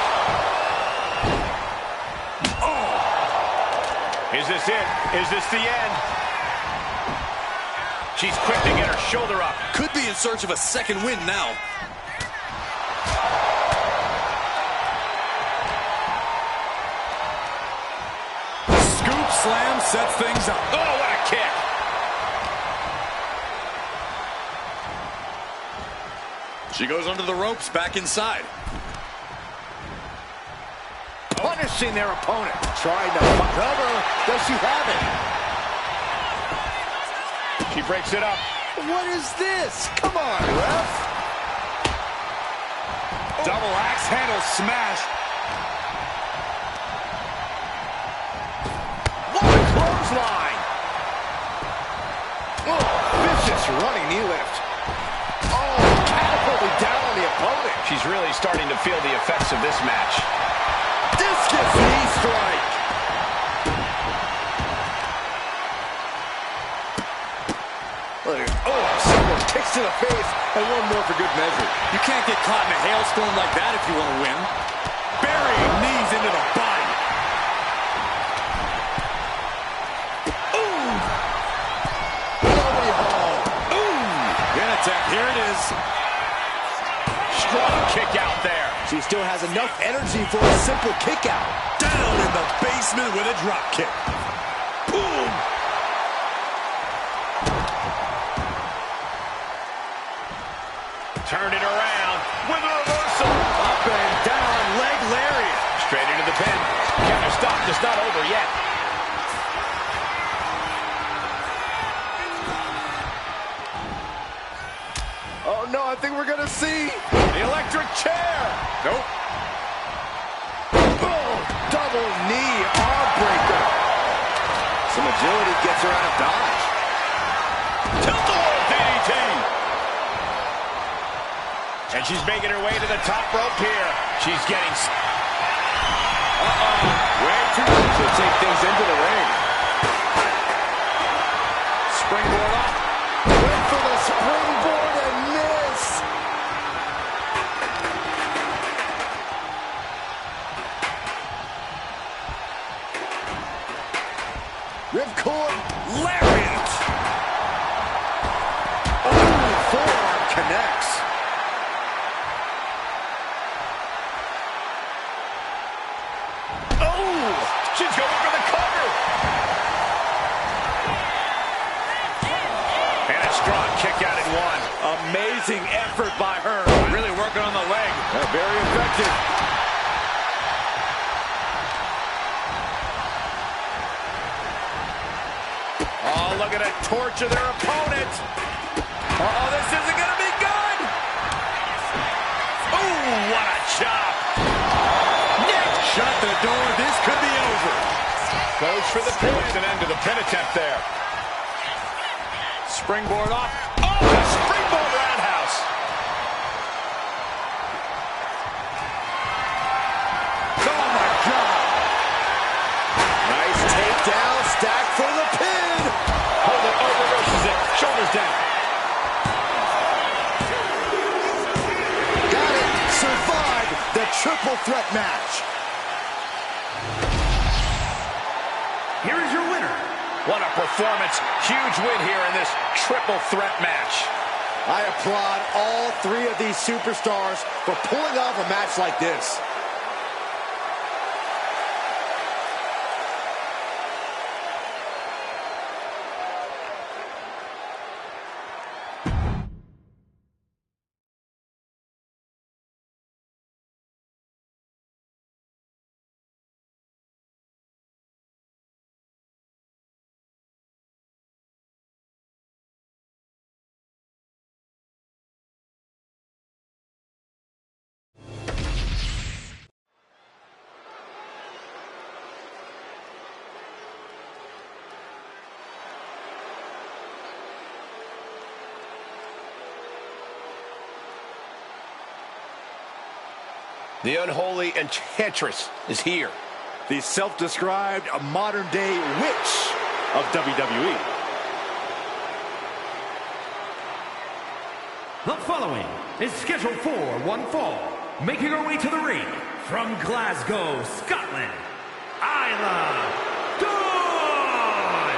Speaker 2: Is this it? Is this the end? She's quick to get her shoulder up.
Speaker 3: Could be in search of a second win now.
Speaker 5: Scoop slam sets things up.
Speaker 2: Oh, what a kick.
Speaker 3: She goes under the ropes, back inside.
Speaker 4: Punishing their opponent. Trying to cover. Does she have it?
Speaker 2: She breaks it up.
Speaker 4: What is this? Come on, ref.
Speaker 5: Double axe handle smash.
Speaker 4: What a clothesline. Oh, vicious running knee lift. Oh, catapulting down on the opponent.
Speaker 2: She's really starting to feel the effects of this match.
Speaker 4: Discus knee strike. Oh, several kicks to the face, and one more for good measure.
Speaker 5: You can't get caught in a hailstorm like that if you want to win. Burying knees into the body.
Speaker 4: Ooh! Glory hole.
Speaker 5: Ooh! Pin attack, here it is.
Speaker 2: Strong kick out there.
Speaker 4: She still has enough energy for a simple kick out.
Speaker 5: Down in the basement with a drop kick.
Speaker 4: Boom!
Speaker 2: Turn it around with a reversal.
Speaker 4: Up and down, leg lariat.
Speaker 2: Straight into the pin. Counter stop is not over yet.
Speaker 4: Oh no, I think we're gonna see
Speaker 2: The electric chair.
Speaker 5: Nope.
Speaker 4: oh, double Double knee arm breaker. Some agility gets her out of dodge.
Speaker 2: Tilt-a-whirl DDT. And she's making her way to the top rope here. She's getting...
Speaker 5: Way too much to take things into the ring. Springboard up.
Speaker 4: Went for the springboard and miss. Ripcord lariat. Oh, forearm connects.
Speaker 2: She's going for the cover. And a strong kick out in one.
Speaker 5: Amazing effort by her. Really working on the leg.
Speaker 4: Very effective.
Speaker 2: Oh, look at it. Torture their opponent. Oh, this isn't going to be good. Oh, what a chop.
Speaker 5: Shut the door. This could be over.
Speaker 2: Goes for the pin. An end to the pin attempt there.
Speaker 5: Springboard up.
Speaker 2: Oh, a springboard roundhouse.
Speaker 5: Oh, my God.
Speaker 4: Nice takedown, stack for the pin.
Speaker 2: Hold it, oh, reverses it. Shoulders down.
Speaker 4: Got it. Survived the triple threat match.
Speaker 1: Here is your winner.
Speaker 2: What a performance. Huge win here in this triple threat match.
Speaker 4: I applaud all three of these superstars for pulling off a match like this.
Speaker 2: The unholy enchantress is here.
Speaker 4: The self-described modern-day witch of WWE.
Speaker 1: The following is scheduled for one fall. Making her way to the ring from Glasgow, Scotland, Isla Dawn.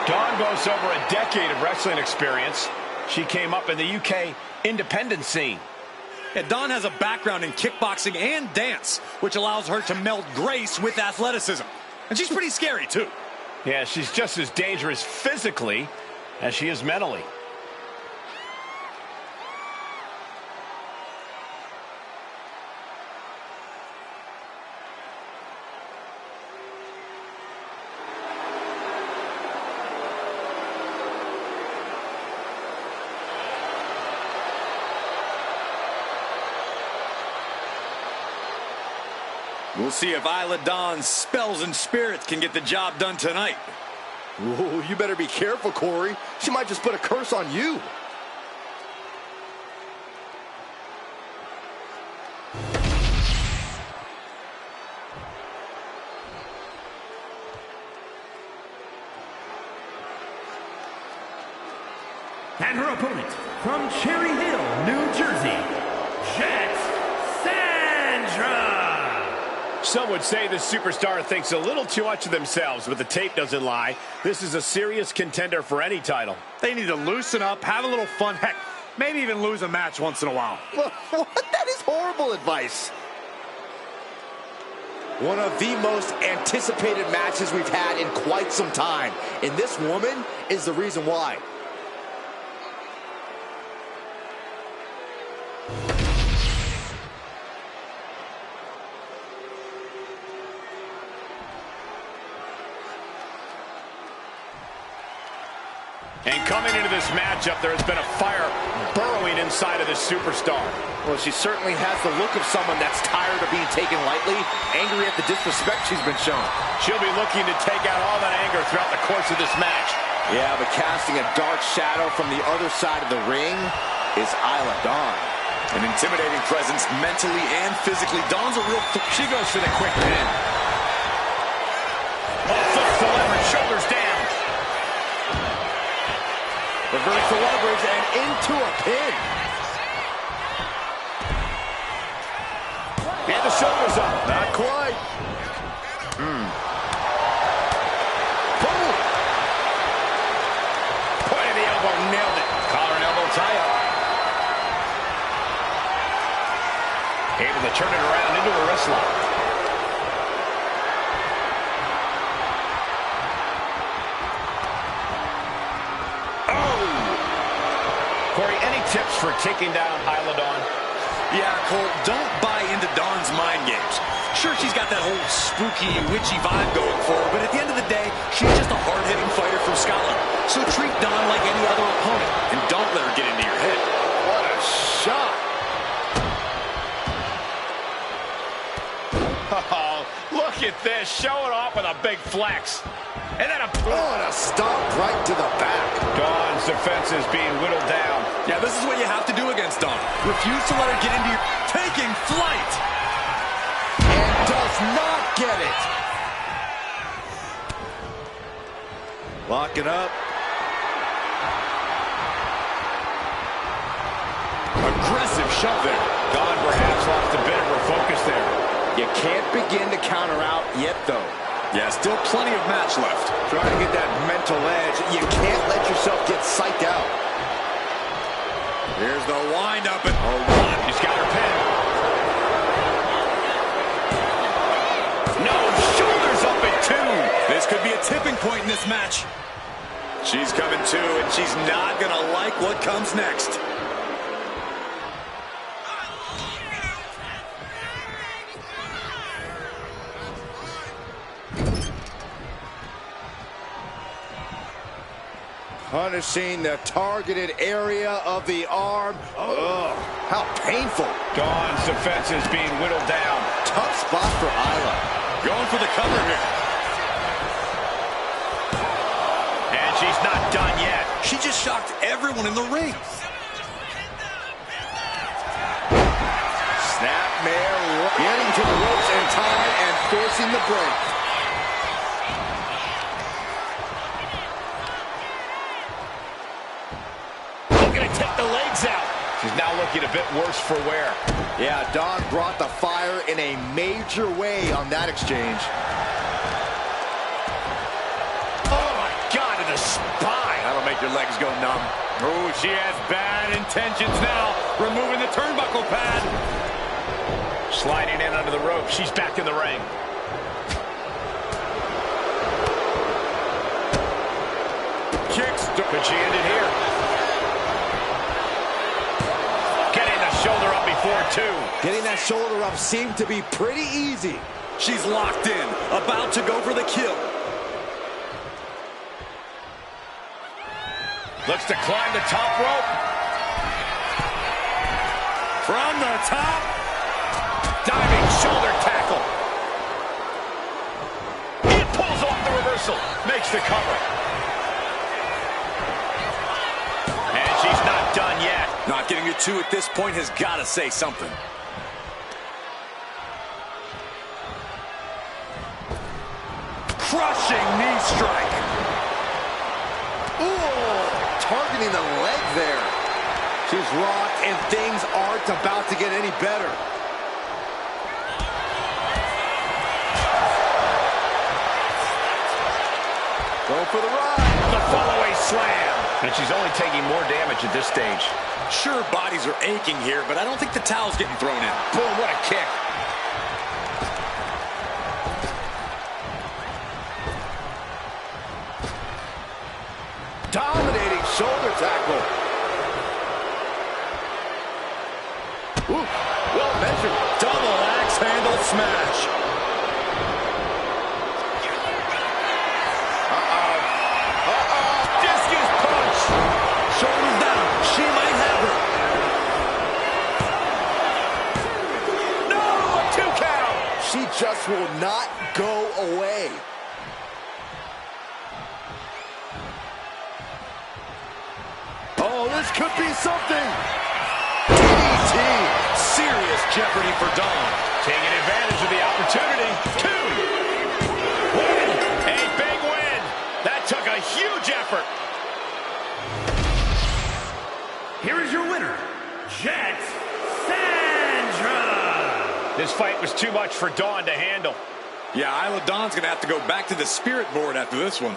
Speaker 2: Dawn boasts over a decade of wrestling experience. She came up in the UK independent scene.
Speaker 5: And Dawn has a background in kickboxing and dance, which allows her to meld grace with athleticism. And she's pretty scary, too.
Speaker 2: Yeah, she's just as dangerous physically as she is mentally.
Speaker 5: We'll see if Isla Dawn's spells and spirits can get the job done tonight.
Speaker 4: Whoa, you better be careful, Corey. She might just put a curse on you.
Speaker 1: And her opponent from Cherry Hill, New Jersey, Jet Sandra.
Speaker 2: Some would say this superstar thinks a little too much of themselves, but the tape doesn't lie. This is a serious contender for any title.
Speaker 5: They need to loosen up, have a little fun, heck, maybe even lose a match once in a while.
Speaker 4: What? That is horrible advice. One of the most anticipated matches we've had in quite some time. And this woman is the reason why.
Speaker 2: And coming into this matchup, there has been a fire burrowing inside of this superstar.
Speaker 4: Well, she certainly has the look of someone that's tired of being taken lightly, angry at the disrespect she's been shown.
Speaker 2: She'll be looking to take out all that anger throughout the course of this match.
Speaker 4: Yeah, but casting a dark shadow from the other side of the ring is Isla Dawn.
Speaker 5: An intimidating presence mentally and physically. Dawn's a real...
Speaker 2: She goes for the quick pin. Oh, foot to leverage, shoulders down.
Speaker 4: Reverse the leverage and into a pin.
Speaker 2: And the shoulders up.
Speaker 4: Not quite.
Speaker 2: Boom. Point of the elbow, nailed it. Collar and elbow tie up. Able to turn it around into a wrist lock. Oh! Corey, any tips for taking down Isla Dawn?
Speaker 5: Yeah, Cole, don't buy into Dawn's mind games. Sure, she's got that whole spooky, witchy vibe going for her, but at the end of the day, she's just a hard-hitting fighter from Scotland. So treat Dawn like any other opponent, and don't let her get into your head.
Speaker 4: What a shot.
Speaker 2: Oh, look at this. Showing off with a big flex. And then a...
Speaker 4: Oh, and a stomp right to the back.
Speaker 2: Dawn's defense is being whittled down.
Speaker 5: Yeah, this is what you have to do against Dawn. Refuse to let her get into your... Taking flight!
Speaker 4: And does not get it. Locking up.
Speaker 5: Aggressive shove there.
Speaker 2: Dawn perhaps lost a bit of her focus there.
Speaker 4: You can't begin to counter out yet, though.
Speaker 5: Yeah, still plenty of match left.
Speaker 4: Trying to get that mental edge. You can't let yourself get psyched out.
Speaker 5: Here's the wind-up and...
Speaker 2: Oh, one. He's got her pinned. No, shoulders up at two.
Speaker 5: This could be a tipping point in this match. She's coming to, and she's not going to like what comes next.
Speaker 4: Punishing the targeted area of the arm. Oh, how painful.
Speaker 2: Dawn's defense is being whittled down.
Speaker 4: Tough spot for Isla.
Speaker 5: Going for the cover here.
Speaker 2: And she's not done yet.
Speaker 5: She just shocked everyone in the ring.
Speaker 4: Snapmare, getting to the ropes in time and forcing the break.
Speaker 2: Looking to take the legs out. She's now looking a bit worse for wear.
Speaker 4: Yeah, Dawn brought the fire in a major way on that exchange.
Speaker 2: Oh, my God, to the spine.
Speaker 5: That'll make your legs go numb.
Speaker 2: Oh, she has bad intentions now. Removing the turnbuckle pad. Sliding in under the rope. She's back in the ring. Kicks. Could she end it here? Getting the shoulder up before two.
Speaker 4: Getting that shoulder up seemed to be pretty easy.
Speaker 5: She's locked in, about to go for the kill.
Speaker 2: Looks to climb the top rope. From the top. Diving shoulder tackle. It pulls off the reversal. Makes the cover. And she's not done yet.
Speaker 5: Not getting to two at this point has got to say something.
Speaker 2: Crushing knee strike.
Speaker 4: Ooh, targeting the leg there. She's rocked and things aren't about to get any better. Going for the ride.
Speaker 2: The follow-away slam. And she's only taking more damage at this stage.
Speaker 5: Sure, bodies are aching here, but I don't think the towel's getting thrown in.
Speaker 2: Boom, what a kick.
Speaker 4: Dominating shoulder tackle. Ooh, well measured.
Speaker 5: Double axe handle smash.
Speaker 2: Discus punch.
Speaker 4: She just will not go away. Oh, this could be something. DDT.
Speaker 5: Serious jeopardy for Dawn.
Speaker 2: Taking advantage of the opportunity. 2. 1. A big win. That took a huge effort.
Speaker 1: Here is your winner, Jet Sandra.
Speaker 2: This fight was too much for Dawn to handle.
Speaker 5: Yeah, Isla Dawn's going to have to go back to the spirit board after this one.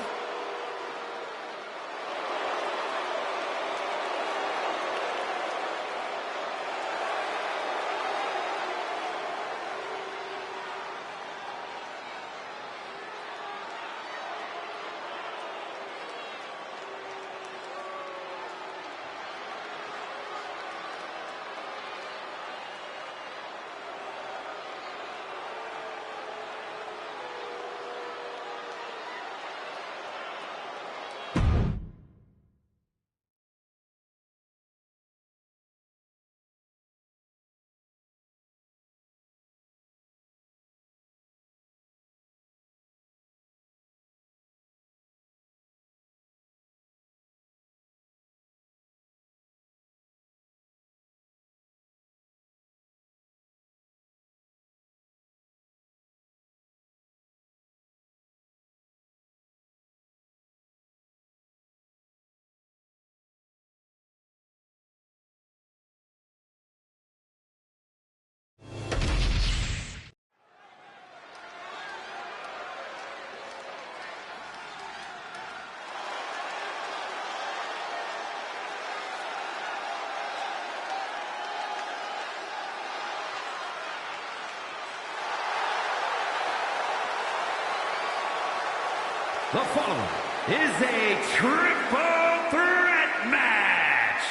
Speaker 1: The following is a triple threat match.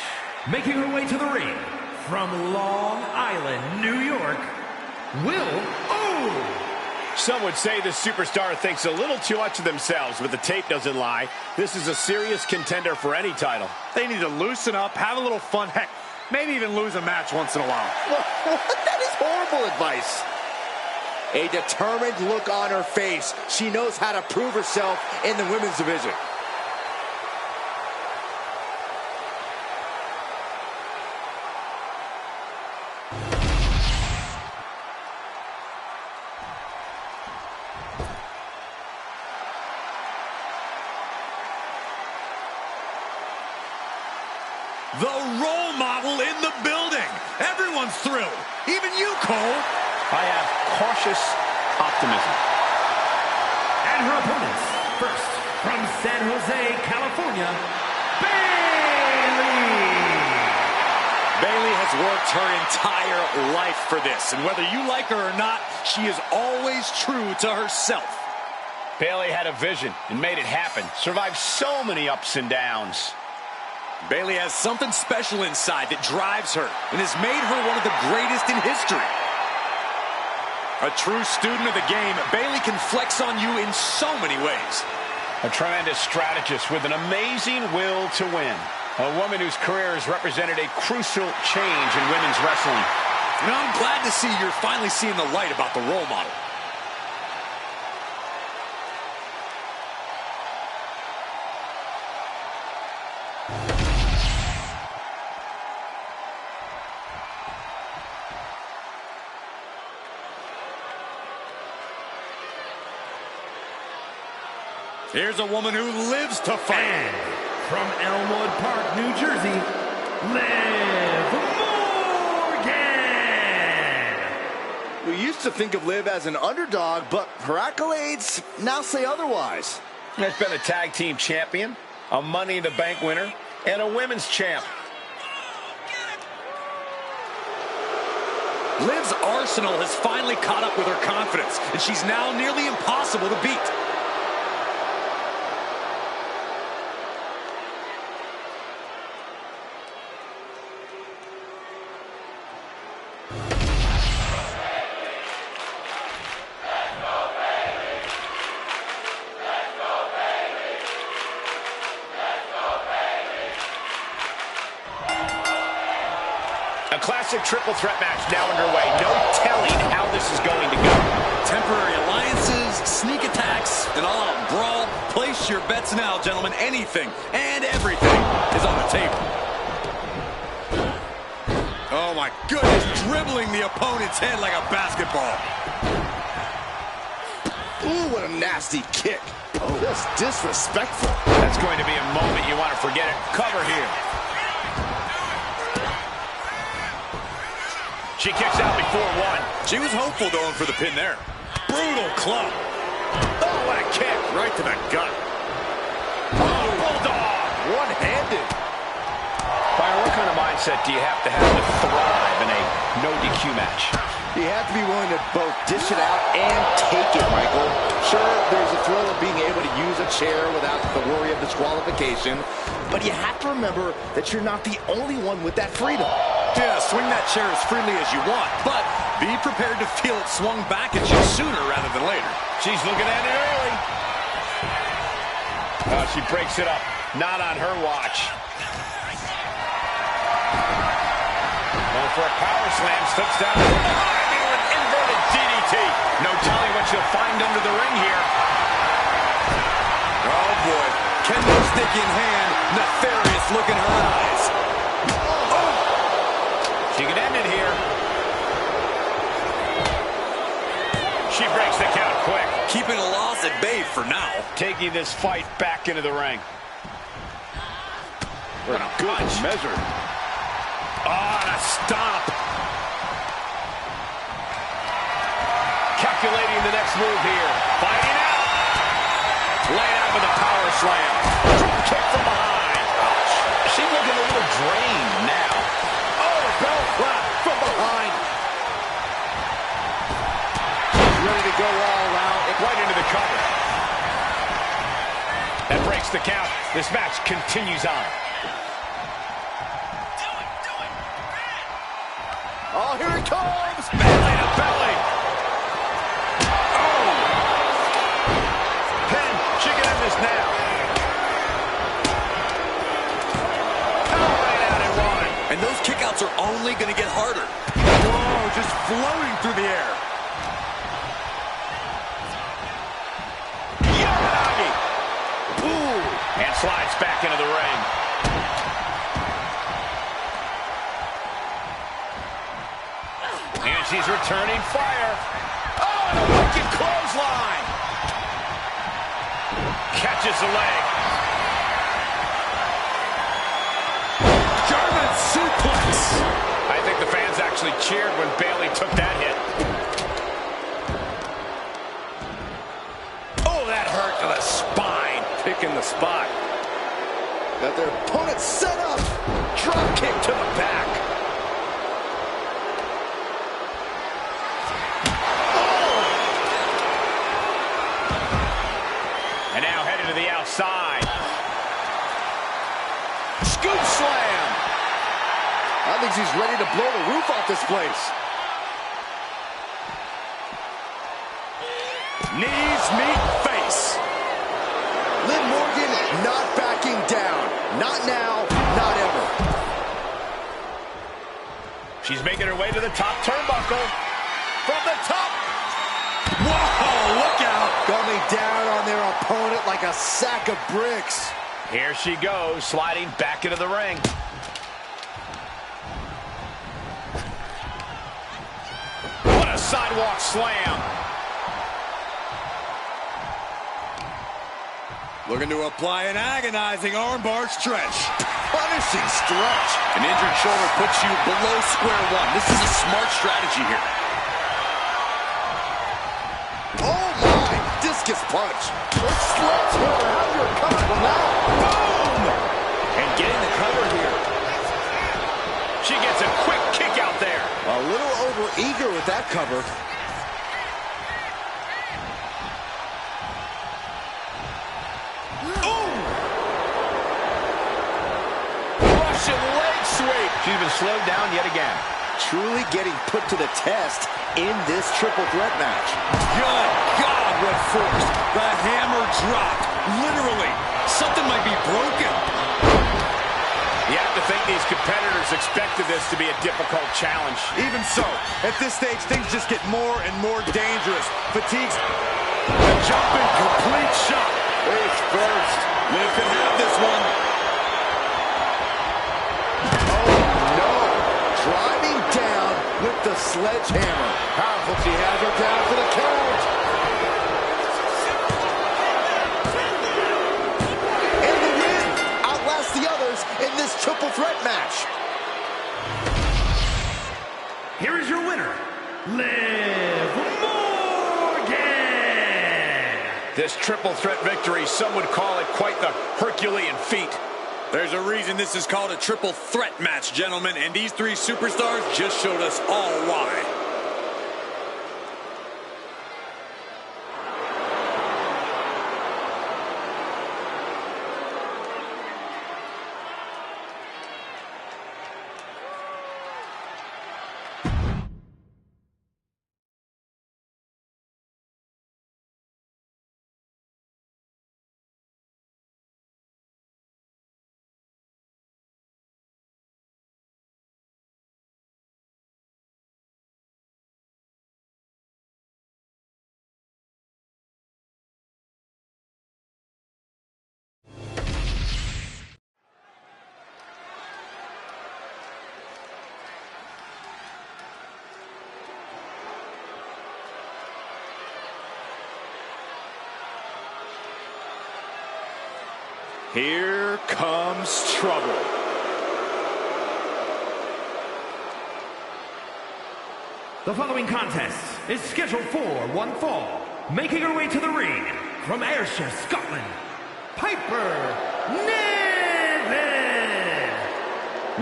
Speaker 1: Making her way to the ring from Long Island, New York, Will
Speaker 2: Some would say the superstar thinks a little too much of themselves, but the tape doesn't lie. This is a serious contender for any title.
Speaker 5: They need to loosen up, have a little fun. Heck, maybe even lose a match once in a while.
Speaker 4: That is horrible advice. A determined look on her face. She knows how to prove herself in the women's division.
Speaker 5: The role model in the building. Everyone's thrilled. Even you, Cole.
Speaker 2: I have cautious optimism.
Speaker 1: and her opponents. First, from San Jose, California, Bayley.
Speaker 5: Bayley has worked her entire life for this, and whether you like her or not, she is always true to herself.
Speaker 2: Bayley had a vision and made it happen. Survived so many ups and downs.
Speaker 5: Bayley has something special inside that drives her and has made her one of the greatest in history. A true student of the game, Bayley can flex on you in so many ways.
Speaker 2: A tremendous strategist with an amazing will to win. A woman whose career has represented a crucial change in women's wrestling.
Speaker 5: You know, I'm glad to see you're finally seeing the light about the role model. Here's a woman who lives to fight.
Speaker 1: And from Elmwood Park, New Jersey, Liv Morgan.
Speaker 4: We used to think of Liv as an underdog, but her accolades now say otherwise.
Speaker 2: Has been a tag team champion, a Money in the Bank winner, and a women's champ.
Speaker 5: Liv's arsenal has finally caught up with her confidence, and she's now nearly impossible to beat.
Speaker 2: A classic Classic triple threat match now underway. No telling how this is going to go.
Speaker 5: Temporary alliances, sneak attacks, an all-out brawl. Place your bets now, gentlemen. Anything and everything is on the table. Oh, my goodness. Dribbling the opponent's head like a basketball.
Speaker 4: Ooh, what a nasty kick. Oh, that's disrespectful.
Speaker 2: That's going to be a moment you want to forget it. Cover here. She kicks out before one.
Speaker 5: She was hopeful going for the pin there. Brutal club.
Speaker 2: Oh, what a kick.
Speaker 5: Right to the gut.
Speaker 2: Oh, bulldog.
Speaker 4: One-handed.
Speaker 2: Byron, what kind of mindset do you have to thrive in a no DQ match?
Speaker 4: You have to be willing to both dish it out and take it, Michael. Sure, there's a thrill of being able to use a chair without the worry of disqualification, but you have to remember that you're not the only one with that freedom.
Speaker 5: Yeah, swing that chair as freely as you want, but be prepared to feel it swung back at you sooner rather than later.
Speaker 2: She's looking at it early. Oh, she breaks it up. Not on her watch. Going for a power slam, slips down. An inverted DDT. No telling what she'll find under the ring here.
Speaker 5: Oh, boy. Kendo stick in hand, nefarious look in her eyes.
Speaker 2: Oh. She can end it here. She breaks the count quick.
Speaker 5: Keeping a loss at bay for now.
Speaker 2: Taking this fight back into the ring.
Speaker 4: What a good measure.
Speaker 2: Oh, and a stomp. Calculating the next move here. Fighting out. Laying out with a power slam. Drop kick from behind. Ouch. She's looking a little drained now.
Speaker 4: Oh, a bell clap from behind. She's ready to go all out.
Speaker 2: Right into the cover. That breaks the count. This match continues on.
Speaker 4: Oh, here it comes!
Speaker 2: Belly to belly. Oh! Pin. She can end this now. Power right out and one.
Speaker 5: And those kickouts are only going to get harder. Whoa, just floating through the air.
Speaker 2: Yamanagi. Ooh. And slides back into the ring. And she's returning fire. Oh, and a wicked clothesline. Catches the leg.
Speaker 5: German suplex.
Speaker 2: I think the fans actually cheered when Bayley took that hit. Oh, that hurt to the spine. Picking the spot.
Speaker 4: Got their opponent set up.
Speaker 2: Drop kick to the back. And now headed to the outside. Scoop slam.
Speaker 4: I think she's ready to blow the roof off this place.
Speaker 5: Knees meet face.
Speaker 4: Liv Morgan not backing down. Not now, not ever.
Speaker 2: She's making her way to the top turnbuckle. From the top.
Speaker 5: Whoa, look out.
Speaker 4: Coming down on their opponent like a sack of bricks.
Speaker 2: Here she goes, sliding back into the ring. What a sidewalk slam.
Speaker 5: Looking to apply an agonizing armbar stretch.
Speaker 4: Punishing stretch.
Speaker 5: An injured shoulder puts you below square one. This is a smart strategy here.
Speaker 4: Oh my! Discus punch. Sledgehammer. How's your cover now?
Speaker 2: Boom! And getting the cover here. She gets a quick kick out there.
Speaker 4: A little over-eager with that cover.
Speaker 2: Leg sweep. She's been slowed down yet again.
Speaker 4: Truly getting put to the test in this triple threat match.
Speaker 5: Good God, what force. The hammer dropped. Literally. Something might be broken.
Speaker 2: You have to think these competitors expected this to be a difficult challenge.
Speaker 5: Even so, at this stage, things just get more and more dangerous. Fatigue's a jumping complete shot.
Speaker 4: Face first.
Speaker 5: Liv can have this one.
Speaker 4: Oh, no. Driving down with the sledgehammer. Powerful. She has her down for the count. And the win outlasts the others in this triple threat match.
Speaker 1: Here is your winner, Liv Morgan.
Speaker 2: This triple threat victory, some would call it quite the Herculean feat.
Speaker 5: There's a reason this is called a triple threat match, gentlemen, and these three superstars just showed us all why. Here comes trouble.
Speaker 1: The following contest is scheduled for one fall. Making her way to the ring from Ayrshire, Scotland, Piper Niven.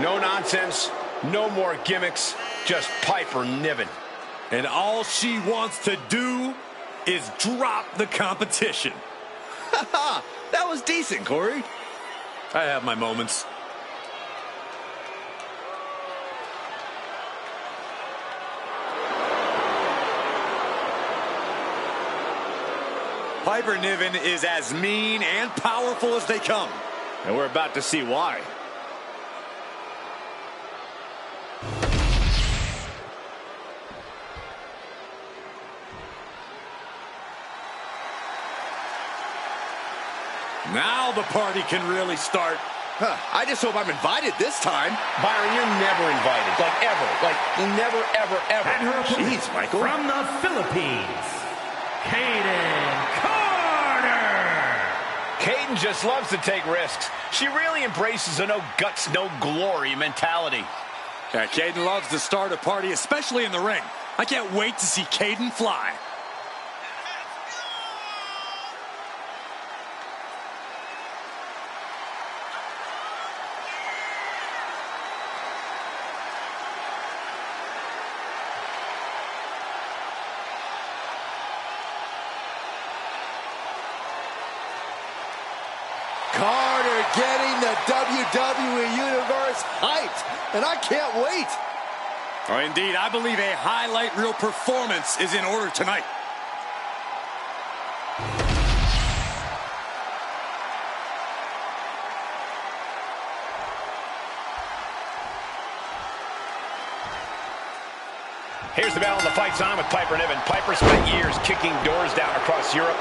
Speaker 2: No nonsense, no more gimmicks, just Piper Niven.
Speaker 5: And all she wants to do is drop the competition.
Speaker 4: Ha! That was decent, Corey.
Speaker 5: I have my moments. Piper Niven is as mean and powerful as they come. And we're about to see why. Now the party can really start.
Speaker 4: I just hope I'm invited this time.
Speaker 2: Byron, you're never invited. Like, ever. Like, never, ever, ever.
Speaker 1: And her opponent
Speaker 4: Jeez, Michael.
Speaker 1: from the Philippines, Kaden Carter.
Speaker 2: Kaden just loves to take risks. She really embraces a no guts, no glory mentality.
Speaker 5: Yeah, Kaden loves to start a party, especially in the ring. I can't wait to see Kaden fly.
Speaker 4: Carter getting the WWE Universe hyped, and I can't wait.
Speaker 5: Oh, indeed, I believe a highlight reel performance is in order tonight.
Speaker 2: Here's the battle, and the fight's on with Piper Niven. Piper spent years kicking doors down across Europe,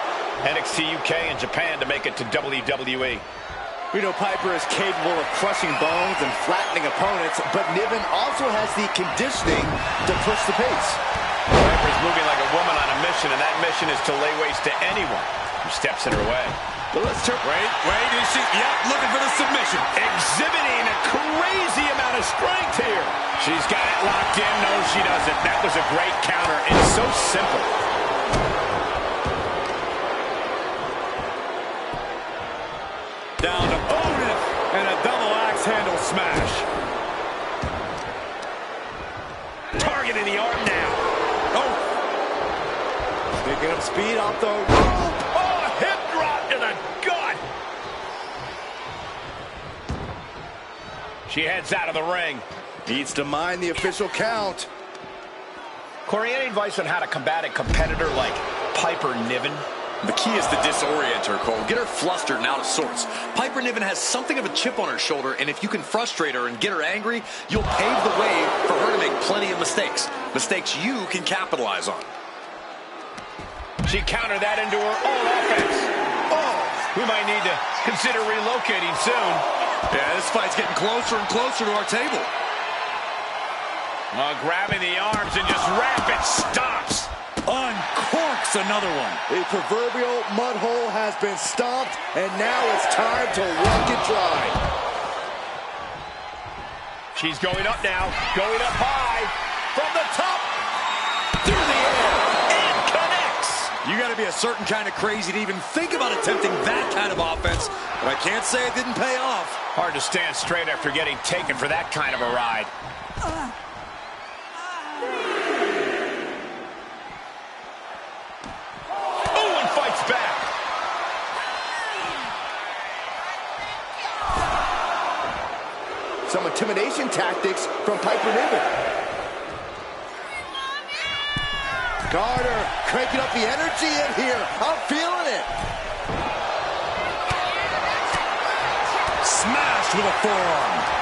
Speaker 2: NXT UK, and Japan to make it to WWE.
Speaker 4: We know Piper is capable of crushing bones and flattening opponents, but Niven also has the conditioning to push the pace.
Speaker 2: Piper's moving like a woman on a mission, and that mission is to lay waste to anyone who steps in her way.
Speaker 4: But let's turn.
Speaker 5: Wait, is she? Yep, looking for the submission.
Speaker 2: Exhibiting a crazy amount of strength here. She's got it locked in. No, she doesn't. That was a great counter. It's so simple.
Speaker 5: Down to Otis, and a double axe handle smash.
Speaker 2: Targeting the arm now.
Speaker 5: Oh,
Speaker 4: Picking up speed off the rope.
Speaker 2: Oh, a hip drop to the gut. She heads out of the ring.
Speaker 4: Needs to mind the official count.
Speaker 2: Corey, any advice on how to combat a competitor like Piper Niven?
Speaker 3: The key is to disorient her, Cole. Get her flustered and out of sorts. Piper Niven has something of a chip on her shoulder, and if you can frustrate her and get her angry, you'll pave the way for her to make plenty of mistakes. Mistakes you can capitalize on.
Speaker 2: She countered that into her own offense. Oh, we might need to consider relocating soon.
Speaker 3: Yeah, this fight's getting closer and closer to our table.
Speaker 2: Grabbing the arms and just rapid stops.
Speaker 3: Uncorks another one.
Speaker 4: The proverbial mud hole has been stomped, and now it's time to walk it dry.
Speaker 2: She's going up now, going up high, from the top, through the air, and connects.
Speaker 3: You got to be a certain kind of crazy to even think about attempting that kind of offense, but I can't say it didn't pay off.
Speaker 2: Hard to stand straight after getting taken for that kind of a ride. Back.
Speaker 4: Some intimidation tactics from Piper Niven. Carter cranking up the energy in here. I'm feeling it.
Speaker 3: Smashed with a forearm.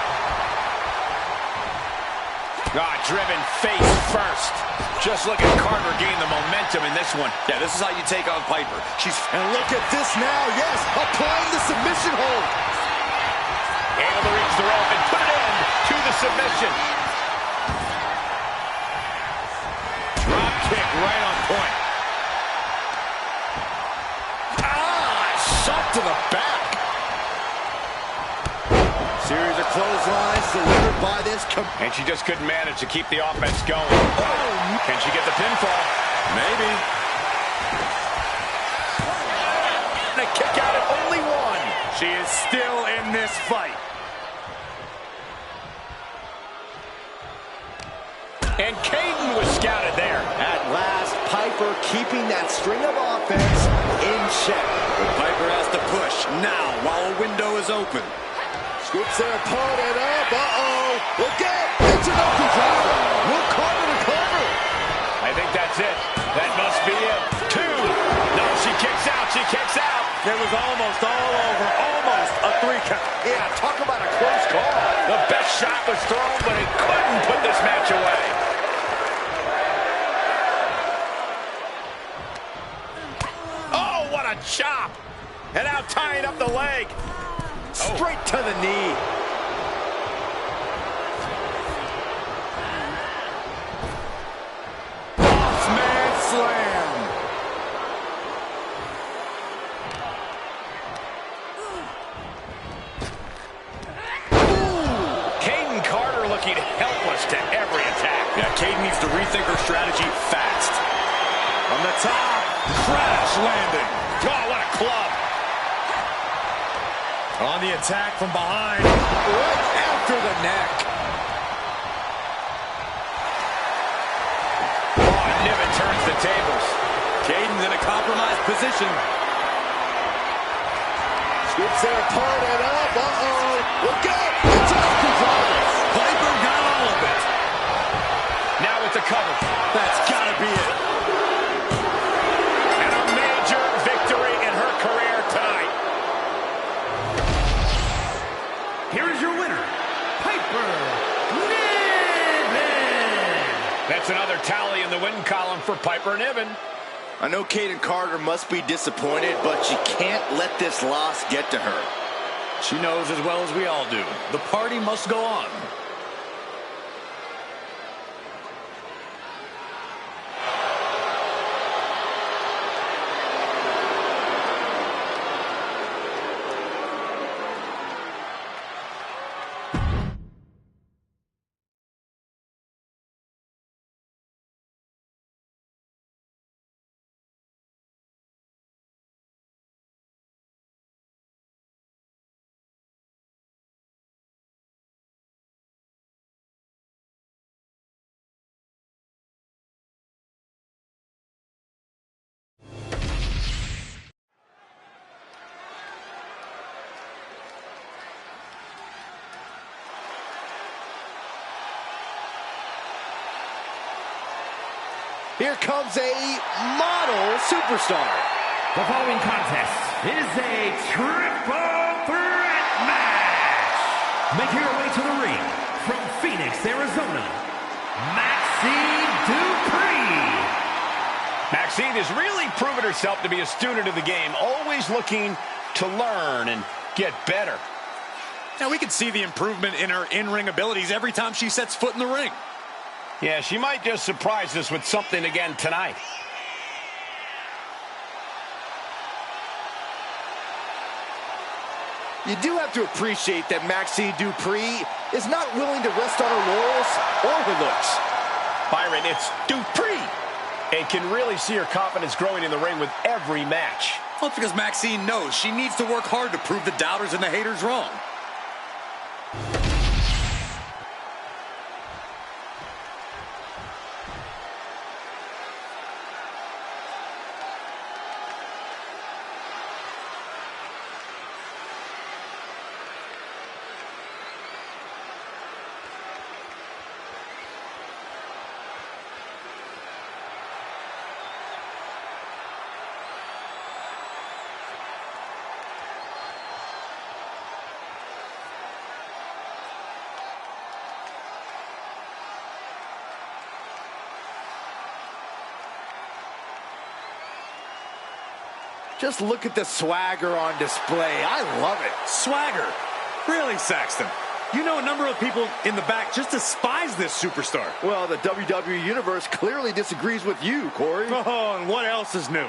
Speaker 2: Driven face first. Just look at Carter gain the momentum in this one.
Speaker 3: Yeah, this is how you take on Piper.
Speaker 4: And look at this now. Yes, applying the submission hold.
Speaker 2: Able to reach the rope and put an end to the submission. Drop kick right on point.
Speaker 3: Shot to the back.
Speaker 4: Series of clotheslines delivered by this.
Speaker 2: And she just couldn't manage to keep the offense going. Oh, can she get the pinfall?
Speaker 3: Maybe.
Speaker 2: And a kick out at only one.
Speaker 3: She is still in this fight.
Speaker 2: And Caden was scouted there.
Speaker 4: At last, Piper keeping that string of offense in check.
Speaker 3: But Piper has to push now while a window is open.
Speaker 4: Scoops their opponent up. Uh-oh. Look out. It's an open driver. Will Carter recover?
Speaker 2: I think that's it. That must be it. Two. No, she kicks out. She kicks out.
Speaker 3: It was almost all over. Almost a 3 count.
Speaker 4: Yeah, talk about a close call.
Speaker 2: The best shot was thrown, but it couldn't put this match away. Oh, what a chop. And now tying up the leg.
Speaker 4: Straight to the knee.
Speaker 3: Bossman slam.
Speaker 2: Caden Carter looking helpless to every attack.
Speaker 3: Yeah, Caden needs to rethink her strategy fast. From the top, crash landing.
Speaker 2: Oh, what a club.
Speaker 3: On the attack from behind, right after the neck.
Speaker 2: Oh, Niven turns the tables.
Speaker 3: Caden's in a compromised position.
Speaker 4: Scoops their opponent up. Uh-oh. Look out. It's off the driver.
Speaker 3: Piper got all of it.
Speaker 2: Now with the cover.
Speaker 3: That's got to be it.
Speaker 2: And a major victory in her career tonight.
Speaker 1: Here is your winner, Piper Niven.
Speaker 2: That's another tally in the win column for Piper Niven.
Speaker 4: I know Caden Carter must be disappointed, but she can't let this loss get to her.
Speaker 3: She knows as well as we all do. The party must go on.
Speaker 4: Here comes a model superstar.
Speaker 1: The following contest is a triple threat match. Making her way to the ring from Phoenix, Arizona, Maxine Dupree.
Speaker 2: Maxine has really proven herself to be a student of the game, always looking to learn and get better.
Speaker 5: Now we can see the improvement in her in-ring abilities every time she sets foot in the ring.
Speaker 2: Yeah, she might just surprise us with something again tonight.
Speaker 4: You do have to appreciate that Maxine Dupree is not willing to rest on her laurels or her looks.
Speaker 2: Byron, it's Dupree. And can really see her confidence growing in the ring with every match.
Speaker 5: Well, it's because Maxine knows she needs to work hard to prove the doubters and the haters wrong.
Speaker 4: Just look at the swagger on display. I love it.
Speaker 5: Swagger? Really, Saxton? You know a number of people in the back just despise this superstar.
Speaker 4: Well, the WWE Universe clearly disagrees with you, Corey.
Speaker 5: Oh, and what else is new?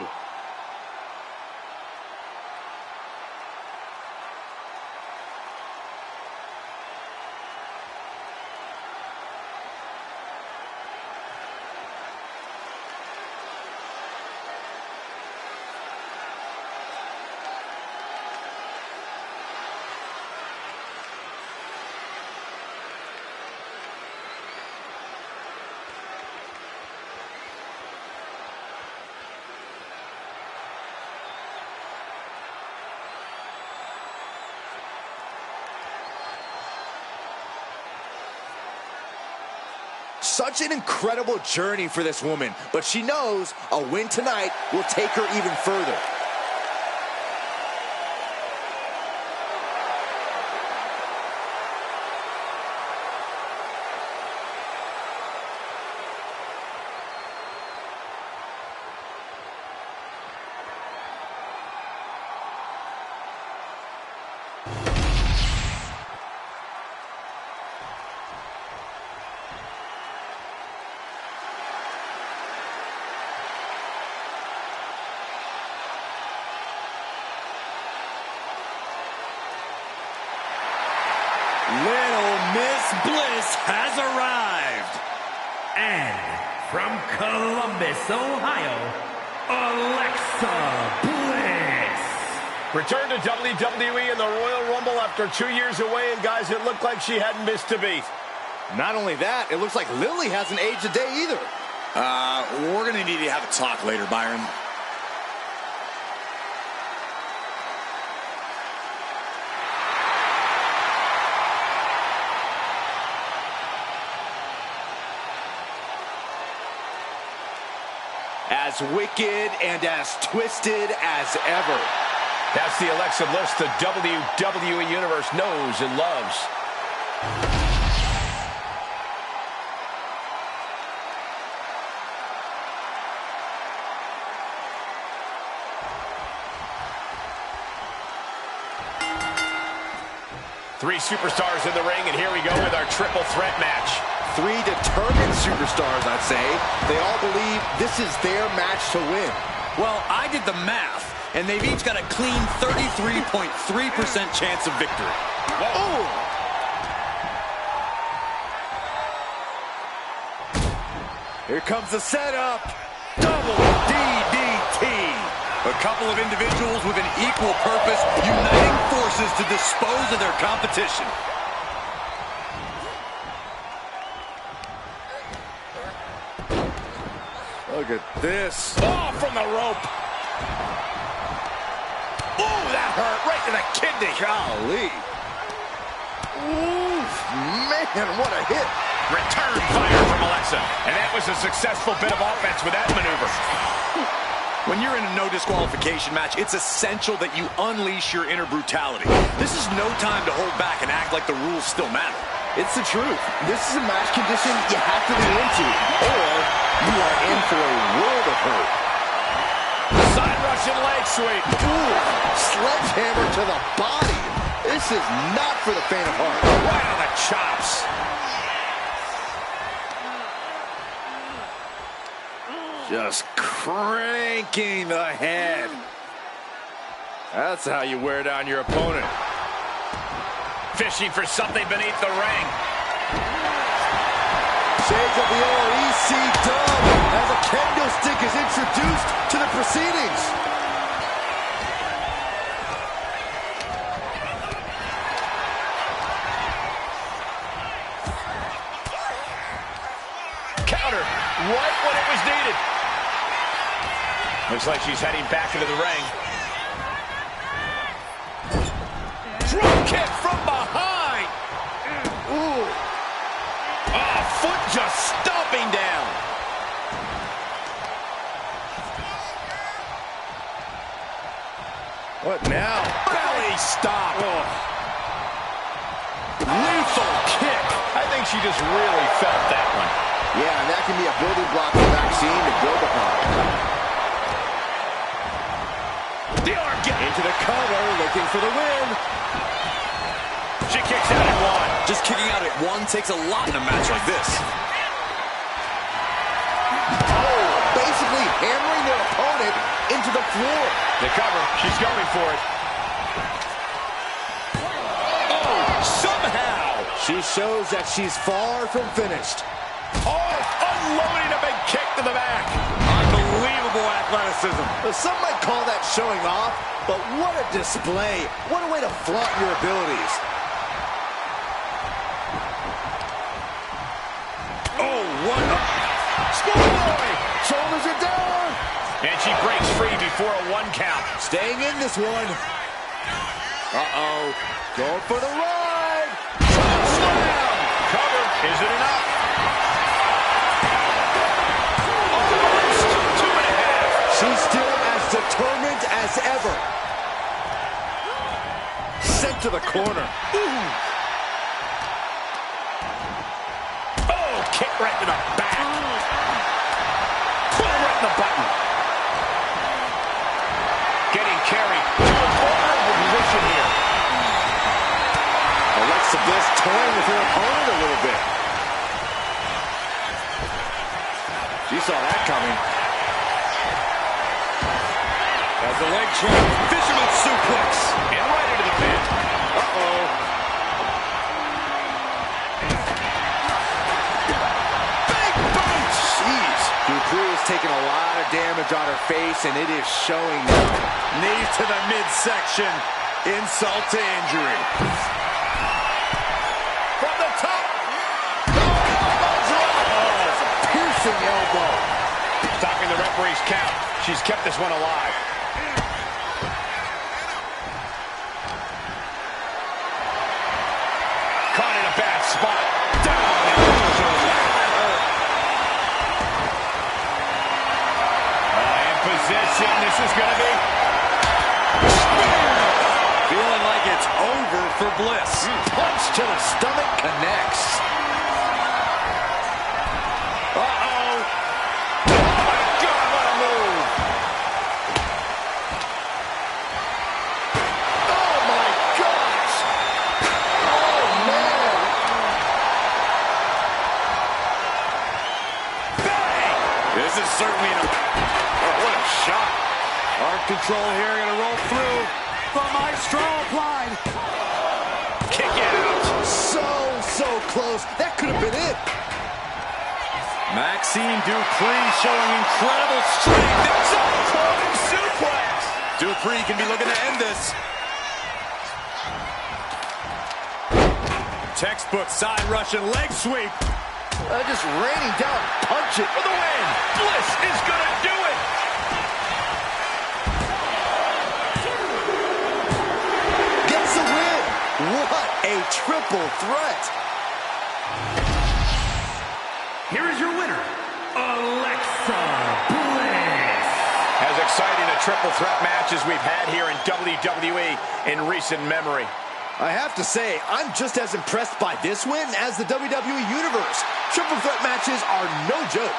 Speaker 4: Such an incredible journey for this woman, but she knows a win tonight will take her even further.
Speaker 5: Little Miss Bliss has arrived.
Speaker 1: And from Columbus, Ohio, Alexa Bliss.
Speaker 2: Returned to WWE in the Royal Rumble after 2 years away, and guys, it looked like she hadn't missed a beat.
Speaker 4: Not only that, it looks like Lily hasn't aged a day either.
Speaker 5: We're going to need to have a talk later, Byron.
Speaker 4: As wicked and as twisted as ever.
Speaker 2: That's the Alexa Bliss the WWE Universe knows and loves. Three superstars in the ring, and here we go with our triple threat match.
Speaker 4: Three determined superstars, I'd say. They all believe this is their match to win.
Speaker 5: Well, I did the math, and they've each got a clean 33.3% chance of victory.
Speaker 2: Whoa.
Speaker 4: Here comes the setup. Double DDT.
Speaker 5: A couple of individuals with an equal purpose, uniting forces to dispose of their competition.
Speaker 4: Look at this.
Speaker 2: Oh, from the rope. Ooh, that hurt right to the kidney.
Speaker 4: Golly. Ooh, man, what a hit.
Speaker 2: Return fire from Alexa. And that was a successful bit of offense with that maneuver.
Speaker 3: When you're in a no disqualification match, it's essential that you unleash your inner brutality. This is no time to hold back and act like the rules still matter.
Speaker 4: It's the truth. This is a match condition you have to lean into, or you are in for a world of hurt.
Speaker 2: Side Russian leg sweep.
Speaker 4: Ooh, sledgehammer to the body. This is not for the faint of heart.
Speaker 2: Right on the chops.
Speaker 4: Just cranking the head.
Speaker 2: That's how you wear down your opponent. Fishing for something beneath the ring.
Speaker 4: Shades of the old EC-Dub as a kendo stick is introduced to the proceedings.
Speaker 2: Counter right when it was needed. Looks like she's heading back into the ring. Drop kick from behind.
Speaker 4: Ooh.
Speaker 2: Oh, foot just stomping down.
Speaker 4: What now?
Speaker 2: Belly stop. Oh. Lethal kick. I think she just really felt that one.
Speaker 4: Yeah, and that can be a building block for Maxine to build upon.
Speaker 2: The arm kick.
Speaker 4: Into the cover, looking for the win.
Speaker 2: She kicks out at one.
Speaker 3: Just kicking out at one takes a lot in a match like this.
Speaker 4: Oh, basically hammering their opponent into the floor.
Speaker 2: The cover. She's going for it. Oh, somehow.
Speaker 4: She shows that she's far from finished.
Speaker 2: Oh, unloading a big kick to the back.
Speaker 3: Unbelievable athleticism.
Speaker 4: Some might call that showing off, but what a display. What a way to flaunt your abilities.
Speaker 2: Oh, what a... Schoolboy!
Speaker 4: Shoulders are down.
Speaker 2: And she breaks free before a 1 count.
Speaker 4: Staying in this one. Uh-oh. Going for the ride.
Speaker 2: Slam! Cover. Is it enough? Almost 2.5.
Speaker 4: She's still as determined as ever. Sent to the corner.
Speaker 2: Ooh. Oh, kick right to the back. Pull right in the button. Getting carried to a vulnerable position here.
Speaker 4: Alexa Bliss toying with her opponent a little bit. She saw that coming.
Speaker 3: As the leg trap, fisherman suplex.
Speaker 2: And right into the pin.
Speaker 4: Uh-oh.
Speaker 3: Big boot.
Speaker 4: Jeez. Dupree is taking a lot of damage on her face, and it is showing now.
Speaker 3: Knee to the midsection. Insult to injury.
Speaker 2: From the top.
Speaker 4: Piercing elbow.
Speaker 2: Stopping the referee's count. She's kept this one alive. Caught in a bad spot. Down. In position. This is going to be...
Speaker 3: Feeling like it's over for Bliss.
Speaker 4: Punch to the stomach connects.
Speaker 2: Uh-oh. Oh, my God, what a move.
Speaker 4: Oh, my gosh. Oh, man.
Speaker 2: Bang.
Speaker 3: This is certainly
Speaker 2: Oh, what a shot.
Speaker 3: arm control here. Going to roll through.
Speaker 4: The maestro applied.
Speaker 2: Kick out.
Speaker 4: So close. That could have been it.
Speaker 3: Maxine Dupree showing incredible strength.
Speaker 2: It's a floating suplex.
Speaker 3: Dupree can be looking to end this. Textbook side Russian leg sweep.
Speaker 4: Just raining down. Punch it.
Speaker 2: For the win. Bliss is going to do it.
Speaker 4: Gets the win. What a triple threat.
Speaker 1: Here is your winner, Alexa Bliss.
Speaker 2: Has a exciting a triple threat matches we've had here in WWE in recent memory.
Speaker 4: I have to say, I'm just as impressed by this win as the WWE Universe. Triple threat matches are no joke.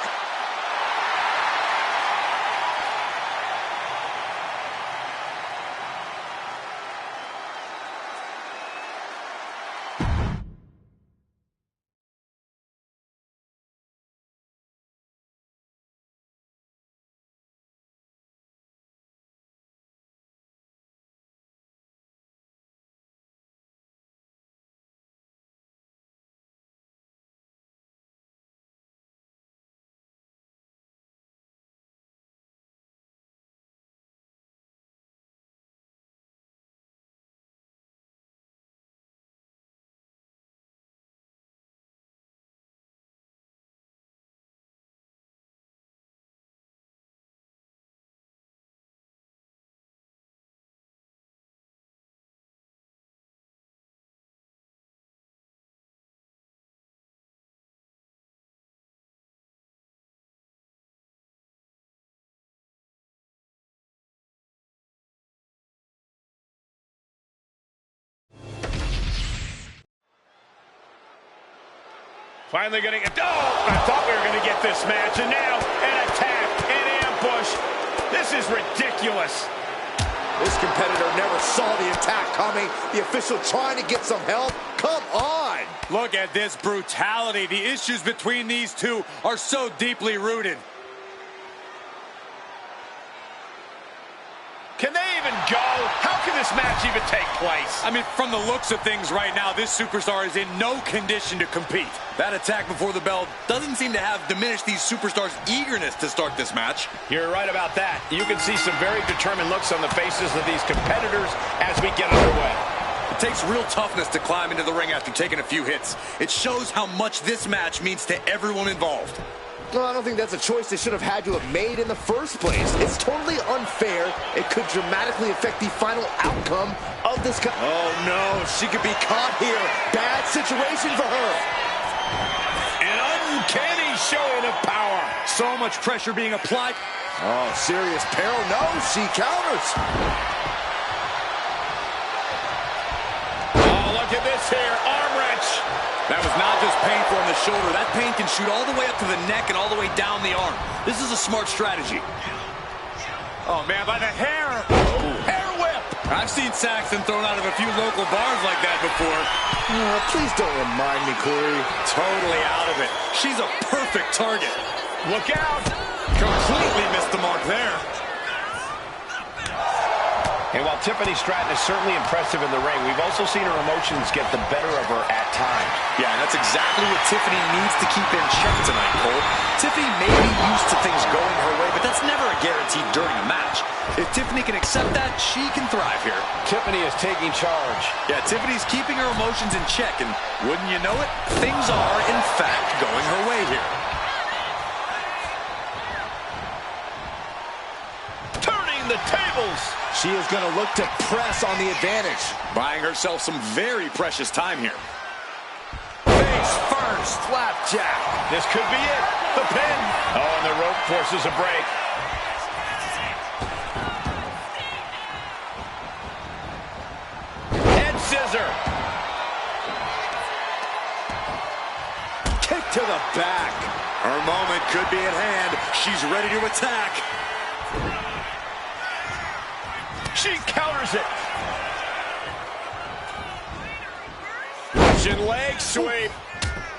Speaker 2: Finally getting it. Oh, I thought we were going to get this match, and now an attack, an ambush. This is ridiculous.
Speaker 4: This competitor never saw the attack coming. The official trying to get some help. Come on.
Speaker 5: Look at this brutality. The issues between these two are so deeply rooted.
Speaker 2: Can they even go? How can this match even take place?
Speaker 5: I mean, from the looks of things right now, this superstar is in no condition to compete. That attack before the bell doesn't seem to have diminished these superstars' eagerness to start this match.
Speaker 2: You're right about that. You can see some very determined looks on the faces of these competitors as we get underway.
Speaker 5: It takes real toughness to climb into the ring after taking a few hits. It shows how much this match means to everyone involved.
Speaker 4: No, I don't think that's a choice they should have had to have made in the first place. It's totally unfair. It could dramatically affect the final outcome of this. Oh, no. She could be caught here. Bad situation for her.
Speaker 2: An uncanny showing of power.
Speaker 5: So much pressure being applied.
Speaker 4: Oh, serious peril. No, she counters.
Speaker 2: Oh, look at this here. Arm wrench.
Speaker 5: That was not just painful on the shoulder. That pain can shoot all the way up to the neck and all the way down the arm. This is a smart strategy. Oh, man, by the hair. Oh. Hair whip. I've seen Saxton thrown out of a few local bars like that before.
Speaker 4: Please don't remind me, Corey.
Speaker 5: Totally out of it. She's a perfect target.
Speaker 2: Look out.
Speaker 5: Completely missed the mark there.
Speaker 2: And while Tiffany Stratton is certainly impressive in the ring, we've also seen her emotions get the better of her at times.
Speaker 5: Yeah, and that's exactly what Tiffany needs to keep in check tonight, Cole. Tiffany may be used to things going her way, but that's never a guarantee during a match. If Tiffany can accept that, she can thrive here.
Speaker 2: Tiffany is taking charge.
Speaker 5: Yeah, Tiffany's keeping her emotions in check, and wouldn't you know it, things are, in fact, going her way here.
Speaker 2: Turning the tables.
Speaker 4: She is going to look to press on the advantage.
Speaker 5: Buying herself some very precious time here.
Speaker 4: Face first, flapjack.
Speaker 2: This could be it. The pin. Oh, and the rope forces a break. Head scissor.
Speaker 4: Kick to the back.
Speaker 5: Her moment could be at hand. She's ready to attack.
Speaker 2: She counters it. Russian leg sweep.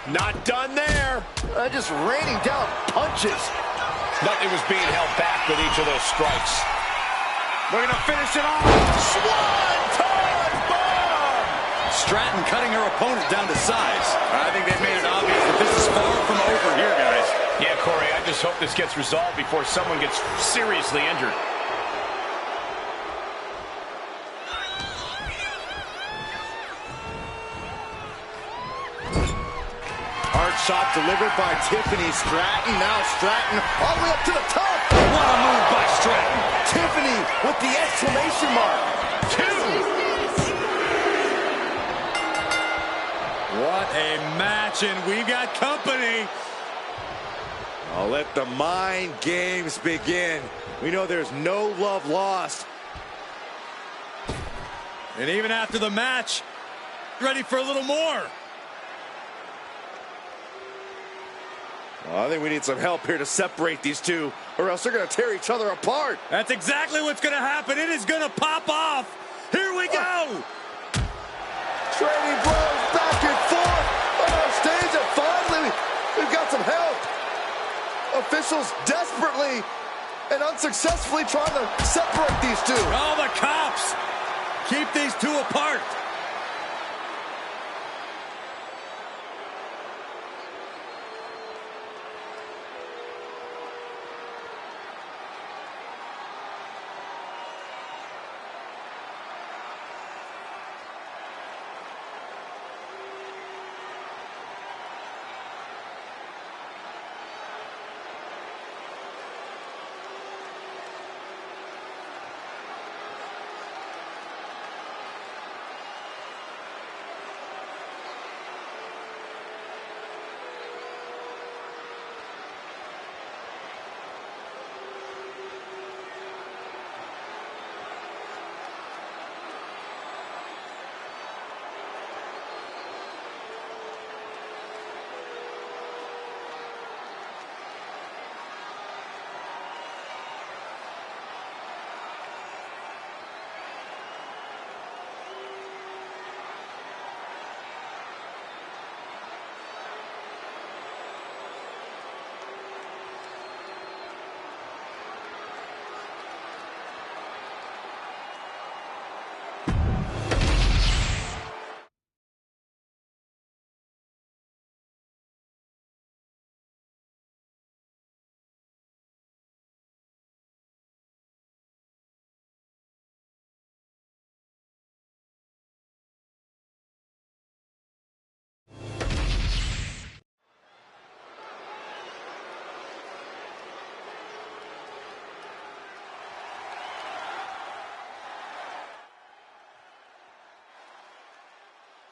Speaker 2: Not done there.
Speaker 4: Just raining down punches.
Speaker 2: Nothing was being held back with each of those strikes.
Speaker 5: Looking to finish it off.
Speaker 2: Swanton bomb.
Speaker 5: Stratton cutting her opponent down to size. I think they've made it obvious that this is far from over here, guys.
Speaker 2: Yeah, Corey, I just hope this gets resolved before someone gets seriously injured.
Speaker 4: Shot delivered by Tiffany Stratton. Now Stratton all the way up to the top.
Speaker 5: What a move by Stratton.
Speaker 4: Tiffany with the exclamation mark. 2.
Speaker 5: What a match, and we've got company.
Speaker 4: I'll let the mind games begin. We know there's no love lost.
Speaker 5: And even after the match, ready for a little more.
Speaker 4: Well, I think we need some help here to separate these two, or else they're going to tear each other apart.
Speaker 5: That's exactly what's going to happen. It is going to pop off. Here we go.
Speaker 4: Trading blows back and forth on our stage, and finally, we've got some help. Officials desperately and unsuccessfully trying to separate these two.
Speaker 5: Oh, the cops. Keep these two apart.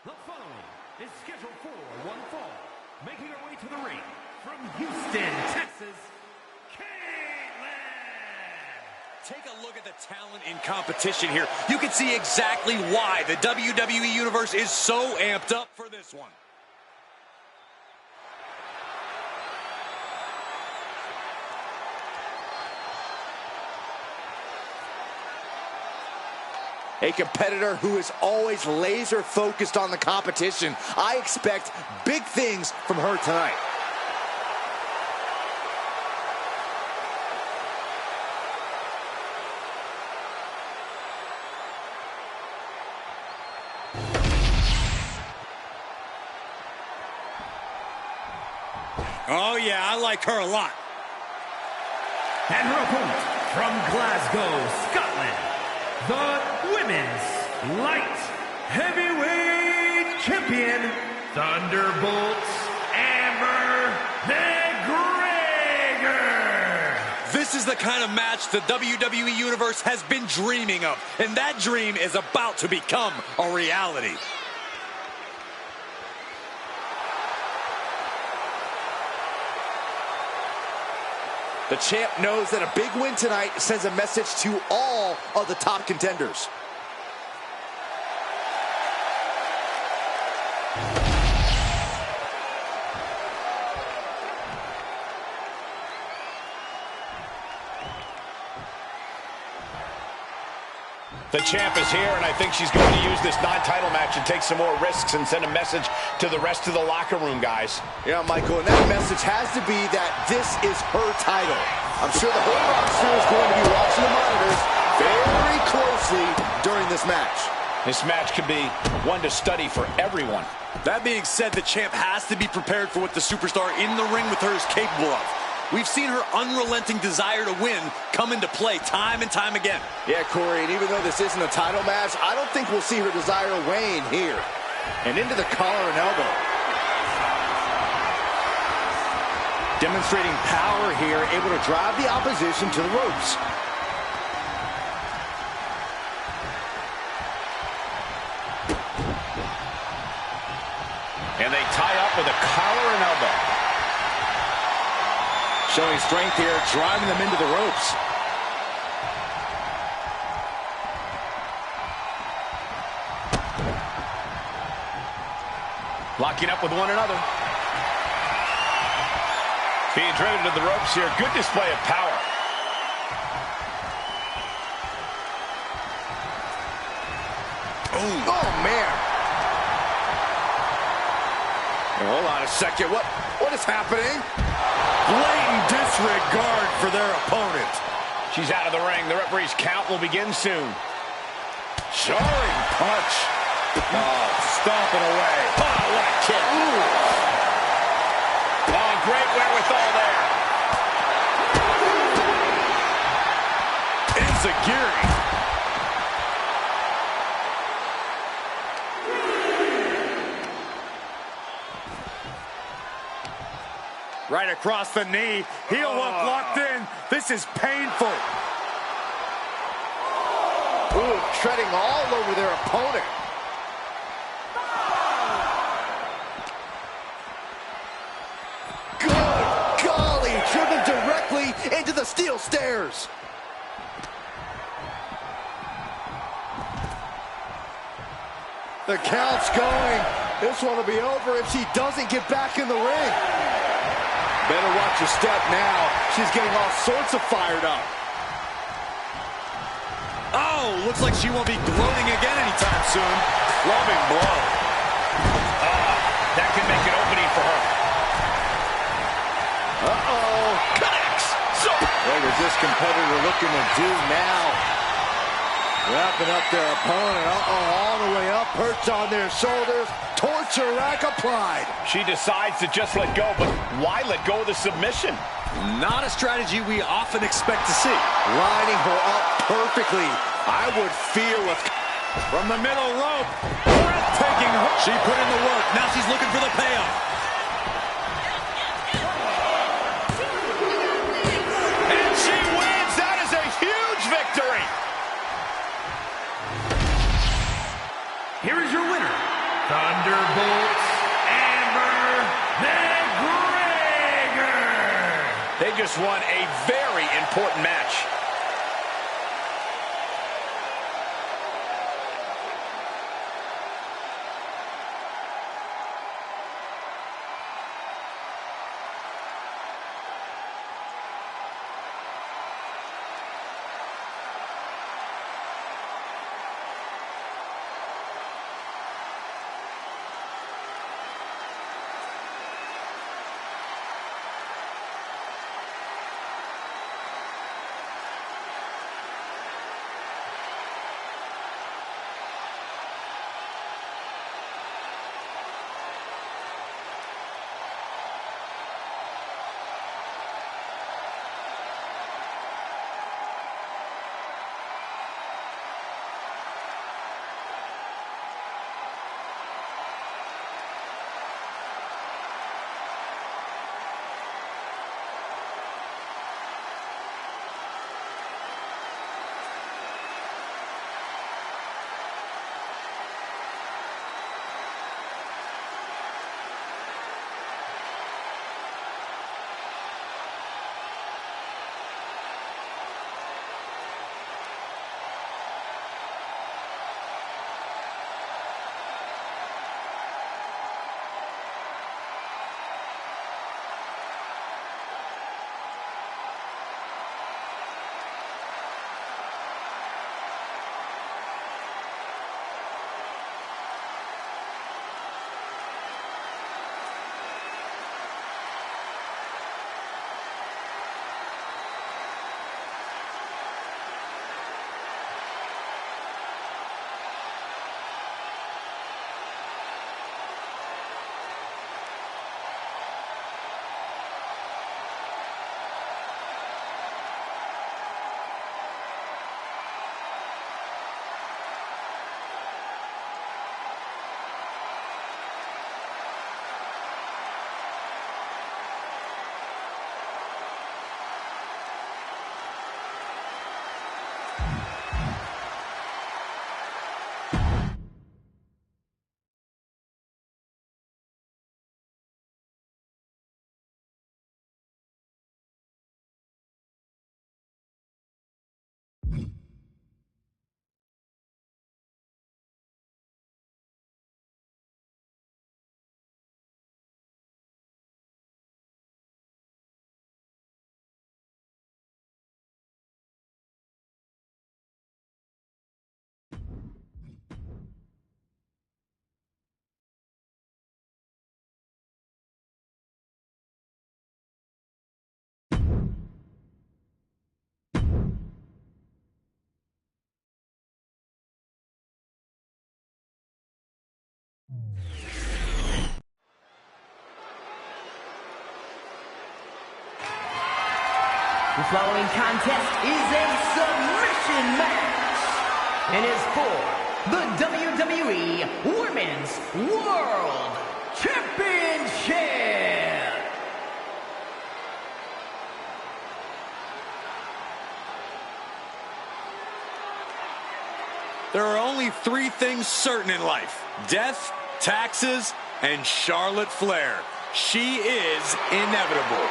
Speaker 1: The following is scheduled for one fall, making her way to the ring from Houston, Texas, Caitlyn.
Speaker 5: Take a look at the talent in competition here. You can see exactly why the WWE Universe is so amped up for this one.
Speaker 4: A competitor who is always laser focused on the competition. I expect big things from her tonight.
Speaker 5: Oh, yeah, I like her a lot.
Speaker 1: And her opponent from Glasgow, Scotland, the Women's Light Heavyweight Champion, Thunderbolt Amber McGregor.
Speaker 5: This is the kind of match the WWE Universe has been dreaming of, and that dream is about to become a reality.
Speaker 4: The champ knows that a big win tonight sends a message to all of the top contenders.
Speaker 2: The champ is here, and I think she's going to use this non-title match and take some more risks and send a message to the rest of the locker room, guys.
Speaker 4: Yeah, Michael, and that message has to be that this is her title. I'm sure the whole roster is going to be watching the monitors very closely during this match.
Speaker 2: This match could be one to study for everyone.
Speaker 5: That being said, the champ has to be prepared for what the superstar in the ring with her is capable of. We've seen her unrelenting desire to win come into play time and time again.
Speaker 4: Yeah, Corey, and even though this isn't a title match, I don't think we'll see her desire wane here. And into the collar and elbow. Demonstrating power here, able to drive the opposition to the ropes.
Speaker 2: And they tie up with a collar and elbow.
Speaker 5: Showing strength here, driving them into the ropes. Locking up with one another. Being driven to the ropes here. Good display of power.
Speaker 4: Ooh. Oh, man. Hold on a second. What is happening? Blatant disregard for their opponent.
Speaker 2: She's out of the ring. The referee's count will begin soon.
Speaker 4: Jarring punch.
Speaker 5: Oh, stomping away.
Speaker 2: Oh, what a kick.
Speaker 4: Ooh.
Speaker 2: Oh, great wherewithal there.
Speaker 4: Enziguri.
Speaker 5: Right across the knee. Heel hook locked in. This is painful.
Speaker 4: Ooh, treading all over their opponent. Good golly, driven directly into the steel stairs. The count's going. This one will be over if she doesn't get back in the ring. Better watch her step now. She's getting all sorts of fired up.
Speaker 5: Oh, looks like she won't be gloating again anytime soon. Loving blow.
Speaker 2: That can make an opening for her.
Speaker 4: Uh-oh.
Speaker 2: Connects. So
Speaker 4: What is this competitor looking to do now? Wrapping up their opponent. All the way up, perched on their shoulders. Torture rack applied.
Speaker 2: she decides to just let go, but why let go of the submission?
Speaker 5: Not a strategy we often expect to see.
Speaker 4: Lining her up perfectly. I would feel if...
Speaker 5: From the middle rope. Breathtaking hook. She put in the work. Now she's looking for the payoff.
Speaker 2: And she wins. That is a huge victory.
Speaker 1: Here is your winner, Thunderbolt Amber McGregor.
Speaker 2: They just won a very important match.
Speaker 6: The following contest is a submission match and is for the WWE Women's World Championship.
Speaker 5: There are only three things certain in life: death, taxes, and Charlotte Flair. She is inevitable.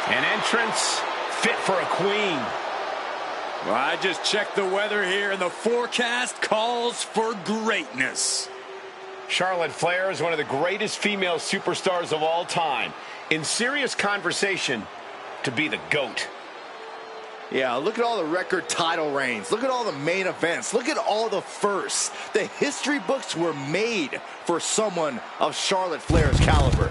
Speaker 2: An entrance fit for a queen.
Speaker 5: Well, I just checked the weather here, and the forecast calls for greatness.
Speaker 2: Charlotte Flair is one of the greatest female superstars of all time. In serious conversation to be the GOAT.
Speaker 4: Yeah, look at all the record title reigns. Look at all the main events. Look at all the firsts. The history books were made for someone of Charlotte Flair's caliber.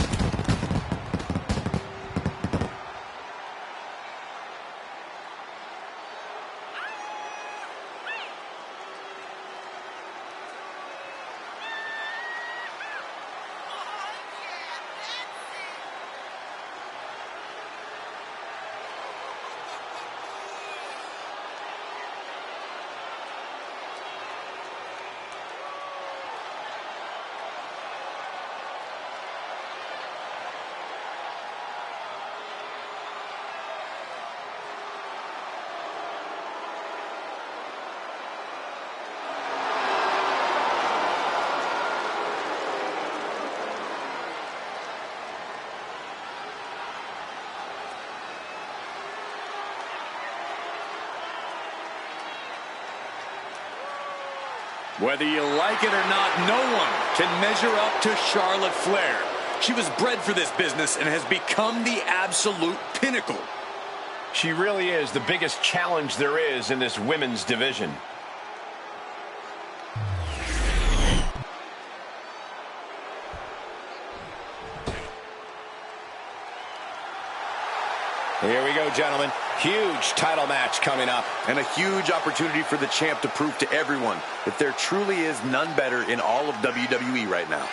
Speaker 5: Whether you like it or not, no one can measure up to Charlotte Flair. She was bred for this business and has become the absolute pinnacle.
Speaker 2: She really is the biggest challenge there is in this women's division. Here we go, gentlemen. Huge title match coming up.
Speaker 3: And a huge opportunity for the champ to prove to everyone that there truly is none better in all of WWE right now.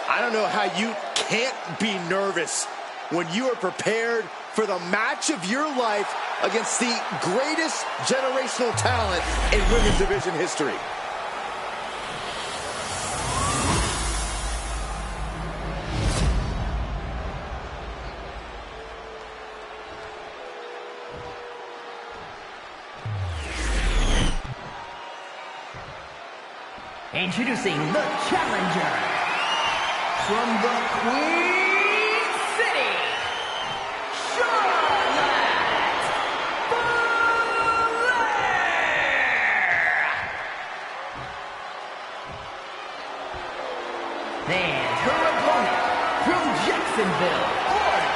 Speaker 4: I don't know how you can't be nervous when you are prepared for the match of your life against the greatest generational talent in women's division history.
Speaker 6: Introducing the challenger from the Queen City, Charlotte Flair. And her opponent from Jacksonville, Florida,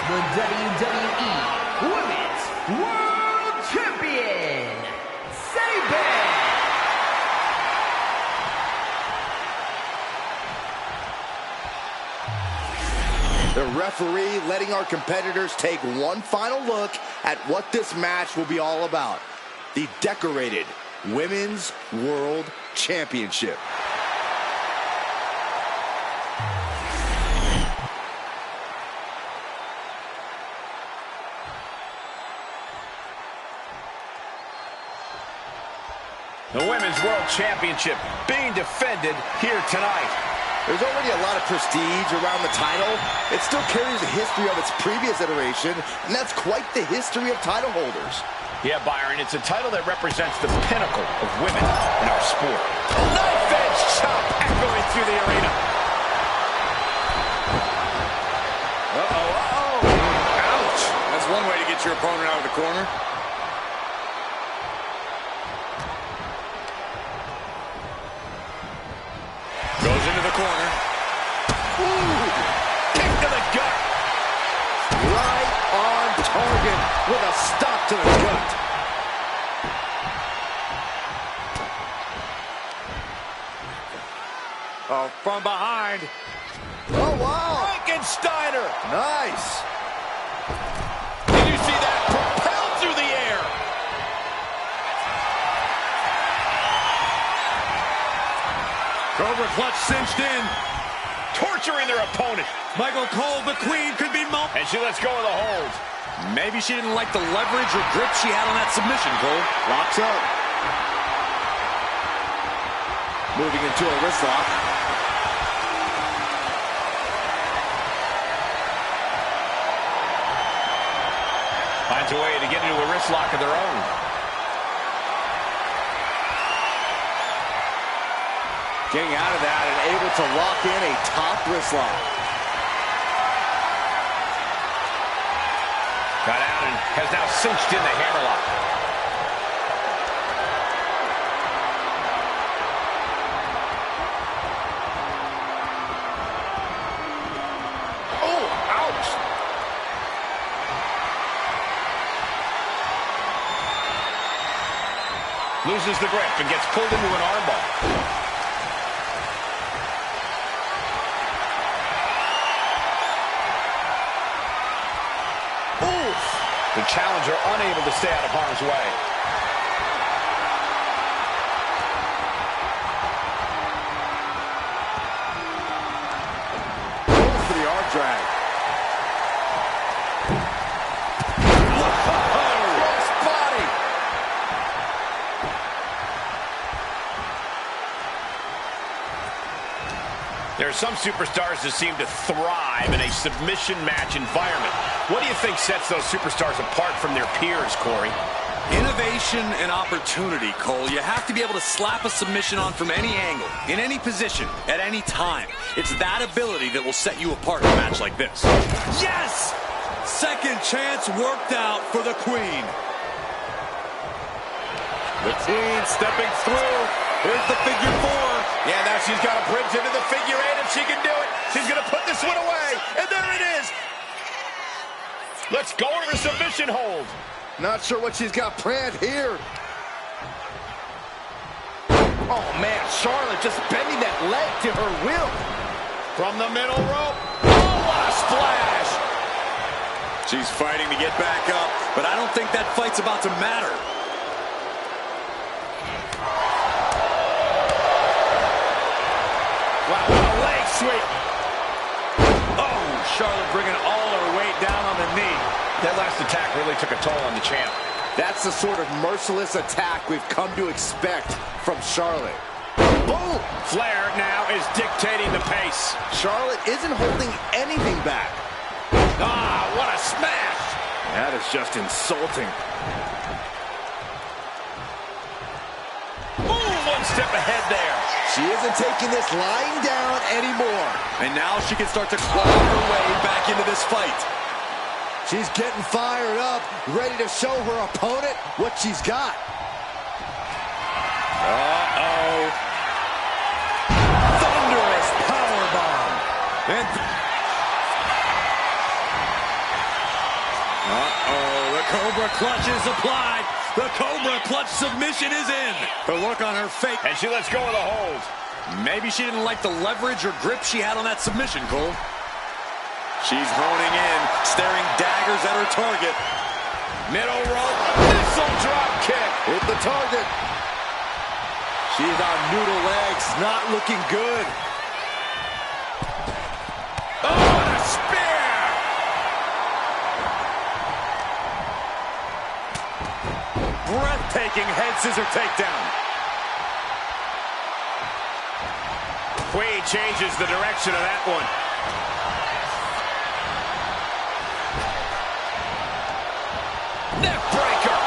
Speaker 6: the WWE Women's World Champion, Sabin.
Speaker 4: The referee letting our competitors take one final look at what this match will be all about. The decorated Women's World Championship.
Speaker 2: The Women's World Championship being defended here tonight.
Speaker 4: There's already a lot of prestige around the title. It still carries the history of its previous iteration, and that's quite the history of title holders.
Speaker 2: Yeah, Byron, it's a title that represents the pinnacle of women in our sport. A knife-edge chop echoing through the arena.
Speaker 5: Uh-oh. Ouch. That's one way to get your opponent out of the corner. Goes into the corner.
Speaker 2: Ooh, kick to the gut.
Speaker 4: Right on target with a stop to the gut.
Speaker 5: Oh, from behind.
Speaker 4: Oh, wow. Steiner. Nice.
Speaker 5: Did you see that? Propelled through the air.
Speaker 3: Cobra clutch cinched in.
Speaker 2: Torturing their opponent.
Speaker 3: Michael Cole, the queen, could be
Speaker 2: And she lets go of the hold.
Speaker 3: Maybe she didn't like the leverage or grip she had on that submission, Cole.
Speaker 4: Locks up. Moving into a wrist lock.
Speaker 2: Finds a way to get into a wrist lock of their own.
Speaker 4: Getting out of that and able to lock in a top wrist lock.
Speaker 2: Got out and has now cinched in the hammerlock. Oh, ouch! Loses the grip and gets pulled into an armbar. The challenger unable to stay out of harm's way.
Speaker 4: Goes for the arm drag. Cross body.
Speaker 2: There are some superstars that seem to thrive in a submission match environment. What do you think sets those superstars apart from their peers, Corey?
Speaker 3: Innovation and opportunity, Cole. You have to be able to slap a submission on from any angle, in any position, at any time. It's that ability that will set you apart in a match like this. Yes! Second chance worked out for the queen. The queen stepping through. Here's the figure four.
Speaker 2: Yeah, now she's got a bridge into the figure eight. If she can do it, she's going to put this one away. And there it is. Let's go to the submission hold.
Speaker 4: Not sure what she's got planned here. Oh, man, Charlotte just bending that leg to her will.
Speaker 2: From the middle rope. Oh, what a splash.
Speaker 3: She's fighting to get back up, but I don't think that fight's about to matter.
Speaker 2: Wow, what a leg sweep.
Speaker 3: Oh, Charlotte bringing all her weight down on the knee.
Speaker 2: That last attack really took a toll on the champ.
Speaker 4: That's the sort of merciless attack we've come to expect from Charlotte. Boom!
Speaker 2: Flair now is dictating the pace.
Speaker 4: Charlotte isn't holding anything back.
Speaker 2: Ah, what a smash!
Speaker 4: That is just insulting.
Speaker 2: Ooh, one step ahead there.
Speaker 4: She isn't taking this lying down anymore.
Speaker 3: And now she can start to claw her way back into this fight.
Speaker 4: She's getting fired up, ready to show her opponent what she's got.
Speaker 3: Uh-oh. Thunderous powerbomb. And the Cobra clutch is applied. The Cobra clutch submission is in. The look on her face.
Speaker 2: And she lets go of the hold.
Speaker 3: Maybe she didn't like the leverage or grip she had on that submission, Cole. She's honing in, staring daggers at her target.
Speaker 2: Middle rope, missile drop kick.
Speaker 4: Hit the target. She's on noodle legs, not looking good.
Speaker 2: Oh, what a spear!
Speaker 3: Breathtaking head scissor takedown.
Speaker 2: Queen changes the direction of that one. Neck breaker.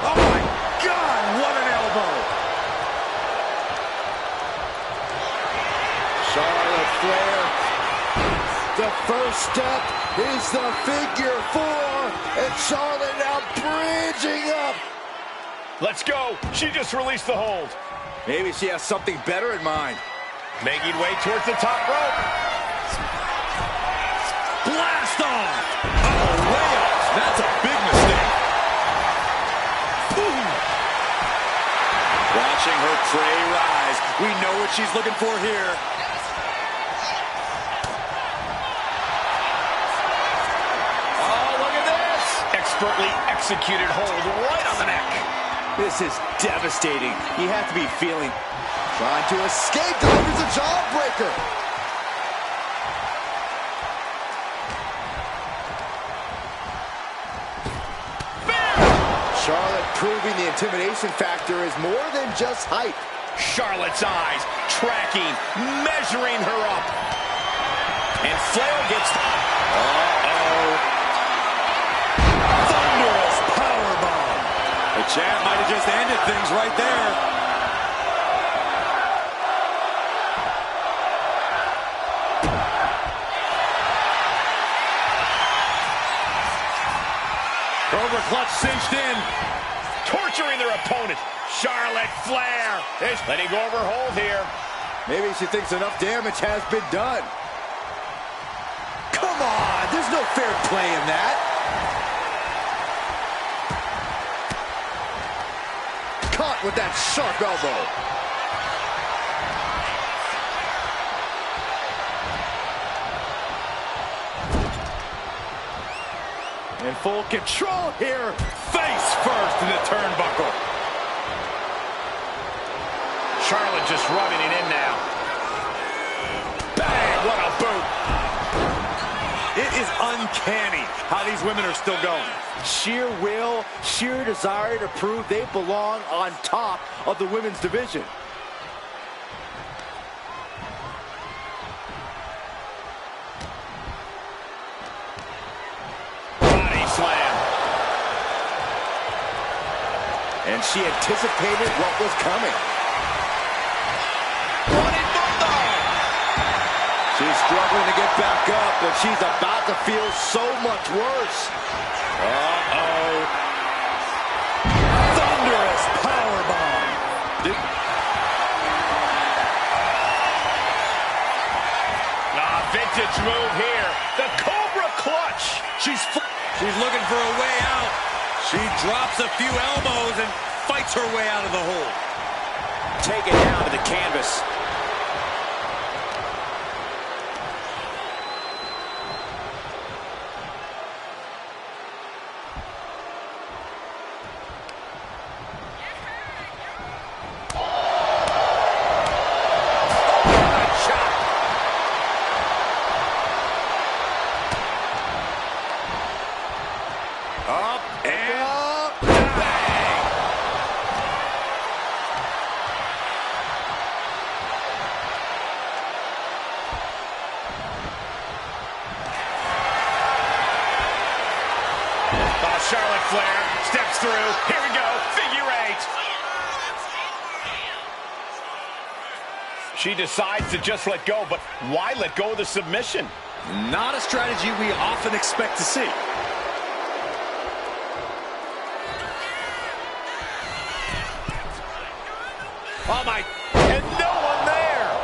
Speaker 3: Oh my God, what an elbow.
Speaker 4: Charlotte Flair. The first step is the figure four, and Charlotte now bridging up.
Speaker 2: Let's go. She just released the hold.
Speaker 4: Maybe she has something better in mind.
Speaker 2: Making way towards the top rope.
Speaker 3: Blast off. Oh, way off. That's a big mistake. Ooh. Watching her prey rise. We know what she's looking for here.
Speaker 2: expertly executed hold right on the neck.
Speaker 4: This is devastating. You have to be feeling. Trying to escape, delivers a jawbreaker. Charlotte proving the intimidation factor is more than just hype.
Speaker 2: Charlotte's eyes tracking, measuring her up. And Flair gets...
Speaker 5: Thunderous powerbomb. The champ might have just ended things right there. Cobra clutch cinched in.
Speaker 2: torturing their opponent. Charlotte Flair is letting go of her hold here.
Speaker 4: Maybe she thinks enough damage has been done. Come on, there's no fair play in that. Caught with that sharp elbow. In full control here.
Speaker 5: Face first in the turnbuckle.
Speaker 2: Charlotte just rubbing it in now. Bang, what a boot.
Speaker 5: It is uncanny how these women are still going.
Speaker 4: Sheer will, sheer desire to prove they belong on top of the women's division.
Speaker 2: Body slam.
Speaker 4: And she anticipated what was coming. She's struggling to get back up, but she's about to feel so much worse.
Speaker 5: Uh-oh. Thunderous powerbomb.
Speaker 2: Vintage move here. The Cobra clutch.
Speaker 5: She's looking for a way out. She drops a few elbows and fights her way out of the hole.
Speaker 2: Taken down to the canvas.
Speaker 5: Up and
Speaker 4: Up.
Speaker 5: bang!
Speaker 2: Oh, Charlotte Flair steps through. Here we go. Figure eight. She decides to just let go, but why let go of the submission?
Speaker 5: Not a strategy we often expect to see.
Speaker 2: Oh, my. And no one there.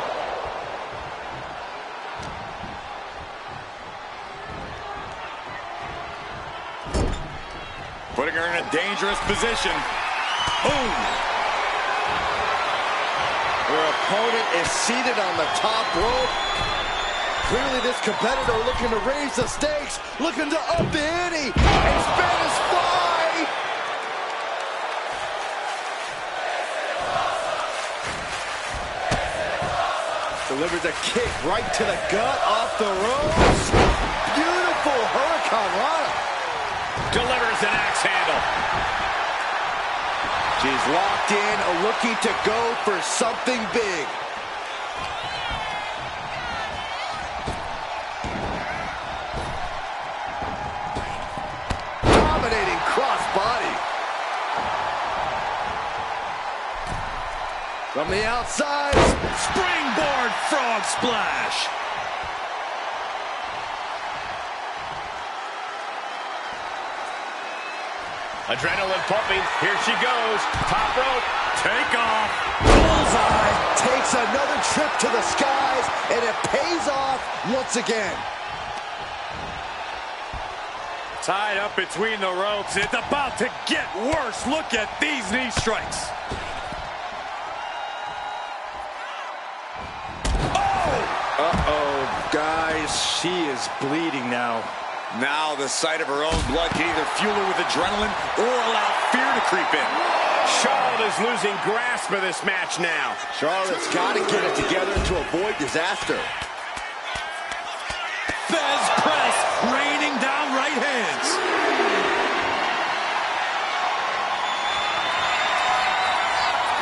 Speaker 5: Putting her in a dangerous position. Boom!
Speaker 4: Her opponent is seated on the top rope. Clearly this competitor looking to raise the stakes, looking to up the ante. And Spanish Fly. Delivers a kick right to the gut off the ropes. Beautiful Hurricane Rana.
Speaker 2: Delivers an axe handle.
Speaker 4: She's locked in, looking to go for something big. Dominating crossbody. From the outside.
Speaker 5: Springboard frog splash.
Speaker 2: Adrenaline pumping. Here she goes. Top rope.
Speaker 5: Take off.
Speaker 4: Bullseye takes another trip to the skies, and it pays off once again.
Speaker 5: Tied up between the ropes. It's about to get worse. Look at these knee strikes.
Speaker 4: Uh-oh, guys, she is bleeding now.
Speaker 5: Now the sight of her own blood can either fuel her with adrenaline or allow fear to creep in.
Speaker 2: Charlotte is losing grasp of this match now.
Speaker 4: Charlotte's got to get it together to avoid disaster.
Speaker 5: Fez press, raining down right hands.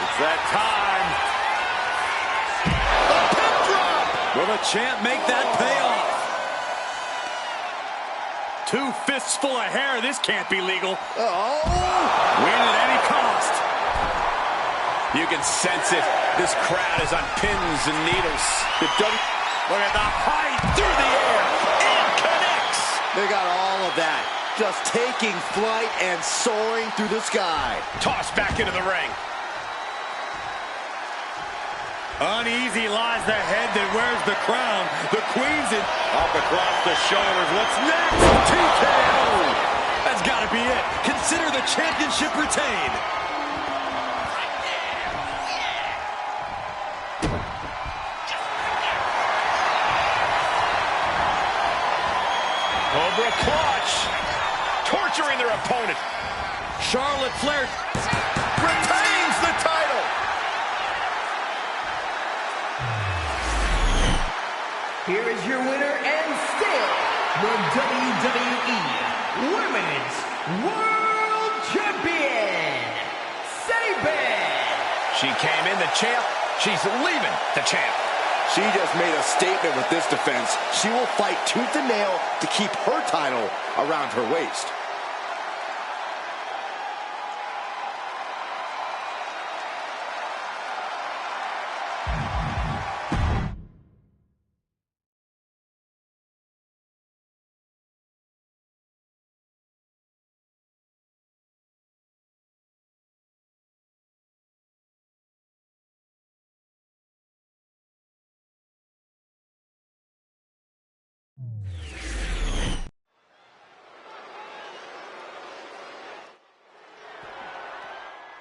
Speaker 2: It's that time.
Speaker 5: A pin drop! Will the champ make that pay off? 2 fists full of hair. This can't be legal.
Speaker 4: Oh!
Speaker 5: Win at any cost.
Speaker 2: You can sense it. This crowd is on pins and needles.
Speaker 5: Look at the height through the air. It connects.
Speaker 4: They got all of that. Just taking flight and soaring through the sky.
Speaker 2: Tossed back into the ring.
Speaker 5: Uneasy lies the head that wears the crown. The queen's in. Up across the shoulders. What's next? TKO. That's got to be it. Consider the championship retained.
Speaker 2: Cobra clutch. Torturing their opponent.
Speaker 5: Charlotte Flair retains the title.
Speaker 6: Here is your winner and still the WWE Women's World Champion, Saban.
Speaker 2: She came in the champ. She's leaving the champ.
Speaker 4: She just made a statement with this defense. She will fight tooth and nail to keep her title around her waist.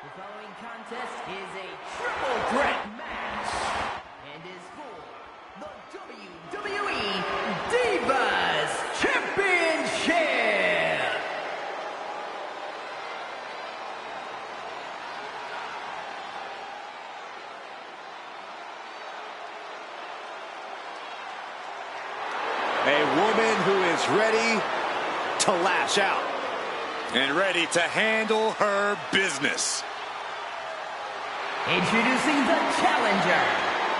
Speaker 6: The following contest is a triple threat match and is for the WWE Divas Championship.
Speaker 4: A woman who is ready to lash out.
Speaker 5: And ready to handle her business.
Speaker 6: Introducing the challenger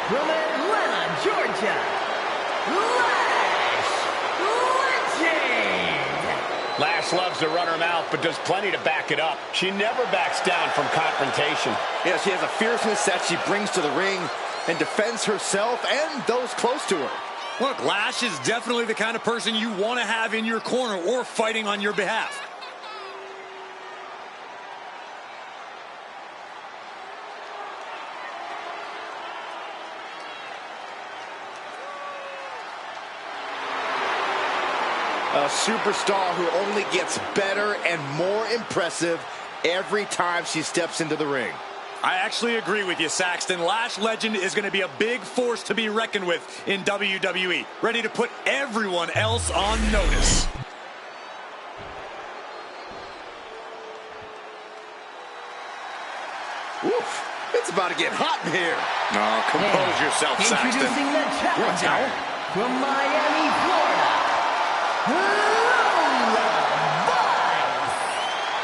Speaker 6: from Atlanta, Georgia, Lash Legend.
Speaker 2: Lash loves to run her mouth, but does plenty to back it up. She never backs down from confrontation.
Speaker 4: Yeah, she has a fierceness that she brings to the ring and defends herself and those close to her.
Speaker 5: Look, Lash is definitely the kind of person you want to have in your corner or fighting on your behalf.
Speaker 4: A superstar who only gets better and more impressive every time she steps into the ring.
Speaker 5: I actually agree with you, Saxton. Lash Legend is going to be a big force to be reckoned with in WWE. Ready to put everyone else on notice.
Speaker 4: Oof, it's about to get hot in here.
Speaker 5: Oh, compose yourself, Saxton.
Speaker 6: Introducing the challenger from Miami, Florida,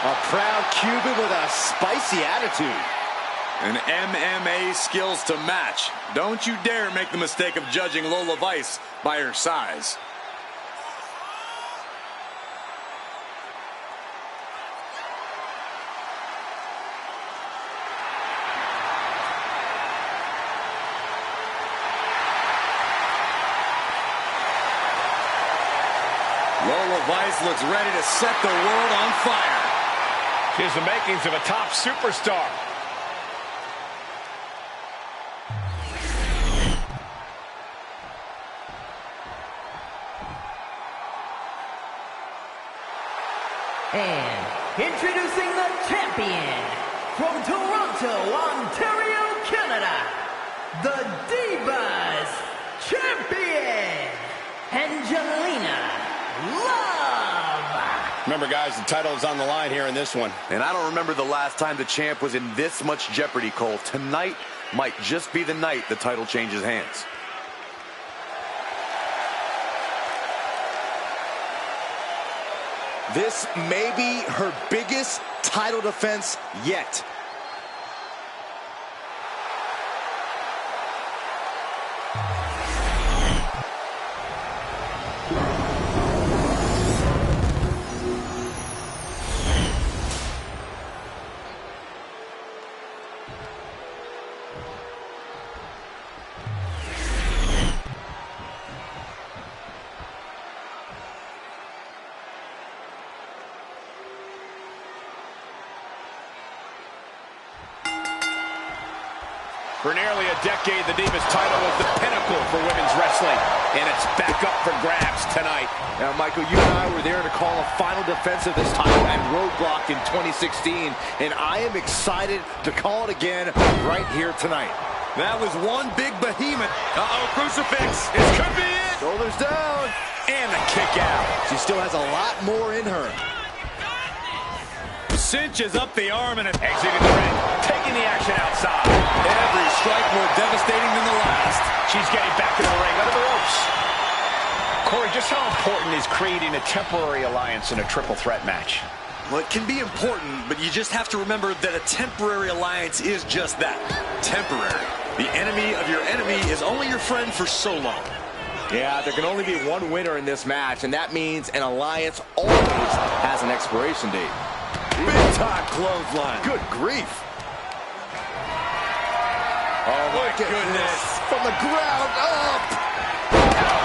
Speaker 4: A proud Cuban with a spicy attitude.
Speaker 5: And MMA skills to match. Don't you dare make the mistake of judging Lola Vice by her size. Lola Vice looks ready to set the world on fire.
Speaker 2: She has the makings of a top superstar.
Speaker 6: And introducing the champion from Toronto, Ontario, Canada, the Divas Champion, Angelina Love.
Speaker 2: Remember, guys, the title is on the line here in this one.
Speaker 4: And I don't remember the last time the champ was in this much jeopardy, Cole. Tonight might just be the night the title changes hands. This may be her biggest title defense yet.
Speaker 2: For nearly a decade, the Divas title was the pinnacle for women's wrestling, and it's back up for grabs tonight.
Speaker 4: Now, Michael, you and I were there to call a final defense of this title at Roadblock in 2016, and I am excited to call it again right here tonight.
Speaker 5: That was one big behemoth. Uh-oh, crucifix. It could be it.
Speaker 4: Shoulders down.
Speaker 2: And the kick out.
Speaker 4: She still has a lot more in her.
Speaker 5: Cinches up the arm and
Speaker 2: Exiting the ring, taking the action outside.
Speaker 5: every strike more devastating than the last.
Speaker 2: She's getting back into the ring, under the ropes. Corey, just how important is creating a temporary alliance in a triple threat match?
Speaker 3: Well, it can be important, but you just have to remember that a temporary alliance is just that, temporary. The enemy of your enemy is only your friend for so long.
Speaker 4: Yeah, there can only be one winner in this match, and that means an alliance always has an expiration date.
Speaker 5: Big time clothesline.
Speaker 4: Good grief.
Speaker 5: Oh my goodness.
Speaker 4: From the ground up.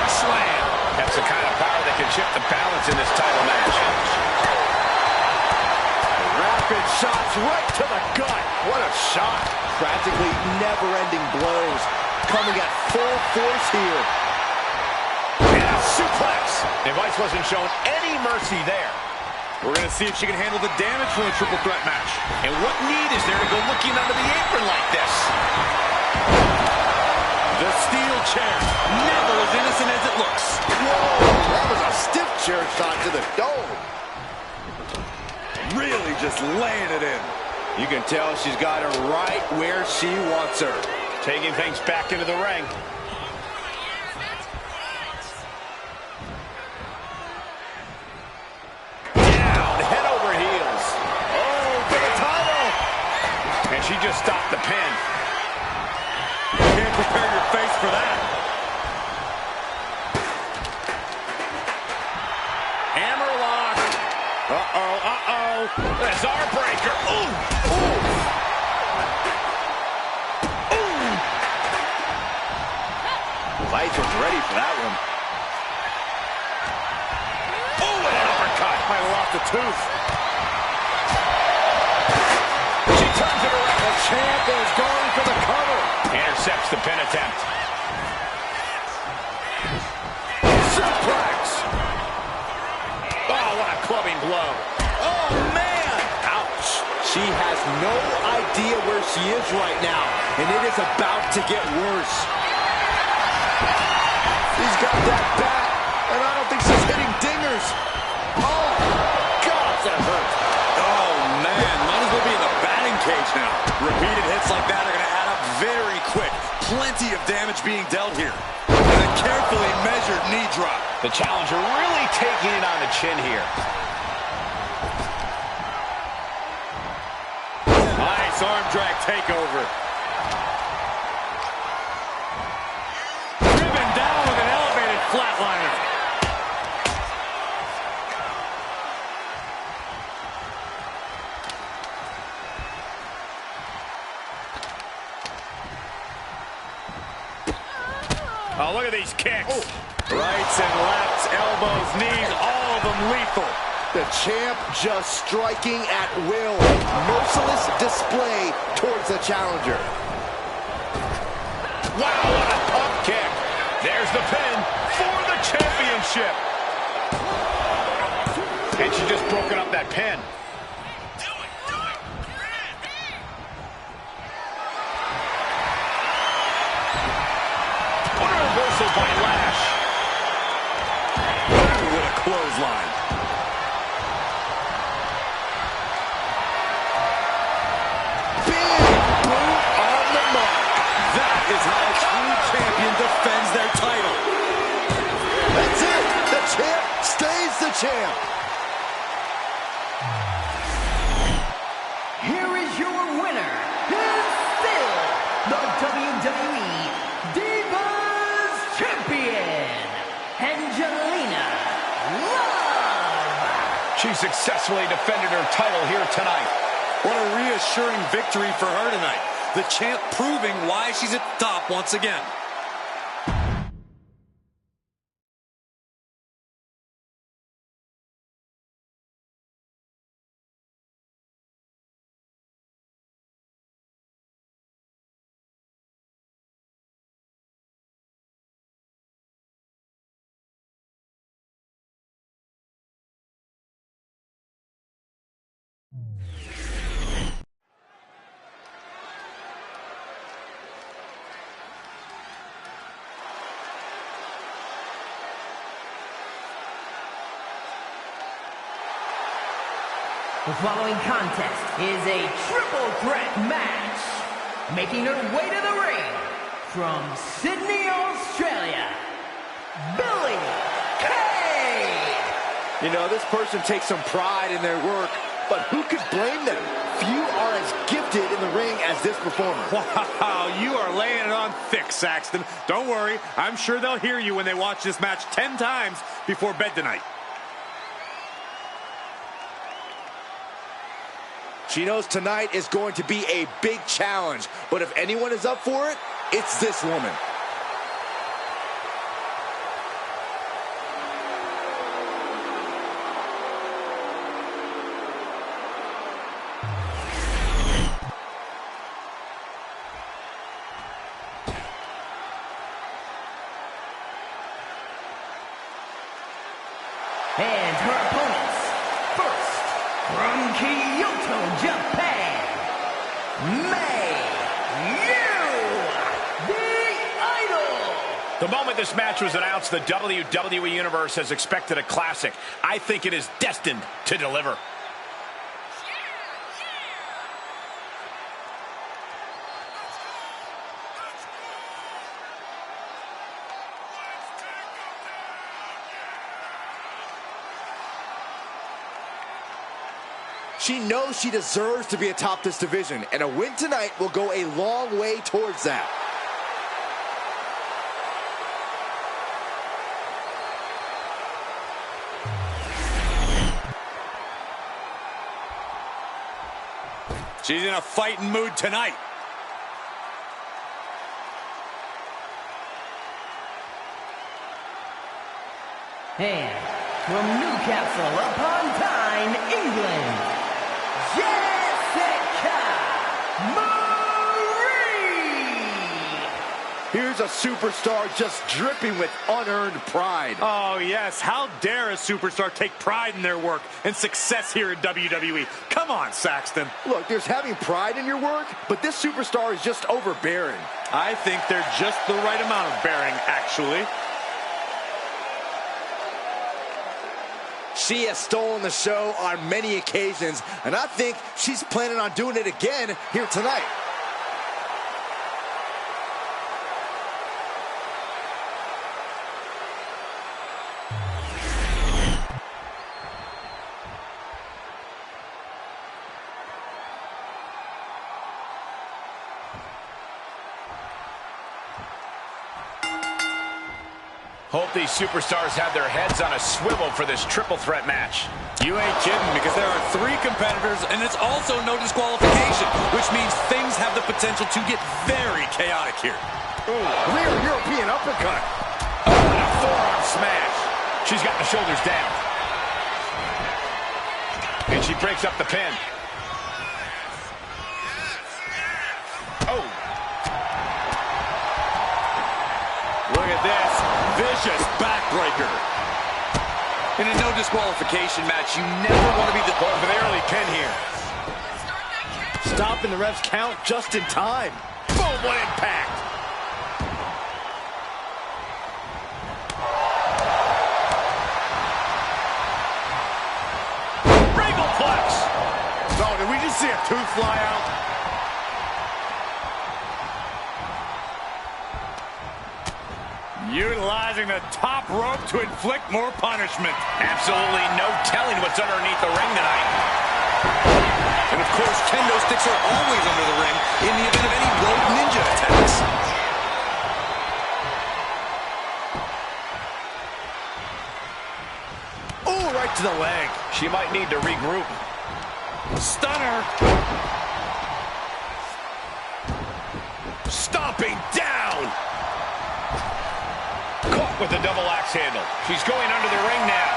Speaker 2: Slam. That's the kind of power that can shift the balance in this title match.
Speaker 4: Rapid shots right to the gut. What a shot. Practically never-ending blows coming at full force here.
Speaker 2: And a suplex. And Vice wasn't shown any mercy there.
Speaker 5: We're going to see if she can handle the damage from a triple threat match.
Speaker 2: And what need is there to go looking under the apron like this?
Speaker 5: The steel chair, never as innocent as it looks.
Speaker 4: Whoa, that was a stiff chair shot to the dome.
Speaker 5: Really just laying it in.
Speaker 4: You can tell she's got her right where she wants her.
Speaker 2: Taking things back into the ring. Down, head over heels.
Speaker 4: Oh, for the title.
Speaker 2: And she just stopped the pin.
Speaker 5: Can't prepare your face for that.
Speaker 2: Hammerlock.
Speaker 5: Uh-oh, uh-oh.
Speaker 2: That's our breaker. Ooh. Ooh. Ooh.
Speaker 4: Vice was ready for that one.
Speaker 2: Ooh, and an uppercut.
Speaker 5: Might have lost a tooth.
Speaker 2: She turns it around.
Speaker 4: The champ is going for the cover.
Speaker 2: Intercepts the pin attempt.
Speaker 4: Suplex.
Speaker 2: Oh, what a clubbing blow.
Speaker 4: Oh, man. Ouch. She has no idea where she is right now, and it is about to get worse. She's got that bat, and I don't think she's hitting dingers. Oh, gosh, that hurt.
Speaker 5: Oh, man. Might as well be in the batting cage now. Repeated hits like that are going to add up very quick. Plenty of damage being dealt here. And a carefully measured knee drop.
Speaker 2: The challenger really taking it on the chin here.
Speaker 5: Nice arm drag takeover. Driven down with an elevated flatliner.
Speaker 2: Oh, look at these kicks.
Speaker 5: Oh. Rights and lefts, elbows, knees, all of them lethal.
Speaker 4: The champ just striking at will. Merciless display towards the challenger.
Speaker 2: Wow, what a pump kick. There's the pin for the championship. And she just broken up that pin. What a reversal by Lash.
Speaker 5: With a clothesline.
Speaker 4: champ.
Speaker 6: Here is your winner, and still the WWE Divas Champion, Angelina Love.
Speaker 2: She successfully defended her title here tonight.
Speaker 5: What a reassuring victory for her tonight. The champ proving why she's at the top once again.
Speaker 6: The following contest is a triple threat match. Making her way to the ring from Sydney, Australia, Billy Kay.
Speaker 4: You know, this person takes some pride in their work, but who could blame them? Few are as gifted in the ring as this performer.
Speaker 5: Wow, you are laying it on thick, Saxton. Don't worry, I'm sure they'll hear you when they watch this match 10 times before bed tonight.
Speaker 4: She knows tonight is going to be a big challenge, but if anyone is up for it, it's this woman.
Speaker 6: And her opponents, first, from Kyoto, Japan, May the Idol.
Speaker 2: The moment this match was announced, the WWE Universe has expected a classic. I think it is destined to deliver.
Speaker 4: She knows she deserves to be atop this division, and a win tonight will go a long way towards that.
Speaker 5: She's in a fighting mood tonight.
Speaker 6: And from Newcastle upon Tyne, England, Jessica Marie.
Speaker 4: Here's a superstar just dripping with unearned pride.
Speaker 5: Oh, yes. How dare a superstar take pride in their work and success here at WWE? Come on, Saxton.
Speaker 4: Look, there's having pride in your work, but this superstar is just overbearing.
Speaker 5: I think they're just the right amount of bearing, actually.
Speaker 4: She has stolen the show on many occasions, and I think she's planning on doing it again here tonight.
Speaker 2: Hope these superstars have their heads on a swivel for this triple threat match.
Speaker 5: You ain't kidding, because there are 3 competitors, and it's also no disqualification, which means things have the potential to get very chaotic here.
Speaker 4: Ooh, rear European uppercut.
Speaker 2: Oh, and a forearm smash. She's got the shoulders down. And she breaks up the pin. Oh.
Speaker 5: Look at this. Vicious backbreaker. In a no disqualification match, you never want to be the
Speaker 2: Going for the early pin here.
Speaker 4: Stopping the ref's count just in time.
Speaker 2: Boom, what impact. Regalplex.
Speaker 4: Oh, did we just see a tooth fly out?
Speaker 5: Utilizing the top rope to inflict more punishment. Absolutely no telling what's underneath the ring tonight.
Speaker 3: And of course, kendo sticks are always under the ring in the event of any road ninja attacks.
Speaker 5: Oh, right to the leg. She might need to regroup. Stunner. Stomping down. Caught with the double axe handle. She's going under the ring now.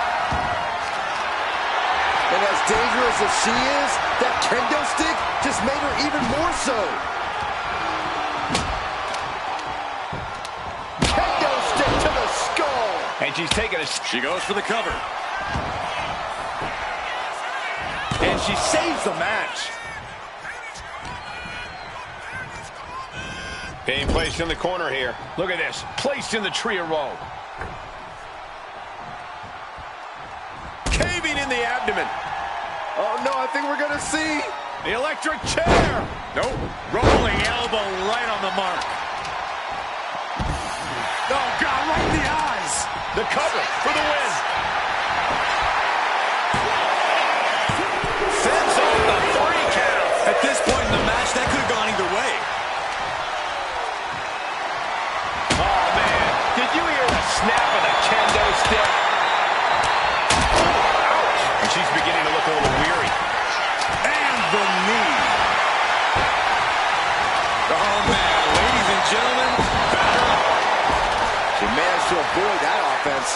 Speaker 4: And as dangerous as she is, that kendo stick just made her even more so. Kendo stick to the skull.
Speaker 5: And she's taking a...
Speaker 3: She goes for the cover.
Speaker 4: And she saves the match.
Speaker 5: Being placed in the corner here. Look at this. Placed in the tree of woe. Caving in the abdomen.
Speaker 4: Oh, no, I think we're going to see.
Speaker 5: The electric chair. Nope. Rolling elbow right on the mark. Oh, God, right in the eyes. The cover for the win. Fends off the 3 count.
Speaker 3: At this point in the match, that could have gone either way.
Speaker 5: Oh, man. Did you hear the snap of the kendo stick? Ouch. And she's beginning to look a little weary. And the knee.
Speaker 3: Oh, man. Ladies and gentlemen, batter up.
Speaker 4: She managed to avoid that offense.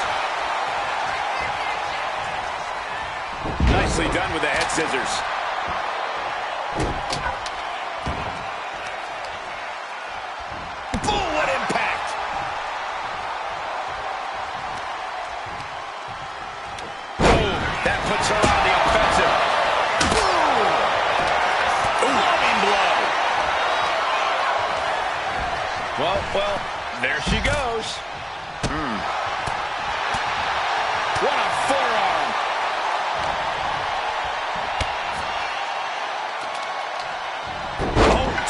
Speaker 5: Nicely done with the head scissors. Boom, what impact! Boom, that puts her on the offensive. Boom! Loving blow. Well, there she goes. What a forearm.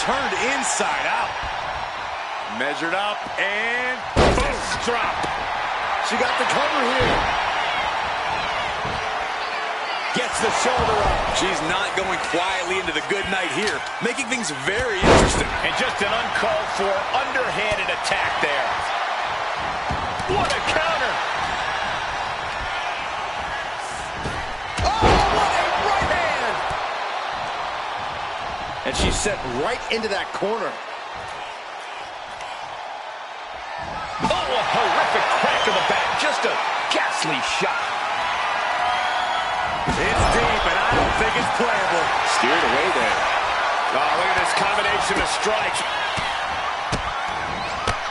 Speaker 5: Turned inside out. Measured up and boom, drop.
Speaker 4: She got the cover here. Gets the shoulder up.
Speaker 3: She's not going quietly into the good night here, making things very interesting.
Speaker 5: And just an uncalled for, underhanded attack there. What a counter.
Speaker 4: Oh, what a right hand. And she's sent right into that corner.
Speaker 5: Oh, a horrific crack in the back. Just a ghastly shot. It's deep, and I don't think it's playable.
Speaker 4: Steered away there.
Speaker 5: Oh, look at this combination of strikes.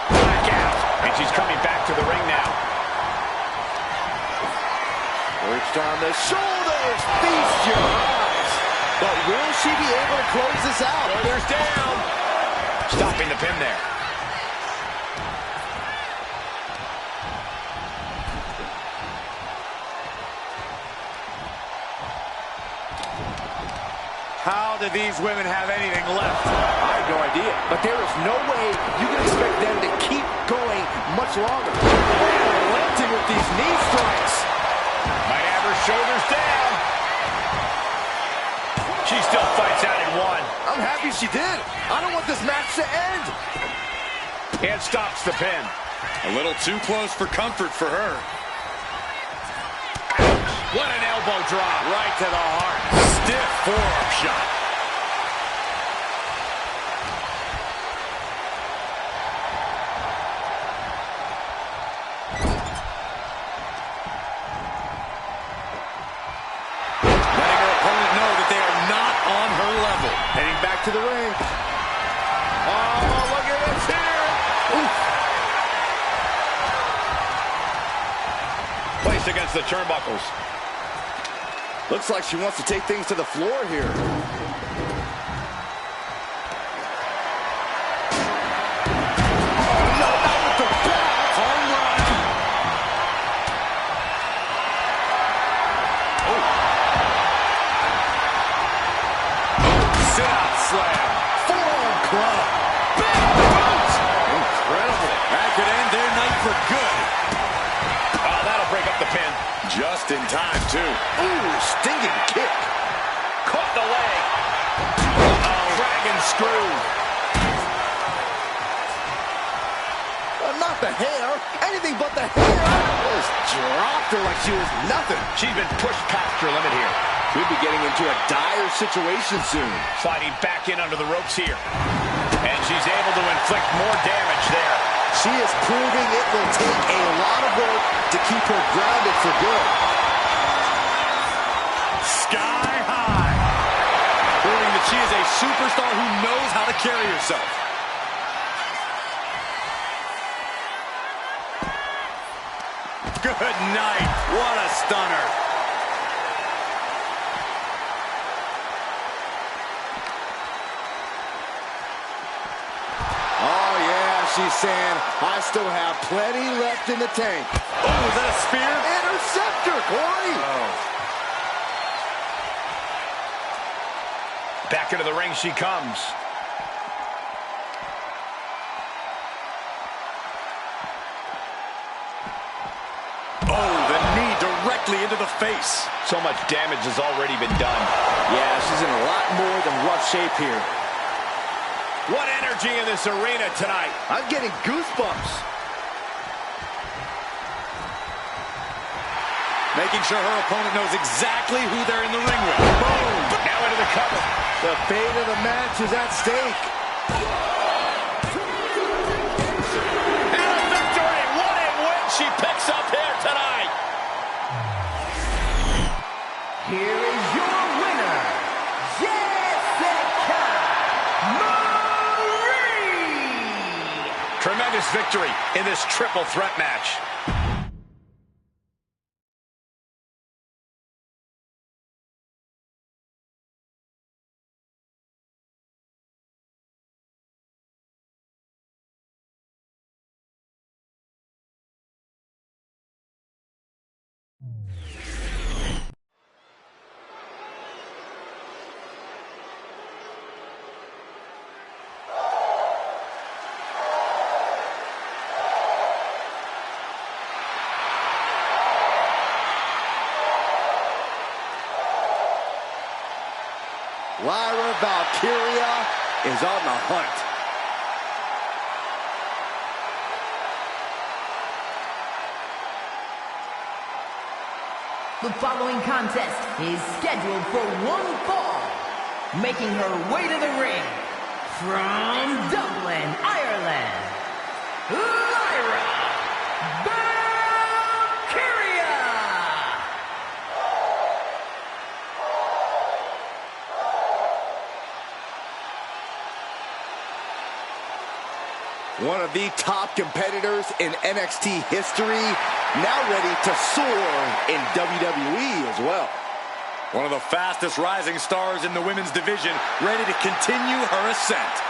Speaker 5: Back out. And she's coming back to the ring now.
Speaker 4: Perched on the shoulders. Feast your eyes. But will she be able to close this out?
Speaker 5: Shoulders down. Stopping the pin there. How do these women have anything left?
Speaker 4: I have no idea. But there is no way you can expect them to keep going much longer. Relenting with these knee strikes.
Speaker 5: Might have her shoulders down. She still fights out in one.
Speaker 4: I'm happy she did. I don't want this match to end.
Speaker 5: And stops the pin.
Speaker 3: A little too close for comfort for her.
Speaker 5: What an elbow drop. Right to the heart. Stiff forearm shot.
Speaker 3: Letting her opponent know that they are not on her level.
Speaker 4: Heading back to the ring.
Speaker 5: Oh, look at this here. Oof. Placed against the turnbuckles.
Speaker 4: Looks like she wants to take things to the floor here.
Speaker 5: Slam. Forearm club. Big boot.
Speaker 3: Incredible. That could end their night
Speaker 5: for good.
Speaker 2: Oh, that'll break up the pin.
Speaker 5: Just in time, too.
Speaker 4: Ooh, stinging kick.
Speaker 2: Caught the leg. Oh, dragon screw.
Speaker 4: Not the hair. Anything but the hair. Just dropped her like she was nothing.
Speaker 2: She's been pushed past her limit here.
Speaker 4: We'd be getting into a dire situation soon.
Speaker 2: Sliding back in under the ropes here. And she's able to inflict more damage there.
Speaker 4: She is proving it will take a lot of work to keep her grounded for good.
Speaker 5: Sky high. Proving that she is a superstar who knows how to carry herself. Good night. What a stunner.
Speaker 4: Oh, yeah, she's saying, I still have plenty left in the tank.
Speaker 5: Oh, was that a spear?
Speaker 4: Interceptor, Corey.
Speaker 5: Oh.
Speaker 2: Back into the ring she comes.
Speaker 5: Oh, the knee directly into the face.
Speaker 2: So much damage has already been done.
Speaker 4: Yeah, she's in a lot more than rough shape here.
Speaker 2: What energy in this arena tonight.
Speaker 4: I'm getting goosebumps.
Speaker 5: Making sure her opponent knows exactly who they're in the ring with.
Speaker 2: Boom! Now into the cover.
Speaker 4: The fate of the match is at stake.
Speaker 2: And a victory! What a win she picks up here tonight!
Speaker 6: Here is your winner, Jessica Marie!
Speaker 2: Tremendous victory in this triple threat match.
Speaker 4: Lyra Valkyria is on the hunt.
Speaker 6: The following contest is scheduled for one fall. Making her way to the ring from Dublin, Ireland, Lyra Valkyria!
Speaker 4: One of the top competitors in NXT history, now ready to soar in WWE as well.
Speaker 5: One of the fastest rising stars in the women's division, ready to continue her ascent.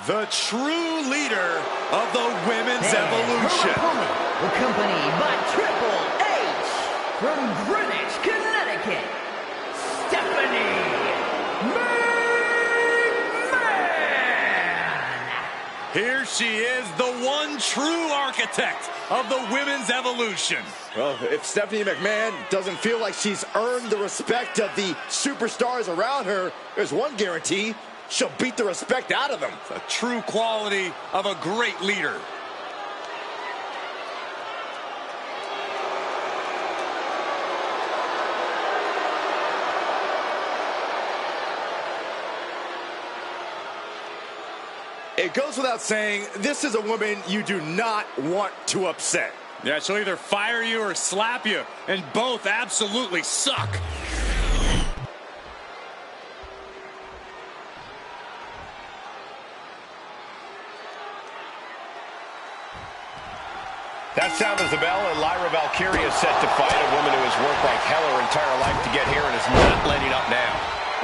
Speaker 5: The true leader of the women's evolution.
Speaker 6: Her opponent, accompanied by Triple H from Greenwich, Connecticut, Stephanie McMahon.
Speaker 5: Here she is, the one true architect of the women's evolution.
Speaker 4: Well, if Stephanie McMahon doesn't feel like she's earned the respect of the superstars around her, there's one guarantee: she'll beat the respect out of them.
Speaker 5: The true quality of a great leader.
Speaker 4: It goes without saying, this is a woman you do not want to upset.
Speaker 5: Yeah, she'll either fire you or slap you, and both absolutely suck.
Speaker 2: That sound is the bell, and Lyra Valkyria is set to fight, a woman who has worked like hell her entire life to get here and is not letting up now.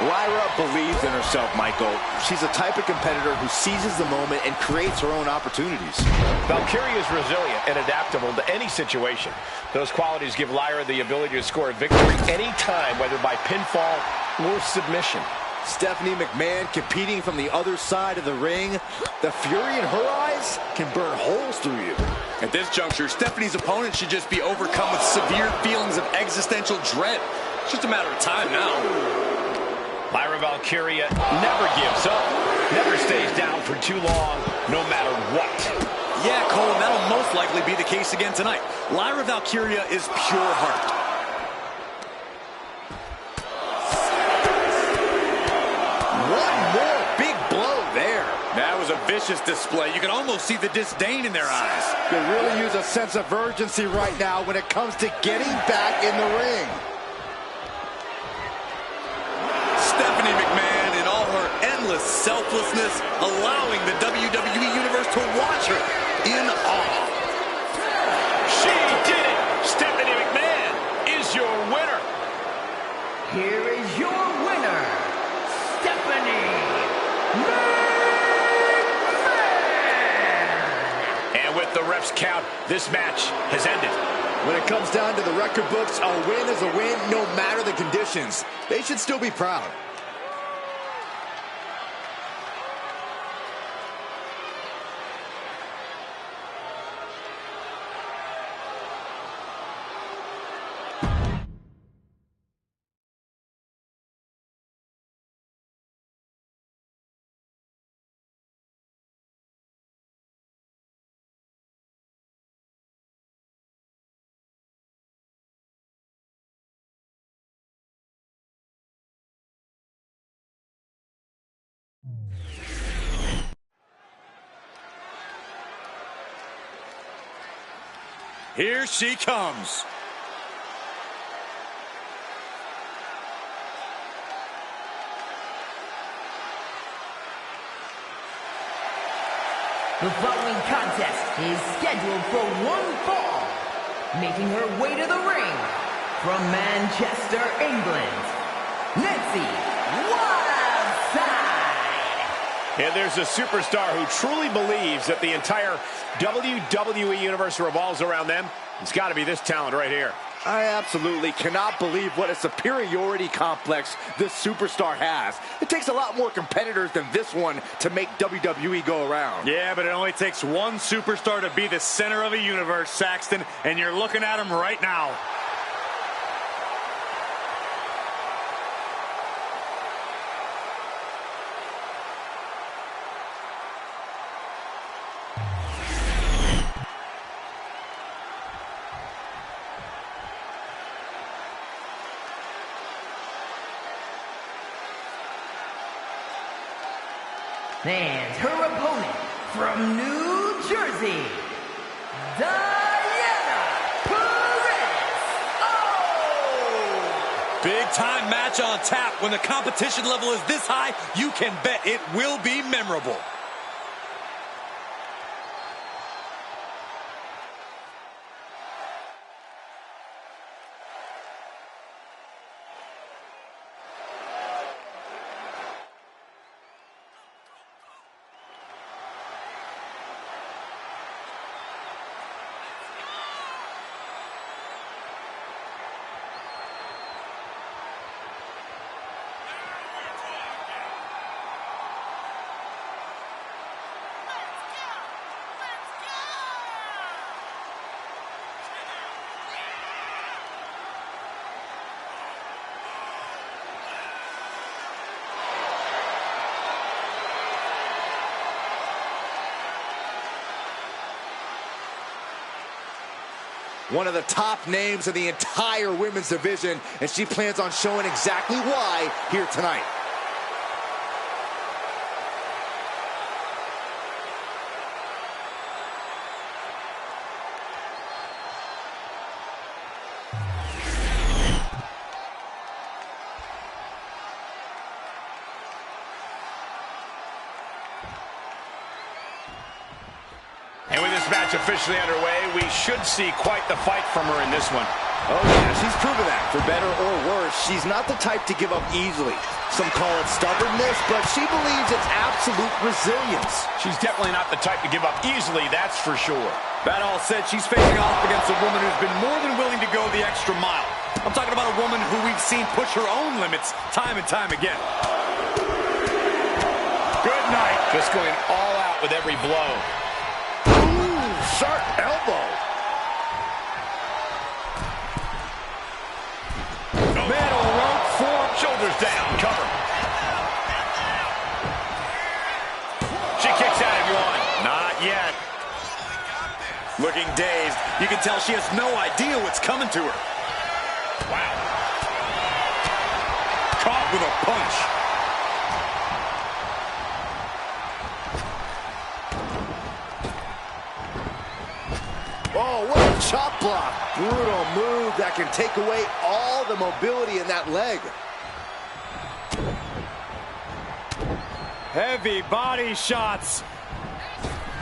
Speaker 4: Lyra believes in herself, Michael. She's the type of competitor who seizes the moment and creates her own opportunities.
Speaker 2: Valkyria is resilient and adaptable to any situation. Those qualities give Lyra the ability to score a victory anytime, whether by pinfall or submission.
Speaker 4: Stephanie McMahon competing from the other side of the ring. The fury in her eyes can burn holes through you.
Speaker 5: At this juncture, Stephanie's opponent should just be overcome with severe feelings of existential dread. It's just a matter of time now.
Speaker 2: Lyra Valkyria never gives up, never stays down for too long, no matter what.
Speaker 5: Yeah, Cole, that'll most likely be the case again tonight. Lyra Valkyria is pure heart.
Speaker 4: One more big blow there.
Speaker 5: That was a vicious display. You can almost see the disdain in their eyes.
Speaker 4: Could really use a sense of urgency right now when it comes to getting back in the ring.
Speaker 5: Stephanie McMahon, in all her endless selflessness, allowing the WWE Universe to watch her in awe.
Speaker 2: She did it! Stephanie McMahon is your winner.
Speaker 6: Here is your winner, Stephanie McMahon!
Speaker 2: And with the ref's count, this match has ended.
Speaker 4: When it comes down to the record books, a win is a win no matter the conditions. They should still be proud.
Speaker 5: Here she comes.
Speaker 6: The following contest is scheduled for one fall. Making her way to the ring from Manchester, England, Nancy Wildside.
Speaker 2: And there's a superstar who truly believes that the entire WWE Universe revolves around them. It's got to be this talent right here.
Speaker 4: I absolutely cannot believe what a superiority complex this superstar has. It takes a lot more competitors than this one to make WWE go around.
Speaker 5: Yeah, but it only takes one superstar to be the center of a universe, Saxton, and you're looking at him right now.
Speaker 6: And her opponent from New Jersey, Diana Perez. Oh!
Speaker 5: Big time match on tap. When the competition level is this high, you can bet it will be memorable.
Speaker 4: One of the top names in the entire women's division, and she plans on showing exactly why here tonight.
Speaker 2: And with this match officially underway, we should see quite the fight from her in this one.
Speaker 4: Oh, yeah, she's proven that. For better or worse, she's not the type to give up easily. Some call it stubbornness, but she believes it's absolute resilience.
Speaker 2: She's definitely not the type to give up easily, that's for sure.
Speaker 5: That all said, she's facing off against a woman who's been more than willing to go the extra mile. I'm talking about a woman who we've seen push her own limits time and time again.
Speaker 2: Good night. Just going all out with every blow.
Speaker 4: Ooh, sharp elbow.
Speaker 2: Middle rope form, shoulders down, cover. She kicks out if you want.
Speaker 5: Not yet. Looking dazed, you can tell she has no idea what's coming to her.
Speaker 2: Wow.
Speaker 5: Caught with a punch.
Speaker 4: Oh, what a chop block. Brutal move that can take away all the mobility in that leg.
Speaker 5: Heavy body shots.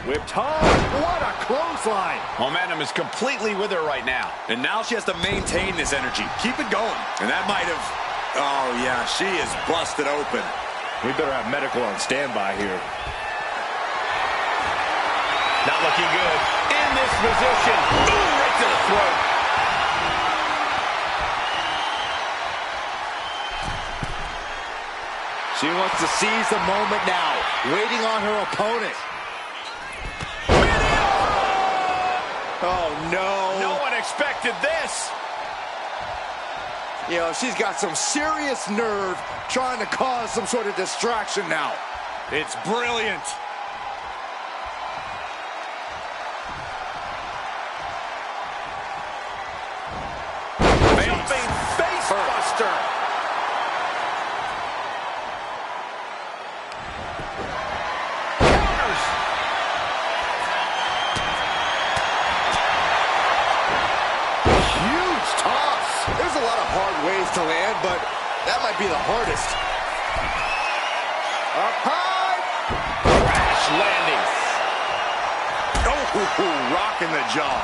Speaker 4: Whipped hard. What a clothesline.
Speaker 2: Momentum is completely with her right now.
Speaker 5: And now she has to maintain this energy. Keep it going. And that might have... Oh, yeah, she is busted open.
Speaker 4: We better have medical on standby here.
Speaker 2: Not looking good. In this position. Ooh, right to the throat.
Speaker 4: She wants to seize the moment now, waiting on her opponent. Oh, no.
Speaker 2: No one expected this.
Speaker 4: You know, she's got some serious nerve trying to cause some sort of distraction now.
Speaker 5: It's brilliant.
Speaker 2: Jumping face buster. Counters.
Speaker 4: Huge toss. There's a lot of hard ways to land, but that might be the hardest. Up high.
Speaker 2: Crash landing.
Speaker 5: Oh, rocking the jaw.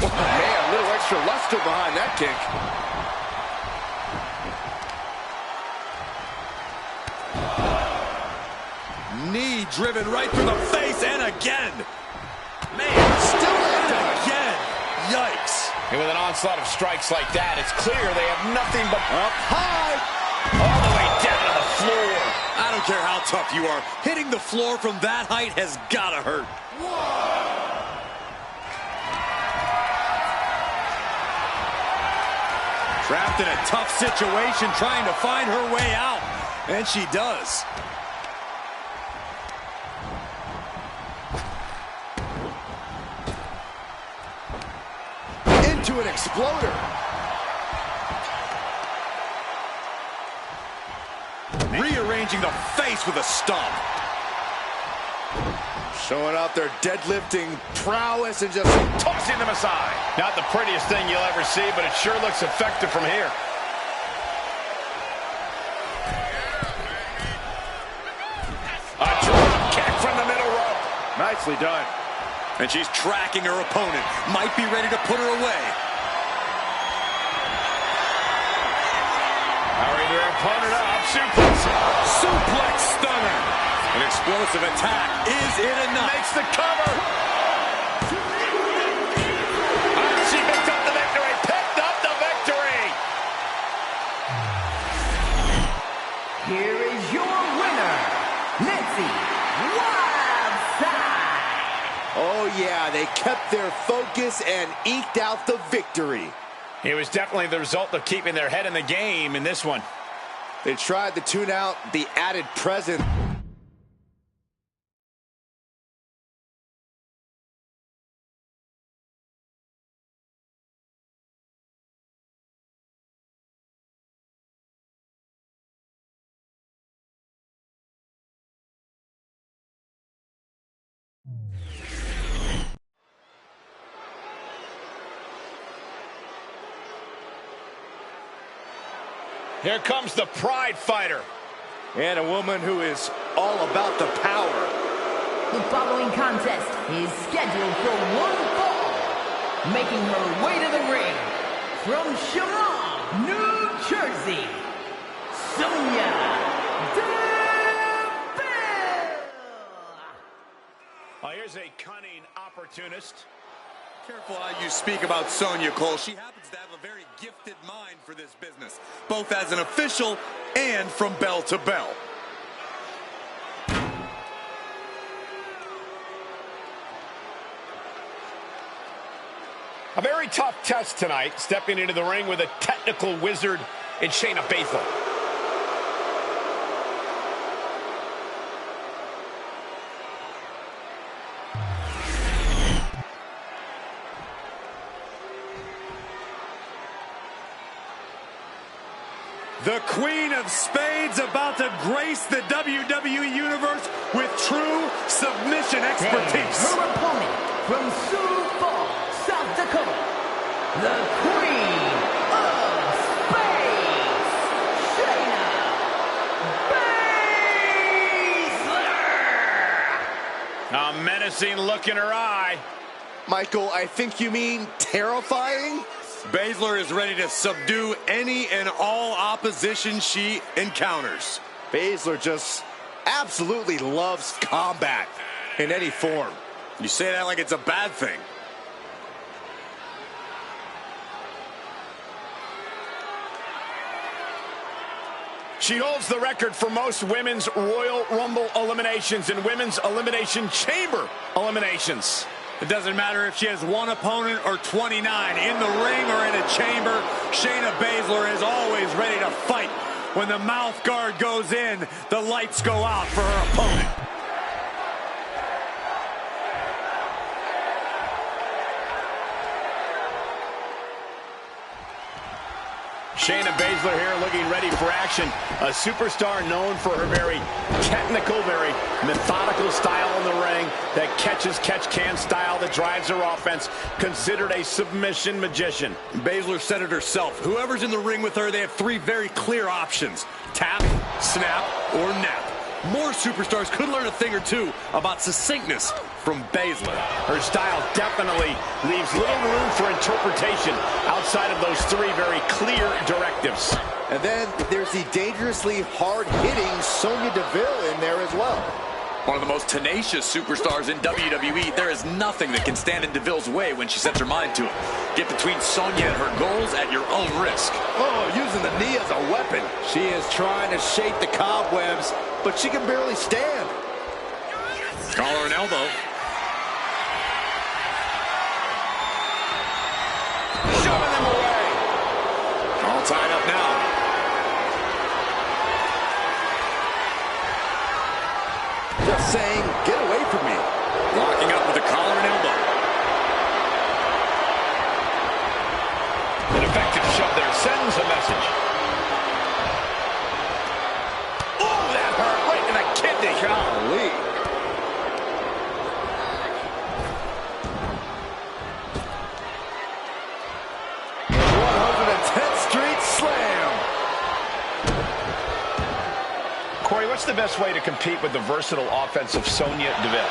Speaker 4: Man, a little extra luster behind that kick.
Speaker 5: Knee driven right through the face and again. Man, still again. Yikes.
Speaker 2: And with an onslaught of strikes like that, it's clear they have nothing but
Speaker 4: Up high.
Speaker 2: all the way down to the floor.
Speaker 5: I don't care how tough you are. Hitting the floor from that height has gotta hurt. Trapped in a tough situation, trying to find her way out. And she does.
Speaker 4: Into an exploder.
Speaker 5: Rearranging the face with a stomp.
Speaker 4: Showing off their deadlifting prowess and just
Speaker 2: Tossing them aside. Not the prettiest thing you'll ever see, but it sure looks effective from here. A drop kick from the middle rope.
Speaker 4: nicely done.
Speaker 5: And she's tracking her opponent. Might be ready to put her away.
Speaker 2: Powering their opponent up. Suplex.
Speaker 5: Suplex stunner. An explosive attack. Is it enough?
Speaker 2: Makes the cover. She picked up the victory. Picked up the victory.
Speaker 6: Here is your winner, Nancy Wildside.
Speaker 4: Oh, yeah, they kept their focus and eked out the victory.
Speaker 2: It was definitely the result of keeping their head in the game in this one.
Speaker 4: They tried to tune out the added presence.
Speaker 2: Here comes the Pride Fighter.
Speaker 4: And a woman who is all about the power.
Speaker 6: The following contest is scheduled for one fall. Making her way to the ring from Chemung, New Jersey, Sonya Deville.
Speaker 2: Here's a cunning opportunist.
Speaker 5: Careful how you speak about Sonya, Cole. She happens to have a very gifted mind for this business, both as an official and from bell to bell.
Speaker 2: A very tough test tonight, stepping into the ring with a technical wizard in Shayna Baszler.
Speaker 5: The Queen of Spades about to grace the WWE Universe with true submission expertise.
Speaker 6: And her opponent from Sioux Falls, South Dakota, the Queen of Spades, Shayna Baszler.
Speaker 2: A menacing look in her eye.
Speaker 4: Michael, I think you mean terrifying?
Speaker 5: Baszler is ready to subdue any and all opposition she encounters.
Speaker 4: Baszler just absolutely loves combat in any form.
Speaker 5: You say that like it's a bad thing.
Speaker 2: She holds the record for most women's Royal Rumble eliminations and women's Elimination Chamber eliminations.
Speaker 5: It doesn't matter if she has one opponent or 29. In the ring or in a chamber, Shayna Baszler is always ready to fight. When the mouth guard goes in, the lights go out for her opponent.
Speaker 2: Shayna Baszler here looking ready for action. A superstar known for her very technical, very methodical style in the ring. That catch-can style that drives her offense. Considered a submission magician.
Speaker 5: Baszler said it herself. Whoever's in the ring with her, they have three very clear options. Tap, snap, or nap. More superstars could learn a thing or two about succinctness from Baszler.
Speaker 2: Her style definitely leaves little room for interpretation outside of those three very clear directives.
Speaker 4: And then there's the dangerously hard-hitting Sonya Deville in there as well.
Speaker 3: One of the most tenacious superstars in WWE. There is nothing that can stand in Deville's way when she sets her mind to it. Get between Sonya and her goals at your own risk.
Speaker 4: Oh, using the knee as a weapon. She is trying to shake the cobwebs, but she can barely stand.
Speaker 5: Collar and elbow.
Speaker 2: Shoving them away.
Speaker 5: All tied up now.
Speaker 4: Just saying, get away from me.
Speaker 5: Locking up with a collar and elbow.
Speaker 2: An effective shove there sends a message. Oh, that hurt right in the kidney.
Speaker 4: Golly.
Speaker 2: Corey, what's the best way to compete with the versatile offensive Sonya Deville?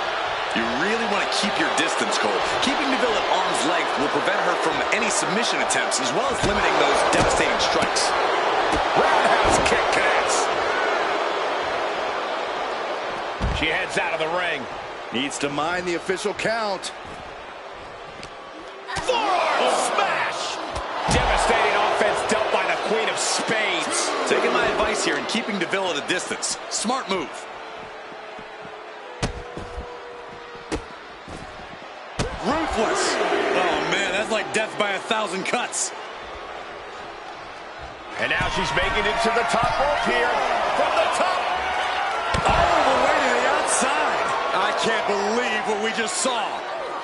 Speaker 3: You really want to keep your distance, Cole. Keeping Deville at arm's length will prevent her from any submission attempts, as well as limiting those devastating strikes.
Speaker 2: Roundhouse kick connects. She heads out of the ring.
Speaker 4: Needs to mind the official count.
Speaker 2: Forearm smash! Devastating offense dealt by the Queen of Spades.
Speaker 3: Taking my advice here and keeping Deville at a distance. Smart move.
Speaker 5: Ruthless. Oh, man, that's like death by 1,000 cuts.
Speaker 2: And now she's making it to the top rope here. From the top.
Speaker 5: All the way to the outside. I can't believe what we just saw.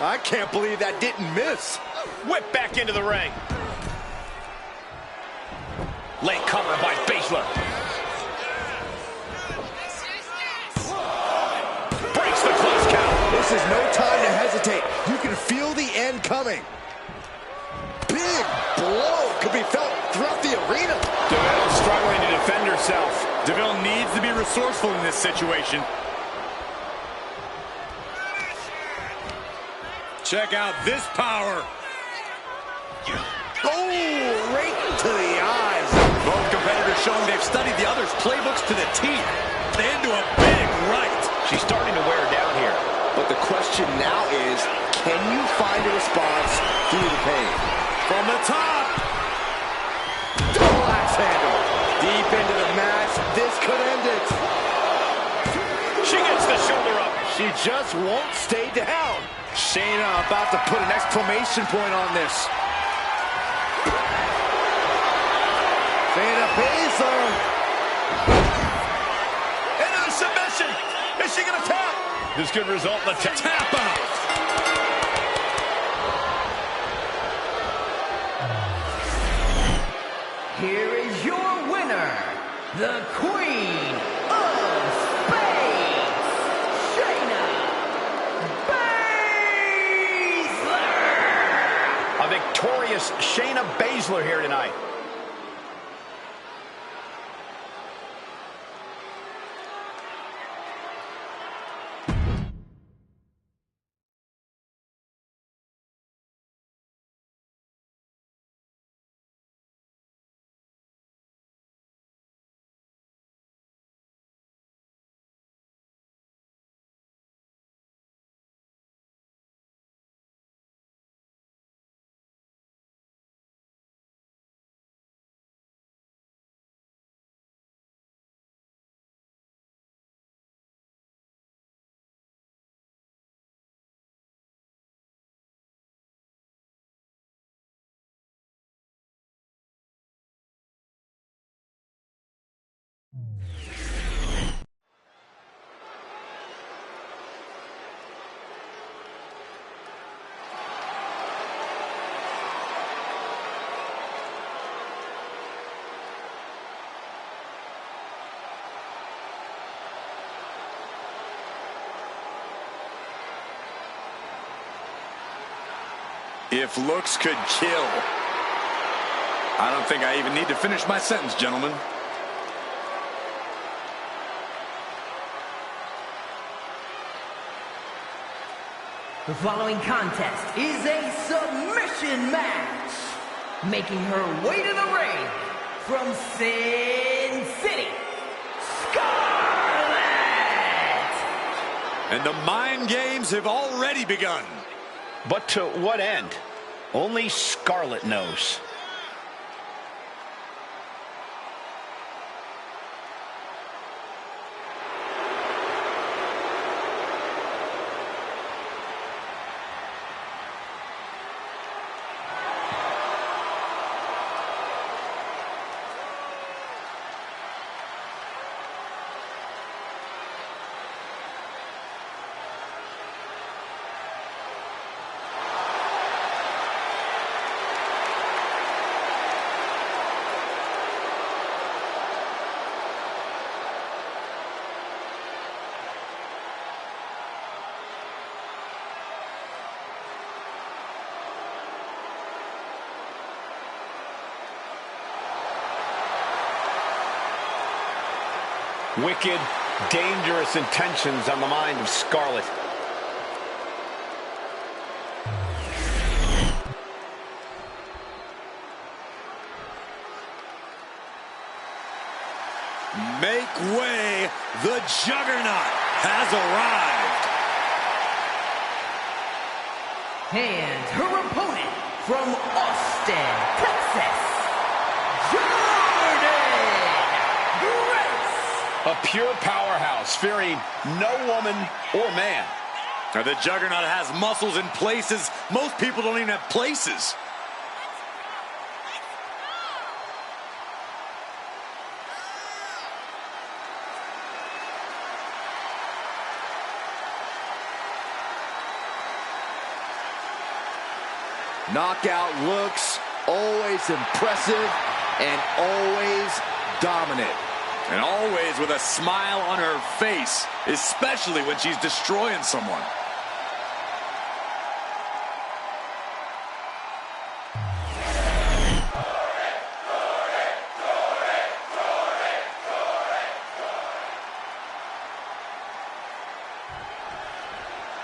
Speaker 4: I can't believe that didn't miss.
Speaker 2: Whip back into the ring. Late cover by Baszler. Breaks the close count.
Speaker 4: This is no time to hesitate. You can feel the end coming. Big blow could be felt throughout the arena.
Speaker 2: Deville struggling to defend herself.
Speaker 5: Deville needs to be resourceful in this situation. Check out this power.
Speaker 4: Oh, right to the eyes.
Speaker 5: Both competitors showing they've studied the other's playbooks to the teeth. Into a big right.
Speaker 2: She's starting to wear down here.
Speaker 4: But the question now is, can you find a response through the pain?
Speaker 5: From the top.
Speaker 4: Double axe handle. Deep into the match. This could end it.
Speaker 2: She gets the shoulder up.
Speaker 4: She just won't stay down. Shayna about to put an exclamation point on this. Shayna Baszler.
Speaker 5: Into the submission. Is she going to tap?
Speaker 2: This could result in a
Speaker 5: Tap out.
Speaker 6: Here is your winner, the Queen of Spades, Shayna Baszler!
Speaker 2: A victorious Shayna Baszler here tonight.
Speaker 5: If looks could kill. I don't think I even need to finish my sentence, gentlemen.
Speaker 6: The following contest is a submission match. Making her way to the ring from Sin City, Scarlett!
Speaker 5: And the mind games have already begun.
Speaker 2: But to what end? Only Scarlett knows. Wicked, dangerous intentions on the mind of Scarlett.
Speaker 5: Make way. The Juggernaut has arrived.
Speaker 6: And her opponent from Austin, Texas, Jordan Grace.
Speaker 2: A pure powerhouse, fearing no woman or man.
Speaker 5: Now, the Juggernaut has muscles in places most people don't even have places.
Speaker 4: Knockout looks, always impressive and always dominant.
Speaker 5: And always with a smile on her face, especially when she's destroying someone.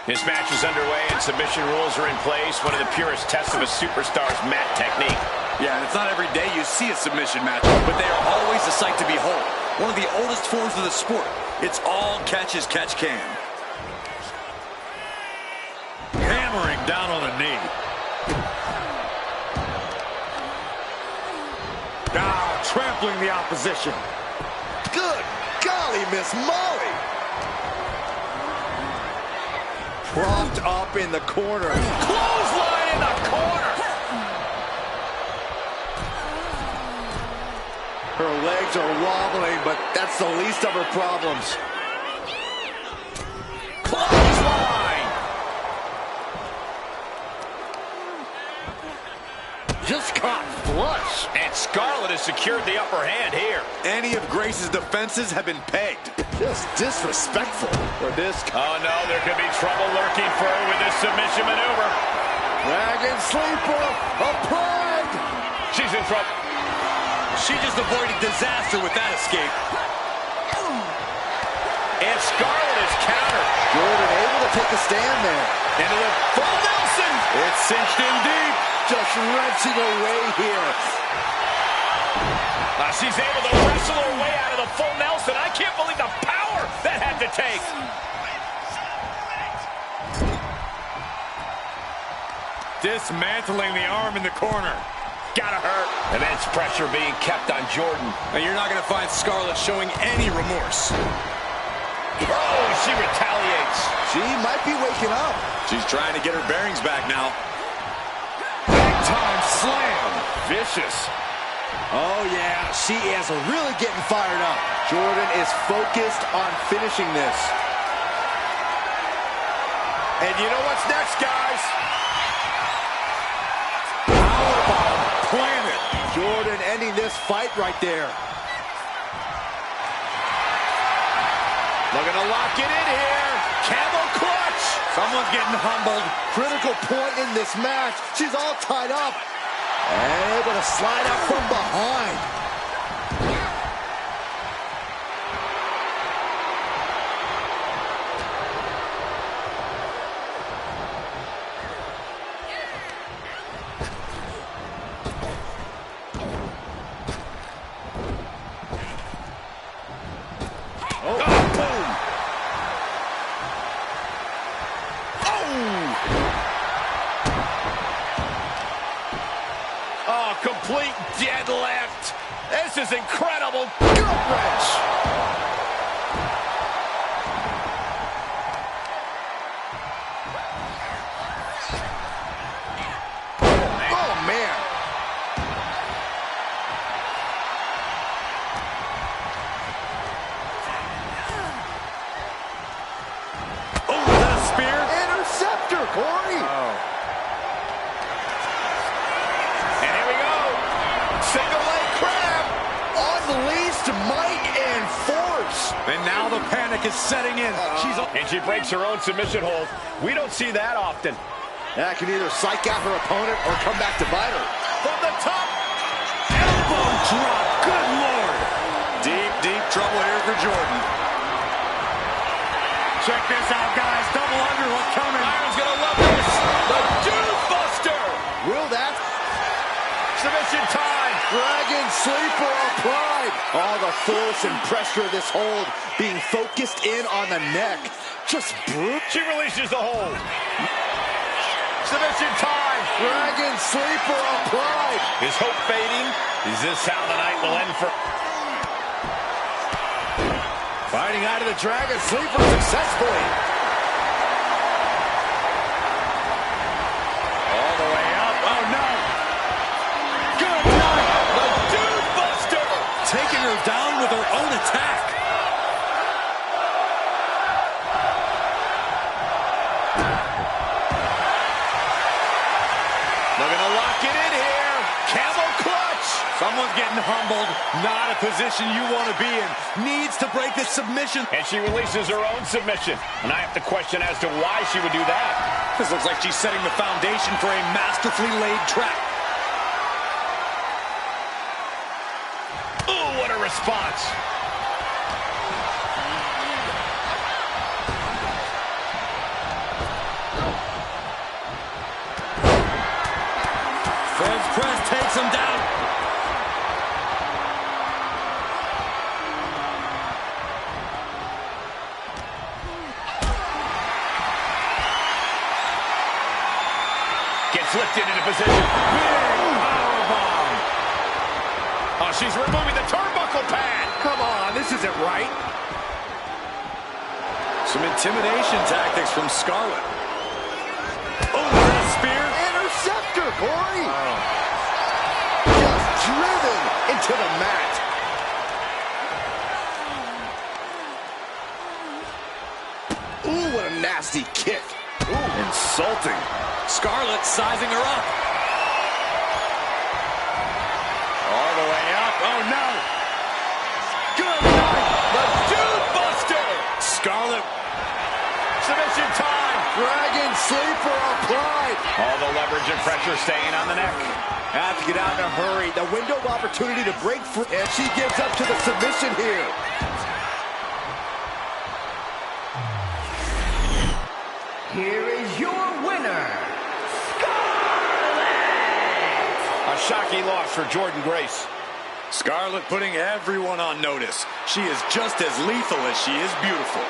Speaker 2: This match is underway and submission rules are in place. One of the purest tests of a superstar's mat technique.
Speaker 5: Yeah, and it's not every day you see a submission match, but they are always a sight to behold. One of the oldest forms of the sport. It's all catch as catch can. Hammering down on the knee. Ah, trampling the opposition.
Speaker 4: Good golly, Miss Molly. Propped up in the corner.
Speaker 2: Clothesline in the corner.
Speaker 4: Her legs are wobbling, but that's the least of her problems.
Speaker 2: Clothesline.
Speaker 4: Just caught flush.
Speaker 2: And Scarlett has secured the upper hand here.
Speaker 5: Any of Grace's defenses have been pegged.
Speaker 4: Just disrespectful for this.
Speaker 2: Oh no, there could be trouble lurking for her with this submission maneuver.
Speaker 4: Dragon sleeper applied.
Speaker 2: She's in trouble.
Speaker 5: She just avoided disaster with that escape.
Speaker 2: And Scarlett is countered.
Speaker 4: Jordan able to take a stand there.
Speaker 2: Into the full Nelson.
Speaker 5: It's cinched in deep.
Speaker 4: Just wrenching away here.
Speaker 2: She's able to wrestle her way out of the full Nelson. I can't believe the power that had to take.
Speaker 5: Dismantling the arm in the corner.
Speaker 2: Gotta hurt. Immense pressure being kept on Jordan.
Speaker 5: And you're not going to find Scarlett showing any remorse.
Speaker 2: Oh, she retaliates.
Speaker 4: She might be waking up.
Speaker 5: She's trying to get her bearings back now. Big time slam. Vicious.
Speaker 4: Oh, yeah, she is really getting fired up. Jordan is focused on finishing this.
Speaker 2: And you know what's next, guys?
Speaker 4: Powerbomb planted. Jordan ending this fight right there.
Speaker 2: Looking to lock it in here. Camel clutch.
Speaker 5: Someone's getting humbled.
Speaker 4: Critical point in this match. She's all tied up. And able to slide up from behind.
Speaker 2: Oh, boom. Oh, complete deadlift. This is incredible.
Speaker 4: Gut wrench. Oh, man.
Speaker 5: Oh, is that a spear?
Speaker 4: Interceptor, Corey.
Speaker 2: And here we go. Single leg crab.
Speaker 4: Unleashed might and force.
Speaker 5: And now the panic is setting in.
Speaker 2: And she breaks her own submission hold. We don't see that often.
Speaker 4: That can either psych out her opponent or come back to bite her.
Speaker 2: From the top.
Speaker 5: Elbow drop. Good Lord. Deep, deep trouble here for Jordan. Check this out, guys. Double underhook coming.
Speaker 2: Iron's gonna love this. The Dude Buster.
Speaker 4: Will that?
Speaker 2: Submission time.
Speaker 4: Dragon sleeper applied. All the force and pressure of this hold being focused in on the neck. Just brute.
Speaker 2: She releases the hold. Submission time.
Speaker 4: Dragon sleeper applied.
Speaker 2: Is hope fading? Is this how the night will end for...
Speaker 4: Fighting out of the Dragon sleeper successfully.
Speaker 5: All the way up. Oh, no.
Speaker 2: Good night. The Dude Buster.
Speaker 5: Taking her down with her own attack.
Speaker 2: Looking to lock it in here. Camel clutch.
Speaker 5: Someone's getting humbled. Not a position you want to be in. Needs to break this submission.
Speaker 2: And she releases her own submission. And I have to question as to why she would do that.
Speaker 5: This looks like she's setting the foundation for a masterfully laid trap.
Speaker 2: Ooh, what a response.
Speaker 5: some doubt.
Speaker 2: Gets lifted into position. Big powerbomb. Oh, she's removing the turnbuckle pad.
Speaker 4: Come on, this isn't right.
Speaker 5: Some intimidation tactics from Scarlett. Oh, that spear.
Speaker 4: Interceptor, Corey. Just driven into the mat. Ooh, what a nasty kick.
Speaker 5: Ooh, insulting. Scarlett sizing her up. All the way up. Oh, no. Good night. The Dude Buster. Scarlett. Submission time.
Speaker 4: Dragon sleeper applied.
Speaker 2: All the leverage and pressure staying on the neck.
Speaker 4: Have to get out in a hurry. The window of opportunity to break free. And she gives up to the submission here.
Speaker 6: Here is your winner,
Speaker 2: A shocking loss for Jordynne Grace.
Speaker 5: Scarlett putting everyone on notice. She is just as lethal as she is beautiful.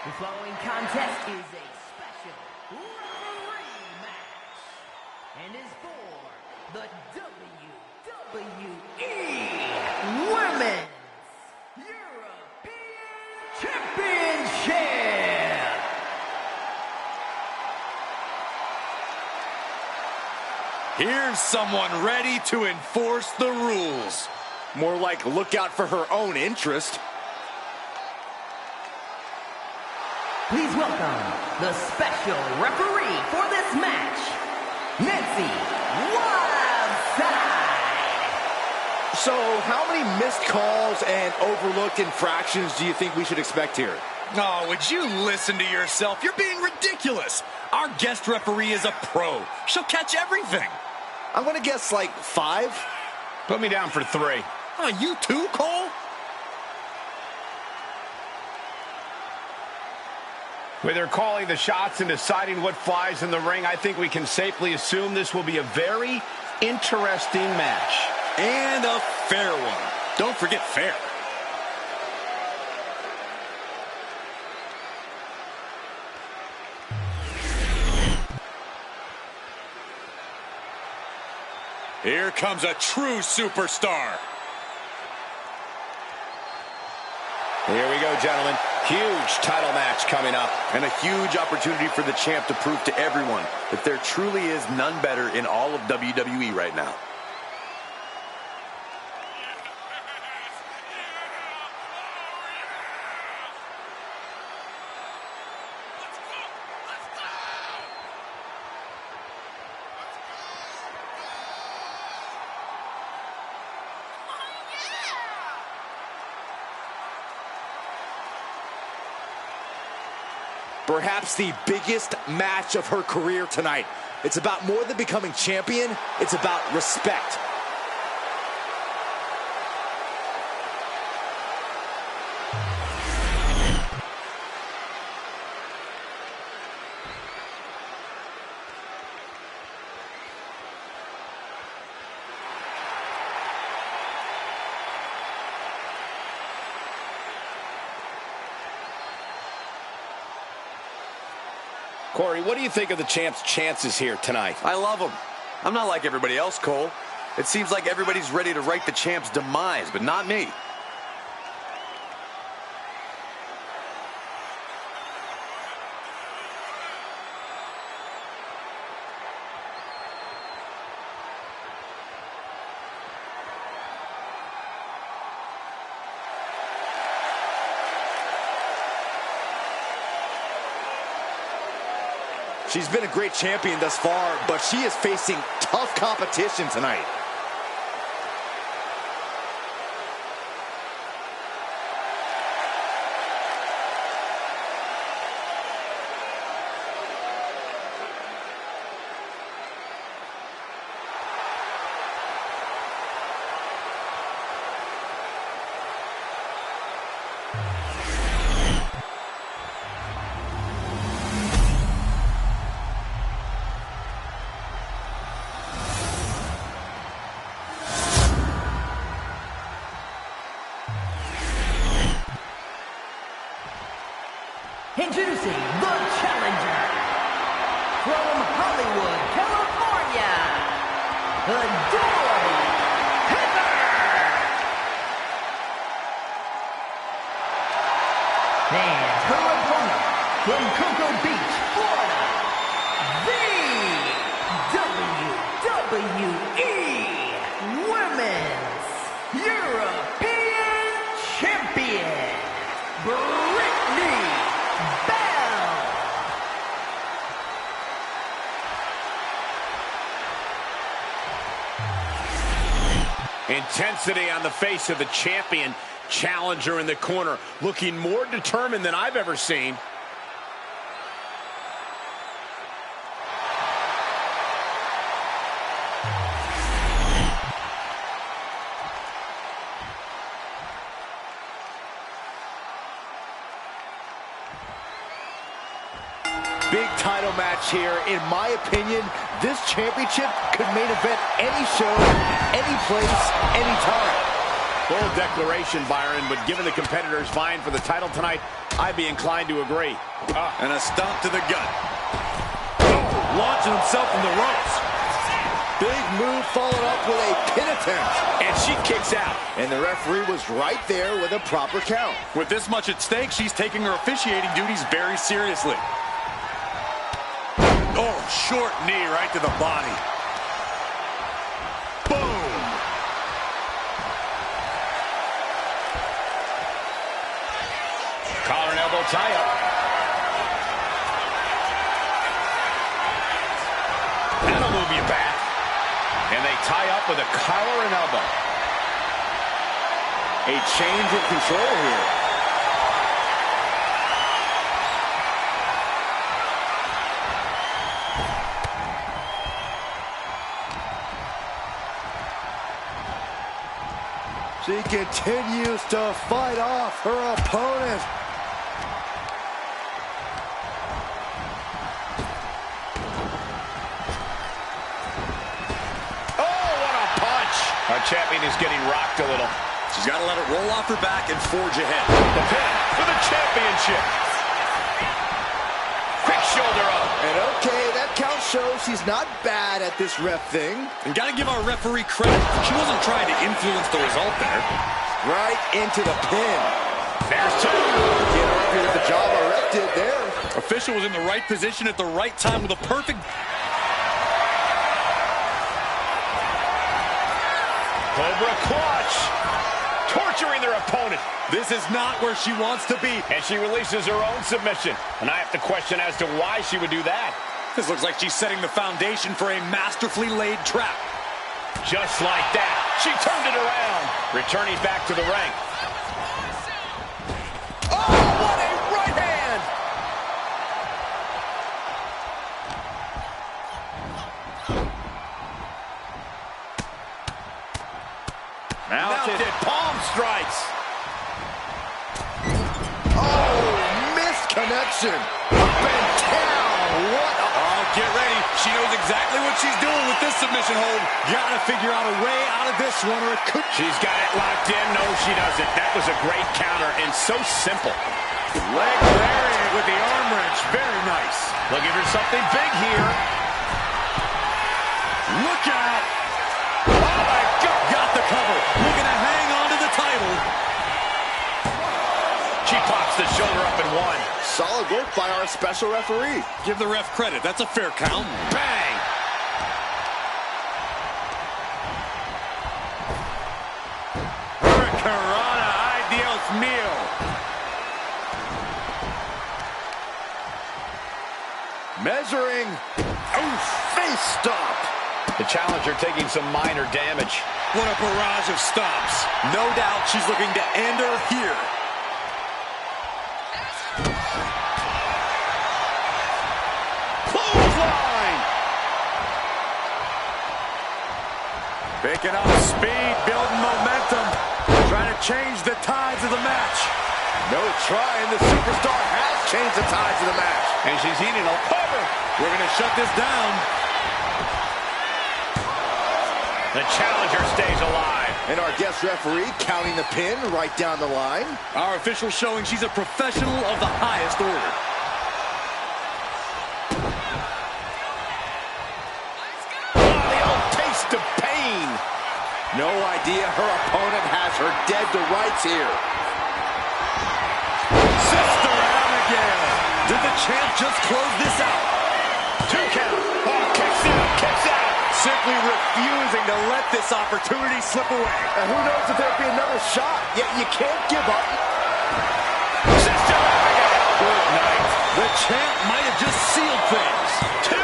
Speaker 6: The following contest is a special referee match and is for the WWE Women's European Championship.
Speaker 5: Here's someone ready to enforce the rules.
Speaker 4: More like look out for her own interest.
Speaker 6: Please welcome the special referee for this match, Nancy Wildside.
Speaker 4: So, how many missed calls and overlooked infractions do you think we should expect here?
Speaker 5: Oh, would you listen to yourself? You're being ridiculous. Our guest referee is a pro. She'll catch everything.
Speaker 4: I'm going to guess like 5.
Speaker 2: Put me down for 3.
Speaker 5: Oh, you too, Cole?
Speaker 2: With her calling the shots and deciding what flies in the ring, I think we can safely assume this will be a very interesting match.
Speaker 5: And a fair one. Don't forget fair. Here comes a true superstar.
Speaker 2: Here we go, gentlemen. Huge title match coming up.
Speaker 4: And a huge opportunity for the champ to prove to everyone that there truly is none better in all of WWE right now. Perhaps the biggest match of her career tonight. It's about more than becoming champion. It's about respect.
Speaker 2: Corey, what do you think of the champ's chances here tonight?
Speaker 4: I love him. I'm not like everybody else, Cole. It seems like everybody's ready to write the champ's demise, but not me. She's been a great champion thus far, but she is facing tough competition tonight.
Speaker 6: Introducing the challenger from Hollywood, California, Adorable Heather. And her opponent from Cocoa Beach, Florida, the WWE Women's European Champion, Brittany Bell.
Speaker 2: Intensity on the face of the champion. Challenger in the corner, looking more determined than I've ever seen.
Speaker 4: Big title match here. In my opinion, this championship could main event any show, any place, any time.
Speaker 2: Bold declaration, Byron, but given the competitors vying for the title tonight, I'd be inclined to agree.
Speaker 5: And a stomp to the gut. Launching himself from the ropes.
Speaker 4: Big move followed up with a pin attempt.
Speaker 2: And she kicks out.
Speaker 4: And the referee was right there with a proper count.
Speaker 5: With this much at stake, she's taking her officiating duties very seriously. Oh, short knee right to the body. Boom!
Speaker 2: Collar and elbow tie-up. That'll move you back. And they tie up with a collar and elbow.
Speaker 4: A change in control here. She continues to fight off her opponent.
Speaker 2: Oh, what a punch! Our champion is getting rocked a little.
Speaker 5: She's got to let it roll off her back and forge ahead.
Speaker 2: The pin for the championship. Quick shoulder up.
Speaker 4: And okay, that count shows she's not bad at this ref thing.
Speaker 5: And got to give our referee credit. She wasn't trying to influence the result there.
Speaker 4: Right into the pin.
Speaker 2: There's two.
Speaker 4: Can't argue with the job our ref did there.
Speaker 5: Official was in the right position at the right time with a perfect...
Speaker 2: Cobra clutch. Torturing their opponent.
Speaker 5: This is not where she wants to be.
Speaker 2: And she releases her own submission. And I have to question as to why she would do that.
Speaker 5: This looks like she's setting the foundation for a masterfully laid trap.
Speaker 2: Just like that. She turned it around. Returning back to the ring.
Speaker 4: Oh, what a right hand!
Speaker 2: Mounted palm strikes.
Speaker 4: Oh, missed connection. Up and down. What a...
Speaker 5: Oh, get ready. She knows exactly what she's doing with this submission hold. Gotta figure out a way out of this one or it could...
Speaker 2: She's got it locked in. No, she doesn't. That was a great counter and so simple.
Speaker 5: Leg lariat with the arm wrench. Very nice.
Speaker 2: Looking for something big here.
Speaker 5: Look out. Oh, my God. Got the cover. Looking to hang on to the title.
Speaker 2: She pops the shoulder up and one.
Speaker 4: Solid work by our special referee.
Speaker 5: Give the ref credit. That's a fair count.
Speaker 2: Bang!
Speaker 5: Hurricanrana, ay Dios mío.
Speaker 4: Measuring. Oh, face stop.
Speaker 2: The challenger taking some minor damage.
Speaker 5: What a barrage of stops. No doubt she's looking to end her here.
Speaker 4: Clothesline. Picking up speed, building momentum. Trying to change the tides of the match. No trying. The superstar has changed the tides of the match.
Speaker 2: And she's eating a cover.
Speaker 5: We're going to shut this down.
Speaker 2: The challenger stays alive.
Speaker 4: And our guest referee counting the pin right down the line.
Speaker 5: Our official showing she's a professional of the highest order.
Speaker 2: Oh, the old taste of pain.
Speaker 4: No idea her opponent has her dead to rights here.
Speaker 5: Sister Abigail. Did the champ just close this out?
Speaker 2: 2 count. Oh, kicks out, kicks out.
Speaker 5: Simply refusing to let this opportunity slip away.
Speaker 4: And who knows if there'll be another shot, yet you can't give up.
Speaker 2: Sister Abigail.
Speaker 5: Good night. The champ might have just sealed things.
Speaker 4: 2.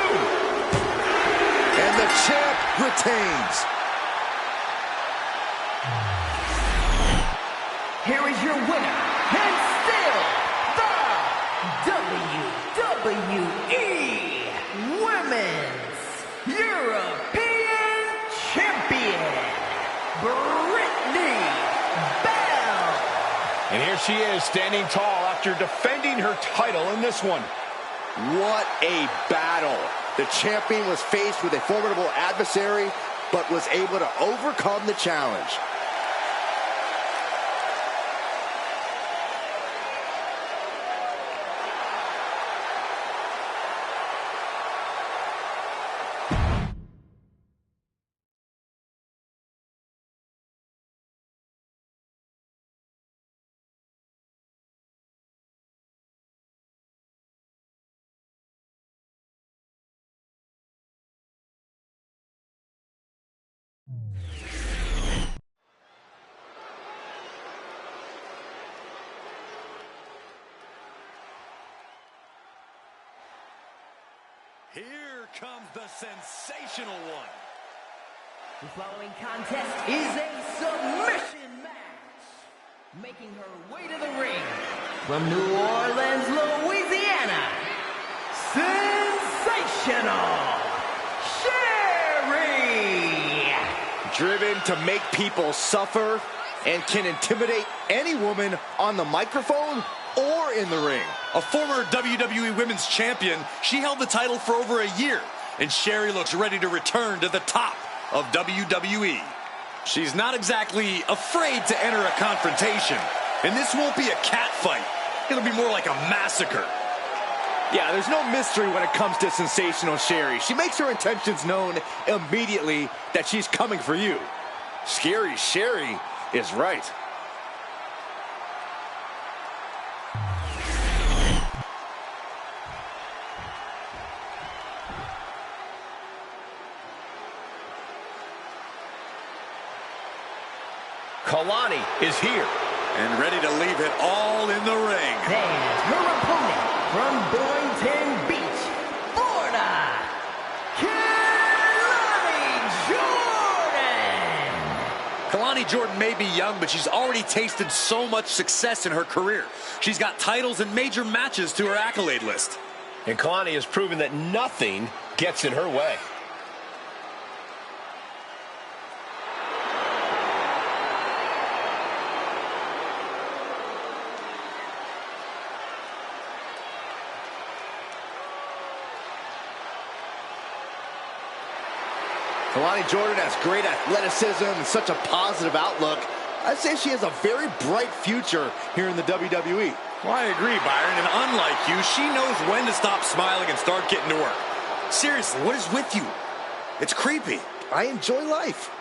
Speaker 4: And the champ retains.
Speaker 6: Here is your winner, and still the WWE Women's European Champion, Brittany Bell.
Speaker 2: And here she is, standing tall after defending her title in this one.
Speaker 4: What a battle. The champion was faced with a formidable adversary, but was able to overcome the challenge.
Speaker 5: Here comes the sensational one.
Speaker 6: The following contest is a submission match. Making her way to the ring from New Orleans, Louisiana, sensational Sherry.
Speaker 4: Driven to make people suffer and can intimidate any woman on the microphone or in the ring.
Speaker 5: A former WWE Women's Champion, she held the title for over a year, and Sherry looks ready to return to the top of WWE. She's not exactly afraid to enter a confrontation, and this won't be a cat fight. It'll be more like a massacre.
Speaker 4: Yeah, there's no mystery when it comes to sensational Sherry. She makes her intentions known immediately that she's coming for you. Scary Sherry is right.
Speaker 2: Kalani is here.
Speaker 5: And ready to leave it all in the ring.
Speaker 6: And her opponent from Boynton Beach, Florida, Kalani Jordan.
Speaker 5: Kalani Jordan may be young, but she's already tasted so much success in her career. She's got titles and major matches to her accolade list.
Speaker 2: And Kalani has proven that nothing gets in her way.
Speaker 4: Kalani Jordan has great athleticism and such a positive outlook. I'd say she has a very bright future here in the WWE.
Speaker 5: Well, I agree, Byron, and unlike you, she knows when to stop smiling and start getting to work. Seriously, what is with you? It's creepy.
Speaker 4: I enjoy life.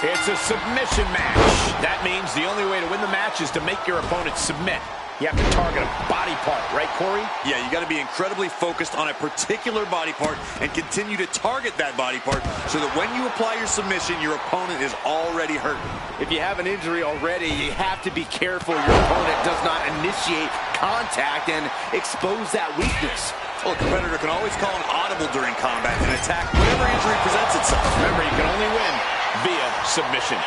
Speaker 2: It's a submission match. That means the only way to win the match is to make your opponent submit. you have to target a body part, right, Corey?
Speaker 3: Yeah, you got to be incredibly focused on a particular body part and continue to target that body part so that when you apply your submission, your opponent is already hurt.
Speaker 4: If you have an injury already, you have to be careful your opponent does not initiate contact and expose that weakness.
Speaker 3: Well, a competitor can always call an audible during combat and attack whatever injury presents itself.
Speaker 2: Remember, you can only win via submission.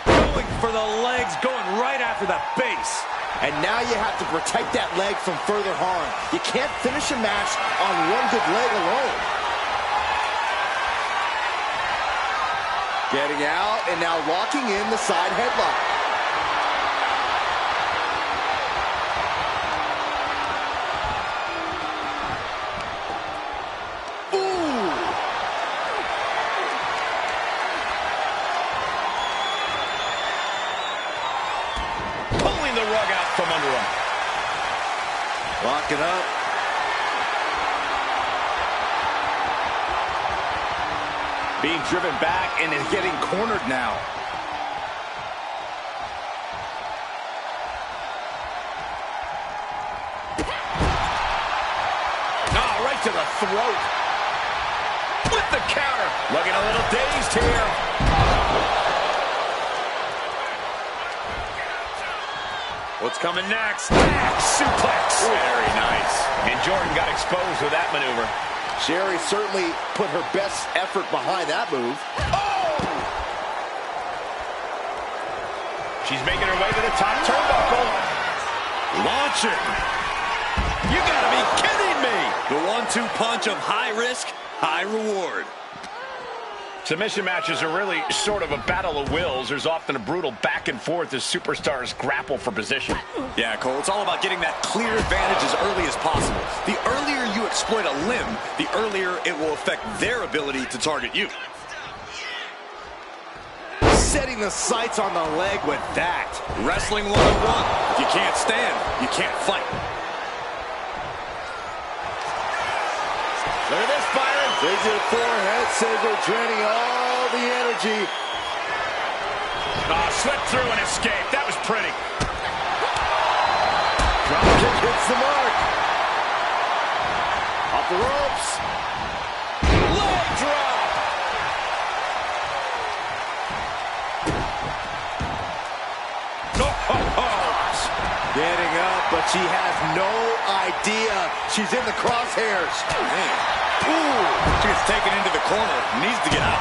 Speaker 3: Going for the legs, going right after the base.
Speaker 4: And now you have to protect that leg from further harm. You can't finish a match on one good leg alone. Getting out and now locking in the side headlock.
Speaker 2: From under him.
Speaker 4: Lock it up. Being driven back and is getting cornered now.
Speaker 2: Oh, right to the throat. With the counter. Looking a little dazed here.
Speaker 3: What's coming next?
Speaker 2: Back suplex. Very nice. And Jordan got exposed with that maneuver.
Speaker 4: Sherry certainly put her best effort behind that move.
Speaker 2: Oh! She's making her way to the top turnbuckle.
Speaker 3: Launching. You gotta be kidding me. The 1-2 punch of high risk, high reward.
Speaker 2: Submission matches are really sort of a battle of wills. There's often a brutal back and forth as superstars grapple for position.
Speaker 3: Yeah, Cole, it's all about getting that clear advantage as early as possible. The earlier you exploit a limb, the earlier it will affect their ability to target you.
Speaker 4: Setting the sights on the leg with that.
Speaker 3: Wrestling 101. If you can't stand, you can't fight.
Speaker 2: Look at this, Byron.
Speaker 4: Fidget forehead scissor, draining all the energy.
Speaker 2: Oh, slipped through and escaped. That was pretty.
Speaker 4: Drop kick hits the mark. Off the ropes.
Speaker 2: Leg drop.
Speaker 4: Getting up, but she has no idea she's in the crosshairs.
Speaker 3: Man. Ooh, she gets taken into the corner. Needs to get out.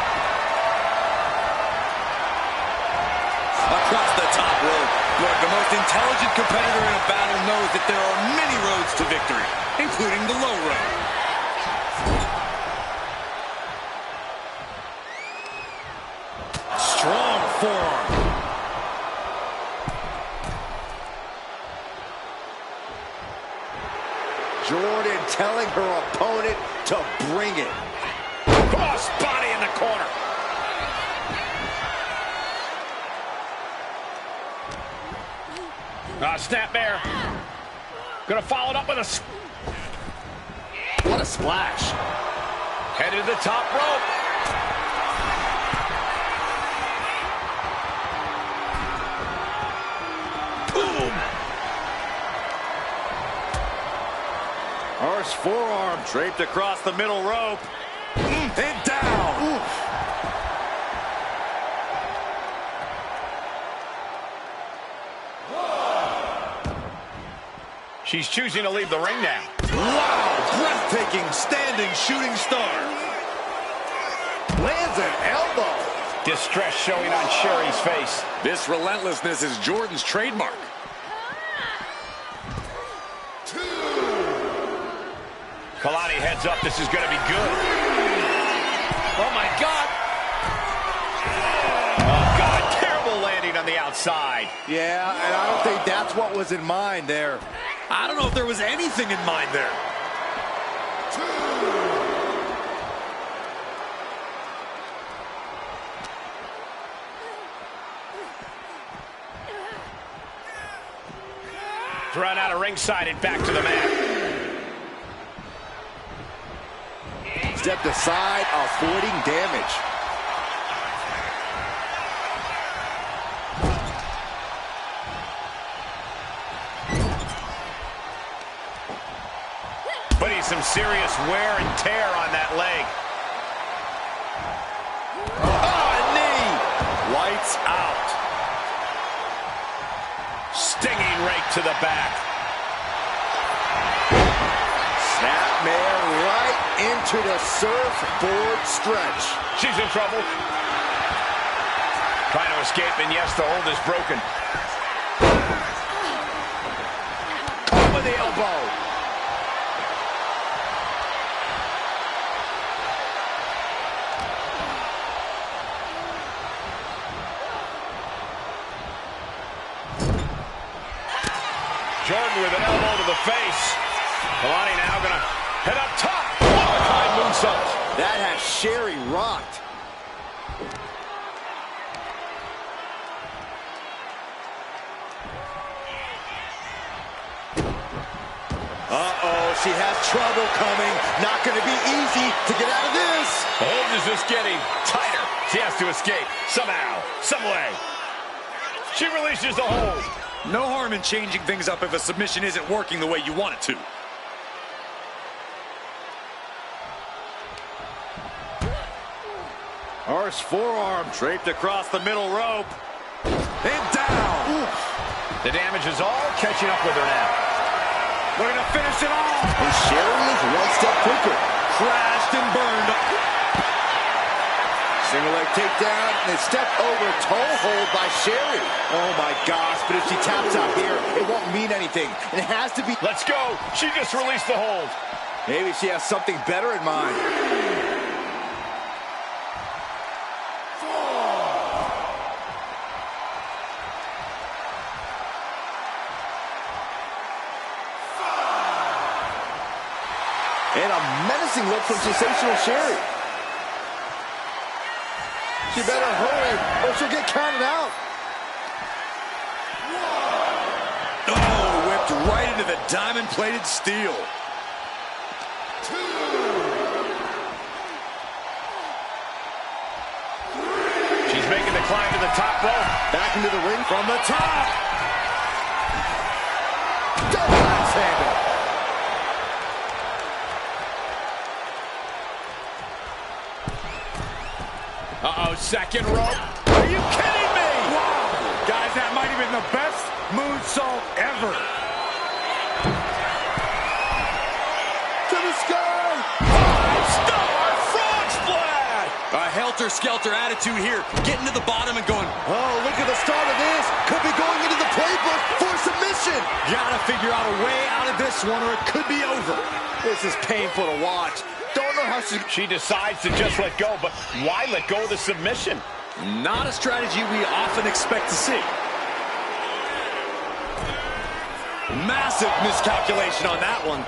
Speaker 3: Across the top rope. Look, the most intelligent competitor in a battle knows that there are many roads to victory, including the low road. Strong forearm.
Speaker 4: Jordan telling her opponent to bring it.
Speaker 2: Cross body in the corner. Snap bear. Gonna follow it up with a...
Speaker 4: What a splash.
Speaker 2: Headed to the top rope. Boom.
Speaker 4: Harsh forearm.
Speaker 3: Draped across the middle rope. And down.
Speaker 4: Oof.
Speaker 2: She's choosing to leave the ring now.
Speaker 3: Wow, breathtaking standing shooting star.
Speaker 4: Lands an elbow.
Speaker 2: Distress showing on Sherry's face.
Speaker 3: This relentlessness is Jordan's trademark.
Speaker 2: Kalani heads up. This is going to be good. Oh, my God. Oh, God. Terrible landing on the outside.
Speaker 4: Yeah, and I don't think that's what was in mind there.
Speaker 3: I don't know if there was anything in mind there.
Speaker 2: Run out of ringside and back to the mat.
Speaker 4: Stepped aside, avoiding damage.
Speaker 2: serious wear and tear on that leg.
Speaker 3: Oh, a knee. Lights out.
Speaker 2: Stinging rake to the back.
Speaker 4: Snapmare right into the surfboard stretch.
Speaker 2: She's in trouble. Trying to escape, and yes, the hold is broken. Caught with the elbow. Jordan with an elbow to the face. Kalani now gonna head up top. One-of-a-kind moonsault.
Speaker 4: That has Sherry rocked. Uh-oh, she has trouble coming. Not going to be easy to get out of this.
Speaker 2: The hold is just getting tighter. She has to escape somehow, some way. She releases the hold.
Speaker 3: No harm in changing things up if a submission isn't working the way you want it to.
Speaker 4: Harsh forearm draped across the middle rope.
Speaker 3: And down.
Speaker 4: Oof.
Speaker 2: The damage is all catching up with her now.
Speaker 3: Looking to finish it off.
Speaker 4: And Sherry is one step quicker.
Speaker 3: Crashed and burned.
Speaker 4: Single leg takedown and a step over toe hold by Sherry. Oh my gosh, but if she taps out here, it won't mean anything. It has to be.
Speaker 2: Let's go. She just released the hold.
Speaker 4: Maybe she has something better in mind. And a menacing look from Sensational Sherry. She better hurry or she'll get counted out.
Speaker 3: Oh, whipped right into the diamond-plated steel.
Speaker 2: She's making the climb to the top rope.
Speaker 4: Back into the ring from the top. Double axe-handle.
Speaker 2: Uh-oh, second rope. Are you kidding me?
Speaker 3: Wow. Guys, that might have been the best moonsault ever.
Speaker 4: To the sky.
Speaker 3: Five-star frog splash. A helter-skelter attitude here. Getting to the bottom and going,
Speaker 4: Oh, look at the start of this. Could be going into the playbook for submission.
Speaker 3: gotta figure out a way out of this one or it could be over.
Speaker 4: This is painful to watch. Don't know how
Speaker 2: She decides to just let go, but why let go of the submission?
Speaker 3: Not a strategy we often expect to see. Massive miscalculation on that one.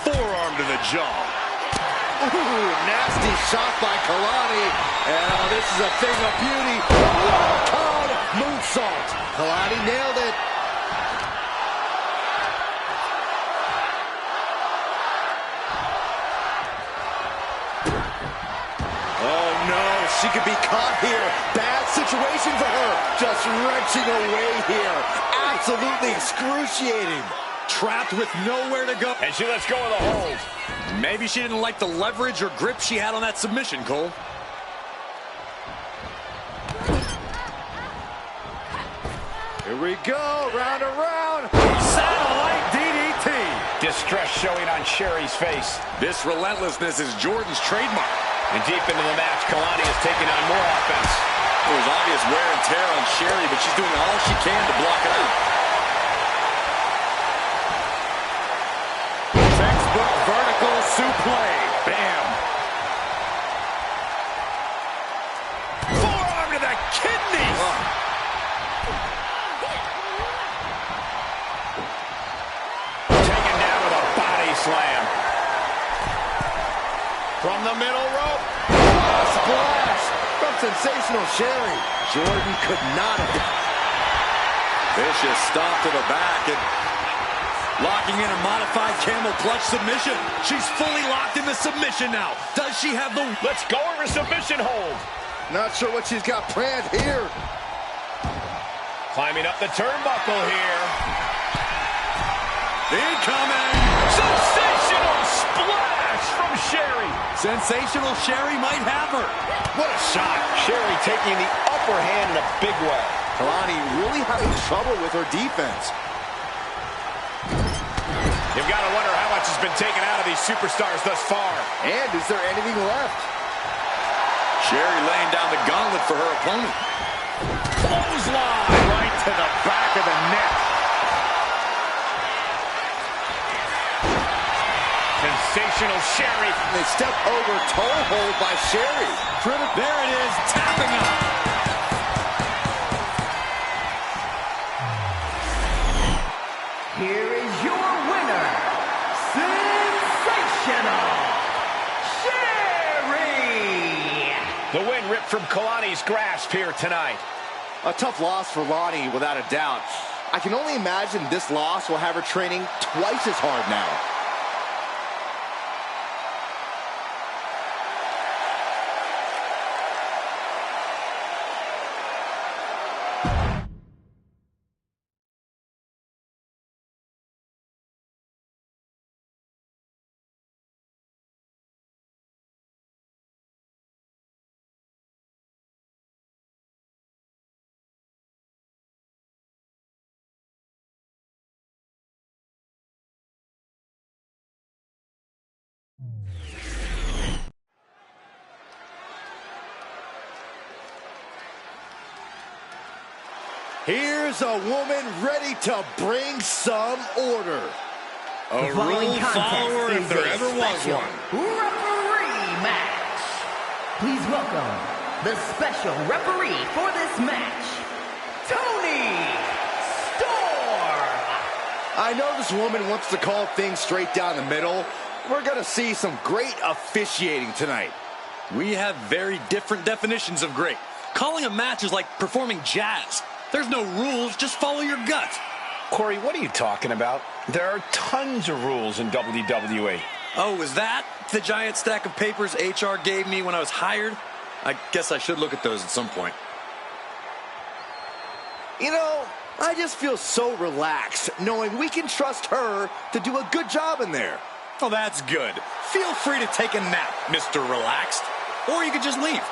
Speaker 3: Forearm to the jaw.
Speaker 4: Ooh, nasty shot by Kalani. And this is a thing of beauty. One-count moonsault. Kalani nailed it. Oh no, she could be caught here. Bad situation for her. Just wrenching away here. Absolutely excruciating.
Speaker 3: Trapped with nowhere to go.
Speaker 2: And she lets go of the hold.
Speaker 3: Maybe she didn't like the leverage or grip she had on that submission, Cole.
Speaker 4: Here we go, round and round.
Speaker 3: Satellite DDT.
Speaker 2: Distress showing on Sherry's face.
Speaker 3: This relentlessness is Jordan's trademark.
Speaker 2: And deep into the match, Kalani is taking on more offense.
Speaker 3: There's obvious wear and tear on Sherry, but she's doing all she can to block it out. Textbook vertical suplex. Bam. Forearm to the kidneys.
Speaker 2: Taken down with a body slam. From the middle rope.
Speaker 4: A splash from Sensational Sherry. Jordan could not have.
Speaker 3: Vicious stop to the back and locking in a modified camel clutch submission. She's fully locked in the submission now. Does she have the...
Speaker 2: Let's go of her submission hold.
Speaker 4: Not sure what she's got planned here.
Speaker 2: Climbing up the turnbuckle here.
Speaker 5: Incoming!
Speaker 2: Sensational splash from Sherry.
Speaker 5: Sensational Sherry might have her.
Speaker 2: What a shot. Sherry taking the upper hand in a big way.
Speaker 4: Kalani really having trouble with her defense.
Speaker 2: You've got to wonder how much has been taken out of these superstars thus far.
Speaker 4: And is there anything left?
Speaker 5: Sherry laying down the gauntlet for her opponent.
Speaker 2: Clothesline right to the back of the neck. Sensational Sherry.
Speaker 4: They step over toe hold by Sherry.
Speaker 5: There it is, tapping up.
Speaker 6: Here is your winner, Sensational Sherry!
Speaker 2: The win ripped from Kalani's grasp here tonight.
Speaker 4: A tough loss for Lonnie, without a doubt. I can only imagine this loss will have her training twice as hard now. Here's a woman ready to bring some order.
Speaker 5: A rule follower if there ever was one.
Speaker 6: Referee match. Please welcome the special referee for this match, Tony Storm.
Speaker 4: I know this woman wants to call things straight down the middle. We're going to see some great officiating tonight.
Speaker 5: We have very different definitions of great. Calling a match is like performing jazz. There's no rules, just follow your gut.
Speaker 2: Corey, what are you talking about? There are tons of rules in WWE.
Speaker 5: Oh, is that the giant stack of papers HR gave me when I was hired? I guess I should look at those at some point.
Speaker 4: You know, I just feel so relaxed knowing we can trust her to do a good job in there.
Speaker 5: Oh, that's good. Feel free to take a nap, Mr. Relaxed. Or you could just leave.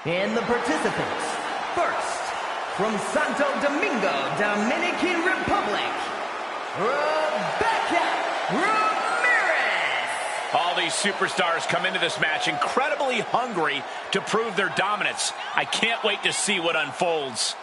Speaker 6: And the participants, first, from Santo Domingo, Dominican Republic, Rebecca Ramirez.
Speaker 2: All these superstars come into this match incredibly hungry to prove their dominance. I can't wait to see what unfolds.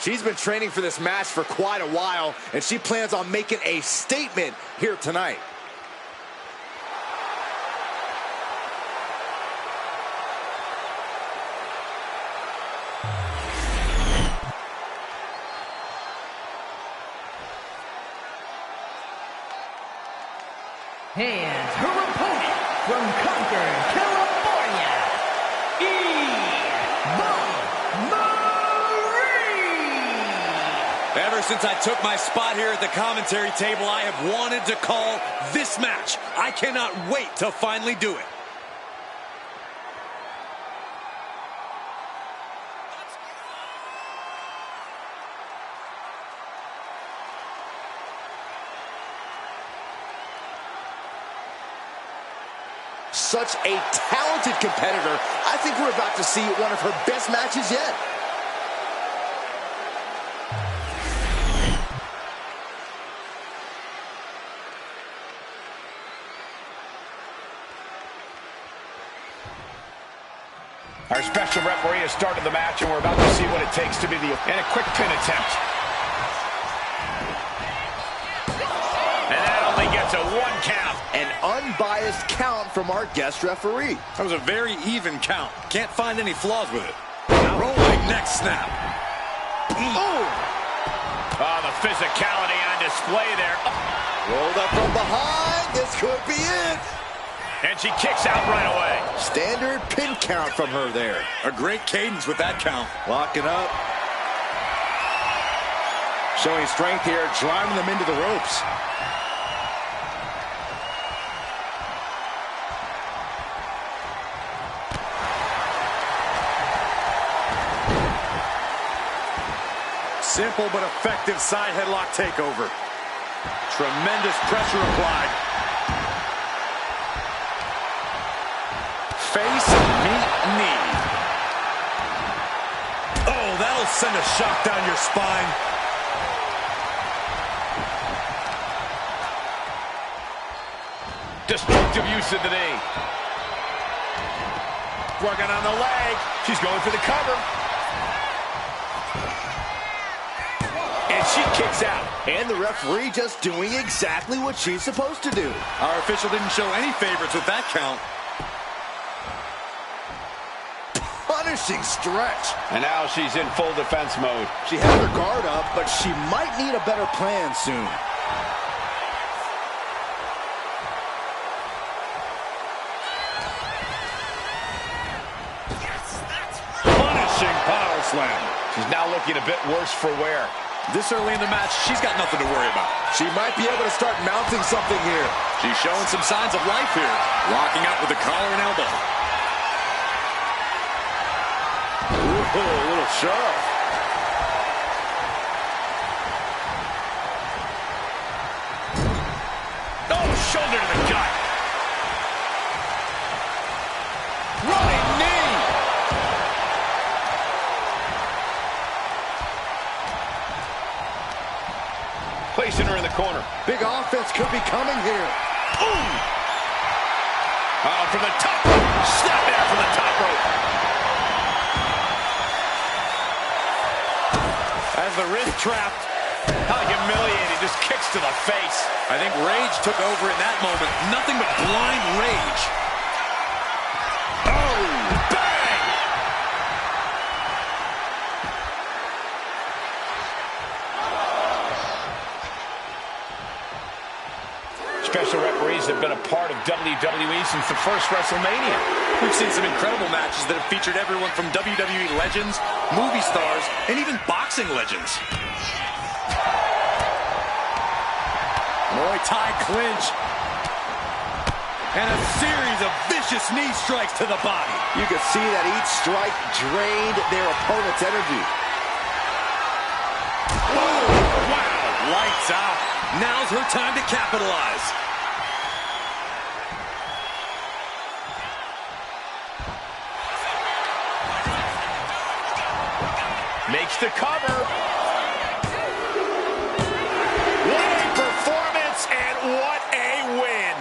Speaker 4: She's been training for this match for quite a while, and she plans on making a statement here tonight.
Speaker 6: And her opponent from Concord, California,
Speaker 5: Ever since I took my spot here at the commentary table, I have wanted to call this match. I cannot wait to finally do it.
Speaker 4: Such a talented competitor. I think we're about to see one of her best matches yet.
Speaker 2: Our special referee has started the match, and we're about to see what it takes to be the... And a quick pin attempt. And that only gets a 1 count.
Speaker 4: An unbiased count from our guest referee.
Speaker 5: That was a very even count. Can't find any flaws with it. Rolling neck snap.
Speaker 4: Oh!
Speaker 2: Oh, the physicality on display there.
Speaker 4: Rolled up from behind. This could be it.
Speaker 2: And she kicks out right away.
Speaker 4: Standard pin count from her there.
Speaker 5: A great cadence with that count.
Speaker 4: Locking up. Showing strength here, driving them into the ropes.
Speaker 5: Simple but effective side headlock takeover. Tremendous pressure applied. Face, meet, knee. Oh, that'll send a shock down your spine.
Speaker 2: Destructive use of the knee. Working on the leg. She's going for the cover. And she kicks out.
Speaker 4: And the referee just doing exactly what she's supposed to do.
Speaker 5: Our official didn't show any favorites with that count.
Speaker 4: Punishing stretch.
Speaker 2: And now she's in full defense mode.
Speaker 4: She has her guard up, but she might need a better plan soon.
Speaker 5: Punishing power slam.
Speaker 2: She's now looking a bit worse for wear.
Speaker 5: This early in the match, she's got nothing to worry about.
Speaker 4: She might be able to start mounting something here.
Speaker 5: She's showing some signs of life here. Locking out with the collar and elbow.
Speaker 4: Ooh, a little shove.
Speaker 2: Oh, shoulder to the gut. Running knee. Placing her in the corner.
Speaker 4: Big offense could be coming here.
Speaker 2: Ooh! From the top rope. Snap there from the top rope.
Speaker 5: As the wrist trapped.
Speaker 2: How humiliating. Just kicks to the face.
Speaker 5: I think rage took over in that moment. Nothing but blind rage.
Speaker 2: Oh, bang! Special referees have been a part of WWE since the first WrestleMania.
Speaker 5: We've seen some incredible matches that have featured everyone from WWE legends, movie stars, and even boxing legends. Muay Thai clinch. And a series of vicious knee strikes to the body.
Speaker 4: You could see that each strike drained their opponent's energy.
Speaker 5: Oh, wow, lights out. Now's her time to capitalize.
Speaker 2: Makes the cover. What a performance and what a win.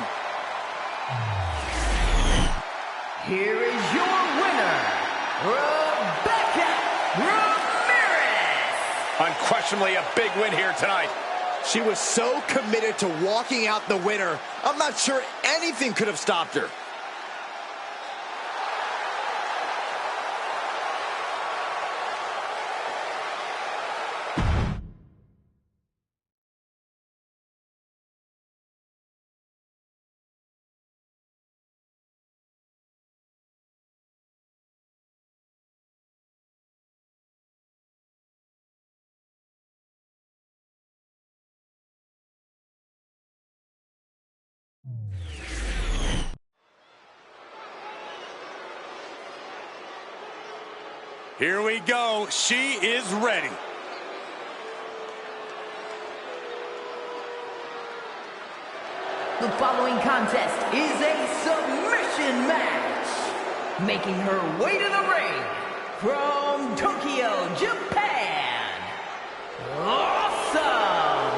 Speaker 6: Here is your winner, Rebecca Ramirez.
Speaker 2: Unquestionably a big win here tonight.
Speaker 4: She was so committed to walking out the winner. I'm not sure anything could have stopped her.
Speaker 5: Here we go. She is ready.
Speaker 6: The following contest is a submission match. Making her way to the ring from Tokyo, Japan, Awesome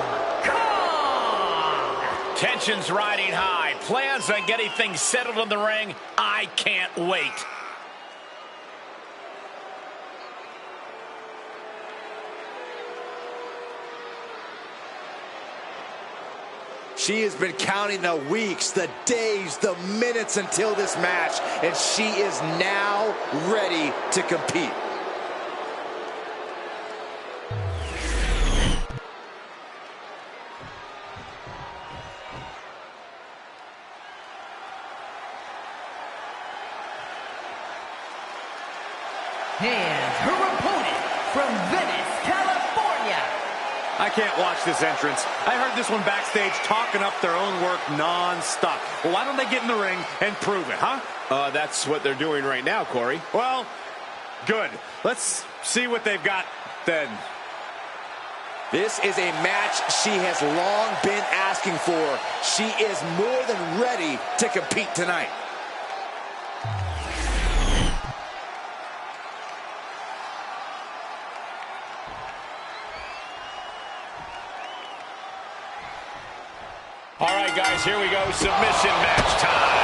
Speaker 6: Kong.
Speaker 2: Tensions riding high. Plans on getting things settled in the ring. I can't wait.
Speaker 4: She has been counting the weeks, the days, the minutes until this match, and she is now ready to compete.
Speaker 6: And her opponent from Venice, California.
Speaker 5: I can't watch this entrance. I heard this one backstage talking up their own work non-stop. Well, why don't they get in the ring and prove it, huh?
Speaker 2: That's what they're doing right now, Corey.
Speaker 5: Well, good. Let's see what they've got then.
Speaker 4: This is a match she has long been asking for. She is more than ready to compete tonight.
Speaker 2: All right, guys, here we go. Submission match time.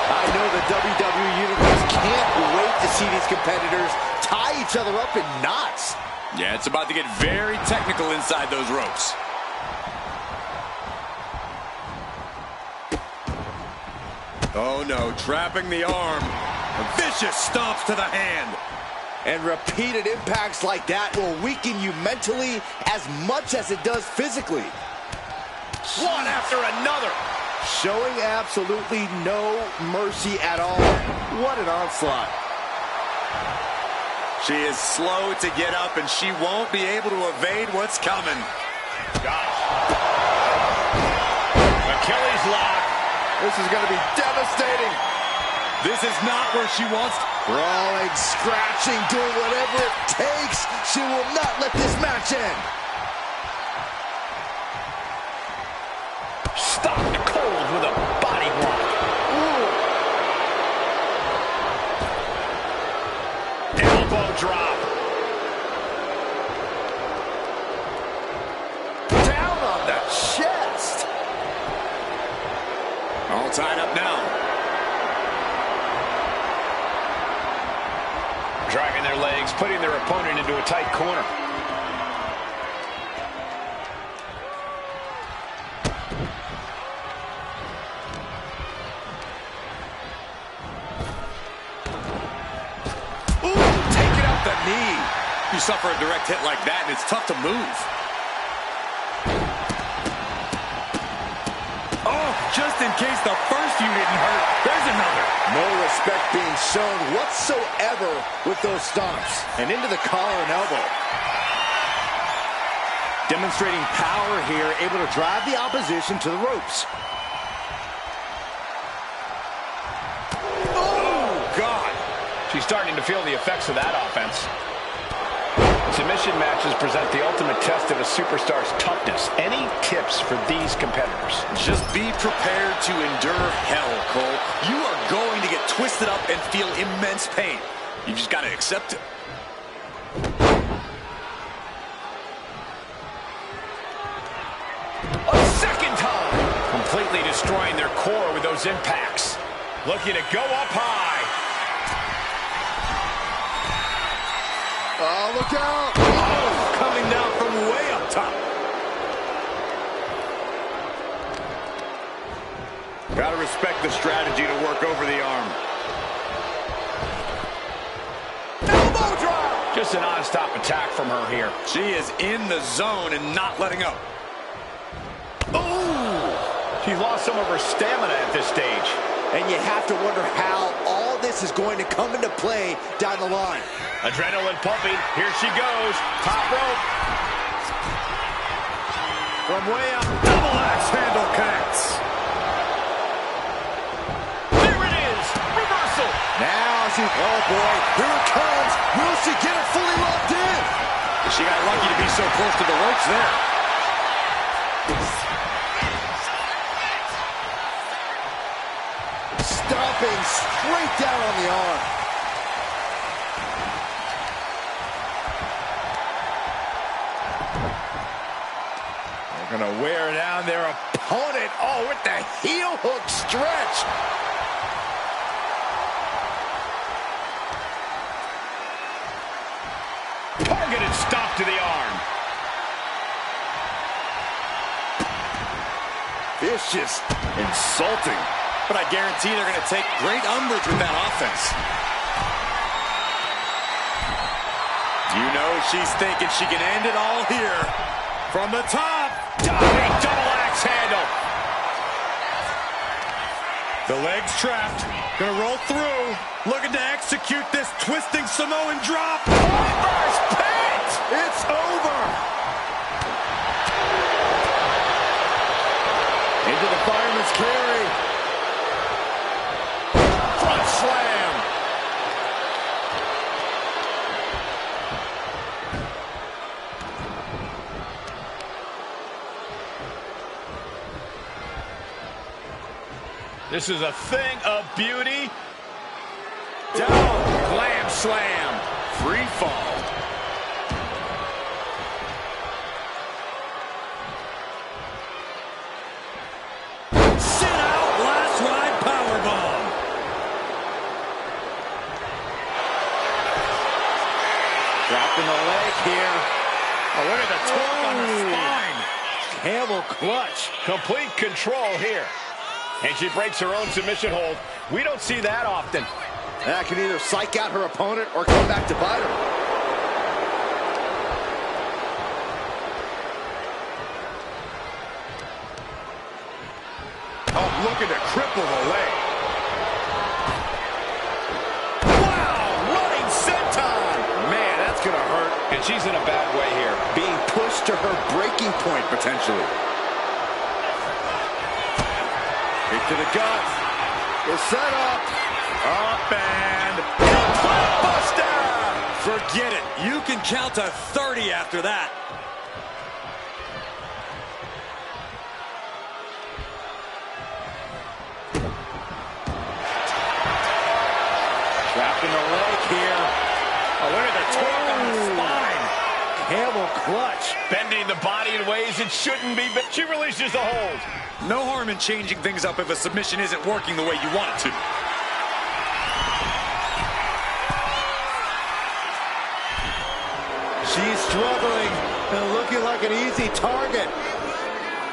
Speaker 4: I know the WWE Universe can't wait to see these competitors tie each other up in knots.
Speaker 3: Yeah, it's about to get very technical inside those ropes. Oh, no, trapping the arm. Vicious stomps to the hand.
Speaker 4: And repeated impacts like that will weaken you mentally as much as it does physically.
Speaker 2: One after another.
Speaker 4: Showing absolutely no mercy at all. What an onslaught.
Speaker 3: She is slow to get up, and she won't be able to evade what's coming.
Speaker 2: Gosh. Achilles lock.
Speaker 4: This is going to be devastating.
Speaker 3: This is not where she wants.
Speaker 4: Brawling, scratching, doing whatever it takes. She will not let this match end.
Speaker 2: Stopped cold with a body block. Ooh. Elbow drop.
Speaker 4: Down on the chest.
Speaker 3: All tied up now.
Speaker 2: Driving their legs, putting their opponent into a tight corner.
Speaker 3: Knee. You suffer a direct hit like that, and it's tough to move. Oh, just in case the first you didn't hurt, there's another.
Speaker 4: No respect being shown whatsoever with those stomps. And into the collar and elbow. Demonstrating power here, able to drive the opposition to the ropes.
Speaker 2: She's starting to feel the effects of that offense. Submission matches present the ultimate test of a superstar's toughness. Any tips for these competitors?
Speaker 3: Just be prepared to endure hell, Cole. You are going to get twisted up and feel immense pain. You just got to accept it.
Speaker 2: A second time! Completely destroying their core with those impacts. Looking to go up high.
Speaker 4: Oh, look out!
Speaker 3: Oh, coming down from way up top.
Speaker 5: Gotta respect the strategy to work over the arm.
Speaker 3: Elbow drop!
Speaker 2: Just a non-stop attack from her here.
Speaker 3: She is in the zone and not letting up.
Speaker 2: Ooh! She's lost some of her stamina at this stage.
Speaker 4: And you have to wonder how all this is going to come into play down the line.
Speaker 2: Adrenaline pumping. Here she goes. Top rope.
Speaker 5: From way up, double axe handle connects.
Speaker 2: There it is. Reversal.
Speaker 4: Now she, oh boy, here it comes. Will she get it fully locked in?
Speaker 3: She got lucky to be so close to the ropes there.
Speaker 4: Stomping straight down on the arm.
Speaker 5: They're gonna wear down their opponent. Oh, with the heel hook stretch.
Speaker 2: Targeted stop to the arm.
Speaker 4: vicious, insulting.
Speaker 5: But I guarantee they're going to take great umbrage with that offense. You know she's thinking she can end it all here. From the top.
Speaker 2: Diving double axe handle.
Speaker 5: The leg's trapped. Gonna roll through. Looking to execute this twisting Samoan drop.
Speaker 2: First pit.
Speaker 4: It's over. Into the fireman's carry. Front slam.
Speaker 2: This is a thing of beauty. Down. Glam slam. Free fall.
Speaker 5: Sit out. Last ride powerbomb.
Speaker 4: Dropping the leg here.
Speaker 2: Oh, look at the torque on the spine.
Speaker 4: Camel clutch.
Speaker 2: Complete control here. And she breaks her own submission hold. We don't see that often.
Speaker 4: That can either psych out her opponent or come back to bite her.
Speaker 5: Oh, looking to cripple the leg. Wow, running senton.
Speaker 4: Man, that's going to hurt.
Speaker 2: And she's in a bad way here.
Speaker 4: Being pushed to her breaking point, potentially. Kick to the gut. The setup.
Speaker 5: Up and buster. Forget it. You can count to 30 after that.
Speaker 4: Trapped in the leg here.
Speaker 2: Oh, look at the torque on the spine.
Speaker 4: Camel clutch.
Speaker 2: Bending the body in ways it shouldn't be, but she releases the hold.
Speaker 5: No harm in changing things up if a submission isn't working the way you want it to.
Speaker 4: She's struggling and looking like an easy target.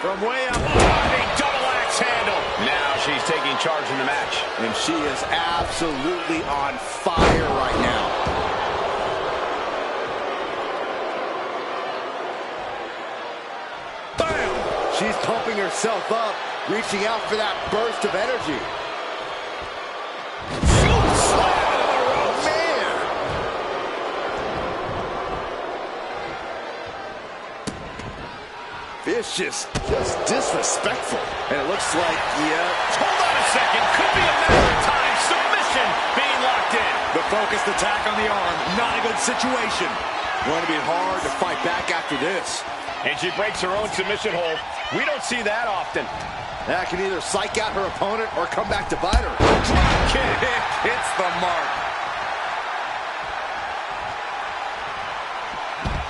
Speaker 4: From way up.
Speaker 2: Diving double axe handle. Now she's taking charge in the match.
Speaker 4: And she is absolutely on fire right now. Bam! She's pumping herself up, reaching out for that burst of energy. Vicious, just disrespectful. And it looks like,
Speaker 2: Hold on a second. Could be a matter of time. Submission being locked in.
Speaker 5: The focused attack on the arm. Not a good situation.
Speaker 4: going to be hard to fight back after this.
Speaker 2: And she breaks her own submission hold. We don't see that often.
Speaker 4: That can either psych out her opponent or come back to bite her.
Speaker 5: Drop kick. Hits the mark.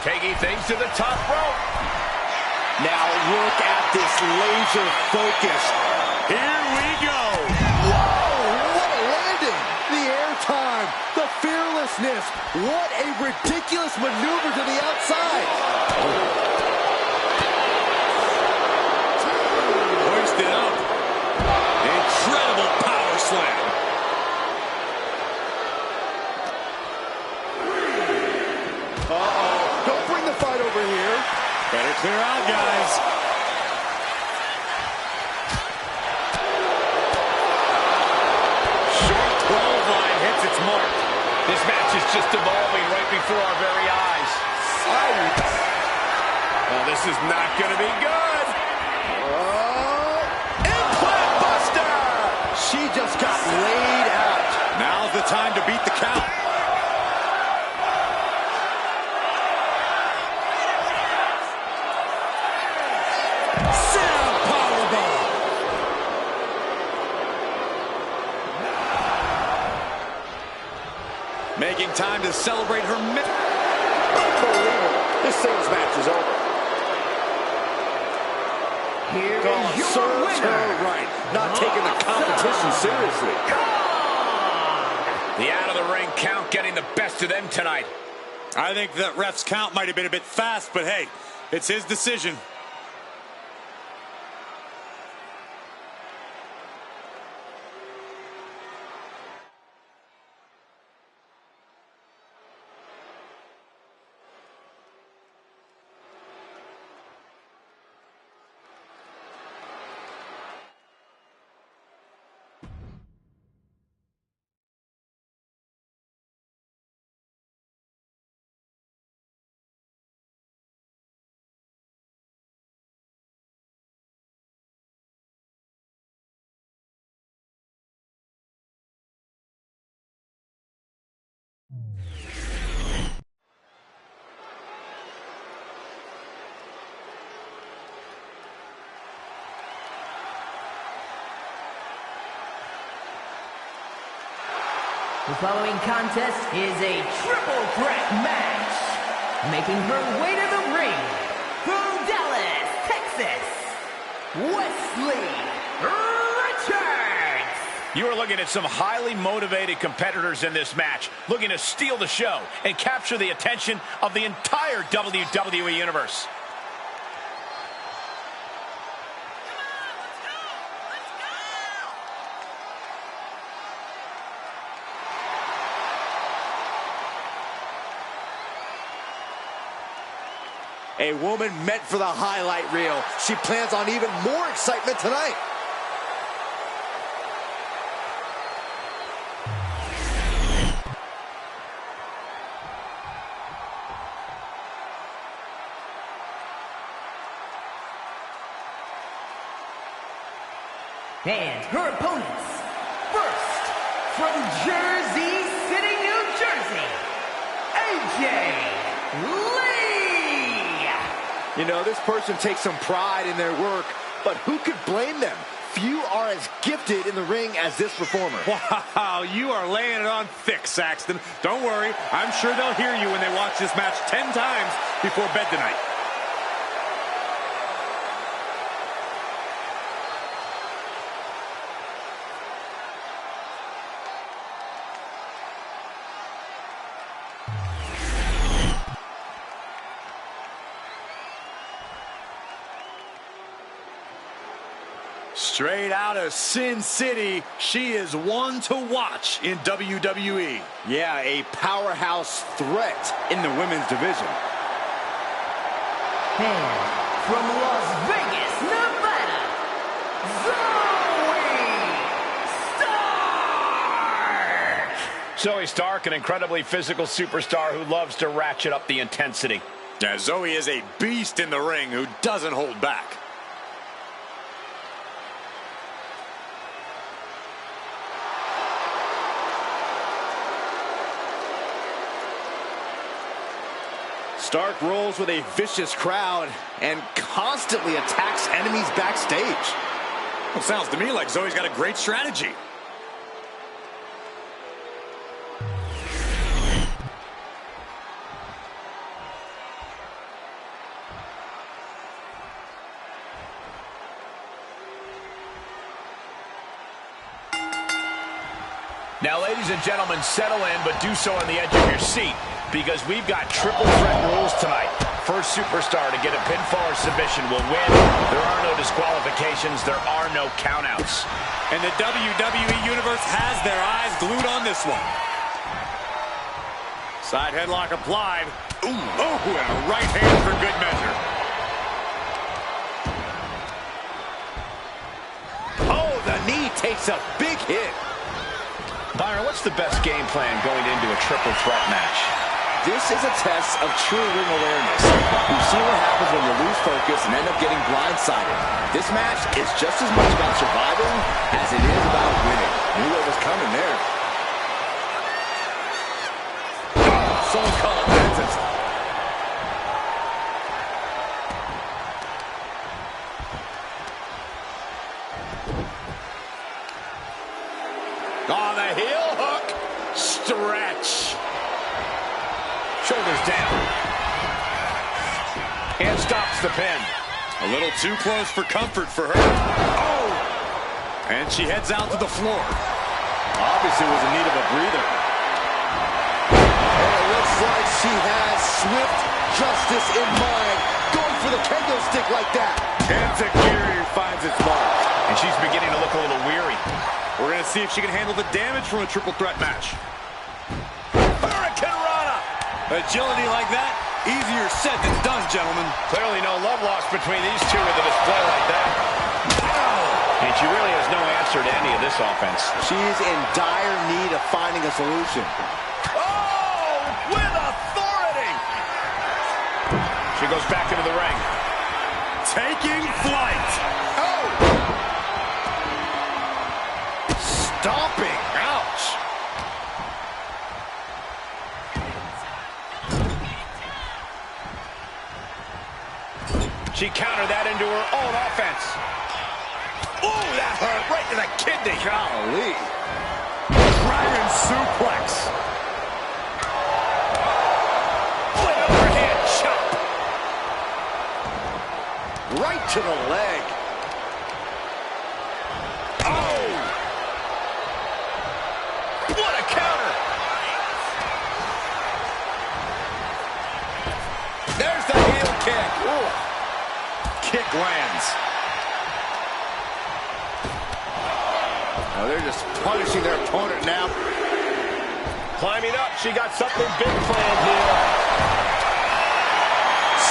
Speaker 2: Taking things to the top rope.
Speaker 4: Now look at this laser focus.
Speaker 5: Here we go.
Speaker 4: Whoa, what a landing. The airtime, the fearlessness. What a ridiculous maneuver to the outside.
Speaker 5: Hoisted up. Incredible power slam.
Speaker 4: Uh-oh, don't bring the fight over here.
Speaker 5: Better clear out, guys. Short 12 line hits its mark.
Speaker 2: This match is just evolving right before our very eyes.
Speaker 5: Oh, this is not going to be good.
Speaker 4: Implant Buster! She just got laid out.
Speaker 5: Now's the time to beat the count. Sit-out powerbomb. Making time to celebrate her
Speaker 4: This singles match is over.
Speaker 6: Here
Speaker 4: God
Speaker 6: is your
Speaker 4: serves
Speaker 6: winner.
Speaker 4: her right, not taking the competition seriously.
Speaker 2: The out of the ring count getting the best of them tonight.
Speaker 5: I think that ref's count might have been a bit fast, but hey, it's his decision.
Speaker 6: The following contest is a triple threat match. Making her way to the ring from Dallas, Texas, Wesley Richards.
Speaker 2: You are looking at some highly motivated competitors in this match, looking to steal the show and capture the attention of the entire WWE Universe.
Speaker 4: A woman meant for the highlight reel. She plans on even more excitement tonight.
Speaker 6: And her opponents, first, from Jersey City, New Jersey, AJ Lee.
Speaker 4: You know, this person takes some pride in their work, but who could blame them? Few are as gifted in the ring as this performer.
Speaker 5: Wow, you are laying it on thick, Saxton. Don't worry, I'm sure they'll hear you when they watch this match 10 times before bed tonight. Straight out of Sin City, she is one to watch in WWE.
Speaker 4: Yeah, a powerhouse threat in the women's division.
Speaker 6: And from Las Vegas, Nevada, Zoe Stark.
Speaker 2: Zoe Stark, an incredibly physical superstar who loves to ratchet up the intensity.
Speaker 5: Yeah, Zoe is a beast in the ring who doesn't hold back.
Speaker 4: Stark rolls with a vicious crowd and constantly attacks enemies backstage.
Speaker 5: Well, sounds to me like Zoe's got a great strategy.
Speaker 2: Now, ladies and gentlemen, settle in, but do so on the edge of your seat, because we've got triple threat rules tonight. First superstar to get a pinfall or submission will win. There are no disqualifications. There are no countouts.
Speaker 5: And the WWE Universe has their eyes glued on this one. Side headlock applied. Ooh, oh, and a right hand for good measure.
Speaker 4: Oh, the knee takes a big hit.
Speaker 2: Byron, what's the best game plan going into a triple threat match?
Speaker 4: This is a test of true ring awareness. We've seen what happens when you lose focus and end up getting blindsided. This match is just as much about surviving as it is about winning. Knew what was coming there. Someone call a dentist.
Speaker 2: Oh, the heel hook. Stretch. Shoulders down. And stops the pin.
Speaker 5: A little too close for comfort for her. Oh! And she heads out to the floor.
Speaker 4: Obviously was in need of a breather. And it looks like she has swift justice in mind. Going for the kendo stick like that.
Speaker 5: Enziguri finds its mark.
Speaker 2: And she's beginning to look a little weary.
Speaker 5: We're going to see if she can handle the damage from a triple threat match.
Speaker 2: Hurricane Rana!
Speaker 5: Agility like that, easier said than done, gentlemen.
Speaker 2: Clearly no love lost between these two with a display like that. And she really has no answer to any of this offense.
Speaker 4: She's in dire need of finding a solution.
Speaker 2: Oh, with authority! She goes back into the ring.
Speaker 5: Taking flight.
Speaker 4: Oh! Stomping. Ouch.
Speaker 2: She countered that into her own offense. Ooh, that hurt right to the kidney.
Speaker 4: Golly.
Speaker 2: Dragon suplex. What overhand chop.
Speaker 4: Right to the leg.
Speaker 2: Oh! What a counter. There's the heel kick. Ooh. Kick lands.
Speaker 4: Oh, they're just punishing their opponent now.
Speaker 2: Climbing up, she got something big planned here.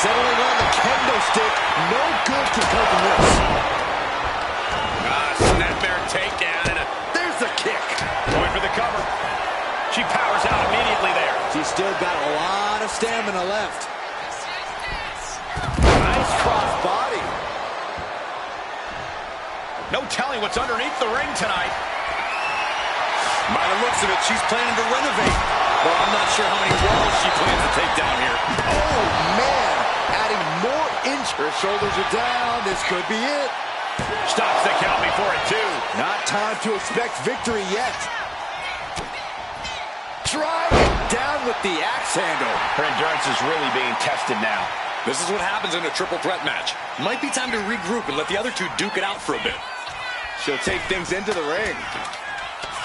Speaker 4: Settling on the kendo stick. No good can come from this.
Speaker 2: Snapmare takedown, and
Speaker 4: There's the kick.
Speaker 2: going for the cover. She powers out immediately there.
Speaker 4: She's still got a lot of stamina left.
Speaker 2: Nice cross body. No telling what's underneath the ring tonight.
Speaker 5: By the looks of it, she's planning to renovate. Well, I'm not sure how many walls she plans to take down here.
Speaker 4: Oh, man. Adding more inch. Her shoulders are down. This could be it.
Speaker 2: Stops the count before it, too.
Speaker 4: Not time to expect victory yet. Driving down with the axe handle.
Speaker 2: Her endurance is really being tested now.
Speaker 5: This is what happens in a triple threat match. Might be time to regroup and let the other two duke it out for a bit.
Speaker 4: She'll take things into the ring.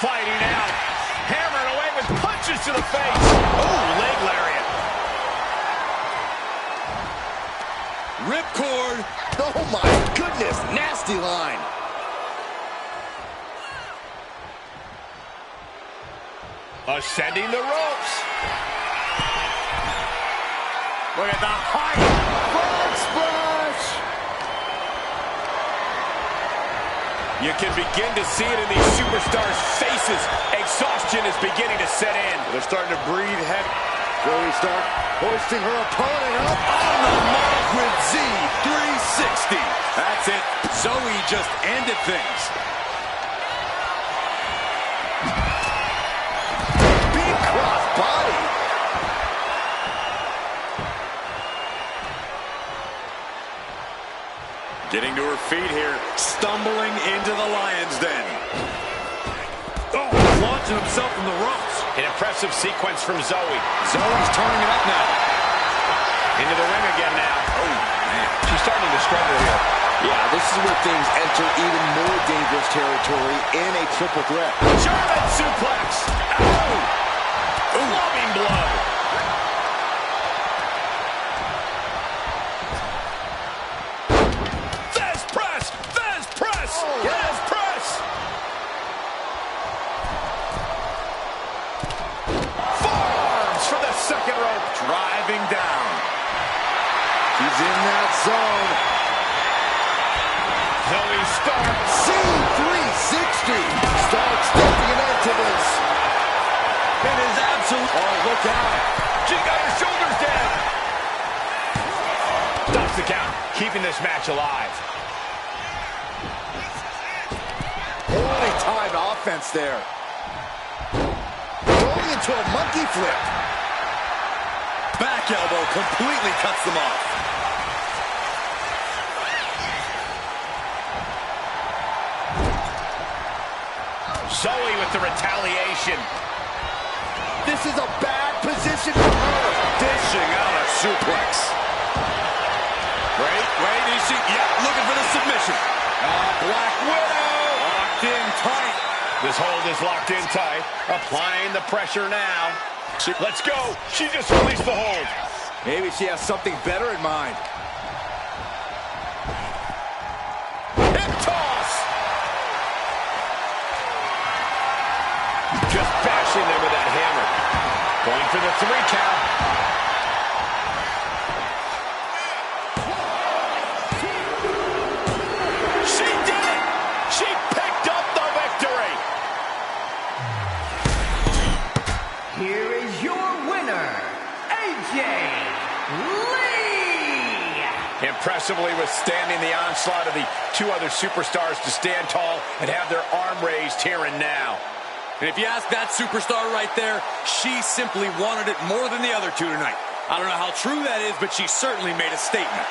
Speaker 2: Fighting out. Hammering away with punches to the face. Oh, leg lariat.
Speaker 4: Ripcord. Oh, my goodness. Nasty line.
Speaker 2: Ascending the ropes. Look at the height.
Speaker 4: Frog splash.
Speaker 2: You can begin to see it in these superstars' faces. Exhaustion is beginning to set in.
Speaker 4: They're starting to breathe heavy. Joey Stark hoisting her opponent up on the mark with Z360.
Speaker 5: That's it. Zoe just ended things.
Speaker 4: Big cross body.
Speaker 5: Getting to her feet here. Stumbling into the lion's den. Oh, launching himself from the ropes.
Speaker 2: An impressive sequence from Zoe.
Speaker 5: Zoe's turning it up now.
Speaker 2: Into the ring again now. Oh, man. She's starting to struggle here.
Speaker 4: Yeah, this is where things enter even more dangerous territory in a triple threat.
Speaker 2: German suplex. Ow! Loving blow. Fez press. Fez press. Fez press. Forearms for the second rope.
Speaker 5: Driving down.
Speaker 4: She's in that zone.
Speaker 2: Zoe Stark.
Speaker 4: C360. Stark stepping it into this.
Speaker 2: It is absolute.
Speaker 4: Oh, look out.
Speaker 2: She got her shoulders down. Stops the count, keeping this match alive.
Speaker 4: Poorly timed offense there. Going into a monkey flip.
Speaker 5: Back elbow completely cuts them off.
Speaker 2: Zoe with the retaliation.
Speaker 4: This is a bad position for her.
Speaker 5: Dishing out a suplex. Wait, you see, yeah, looking for the submission.
Speaker 2: Black Widow.
Speaker 5: Locked in tight.
Speaker 2: This hold is locked in tight. Applying the pressure now. Let's go. She just released the hold.
Speaker 4: Maybe she has something better in mind.
Speaker 2: Hip toss. Just bashing them with that hammer. Going for the 3 count. She did it! She picked up the victory!
Speaker 6: Here is your winner, AJ Lee!
Speaker 2: Impressively withstanding the onslaught of the 2 other superstars to stand tall and have their arm raised here and now.
Speaker 5: And if you ask that superstar right there, she simply wanted it more than the other 2 tonight. I don't know how true that is, but she certainly made a statement.